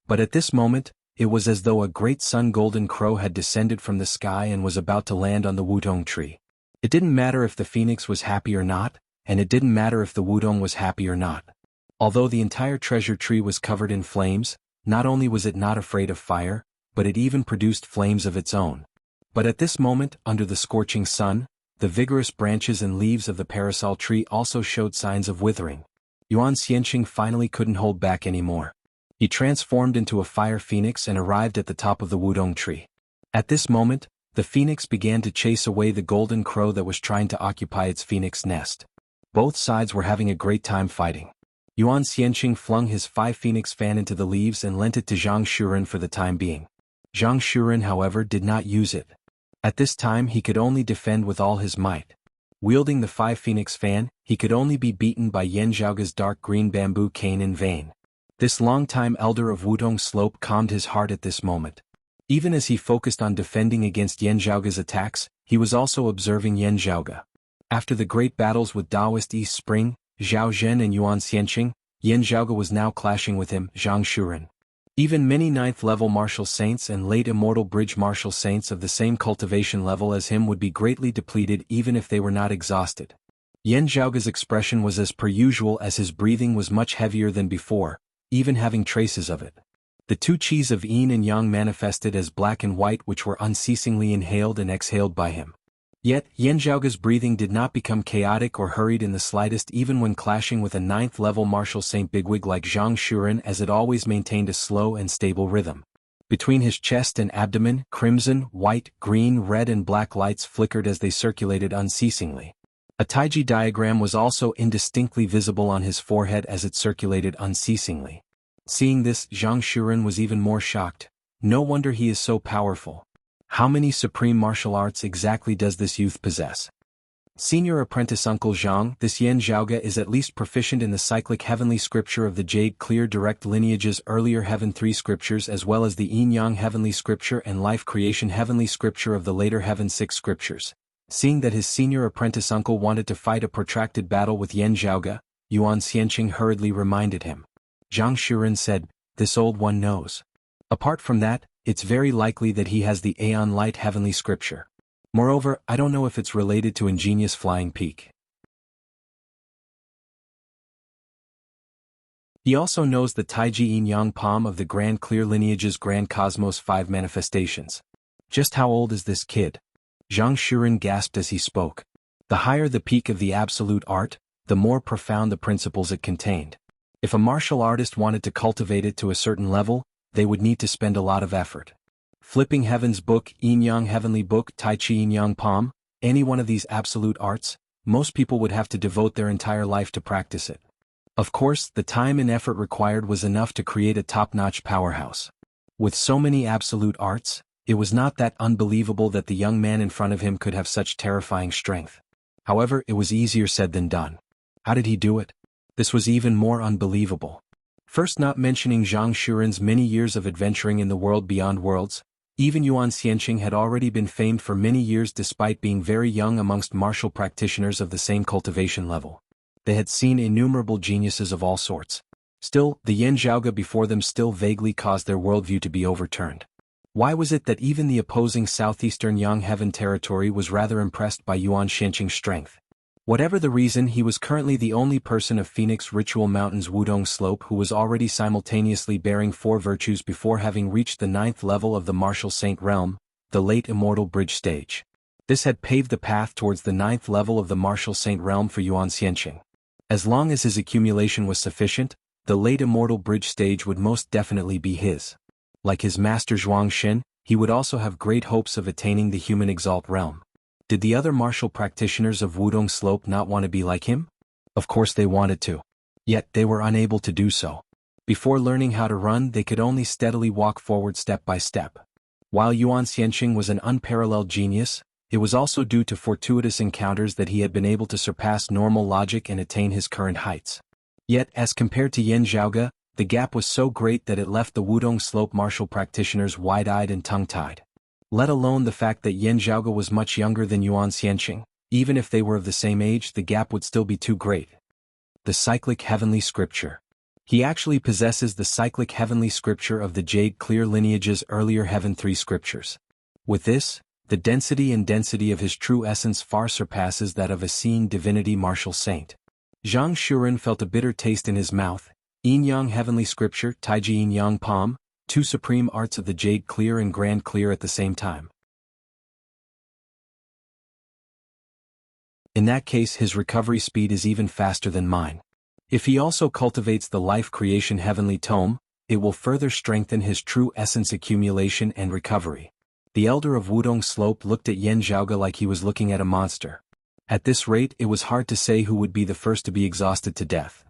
[SPEAKER 1] But at this moment, it was as though a great sun-golden crow had descended from the sky and was about to land on the Wutong tree. It didn't matter if the phoenix was happy or not, and it didn't matter if the Wudong was happy or not. Although the entire treasure tree was covered in flames, not only was it not afraid of fire, but it even produced flames of its own. But at this moment, under the scorching sun, the vigorous branches and leaves of the parasol tree also showed signs of withering. Yuan Xianqing finally couldn't hold back anymore. He transformed into a fire phoenix and arrived at the top of the Wudong tree. At this moment, the phoenix began to chase away the golden crow that was trying to occupy its phoenix nest. Both sides were having a great time fighting. Yuan Xianqing flung his 5-phoenix fan into the leaves and lent it to Zhang Shuren for the time being. Zhang Shuren, however, did not use it. At this time he could only defend with all his might. Wielding the 5-phoenix fan, he could only be beaten by Yan Zhaoge's dark green bamboo cane in vain. This long-time elder of Wudong Slope calmed his heart at this moment. Even as he focused on defending against Yan Zhaoge's attacks, he was also observing Yan Zhaoge. After the great battles with Taoist East Spring, Zhao Zhen and Yuan Xianqing, Yan Zhaoge was now clashing with him, Zhang Shuren. Even many 9th-level martial saints and late immortal bridge martial saints of the same cultivation level as him would be greatly depleted even if they were not exhausted. Yan Zhaoge's expression was as per usual as his breathing was much heavier than before, even having traces of it. The two qis of yin and yang manifested as black and white which were unceasingly inhaled and exhaled by him. Yet, Yan Zhaoge's breathing did not become chaotic or hurried in the slightest even when clashing with a 9th-level martial saint bigwig like Zhang Shuren, as it always maintained a slow and stable rhythm. Between his chest and abdomen, crimson, white, green, red and black lights flickered as they circulated unceasingly. A Taiji diagram was also indistinctly visible on his forehead as it circulated unceasingly. Seeing this, Zhang Shuren was even more shocked. No wonder he is so powerful. How many supreme martial arts exactly does this youth possess? Senior apprentice Uncle Zhang, this Yan Zhaoge is at least proficient in the cyclic heavenly scripture of the Jade Clear Direct Lineage's earlier Heaven 3 scriptures as well as the Yin Yang heavenly scripture and Life Creation heavenly scripture of the later Heaven 6 scriptures. Seeing that his senior apprentice uncle wanted to fight a protracted battle with Yan Zhaoge, Yuan Xianqing hurriedly reminded him. Zhang Shuren said, "This old one knows. Apart from that, it's very likely that he has the Aeon Light heavenly scripture. Moreover, I don't know if it's related to Ingenious Flying Peak. He also knows the Taiji Yin Yang Palm of the Grand Clear Lineage's Grand Cosmos 5 manifestations. Just how old is this kid?" Zhang Shuren gasped as he spoke. The higher the peak of the absolute art, the more profound the principles it contained. If a martial artist wanted to cultivate it to a certain level, they would need to spend a lot of effort. Flipping Heaven's Book, Yin Yang Heavenly Book, Tai Chi Yin Yang Palm, any one of these absolute arts, most people would have to devote their entire life to practice it. Of course, the time and effort required was enough to create a top-notch powerhouse. With so many absolute arts, it was not that unbelievable that the young man in front of him could have such terrifying strength. However, it was easier said than done. How did he do it? This was even more unbelievable. First, not mentioning Zhang Shuren's many years of adventuring in the world beyond worlds, even Yuan Xianqing had already been famed for many years despite being very young amongst martial practitioners of the same cultivation level. They had seen innumerable geniuses of all sorts. Still, the Yin Zhaoge before them still vaguely caused their worldview to be overturned. Why was it that even the opposing southeastern Yang Heaven territory was rather impressed by Yuan Xianqing's strength? Whatever the reason, he was currently the only person of Phoenix Ritual Mountain's Wudong Slope who was already simultaneously bearing 4 virtues before having reached the 9th level of the Martial Saint realm, the late Immortal Bridge stage. This had paved the path towards the 9th level of the Martial Saint realm for Yuan Xianqing. As long as his accumulation was sufficient, the late Immortal Bridge stage would most definitely be his. Like his master Zhuang Xin, he would also have great hopes of attaining the Human Exalt realm. Did the other martial practitioners of Wudong Slope not want to be like him? Of course they wanted to. Yet they were unable to do so. Before learning how to run, they could only steadily walk forward step by step. While Yuan Xianqing was an unparalleled genius, it was also due to fortuitous encounters that he had been able to surpass normal logic and attain his current heights. Yet, as compared to Yin Zhaoge, the gap was so great that it left the Wudong Slope martial practitioners wide-eyed and tongue-tied. Let alone the fact that Yin Zhaoge was much younger than Yuan Xianqing. Even if they were of the same age, the gap would still be too great. The Cyclic Heavenly Scripture. He actually possesses the Cyclic Heavenly Scripture of the Jade Clear lineage's earlier Heaven 3 scriptures. With this, the density of his true essence far surpasses that of a seeing divinity martial saint. Zhang Shuren felt a bitter taste in his mouth. Yin Yang Heavenly Scripture, Taiji Yin Yang Palm, 2 supreme arts of the Jade Clear and Grand Clear at the same time. In that case, his recovery speed is even faster than mine. If he also cultivates the Life Creation Heavenly Tome, it will further strengthen his true essence accumulation and recovery. The elder of Wudong Slope looked at Yin Zhaoge like he was looking at a monster. At this rate, it was hard to say who would be the first to be exhausted to death.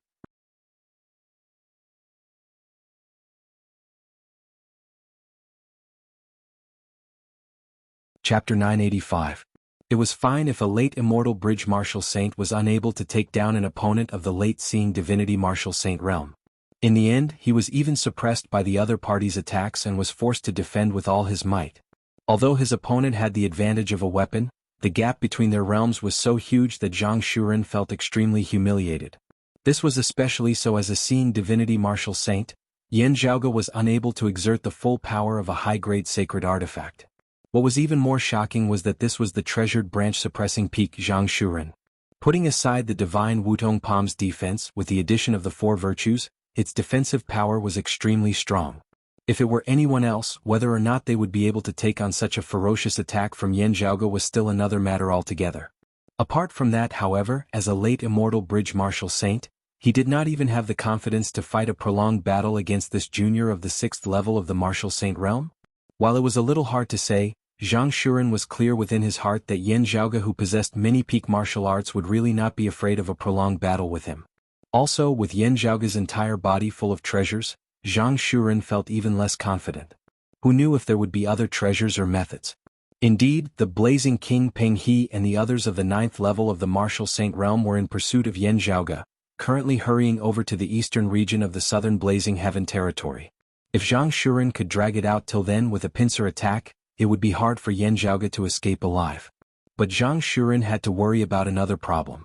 [SPEAKER 1] Chapter 985. It was fine if a late Immortal Bridge Martial Saint was unable to take down an opponent of the late Seeing Divinity Martial Saint realm. In the end, he was even suppressed by the other party's attacks and was forced to defend with all his might. Although his opponent had the advantage of a weapon, the gap between their realms was so huge that Zhang Shuren felt extremely humiliated. This was especially so as a Seeing Divinity Martial Saint. Yin Zhaoge was unable to exert the full power of a high-grade sacred artifact. What was even more shocking was that this was the treasured branch-suppressing peak Zhang Shuren. Putting aside the divine Wutong Palm's defense with the addition of the 4 virtues, its defensive power was extremely strong. If it were anyone else, whether or not they would be able to take on such a ferocious attack from Yin Zhaoge was still another matter altogether. Apart from that, however, as a late Immortal Bridge Martial Saint, he did not even have the confidence to fight a prolonged battle against this junior of the 6th level of the Martial Saint realm. While it was a little hard to say, Zhang Shuren was clear within his heart that Yin Zhaoge, who possessed many peak martial arts, would really not be afraid of a prolonged battle with him. Also, with Yin Zhaoge's entire body full of treasures, Zhang Shuren felt even less confident. Who knew if there would be other treasures or methods? Indeed, the Blazing King Peng He and the others of the 9th level of the Martial Saint realm were in pursuit of Yin Zhaoge, currently hurrying over to the eastern region of the southern Blazing Heaven territory. If Zhang Shuren could drag it out till then with a pincer attack, it would be hard for Yin Zhaoge to escape alive. But Zhang Shuren had to worry about another problem.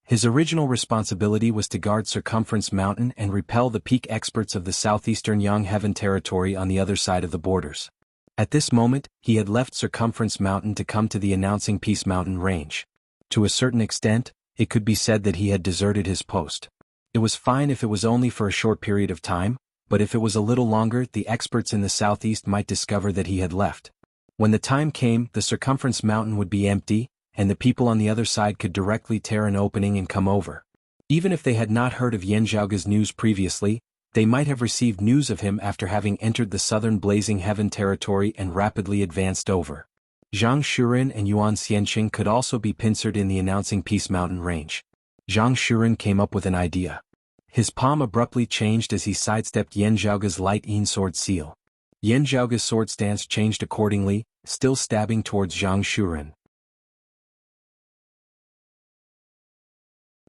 [SPEAKER 1] His original responsibility was to guard Circumference Mountain and repel the peak experts of the southeastern Yang Heaven territory on the other side of the borders. At this moment, he had left Circumference Mountain to come to the Announcing Peace Mountain range. To a certain extent, it could be said that he had deserted his post. It was fine if it was only for a short period of time, but if it was a little longer, the experts in the southeast might discover that he had left. When the time came, the Circumference Mountain would be empty, and the people on the other side could directly tear an opening and come over. Even if they had not heard of Yin Zhaoge's news previously, they might have received news of him after having entered the southern Blazing Heaven territory and rapidly advanced over. Zhang Shuren and Yuan Xianqing could also be pincered in the Announcing Peace Mountain range. Zhang Shuren came up with an idea. His palm abruptly changed as he sidestepped Yin Zhaoge's light Yin sword seal. Yin Zhaoge's sword stance changed accordingly, still stabbing towards Zhang Shuren.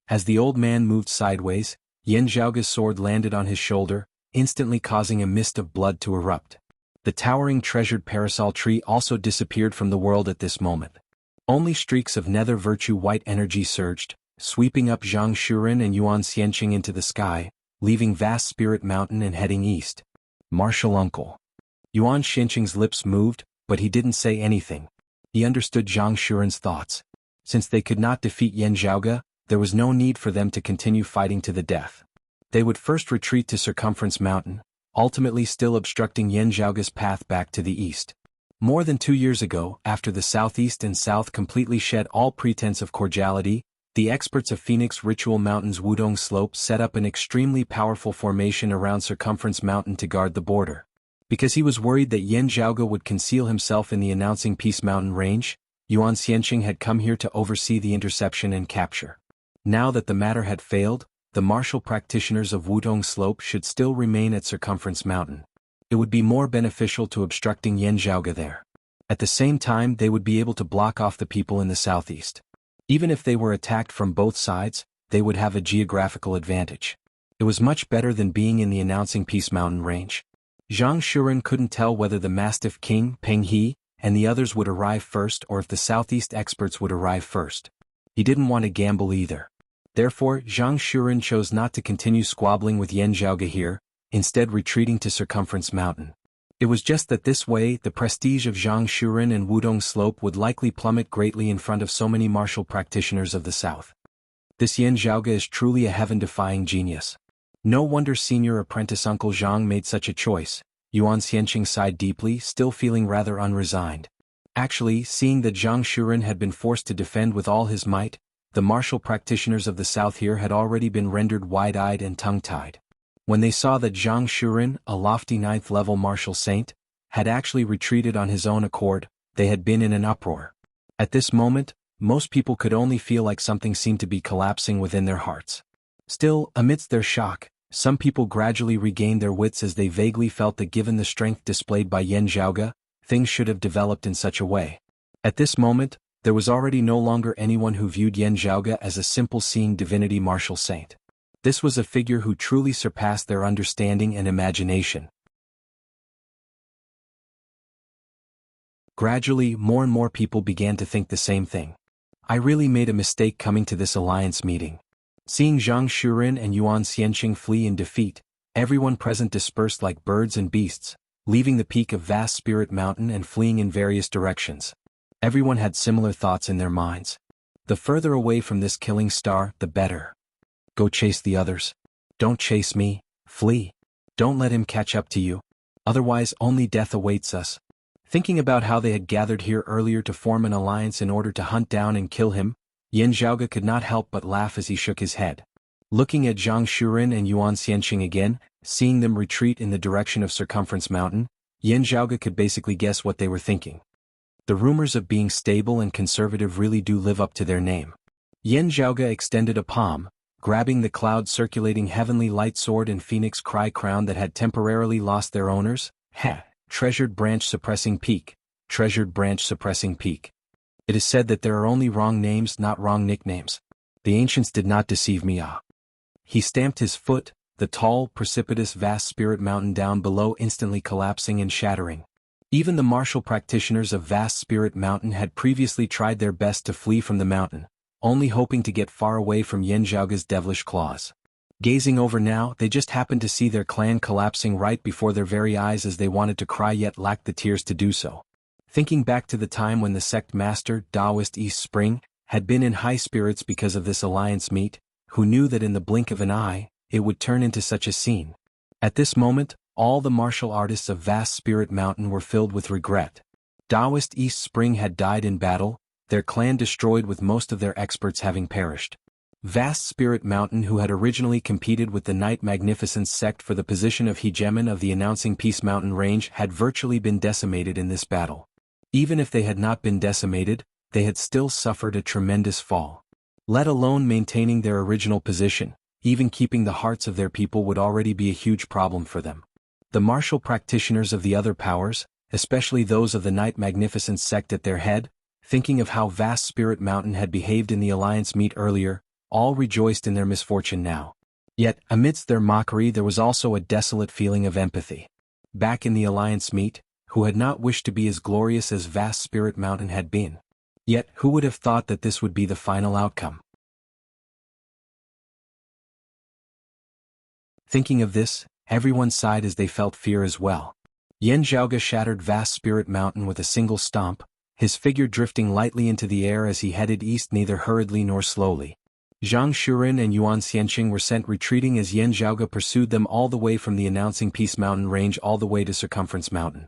[SPEAKER 1] As the old man moved sideways, Yin Zhaoge's sword landed on his shoulder, instantly causing a mist of blood to erupt. The towering treasured parasol tree also disappeared from the world at this moment. Only streaks of nether virtue white energy surged, sweeping up Zhang Shuren and Yuan Xianqing into the sky, leaving Vast Spirit Mountain and heading east. Martial uncle. Yuan Xianqing's lips moved, but he didn't say anything. He understood Zhang Shuren's thoughts. Since they could not defeat Yan Zhaoge, there was no need for them to continue fighting to the death. They would first retreat to Circumference Mountain, ultimately still obstructing Yan Zhaoge's path back to the east. More than 2 years ago, after the southeast and south completely shed all pretense of cordiality, the experts of Phoenix Ritual Mountain's Wudong Slope set up an extremely powerful formation around Circumference Mountain to guard the border. Because he was worried that Yan Zhaoge would conceal himself in the Announcing Peace Mountain range, Yuan Xianqing had come here to oversee the interception and capture. Now that the matter had failed, the martial practitioners of Wudong Slope should still remain at Circumference Mountain. It would be more beneficial to obstructing Yan Zhaoge there. At the same time, they would be able to block off the people in the southeast. Even if they were attacked from both sides, they would have a geographical advantage. It was much better than being in the Announcing Peace Mountain range. Zhang Shuren couldn't tell whether the Mastiff King, Peng He, and the others would arrive first or if the southeast experts would arrive first. He didn't want to gamble either. Therefore, Zhang Shuren chose not to continue squabbling with Yan Zhaoge here, instead retreating to Circumference Mountain. It was just that this way, the prestige of Zhang Shuren and Wudong Slope would likely plummet greatly in front of so many martial practitioners of the south. This Yan Zhaoge is truly a heaven-defying genius. No wonder senior apprentice Uncle Zhang made such a choice. Yuan Xianqing sighed deeply, still feeling rather unresigned. Actually, seeing that Zhang Shuren had been forced to defend with all his might, the martial practitioners of the south here had already been rendered wide-eyed and tongue-tied. When they saw that Zhang Shuren, a lofty 9th-level martial saint, had actually retreated on his own accord, they had been in an uproar. At this moment, most people could only feel like something seemed to be collapsing within their hearts. Still, amidst their shock, some people gradually regained their wits as they vaguely felt that given the strength displayed by Yan Zhaoge, things should have developed in such a way. At this moment, there was already no longer anyone who viewed Yan Zhaoge as a simple seeing divinity martial saint. This was a figure who truly surpassed their understanding and imagination. Gradually, more and more people began to think the same thing. I really made a mistake coming to this alliance meeting. Seeing Zhang Shuren and Yuan Xianqing flee in defeat, everyone present dispersed like birds and beasts, leaving the peak of Vast Spirit Mountain and fleeing in various directions. Everyone had similar thoughts in their minds. The further away from this killing star, the better. Go chase the others. Don't chase me, flee. Don't let him catch up to you. Otherwise only death awaits us. Thinking about how they had gathered here earlier to form an alliance in order to hunt down and kill him, Yan Zhaoge could not help but laugh as he shook his head. Looking at Zhang Shuren and Yuan Xianqing again, seeing them retreat in the direction of Circumference Mountain, Yan Zhaoge could basically guess what they were thinking. The rumors of being stable and conservative really do live up to their name. Yan Zhaoge extended a palm, grabbing the cloud-circulating heavenly light sword and phoenix cry crown that had temporarily lost their owners. Treasured branch suppressing peak. Treasured branch suppressing peak. It is said that there are only wrong names, not wrong nicknames. The ancients did not deceive me. He stamped his foot, the tall, precipitous Vast Spirit Mountain down below instantly collapsing and shattering. Even the martial practitioners of Vast Spirit Mountain had previously tried their best to flee from the mountain, only hoping to get far away from Yan Zhaoge's devilish claws. Gazing over now, they just happened to see their clan collapsing right before their very eyes as they wanted to cry yet lacked the tears to do so. Thinking back to the time when the sect master, Taoist East Spring, had been in high spirits because of this alliance meet, who knew that in the blink of an eye, it would turn into such a scene. At this moment, all the martial artists of Vast Spirit Mountain were filled with regret. Taoist East Spring had died in battle, their clan destroyed with most of their experts having perished. Vast Spirit Mountain, who had originally competed with the Night Magnificence sect for the position of hegemon of the Announcing Peace Mountain range, had virtually been decimated in this battle. Even if they had not been decimated, they had still suffered a tremendous fall. Let alone maintaining their original position, even keeping the hearts of their people would already be a huge problem for them. The martial practitioners of the other powers, especially those of the Night Magnificence sect at their head, thinking of how Vast Spirit Mountain had behaved in the alliance meet earlier, all rejoiced in their misfortune now. Yet, amidst their mockery there was also a desolate feeling of empathy. Back in the alliance meet, who had not wished to be as glorious as Vast Spirit Mountain had been. Yet, who would have thought that this would be the final outcome? Thinking of this, everyone sighed as they felt fear as well. Yan Zhaoge shattered vast spirit mountain with a single stomp, his figure drifting lightly into the air as he headed east neither hurriedly nor slowly. Zhang Shuren and Yuan Xianqing were sent retreating as Yan Zhaoge pursued them all the way from the announcing Peace Mountain range all the way to Circumference Mountain.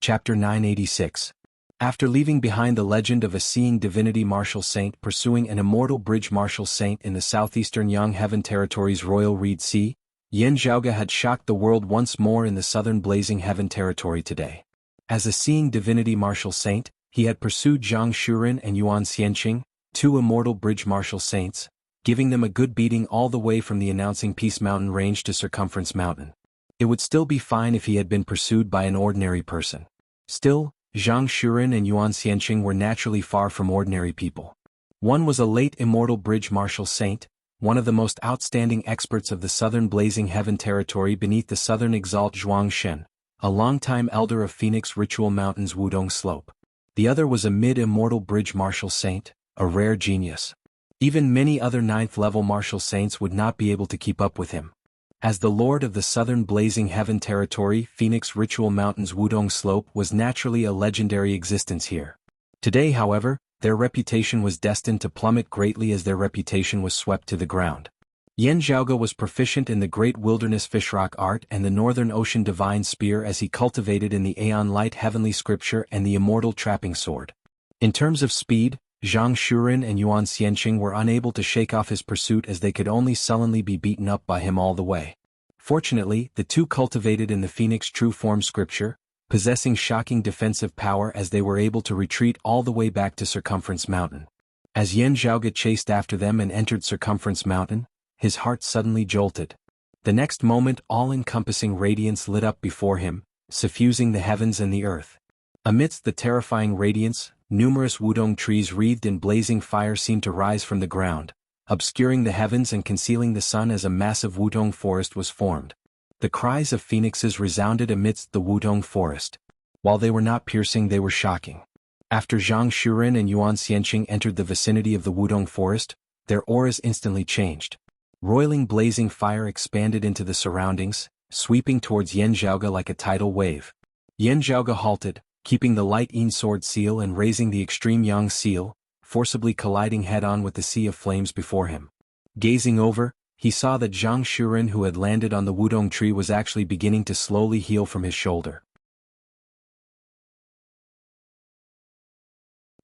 [SPEAKER 1] Chapter 986. After leaving behind the legend of a seeing divinity martial saint pursuing an immortal bridge martial saint in the southeastern Yang Heaven Territories Royal Reed Sea, Yan Zhaoge had shocked the world once more in the southern Blazing Heaven Territory today. As a seeing divinity martial saint, he had pursued Zhang Shuren and Yuan Xianqing, two immortal bridge martial saints, giving them a good beating all the way from the announcing Peace Mountain range to Circumference Mountain. It would still be fine if he had been pursued by an ordinary person. Still, Zhang Shuren and Yuan Xianqing were naturally far from ordinary people. One was a late immortal bridge martial saint, one of the most outstanding experts of the southern Blazing Heaven Territory beneath the southern Exalt Zhuang Shen, a longtime elder of Phoenix Ritual Mountain's Wudong Slope. The other was a mid-immortal bridge martial saint, a rare genius. Even many other 9th-level martial saints would not be able to keep up with him. As the lord of the southern Blazing Heaven Territory, Phoenix Ritual Mountain's Wudong Slope was naturally a legendary existence here. Today, however, their reputation was destined to plummet greatly as their reputation was swept to the ground. Yan Zhaoge was proficient in the Great Wilderness Fishrock art and the Northern Ocean Divine Spear as he cultivated in the Aeon Light Heavenly Scripture and the Immortal Trapping Sword. In terms of speed, Zhang Shuren and Yuan Xianqing were unable to shake off his pursuit as they could only sullenly be beaten up by him all the way. Fortunately, the two cultivated in the Phoenix True Form Scripture, possessing shocking defensive power as they were able to retreat all the way back to Circumference Mountain. As Yan Zhaoge chased after them and entered Circumference Mountain, his heart suddenly jolted. The next moment all-encompassing radiance lit up before him, suffusing the heavens and the earth. Amidst the terrifying radiance, numerous wudong trees wreathed in blazing fire seemed to rise from the ground, obscuring the heavens and concealing the sun as a massive wudong forest was formed. The cries of phoenixes resounded amidst the wudong forest. While they were not piercing, they were shocking. After Zhang Shuren and Yuan Xianqing entered the vicinity of the wudong forest, their auras instantly changed. Roiling blazing fire expanded into the surroundings, sweeping towards Yan Zhaoge like a tidal wave. Yan Zhaoge halted, keeping the light Yin sword seal and raising the extreme Yang seal, forcibly colliding head-on with the sea of flames before him. Gazing over, he saw that Zhang Shuren, who had landed on the wudong tree, was actually beginning to slowly heal from his shoulder.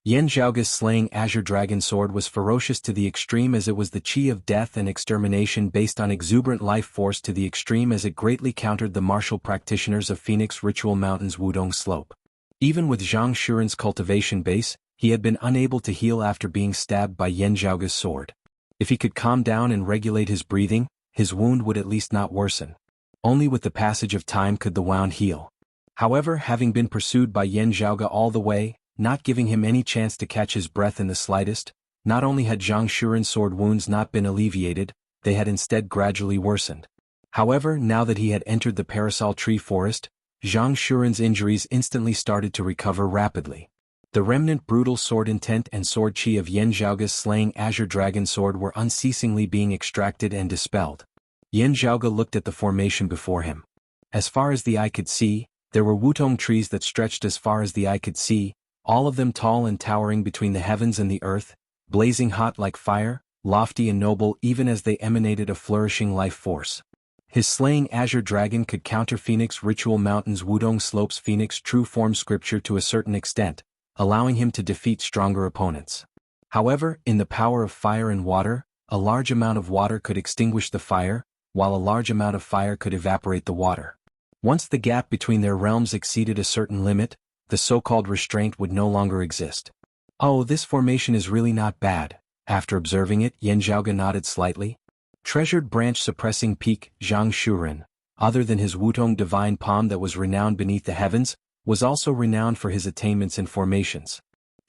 [SPEAKER 1] Yan Zhaoge's slaying Azure Dragon Sword was ferocious to the extreme as it was the chi of death and extermination based on exuberant life force to the extreme as it greatly countered the martial practitioners of Phoenix Ritual Mountain's Wudong Slope. Even with Zhang Shuren's cultivation base, he had been unable to heal after being stabbed by Yan Zhaoge's sword. If he could calm down and regulate his breathing, his wound would at least not worsen. Only with the passage of time could the wound heal. However, having been pursued by Yan Zhaoge all the way, not giving him any chance to catch his breath in the slightest, not only had Zhang Shuren's sword wounds not been alleviated, they had instead gradually worsened. However, now that he had entered the Parasol Tree Forest, Zhang Shuren's injuries instantly started to recover rapidly. The remnant brutal sword intent and sword chi of Yan Zhaoge's slaying Azure Dragon Sword were unceasingly being extracted and dispelled. Yan Zhaoge looked at the formation before him. As far as the eye could see, there were wutong trees that stretched as far as the eye could see, all of them tall and towering between the heavens and the earth, blazing hot like fire, lofty and noble even as they emanated a flourishing life force. His slaying Azure Dragon could counter Phoenix Ritual Mountain's Wudong Slope's Phoenix True Form Scripture to a certain extent, allowing him to defeat stronger opponents. However, in the power of fire and water, a large amount of water could extinguish the fire, while a large amount of fire could evaporate the water. Once the gap between their realms exceeded a certain limit, the so-called restraint would no longer exist. Oh, this formation is really not bad. After observing it, Yan Zhaoge nodded slightly. Treasured branch suppressing peak, Zhang Shuren, other than his Wutong divine palm that was renowned beneath the heavens, was also renowned for his attainments and formations.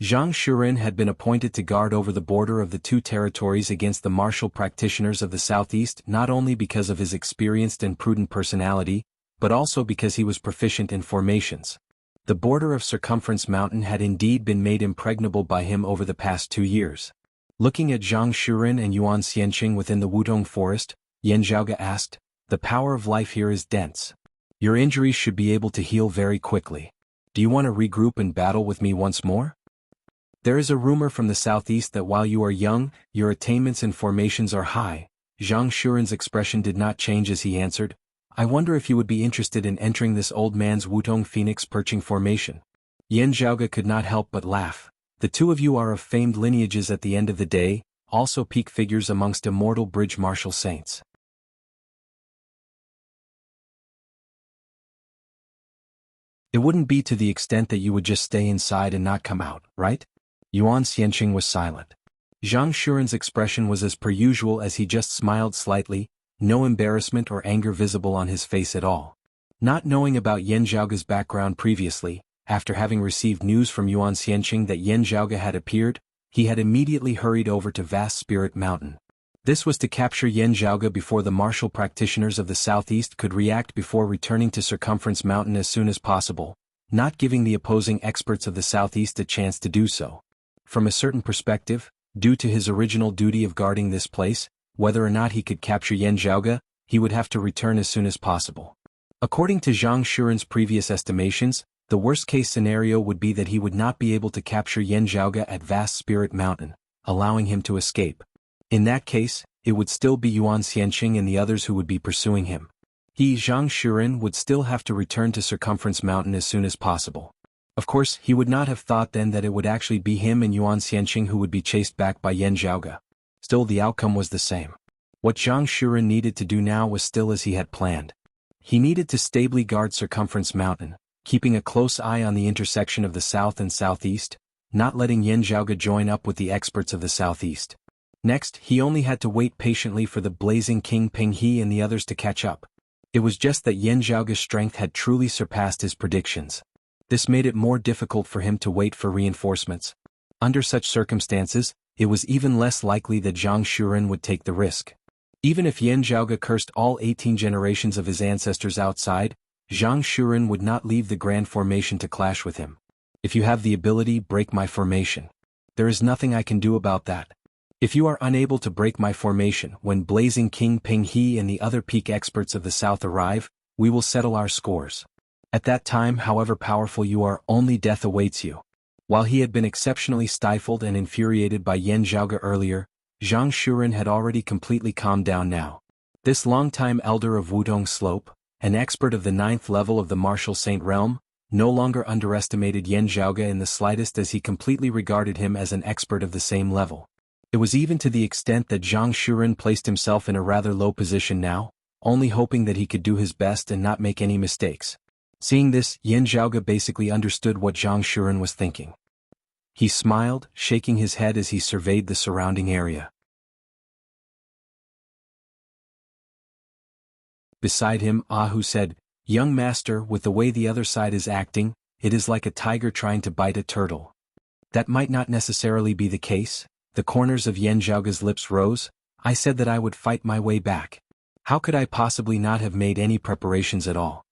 [SPEAKER 1] Zhang Shuren had been appointed to guard over the border of the two territories against the martial practitioners of the southeast not only because of his experienced and prudent personality, but also because he was proficient in formations. The border of Circumference Mountain had indeed been made impregnable by him over the past 2 years. Looking at Zhang Shuren and Yuan Xianqing within the Wudong forest, Yan Zhaoge asked, "The power of life here is dense. Your injuries should be able to heal very quickly. Do you want to regroup and battle with me once more? There is a rumor from the southeast that while you are young, your attainments and formations are high." Zhang Shuren's expression did not change as he answered, "I wonder if you would be interested in entering this old man's Wutong Phoenix perching formation." Yan Zhaoge could not help but laugh. The two of you are of famed lineages at the end of the day, also peak figures amongst immortal bridge martial saints. It wouldn't be to the extent that you would just stay inside and not come out, right? Yuan Xianqing was silent. Zhang Shuren's expression was as per usual as he just smiled slightly, no embarrassment or anger visible on his face at all. Not knowing about Yan Zhaoge's background previously, after having received news from Yuan Xianqing that Yan Zhaoge had appeared, he had immediately hurried over to Vast Spirit Mountain. This was to capture Yan Zhaoge before the martial practitioners of the southeast could react before returning to Circumference Mountain as soon as possible, not giving the opposing experts of the southeast a chance to do so. From a certain perspective, due to his original duty of guarding this place, whether or not he could capture Yan Zhaoge, he would have to return as soon as possible. According to Zhang Shuren's previous estimations, the worst-case scenario would be that he would not be able to capture Yan Zhaoge at Vast Spirit Mountain, allowing him to escape. In that case, it would still be Yuan Xianqing and the others who would be pursuing him. He, Zhang Shuren, would still have to return to Circumference Mountain as soon as possible. Of course, he would not have thought then that it would actually be him and Yuan Xianqing who would be chased back by Yan Zhaoge. Still, the outcome was the same. What Zhang Shuren needed to do now was still as he had planned. He needed to stably guard Circumference Mountain, keeping a close eye on the intersection of the south and southeast, not letting Yan Zhaoge join up with the experts of the southeast. Next, he only had to wait patiently for the blazing King Ping He and the others to catch up. It was just that Yan Zhaoge's strength had truly surpassed his predictions. This made it more difficult for him to wait for reinforcements. Under such circumstances, it was even less likely that Zhang Shuren would take the risk. Even if Yan Zhaoge cursed all 18 generations of his ancestors outside, Zhang Shuren would not leave the grand formation to clash with him. "If you have the ability, break my formation. There is nothing I can do about that. If you are unable to break my formation when Blazing King Ping He and the other peak experts of the south arrive, we will settle our scores. At that time, however powerful you are, only death awaits you." While he had been exceptionally stifled and infuriated by Yan Zhaoge earlier, Zhang Shuren had already completely calmed down now. This longtime elder of Wudong Slope, an expert of the 9th level of the martial saint realm, no longer underestimated Yan Zhaoge in the slightest as he completely regarded him as an expert of the same level. It was even to the extent that Zhang Shuren placed himself in a rather low position now, only hoping that he could do his best and not make any mistakes. Seeing this, Yan Zhaoge basically understood what Zhang Shuren was thinking. He smiled, shaking his head as he surveyed the surrounding area. Beside him, Ahu said, "Young master, with the way the other side is acting, it is like a tiger trying to bite a turtle." That might not necessarily be the case. The corners of Yan Zhaoge's lips rose. "I said that I would fight my way back. How could I possibly not have made any preparations at all?"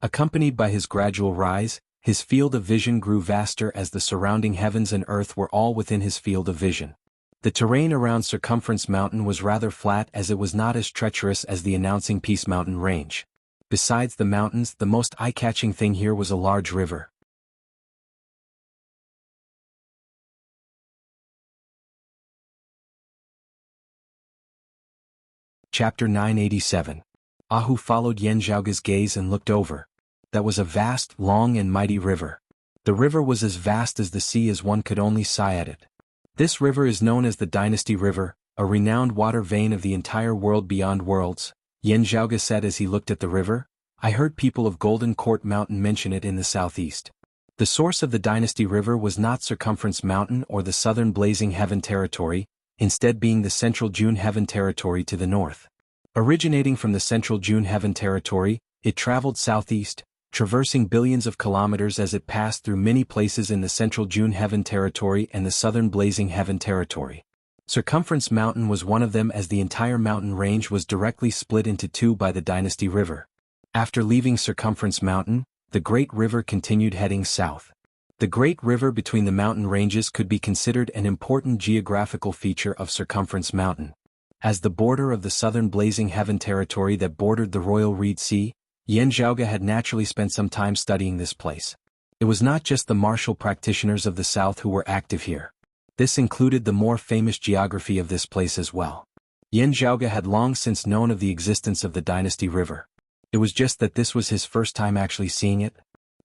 [SPEAKER 1] Accompanied by his gradual rise, his field of vision grew vaster as the surrounding heavens and earth were all within his field of vision. The terrain around Circumference Mountain was rather flat as it was not as treacherous as the announcing Peace Mountain range. Besides the mountains, the most eye-catching thing here was a large river. Chapter 987. Ahu followed Yan Zhaoge's gaze and looked over. That was a vast, long and mighty river. The river was as vast as the sea as one could only sigh at it. This river is known as the Dynasty River, a renowned water vein of the entire world beyond worlds, Yan Zhaoge said as he looked at the river. "I heard people of Golden Court Mountain mention it in the southeast." The source of the Dynasty River was not Circumference Mountain or the southern Blazing Heaven Territory, instead being the Central June Heaven Territory to the north. Originating from the Central June Heaven Territory, it traveled southeast, traversing billions of kilometers as it passed through many places in the Central June Heaven Territory and the Southern Blazing Heaven Territory. Circumference Mountain was one of them as the entire mountain range was directly split into two by the Dynasty River. After leaving Circumference Mountain, the Great River continued heading south. The Great River between the mountain ranges could be considered an important geographical feature of Circumference Mountain. As the border of the southern Blazing Heaven territory that bordered the Royal Reed Sea, Yan Zhaoge had naturally spent some time studying this place. It was not just the martial practitioners of the south who were active here. This included the more famous geography of this place as well. Yan Zhaoge had long since known of the existence of the Dynasty River. It was just that this was his first time actually seeing it.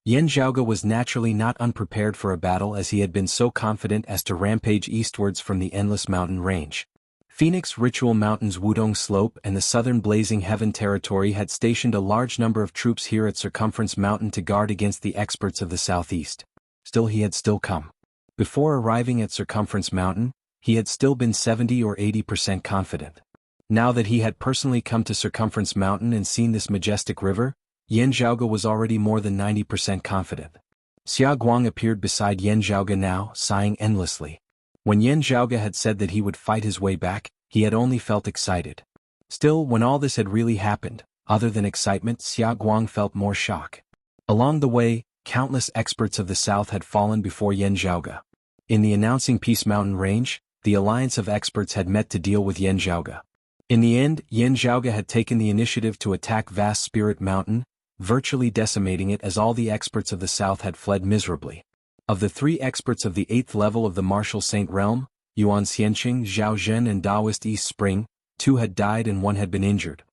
[SPEAKER 1] Yan Zhaoge was naturally not unprepared for a battle, as he had been so confident as to rampage eastwards from the endless mountain range. Phoenix Ritual Mountain's Wudong Slope and the southern Blazing Heaven territory had stationed a large number of troops here at Circumference Mountain to guard against the experts of the southeast. Still, he had come. Before arriving at Circumference Mountain, he had still been 70 or 80% confident. Now that he had personally come to Circumference Mountain and seen this majestic river, Yan Zhaoge was already more than 90% confident. Xia Guang appeared beside Yan Zhaoge now, sighing endlessly. When Yan Zhaoge had said that he would fight his way back, he had only felt excited. Still, when all this had really happened, other than excitement, Xia Guang felt more shock. Along the way, countless experts of the south had fallen before Yan Zhaoge. In the announcing Peace Mountain range, the alliance of experts had met to deal with Yan Zhaoge. In the end, Yan Zhaoge had taken the initiative to attack Vast Spirit Mountain, virtually decimating it as all the experts of the south had fled miserably. Of the 3 experts of the 8th level of the Martial Saint Realm, Yuan Xianqing, Zhao Zhen and Taoist East Spring, 2 had died and 1 had been injured.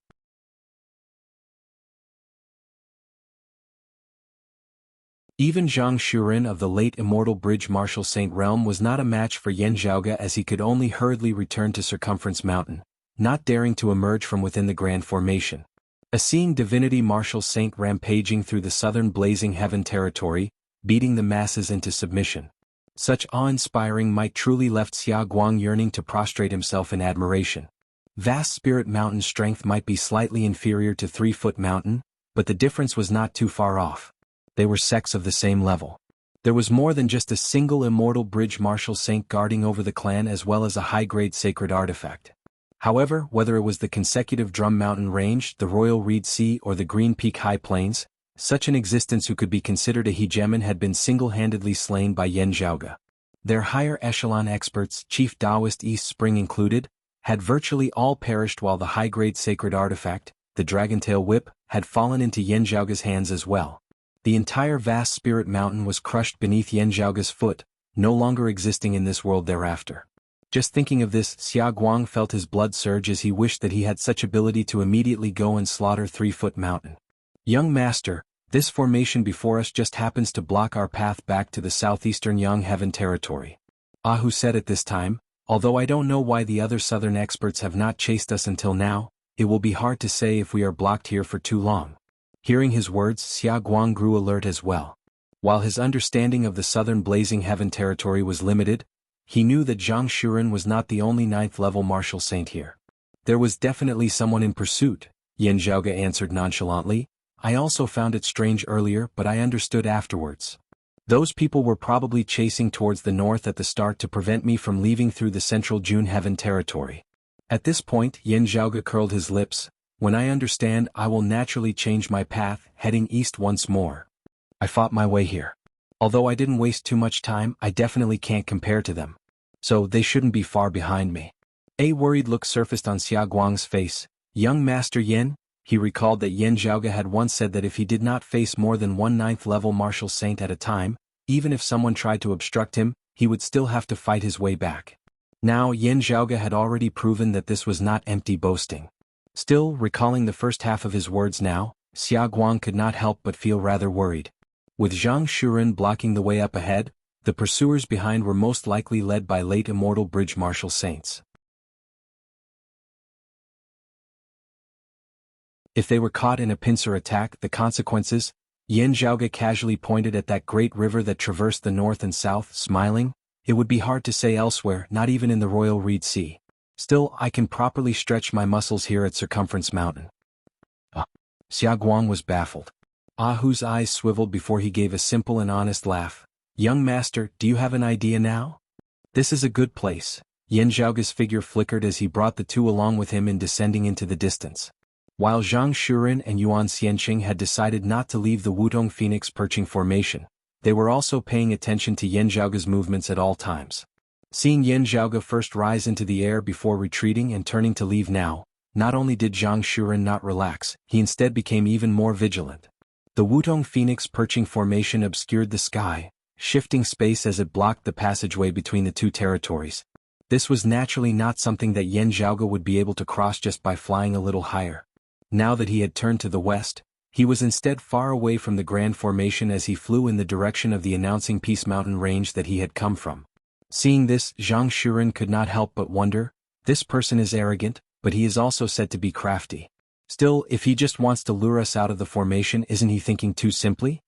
[SPEAKER 1] Even Zhang Shuren of the late Immortal Bridge Martial Saint Realm was not a match for Yan Zhaoge, as he could only hurriedly return to Circumference Mountain, not daring to emerge from within the Grand Formation. A seeing Divinity Martial Saint rampaging through the southern Blazing Heaven territory, beating the masses into submission. Such awe-inspiring might truly left Xia Guang yearning to prostrate himself in admiration. Vast Spirit Mountain strength might be slightly inferior to 3-Foot Mountain, but the difference was not too far off. They were sects of the same level. There was more than just a single Immortal Bridge Martial Saint guarding over the clan, as well as a high-grade sacred artifact. However, whether it was the consecutive Drum Mountain Range, the Royal Reed Sea or the Green Peak High Plains, such an existence who could be considered a hegemon had been single-handedly slain by Yan Zhaoge. Their higher echelon experts, Chief Taoist East Spring included, had virtually all perished, while the high-grade sacred artifact, the Dragontail Whip, had fallen into Yan Zhaoge's hands as well. The entire Vast Spirit Mountain was crushed beneath Yan Zhaoge's foot, no longer existing in this world thereafter. Just thinking of this, Xia Guang felt his blood surge, as he wished that he had such ability to immediately go and slaughter 3-Foot Mountain. Young Master, this formation before us just happens to block our path back to the southeastern Yang Heaven territory. Ahu said at this time, although I don't know why the other southern experts have not chased us until now, it will be hard to say if we are blocked here for too long. Hearing his words, Xia Guang grew alert as well. While his understanding of the southern Blazing Heaven territory was limited, he knew that Zhang Shuren was not the only 9th-level martial saint here. There was definitely someone in pursuit, Yan Zhaoge answered nonchalantly. I also found it strange earlier, but I understood afterwards. Those people were probably chasing towards the north at the start to prevent me from leaving through the central June Heaven territory. At this point, Yan Zhaoge curled his lips. When I understand, I will naturally change my path, heading east once more. I fought my way here. Although I didn't waste too much time, I definitely can't compare to them. So they shouldn't be far behind me. A worried look surfaced on Xia Guang's face. Young Master Yan, he recalled that Yan Zhaoge had once said that if he did not face more than 1 9th-level martial saint at a time, even if someone tried to obstruct him, he would still have to fight his way back. Now Yan Zhaoge had already proven that this was not empty boasting. Still, recalling the first half of his words now, Xia Guang could not help but feel rather worried. With Zhang Shuren blocking the way up ahead, the pursuers behind were most likely led by late Immortal Bridge martial saints. If they were caught in a pincer attack, the consequences? Yan Zhaoge casually pointed at that great river that traversed the north and south, smiling. It would be hard to say elsewhere, not even in the Royal Reed Sea. Still, I can properly stretch my muscles here at Circumference Mountain. Xia Guang was baffled. Ahu's eyes swiveled before he gave a simple and honest laugh. Young Master, do you have an idea now? This is a good place. Yan Zhaoge's figure flickered as he brought the 2 along with him in descending into the distance. While Zhang Shuren and Yuan Xianqing had decided not to leave the Wudong Phoenix perching formation, they were also paying attention to Yan Zhaoge's movements at all times. Seeing Yan Zhaoge first rise into the air before retreating and turning to leave now, not only did Zhang Shuren not relax, he instead became even more vigilant. The Wudong Phoenix perching formation obscured the sky, shifting space as it blocked the passageway between the two territories. This was naturally not something that Yan Zhaoge would be able to cross just by flying a little higher. Now that he had turned to the west, he was instead far away from the Grand Formation as he flew in the direction of the announcing Peace Mountain range that he had come from. Seeing this, Zhang Shuren could not help but wonder, this person is arrogant, but he is also said to be crafty. Still, if he just wants to lure us out of the formation, isn't he thinking too simply?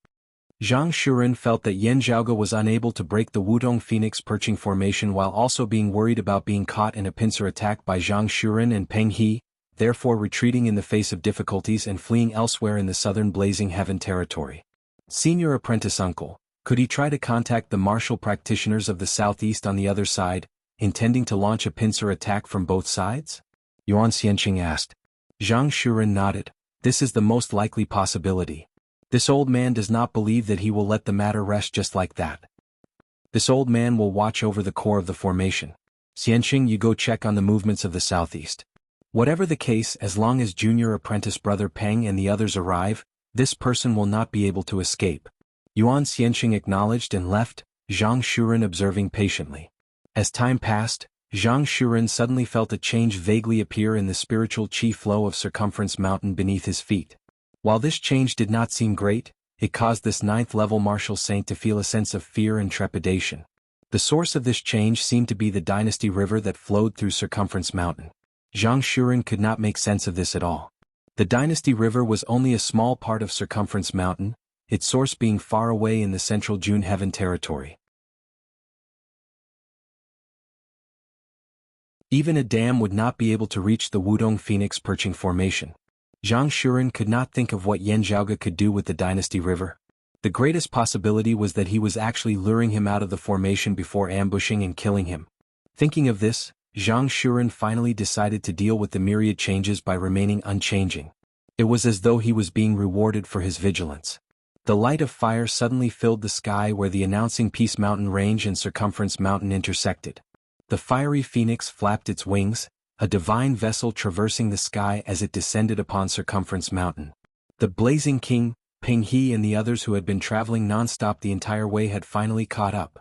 [SPEAKER 1] Zhang Shuren felt that Yan Zhaoge was unable to break the Wudong Phoenix perching formation while also being worried about being caught in a pincer attack by Zhang Shuren and Peng He, therefore retreating in the face of difficulties and fleeing elsewhere in the southern Blazing Heaven territory. Senior apprentice uncle, could he try to contact the martial practitioners of the southeast on the other side, intending to launch a pincer attack from both sides? Yuan Xianqing asked. Zhang Shuren nodded. This is the most likely possibility. This old man does not believe that he will let the matter rest just like that. This old man will watch over the core of the formation. Xianqing, you go check on the movements of the southeast. Whatever the case, as long as junior apprentice brother Peng and the others arrive, this person will not be able to escape. Yuan Xianqing acknowledged and left, Zhang Shuren observing patiently. As time passed, Zhang Shuren suddenly felt a change vaguely appear in the spiritual chi flow of Circumference Mountain beneath his feet. While this change did not seem great, it caused this 9th-level martial saint to feel a sense of fear and trepidation. The source of this change seemed to be the Dynasty River that flowed through Circumference Mountain. Zhang Shuren could not make sense of this at all. The Dynasty River was only a small part of Circumference Mountain, its source being far away in the central June Heaven territory. Even a dam would not be able to reach the Wudong Phoenix perching formation. Zhang Shuren could not think of what Yan Zhaoge could do with the Dynasty River. The greatest possibility was that he was actually luring him out of the formation before ambushing and killing him. Thinking of this, Zhang Shuren finally decided to deal with the myriad changes by remaining unchanging. It was as though he was being rewarded for his vigilance. The light of fire suddenly filled the sky where the announcing Peace Mountain range and Circumference Mountain intersected. The fiery phoenix flapped its wings, a divine vessel traversing the sky as it descended upon Circumference Mountain. The Blazing King, Peng He and the others who had been traveling non-stop the entire way had finally caught up.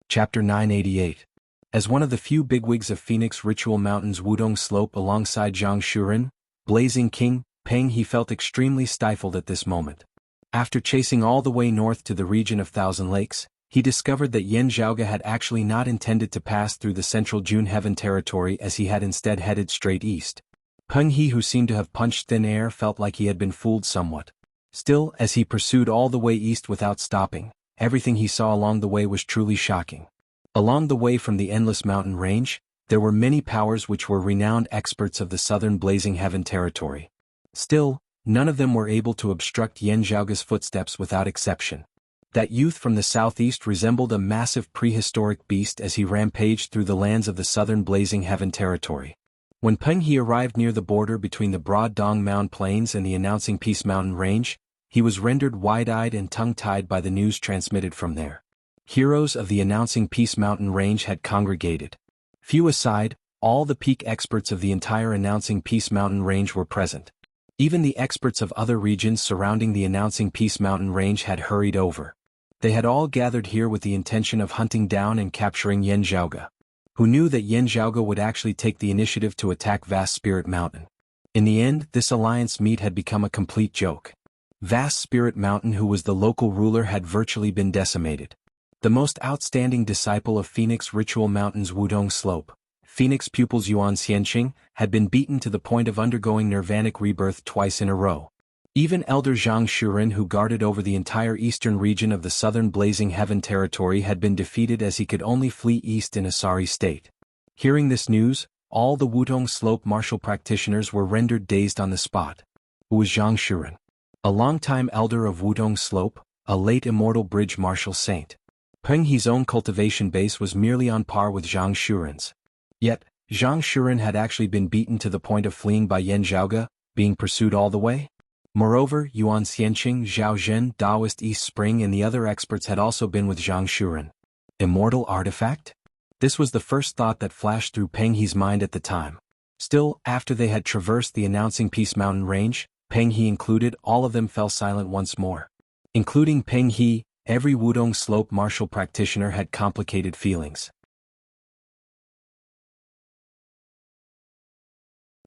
[SPEAKER 1] Chapter 988. As one of the few bigwigs of Phoenix Ritual Mountain's Wudong Slope alongside Zhang Shuren, Blazing King, Peng He felt extremely stifled at this moment. After chasing all the way north to the region of Thousand Lakes, he discovered that Yan Zhaoge had actually not intended to pass through the central June Heaven territory as he had instead headed straight east. Peng He, who seemed to have punched thin air, felt like he had been fooled somewhat. Still, as he pursued all the way east without stopping, everything he saw along the way was truly shocking. Along the way from the Endless Mountain Range, there were many powers which were renowned experts of the southern Blazing Heaven territory. Still, none of them were able to obstruct Yan Zhaoge's footsteps without exception. That youth from the southeast resembled a massive prehistoric beast as he rampaged through the lands of the southern Blazing Heaven territory. When Peng He arrived near the border between the broad Dong Mound Plains and the announcing Peace Mountain Range, he was rendered wide-eyed and tongue-tied by the news transmitted from there. Heroes of the announcing Peace Mountain Range had congregated. Few aside, all the peak experts of the entire announcing Peace Mountain Range were present. Even the experts of other regions surrounding the announcing Peace Mountain Range had hurried over. They had all gathered here with the intention of hunting down and capturing Yan Zhaoge, who knew that Yan Zhaoge would actually take the initiative to attack Vast Spirit Mountain. In the end, this alliance meet had become a complete joke. Vast Spirit Mountain, who was the local ruler, had virtually been decimated. The most outstanding disciple of Phoenix Ritual Mountain's Wudong Slope, Phoenix pupils Yuan Xianqing, had been beaten to the point of undergoing nirvanic rebirth twice in a row. Even Elder Zhang Shuren, who guarded over the entire eastern region of the southern Blazing Heaven territory, had been defeated as he could only flee east in a sorry state. Hearing this news, all the Wudong Slope martial practitioners were rendered dazed on the spot. Who was Zhang Shuren? A longtime elder of Wudong Slope, a late immortal bridge martial saint. Peng He's own cultivation base was merely on par with Zhang Shuren's. Yet, Zhang Shuren had actually been beaten to the point of fleeing by Yan Zhaoge, being pursued all the way. Moreover, Yuan Xianqing, Zhao Zhen, Daoist East Spring and the other experts had also been with Zhang Shuren. Immortal artifact? This was the first thought that flashed through Peng He's mind at the time. Still, after they had traversed the announcing Peace Mountain range, Peng He included, all of them fell silent once more. Including Peng He, every Wudong Slope martial practitioner had complicated feelings.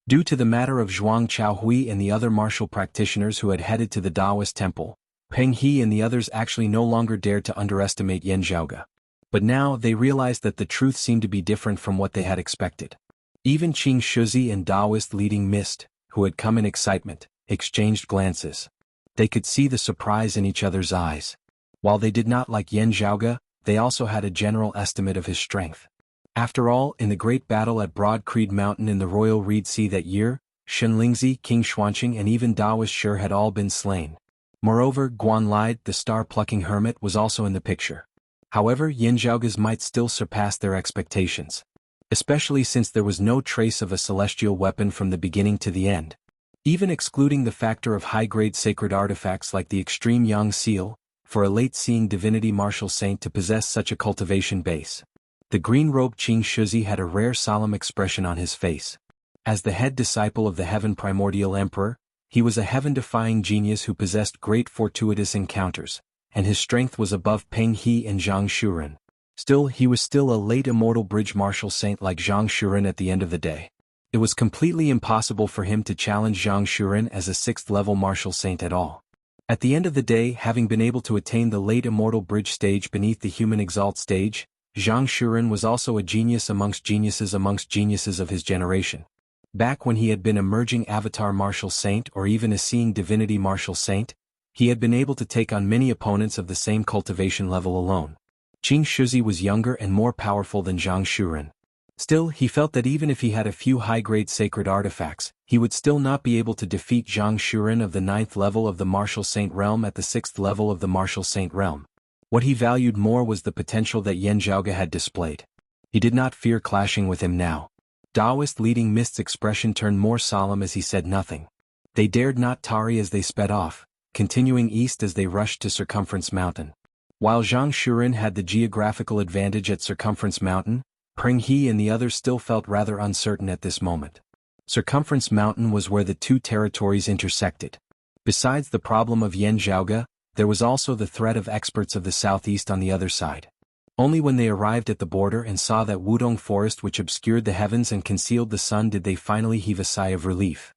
[SPEAKER 1] Due to the matter of Zhuang Chaohui and the other martial practitioners who had headed to the Daoist temple, Peng He and the others actually no longer dared to underestimate Yan Zhaoge. But now they realized that the truth seemed to be different from what they had expected. Even Qing Shuzi and Daoist leading Mist, who had come in excitement, exchanged glances. They could see the surprise in each other's eyes. While they did not like Yan Zhaoge, they also had a general estimate of his strength. After all, in the great battle at Broad Creed Mountain in the Royal Reed Sea that year, Shen Lingzi, King Xuanqing and even Daoist Shi had all been slain. Moreover, Guan Lide, the star-plucking hermit, was also in the picture. However, Yan Zhaoge's might still surpassed their expectations. Especially since there was no trace of a celestial weapon from the beginning to the end. Even excluding the factor of high-grade sacred artifacts like the extreme Yang Seal, for a late-seeing divinity martial saint to possess such a cultivation base. The green-robed Qing Shuzi had a rare solemn expression on his face. As the head disciple of the Heaven Primordial Emperor, he was a heaven-defying genius who possessed great fortuitous encounters, and his strength was above Peng He and Zhang Shuren. Still, he was still a late immortal bridge martial saint like Zhang Shuren at the end of the day. It was completely impossible for him to challenge Zhang Shuren as a 6th-level martial saint at all. At the end of the day, having been able to attain the late immortal bridge stage beneath the human exalt stage, Zhang Shuren was also a genius amongst geniuses of his generation. Back when he had been emerging avatar martial saint or even a seeing divinity martial saint, he had been able to take on many opponents of the same cultivation level alone. Qing Shuzi was younger and more powerful than Zhang Shuren. Still, he felt that even if he had a few high-grade sacred artifacts, he would still not be able to defeat Zhang Shuren of the 9th level of the martial saint realm at the 6th level of the martial saint realm. What he valued more was the potential that Yan Zhaoge had displayed. He did not fear clashing with him now. Daoist leading Mist's expression turned more solemn as he said nothing. They dared not tarry as they sped off, continuing east as they rushed to Circumference Mountain. While Zhang Shuren had the geographical advantage at Circumference Mountain, Peng He and the others still felt rather uncertain at this moment. Circumference Mountain was where the two territories intersected. Besides the problem of Yan Zhaoge, there was also the threat of experts of the southeast on the other side. Only when they arrived at the border and saw that Wudong forest which obscured the heavens and concealed the sun did they finally heave a sigh of relief.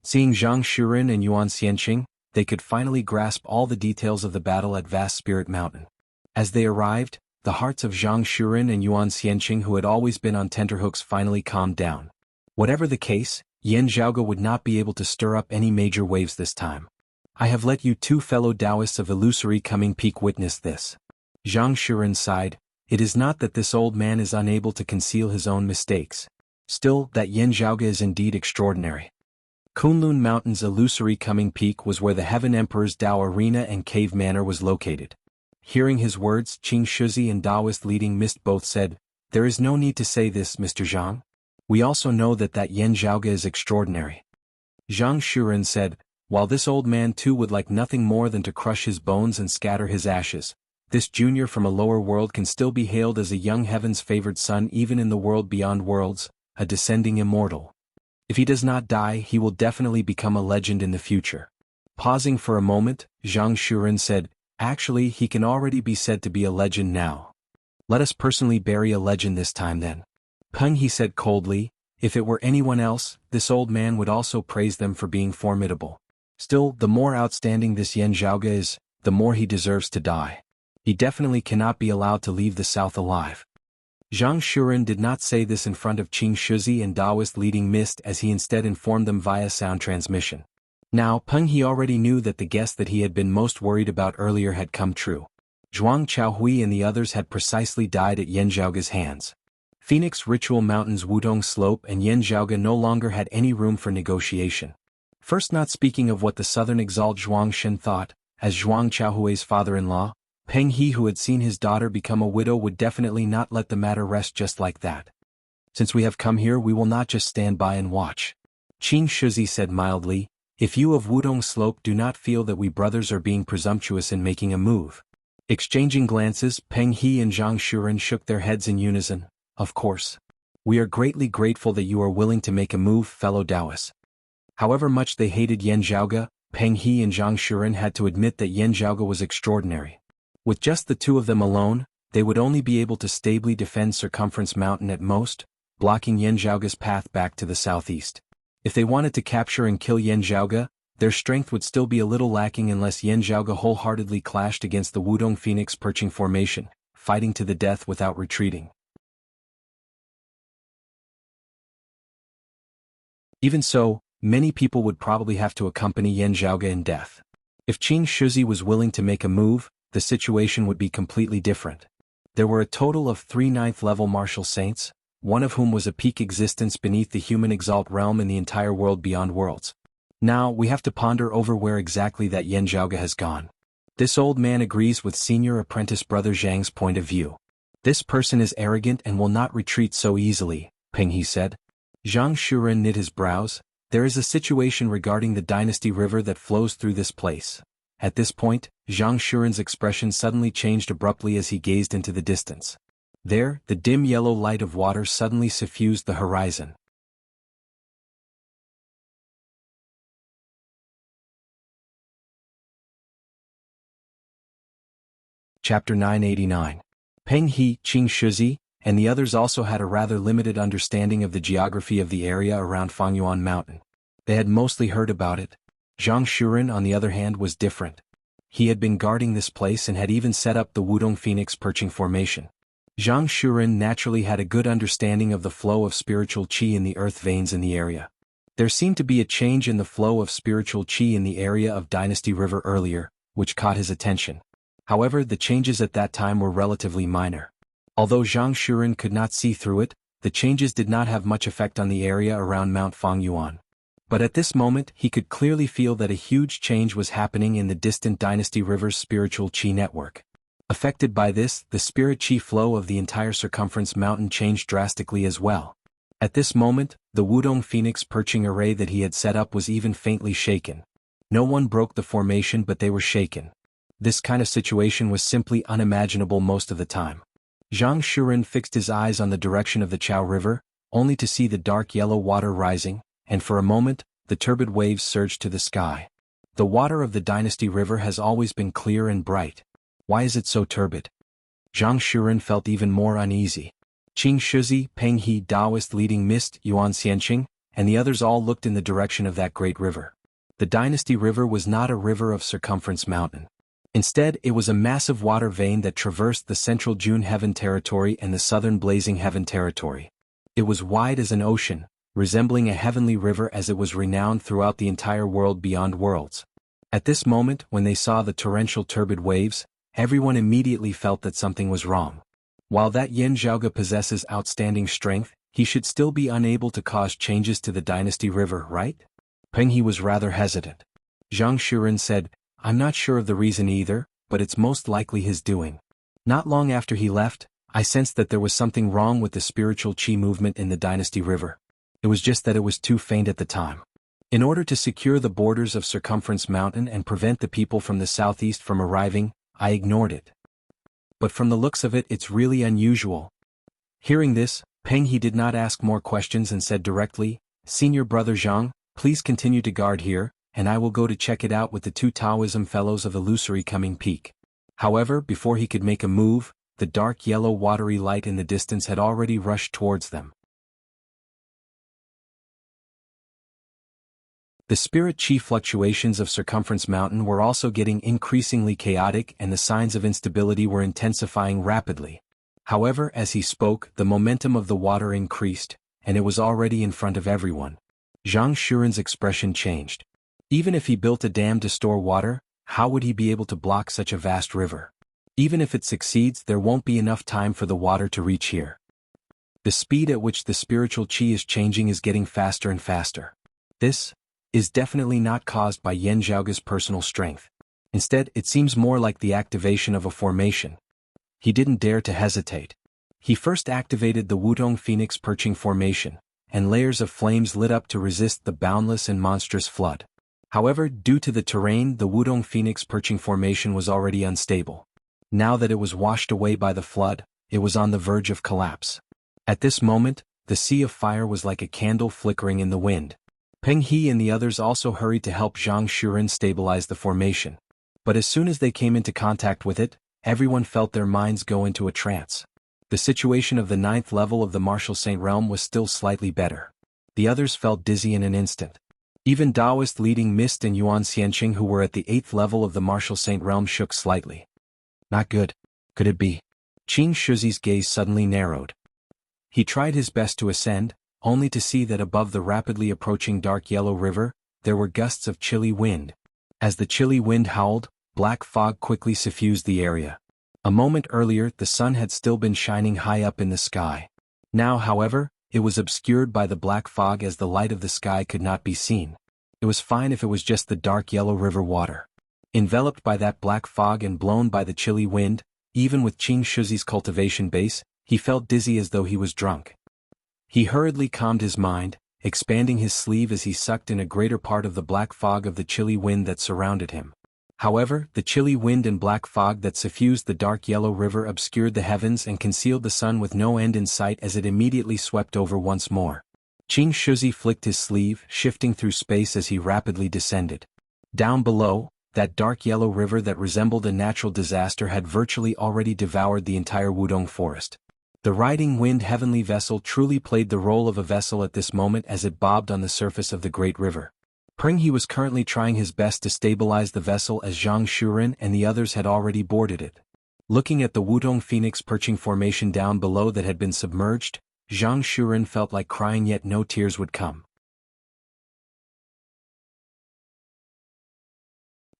[SPEAKER 1] Seeing Zhang Shuren and Yuan Xianqing, they could finally grasp all the details of the battle at Vast Spirit Mountain. As they arrived, the hearts of Zhang Shuren and Yuan Xianqing who had always been on tenterhooks finally calmed down. Whatever the case, Yan Zhaoge would not be able to stir up any major waves this time. I have let you two fellow Taoists of illusory coming peak witness this. Zhang Shuren sighed. It is not that this old man is unable to conceal his own mistakes. Still, that Yan Zhaoge is indeed extraordinary. Kunlun Mountain's illusory coming peak was where the Heaven Emperor's Dao Arena and Cave Manor was located. Hearing his words, Qing Shuzi and Daoist leading Mist both said, "There is no need to say this, Mr. Zhang. We also know that Yan Zhaoge is extraordinary." Zhang Shuren said, "While this old man too would like nothing more than to crush his bones and scatter his ashes, this junior from a lower world can still be hailed as a young heaven's favored son even in the world beyond worlds, a descending immortal. If he does not die, he will definitely become a legend in the future." Pausing for a moment, Zhang Shuren said, "Actually, he can already be said to be a legend now. Let us personally bury a legend this time then." Peng He said coldly, "If it were anyone else, this old man would also praise them for being formidable. Still, the more outstanding this Yan Zhaoge is, the more he deserves to die. He definitely cannot be allowed to leave the south alive." Zhang Shuren did not say this in front of Qing Shuzi and Daoist leading Mist as he instead informed them via sound transmission. Now Peng He already knew that the guess that he had been most worried about earlier had come true. Zhuang Chaohui and the others had precisely died at Yan Zhaoge's hands. Phoenix Ritual Mountain's Wudong Slope and Yan Zhaoge no longer had any room for negotiation. First, not speaking of what the southern exalt Zhuang Shen thought, as Zhuang Chaohui's father-in-law, Peng He, who had seen his daughter become a widow, would definitely not let the matter rest just like that. Since we have come here, we will not just stand by and watch. Qing Shuzi said mildly, if you of Wudong Slope do not feel that we brothers are being presumptuous in making a move. Exchanging glances, Peng He and Zhang Shuren shook their heads in unison. Of course. We are greatly grateful that you are willing to make a move, fellow Taoists. However much they hated Yan Zhaoge, Peng He and Zhang Shuren had to admit that Yan Zhaoge was extraordinary. With just the two of them alone, they would only be able to stably defend Circumference Mountain at most, blocking Yan Zhaoge's path back to the southeast. If they wanted to capture and kill Yan Zhaoge, their strength would still be a little lacking unless Yan Zhaoge wholeheartedly clashed against the Wudong Phoenix perching formation, fighting to the death without retreating. Even so, many people would probably have to accompany Yan Zhaoge in death. If Qing Shuzi was willing to make a move, the situation would be completely different. There were a total of 3 9th-level martial saints, one of whom was a peak existence beneath the human exalt realm in the entire world beyond worlds. Now, we have to ponder over where exactly that Yan Zhaoge has gone. This old man agrees with senior apprentice brother Zhang's point of view. This person is arrogant and will not retreat so easily, Peng He said. Zhang Shuren knit his brows. There is a situation regarding the Dynasty River that flows through this place. At this point, Zhang Shuren's expression suddenly changed abruptly as he gazed into the distance. There, the dim yellow light of water suddenly suffused the horizon. Chapter 989. Peng He, Qing Shuzi, and the others also had a rather limited understanding of the geography of the area around Fangyuan Mountain. They had mostly heard about it. Zhang Shuren, on the other hand, was different. He had been guarding this place and had even set up the Wudong Phoenix perching formation. Zhang Shuren naturally had a good understanding of the flow of spiritual qi in the earth veins in the area. There seemed to be a change in the flow of spiritual qi in the area of Dynasty River earlier, which caught his attention. However, the changes at that time were relatively minor. Although Zhang Shuren could not see through it, the changes did not have much effect on the area around Mount Fangyuan. But at this moment, he could clearly feel that a huge change was happening in the distant Dynasty River's spiritual qi network. Affected by this, the spirit qi flow of the entire Circumference Mountain changed drastically as well. At this moment, the Wudong Phoenix perching array that he had set up was even faintly shaken. No one broke the formation, but they were shaken. This kind of situation was simply unimaginable most of the time. Zhang Shuren fixed his eyes on the direction of the Chao River, only to see the dark yellow water rising, and for a moment, the turbid waves surged to the sky. The water of the Dynasty River has always been clear and bright. Why is it so turbid? Zhang Shuren felt even more uneasy. Qing Shuzi, Peng He, Taoist leading Mist, Yuan Xianqing, and the others all looked in the direction of that great river. The Dynasty River was not a river of Circumference Mountain. Instead, it was a massive water vein that traversed the central June Heaven territory and the southern Blazing Heaven territory. It was wide as an ocean, resembling a heavenly river as it was renowned throughout the entire world beyond worlds. At this moment, when they saw the torrential turbid waves, everyone immediately felt that something was wrong. While that Yan Zhaoge possesses outstanding strength, he should still be unable to cause changes to the Dynasty River, right? Peng He was rather hesitant. Zhang Shuren said, I'm not sure of the reason either, but it's most likely his doing. Not long after he left, I sensed that there was something wrong with the spiritual qi movement in the Dynasty River. It was just that it was too faint at the time. In order to secure the borders of Circumference Mountain and prevent the people from the southeast from arriving, I ignored it. But from the looks of it, it's really unusual. Hearing this, Peng He did not ask more questions and said directly, Senior Brother Zhang, please continue to guard here, and I will go to check it out with the 2 Taoism fellows of Illusory Coming Peak. However, before he could make a move, the dark yellow watery light in the distance had already rushed towards them. The spirit qi fluctuations of Circumference Mountain were also getting increasingly chaotic and the signs of instability were intensifying rapidly. However, as he spoke, the momentum of the water increased, and it was already in front of everyone. Zhang Shuren's expression changed. Even if he built a dam to store water, how would he be able to block such a vast river? Even if it succeeds, there won't be enough time for the water to reach here. The speed at which the spiritual qi is changing is getting faster and faster. This, is definitely not caused by Yan Zhaoge's personal strength. Instead, it seems more like the activation of a formation. He didn't dare to hesitate. He first activated the Wudong Phoenix Perching Formation, and layers of flames lit up to resist the boundless and monstrous flood. However, due to the terrain, the Wudong Phoenix Perching Formation was already unstable. Now that it was washed away by the flood, it was on the verge of collapse. At this moment, the sea of fire was like a candle flickering in the wind. Peng He and the others also hurried to help Zhang Shuren stabilize the formation. But as soon as they came into contact with it, everyone felt their minds go into a trance. The situation of the 9th level of the Martial Saint realm was still slightly better. The others felt dizzy in an instant. Even Taoist leading Mist and Yuan Xianqing, who were at the 8th level of the Martial Saint realm, shook slightly.
[SPEAKER 2] Not good. Could it be?
[SPEAKER 1] Qing Shizi's gaze suddenly narrowed. He tried his best to ascend, only to see that above the rapidly approaching dark yellow river, there were gusts of chilly wind. As the chilly wind howled, black fog quickly suffused the area. A moment earlier, the sun had still been shining high up in the sky. Now, however, it was obscured by the black fog as the light of the sky could not be seen. It was fine if it was just the dark yellow river water. Enveloped by that black fog and blown by the chilly wind, even with Qing Shizi's cultivation base, he felt dizzy as though he was drunk. He hurriedly calmed his mind, expanding his sleeve as he sucked in a greater part of the black fog of the chilly wind that surrounded him. However, the chilly wind and black fog that suffused the dark yellow river obscured the heavens and concealed the sun with no end in sight as it immediately swept over once more. Qing Shizi flicked his sleeve, shifting through space as he rapidly descended. Down below, that dark yellow river that resembled a natural disaster had virtually already devoured the entire Wudong forest. The riding wind heavenly vessel truly played the role of a vessel at this moment as it bobbed on the surface of the great river. Peng He was currently trying his best to stabilize the vessel as Zhang Shuren and the others had already boarded it. Looking at the Wudong Phoenix Perching Formation down below that had been submerged, Zhang Shuren felt like crying, yet no tears would come.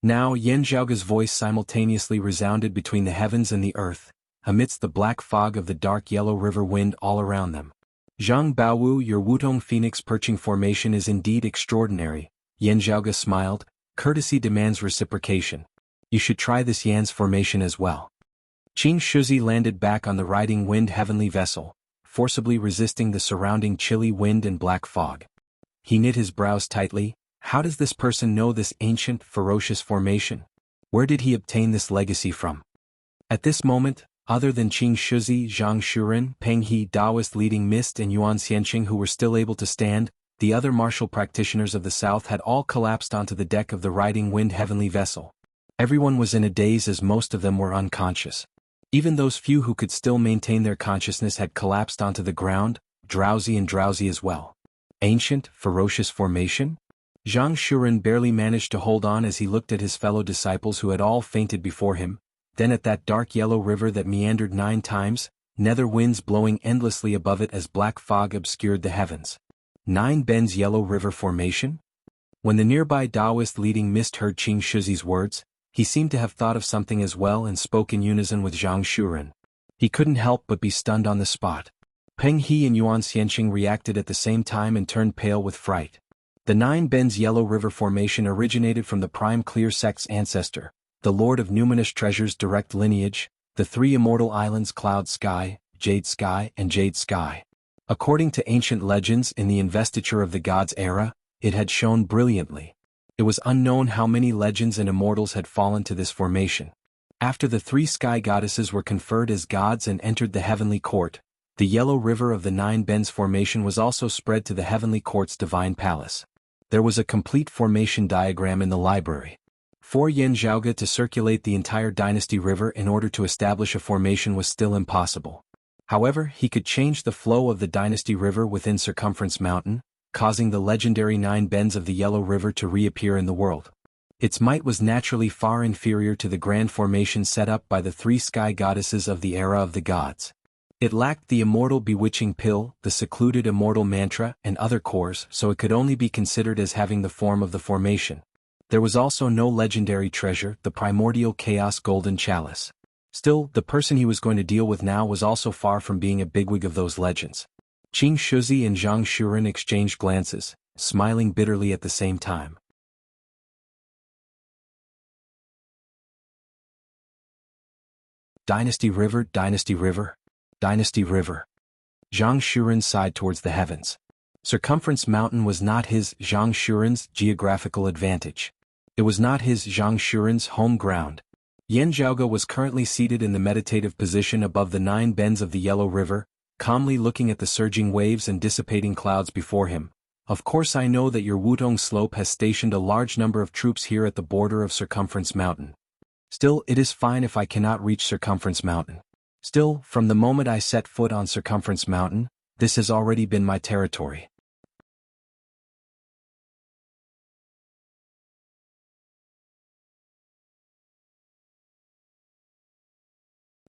[SPEAKER 1] Now Yan Zhaoge's voice simultaneously resounded between the heavens and the earth, amidst the black fog of the dark yellow river wind all around them. Zhang Baowu, your Wudong Phoenix Perching Formation is indeed extraordinary. Yan Zhaoge smiled. Courtesy demands reciprocation. You should try this Yan's formation as well. Qing Shizi landed back on the riding wind heavenly vessel, forcibly resisting the surrounding chilly wind and black fog. He knit his brows tightly. How does this person know this ancient, ferocious formation? Where did he obtain this legacy from? At this moment, other than Qing Shizi, Zhang Shuren, Peng He, Taoist leading Mist and Yuan Xianqing, who were still able to stand, the other martial practitioners of the south had all collapsed onto the deck of the riding wind heavenly vessel. Everyone was in a daze as most of them were unconscious. Even those few who could still maintain their consciousness had collapsed onto the ground, drowsy as well. Ancient, ferocious formation? Zhang Shuren barely managed to hold on as he looked at his fellow disciples who had all fainted before him, then at that dark yellow river that meandered 9 times, nether winds blowing endlessly above it as black fog obscured the heavens. 9 Ben's yellow river formation? When the nearby Taoist leading Mist heard Qing Shizi's words, he seemed to have thought of something as well and spoke in unison with Zhang Shuren. He couldn't help but be stunned on the spot. Peng He and Yuan Xianqing reacted at the same time and turned pale with fright. The 9 Ben's yellow river formation originated from the prime clear sect's ancestor, the Lord of Numinous Treasure's direct lineage, the 3 immortal islands Cloud Sky, Jade Sky and Jade Sky. According to ancient legends, in the investiture of the gods' era, it had shone brilliantly. It was unknown how many legends and immortals had fallen to this formation. After the 3 sky goddesses were conferred as gods and entered the heavenly court, the yellow river of the 9 Ben's formation was also spread to the heavenly court's divine palace. There was a complete formation diagram in the library. For Yan Zhaoge to circulate the entire dynasty river in order to establish a formation was still impossible. However, he could change the flow of the dynasty river within Circumference Mountain, causing the legendary 9 Bends of the Yellow River to reappear in the world. Its might was naturally far inferior to the grand formation set up by the 3 sky goddesses of the era of the gods. It lacked the immortal bewitching pill, the secluded immortal mantra, and other cores, so it could only be considered as having the form of the formation. There was also no legendary treasure, the primordial chaos golden chalice. Still, the person he was going to deal with now was also far from being a bigwig of those legends. Qing Shizi and Zhang Shuren exchanged glances, smiling bitterly at the same time. Dynasty River, Dynasty River, Dynasty River. Zhang Shuren sighed towards the heavens. Circumference Mountain was not his, Zhang Shuren's, geographical advantage. It was not his, Zhang Shuren's, home ground. Yan Zhaoge was currently seated in the meditative position above the 9 bends of the Yellow River, calmly looking at the surging waves and dissipating clouds before him. Of course I know that your Wutong Slope has stationed a large number of troops here at the border of Circumference Mountain. Still, it is fine if I cannot reach Circumference Mountain. Still, from the moment I set foot on Circumference Mountain, this has already been my territory.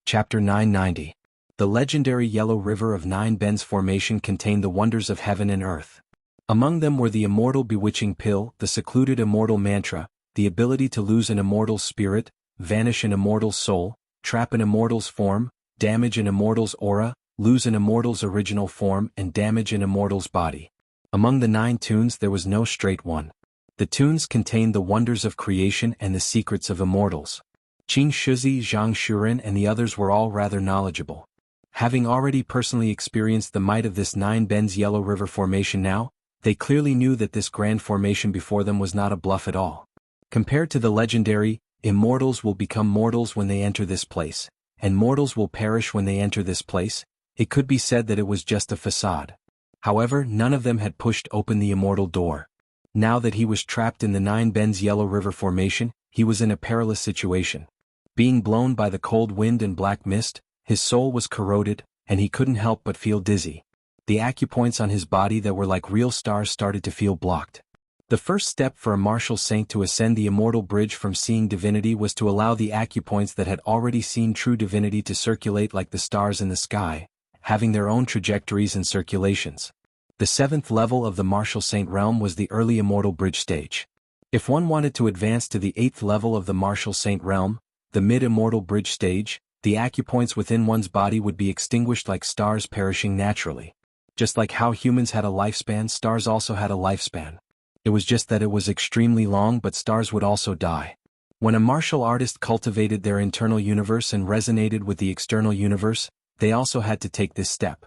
[SPEAKER 1] Chapter 990. The legendary Yellow River of 9 Bends Formation contained the wonders of heaven and earth. Among them were the immortal bewitching pill, the secluded immortal mantra, the ability to lose an immortal spirit, vanish an immortal soul, trap an immortal's form, damage an immortal's aura, lose an immortal's original form and damage an immortal's body. Among the 9 tunes there was no straight one. The tunes contained the wonders of creation and the secrets of immortals. Qing Shizi, Zhang Shuren and the others were all rather knowledgeable. Having already personally experienced the might of this 9 Bends Yellow River formation now, they clearly knew that this grand formation before them was not a bluff at all. Compared to the legendary, immortals will become mortals when they enter this place, and mortals will perish when they enter this place, it could be said that it was just a facade. However, none of them had pushed open the immortal door. Now that he was trapped in the 9 Bends Yellow River formation, he was in a perilous situation. Being blown by the cold wind and black mist, his soul was corroded, and he couldn't help but feel dizzy. The acupoints on his body that were like real stars started to feel blocked. The first step for a martial saint to ascend the immortal bridge from seeing divinity was to allow the acupoints that had already seen true divinity to circulate like the stars in the sky, having their own trajectories and circulations. The 7th level of the martial saint realm was the early immortal bridge stage. If one wanted to advance to the 8th level of the martial saint realm, the mid-immortal bridge stage, the acupoints within one's body would be extinguished like stars perishing naturally. Just like how humans had a lifespan, stars also had a lifespan. It was just that it was extremely long, but stars would also die. When a martial artist cultivated their internal universe and resonated with the external universe, they also had to take this step.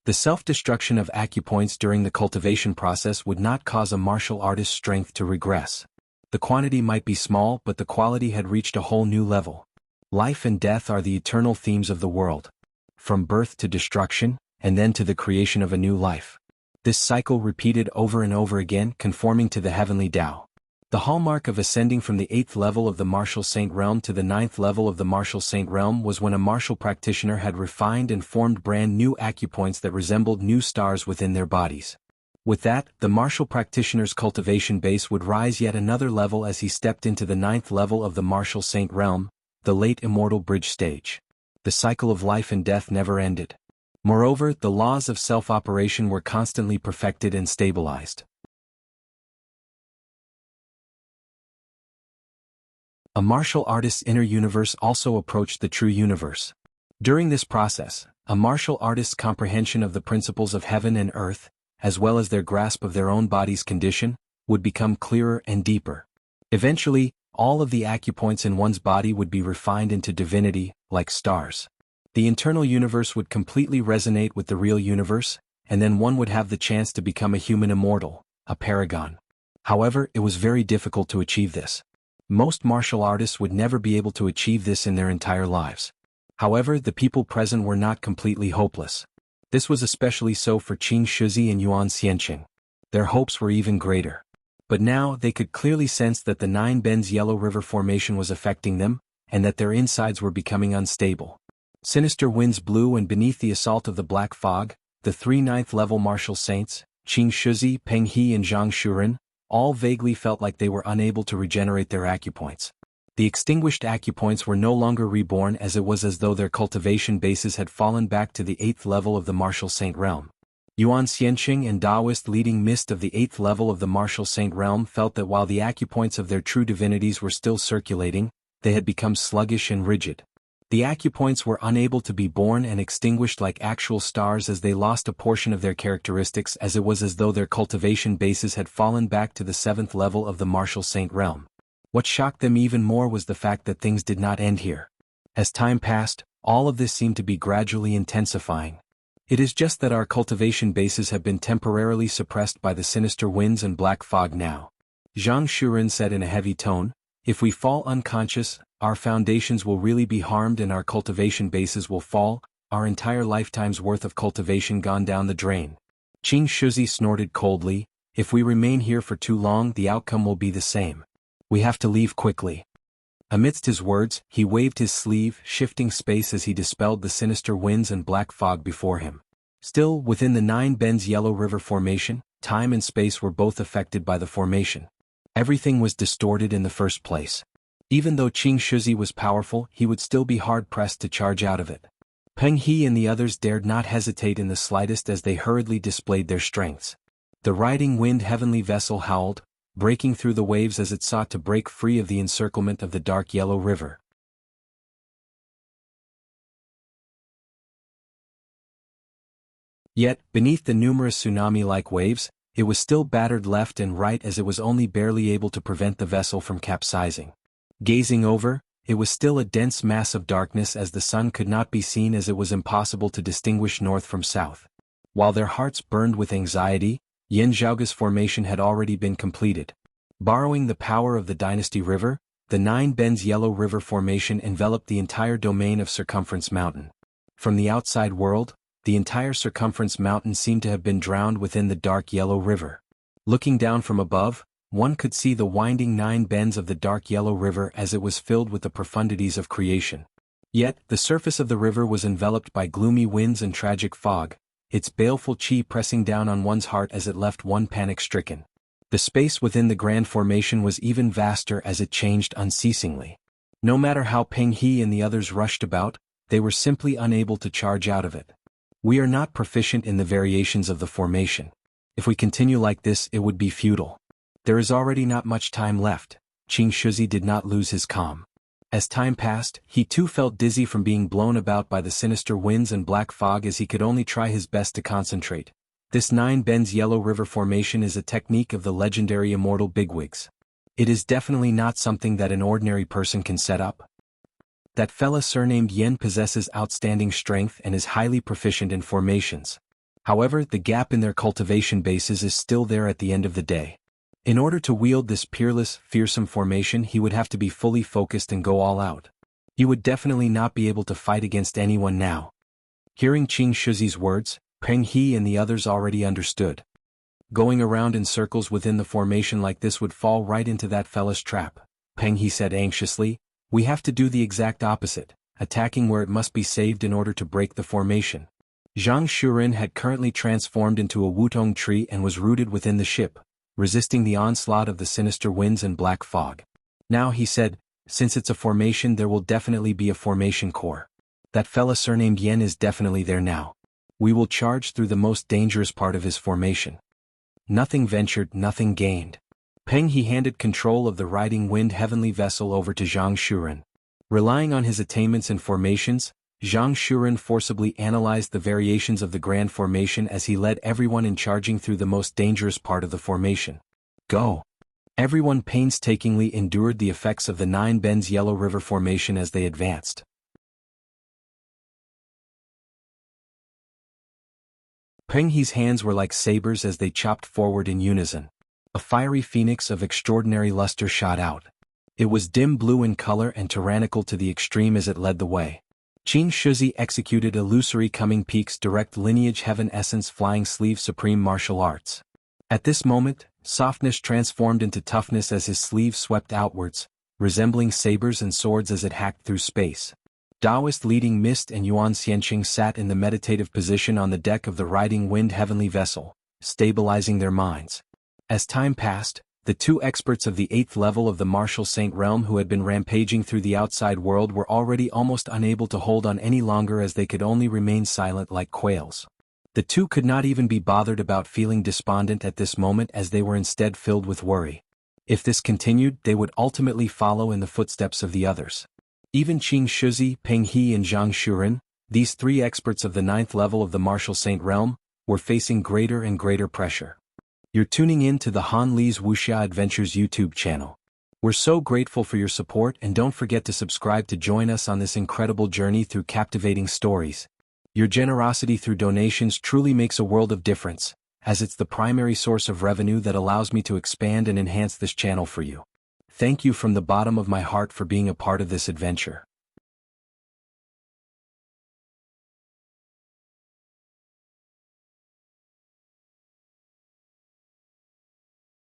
[SPEAKER 1] The self-destruction of acupoints during the cultivation process would not cause a martial artist's strength to regress. The quantity might be small, but the quality had reached a whole new level. Life and death are the eternal themes of the world. From birth to destruction, and then to the creation of a new life. This cycle repeated over and over again, conforming to the heavenly Tao. The hallmark of ascending from the 8th level of the martial saint realm to the 9th level of the martial saint realm was when a martial practitioner had refined and formed brand new acupoints that resembled new stars within their bodies. With that, the martial practitioner's cultivation base would rise yet another level as he stepped into the 9th level of the martial saint realm, the late immortal bridge stage. The cycle of life and death never ended. Moreover, the laws of self-operation were constantly perfected and stabilized. A martial artist's inner universe also approached the true universe. During this process, a martial artist's comprehension of the principles of heaven and earth, as well as their grasp of their own body's condition, would become clearer and deeper. Eventually, all of the acupoints in one's body would be refined into divinity, like stars. The internal universe would completely resonate with the real universe, and then one would have the chance to become a human immortal, a paragon. However, it was very difficult to achieve this. Most martial artists would never be able to achieve this in their entire lives. However, the people present were not completely hopeless. This was especially so for Qing Shizi and Yuan Xianqing. Their hopes were even greater. But now they could clearly sense that the 9 Bends Yellow River formation was affecting them, and that their insides were becoming unstable. Sinister winds blew, and beneath the assault of the black fog, the 3 9th-level martial saints, Qing Shizi, Peng He and Zhang Shuren, all vaguely felt like they were unable to regenerate their acupoints. The extinguished acupoints were no longer reborn, as it was as though their cultivation bases had fallen back to the 8th level of the martial saint realm. Yuan Xianqing and Taoist leading mist of the 8th level of the martial saint realm felt that while the acupoints of their true divinities were still circulating, they had become sluggish and rigid. The acupoints were unable to be born and extinguished like actual stars as they lost a portion of their characteristics, as it was as though their cultivation bases had fallen back to the 7th level of the martial saint realm. What shocked them even more was the fact that things did not end here. As time passed, all of this seemed to be gradually intensifying. It is just that our cultivation bases have been temporarily suppressed by the sinister winds and black fog now. Zhang Shuren said in a heavy tone, if we fall unconscious, our foundations will really be harmed and our cultivation bases will fall, our entire lifetime's worth of cultivation gone down the drain. Qing Shuzi snorted coldly, if we remain here for too long the outcome will be the same. We have to leave quickly. Amidst his words, he waved his sleeve, shifting space as he dispelled the sinister winds and black fog before him. Still, within the 9 Bends Yellow River Formation, time and space were both affected by the formation. Everything was distorted in the first place. Even though Qing Shuzi was powerful, he would still be hard-pressed to charge out of it. Peng He and the others dared not hesitate in the slightest as they hurriedly displayed their strengths. The riding wind heavenly vessel howled, breaking through the waves as it sought to break free of the encirclement of the dark yellow river. Yet, beneath the numerous tsunami-like waves, it was still battered left and right as it was only barely able to prevent the vessel from capsizing. Gazing over, it was still a dense mass of darkness as the sun could not be seen as it was impossible to distinguish north from south. While their hearts burned with anxiety, Yanzhaoge's formation had already been completed. Borrowing the power of the Dynasty River, the 9 Bends Yellow River Formation enveloped the entire domain of Circumference Mountain. From the outside world, the entire Circumference Mountain seemed to have been drowned within the dark yellow river. Looking down from above, one could see the winding 9 bends of the dark yellow river as it was filled with the profundities of creation. Yet, the surface of the river was enveloped by gloomy winds and tragic fog, its baleful chi pressing down on one's heart as it left one panic-stricken. The space within the grand formation was even vaster as it changed unceasingly. No matter how Peng He and the others rushed about, they were simply unable to charge out of it. We are not proficient in the variations of the formation. If we continue like this, it would be futile. There is already not much time left. Qing Shuzi did not lose his calm. As time passed, he too felt dizzy from being blown about by the sinister winds and black fog as he could only try his best to concentrate. This 9 Bends Yellow River Formation is a technique of the legendary immortal bigwigs. It is definitely not something that an ordinary person can set up. That fella surnamed Yen possesses outstanding strength and is highly proficient in formations. However, the gap in their cultivation bases is still there at the end of the day. In order to wield this peerless, fearsome formation, he would have to be fully focused and go all out. He would definitely not be able to fight against anyone now. Hearing Qing Shuzi's words, Peng He and the others already understood. Going around in circles within the formation like this would fall right into that fella's trap. Peng He said anxiously, we have to do the exact opposite, attacking where it must be saved in order to break the formation. Zhang Shuren had currently transformed into a wutong tree and was rooted within the ship, resisting the onslaught of the sinister winds and black fog. Now he said, since it's a formation there will definitely be a formation core. That fella surnamed Yen is definitely there now. We will charge through the most dangerous part of his formation. Nothing ventured, nothing gained. Peng He handed control of the riding wind heavenly vessel over to Zhang Shuren. Relying on his attainments and formations, Zhang Shuren forcibly analyzed the variations of the grand formation as he led everyone in charging through the most dangerous part of the formation. Go! Everyone painstakingly endured the effects of the 9 Bends Yellow River Formation as they advanced. Peng He's hands were like sabers as they chopped forward in unison. A fiery phoenix of extraordinary luster shot out. It was dim blue in color and tyrannical to the extreme as it led the way. Qing Shuzi executed illusory coming peaks direct lineage heaven essence flying sleeve supreme martial arts. At this moment, softness transformed into toughness as his sleeve swept outwards, resembling sabers and swords as it hacked through space. Taoist leading Mist and Yuan Xianqing sat in the meditative position on the deck of the riding wind heavenly vessel, stabilizing their minds. As time passed, the 2 experts of the 8th level of the martial saint realm who had been rampaging through the outside world were already almost unable to hold on any longer as they could only remain silent like quails. The 2 could not even be bothered about feeling despondent at this moment as they were instead filled with worry. If this continued, they would ultimately follow in the footsteps of the others. Even Qing Shuzi, Peng He and Zhang Shuren, these three experts of the 9th level of the Martial Saint realm, were facing greater and greater pressure. You're tuning in to the Han Li's Wuxia Adventures YouTube channel. We're so grateful for your support, and don't forget to subscribe to join us on this incredible journey through captivating stories. Your generosity through donations truly makes a world of difference, as it's the primary source of revenue that allows me to expand and enhance this channel for you. Thank you from the bottom of my heart for being a part of this adventure.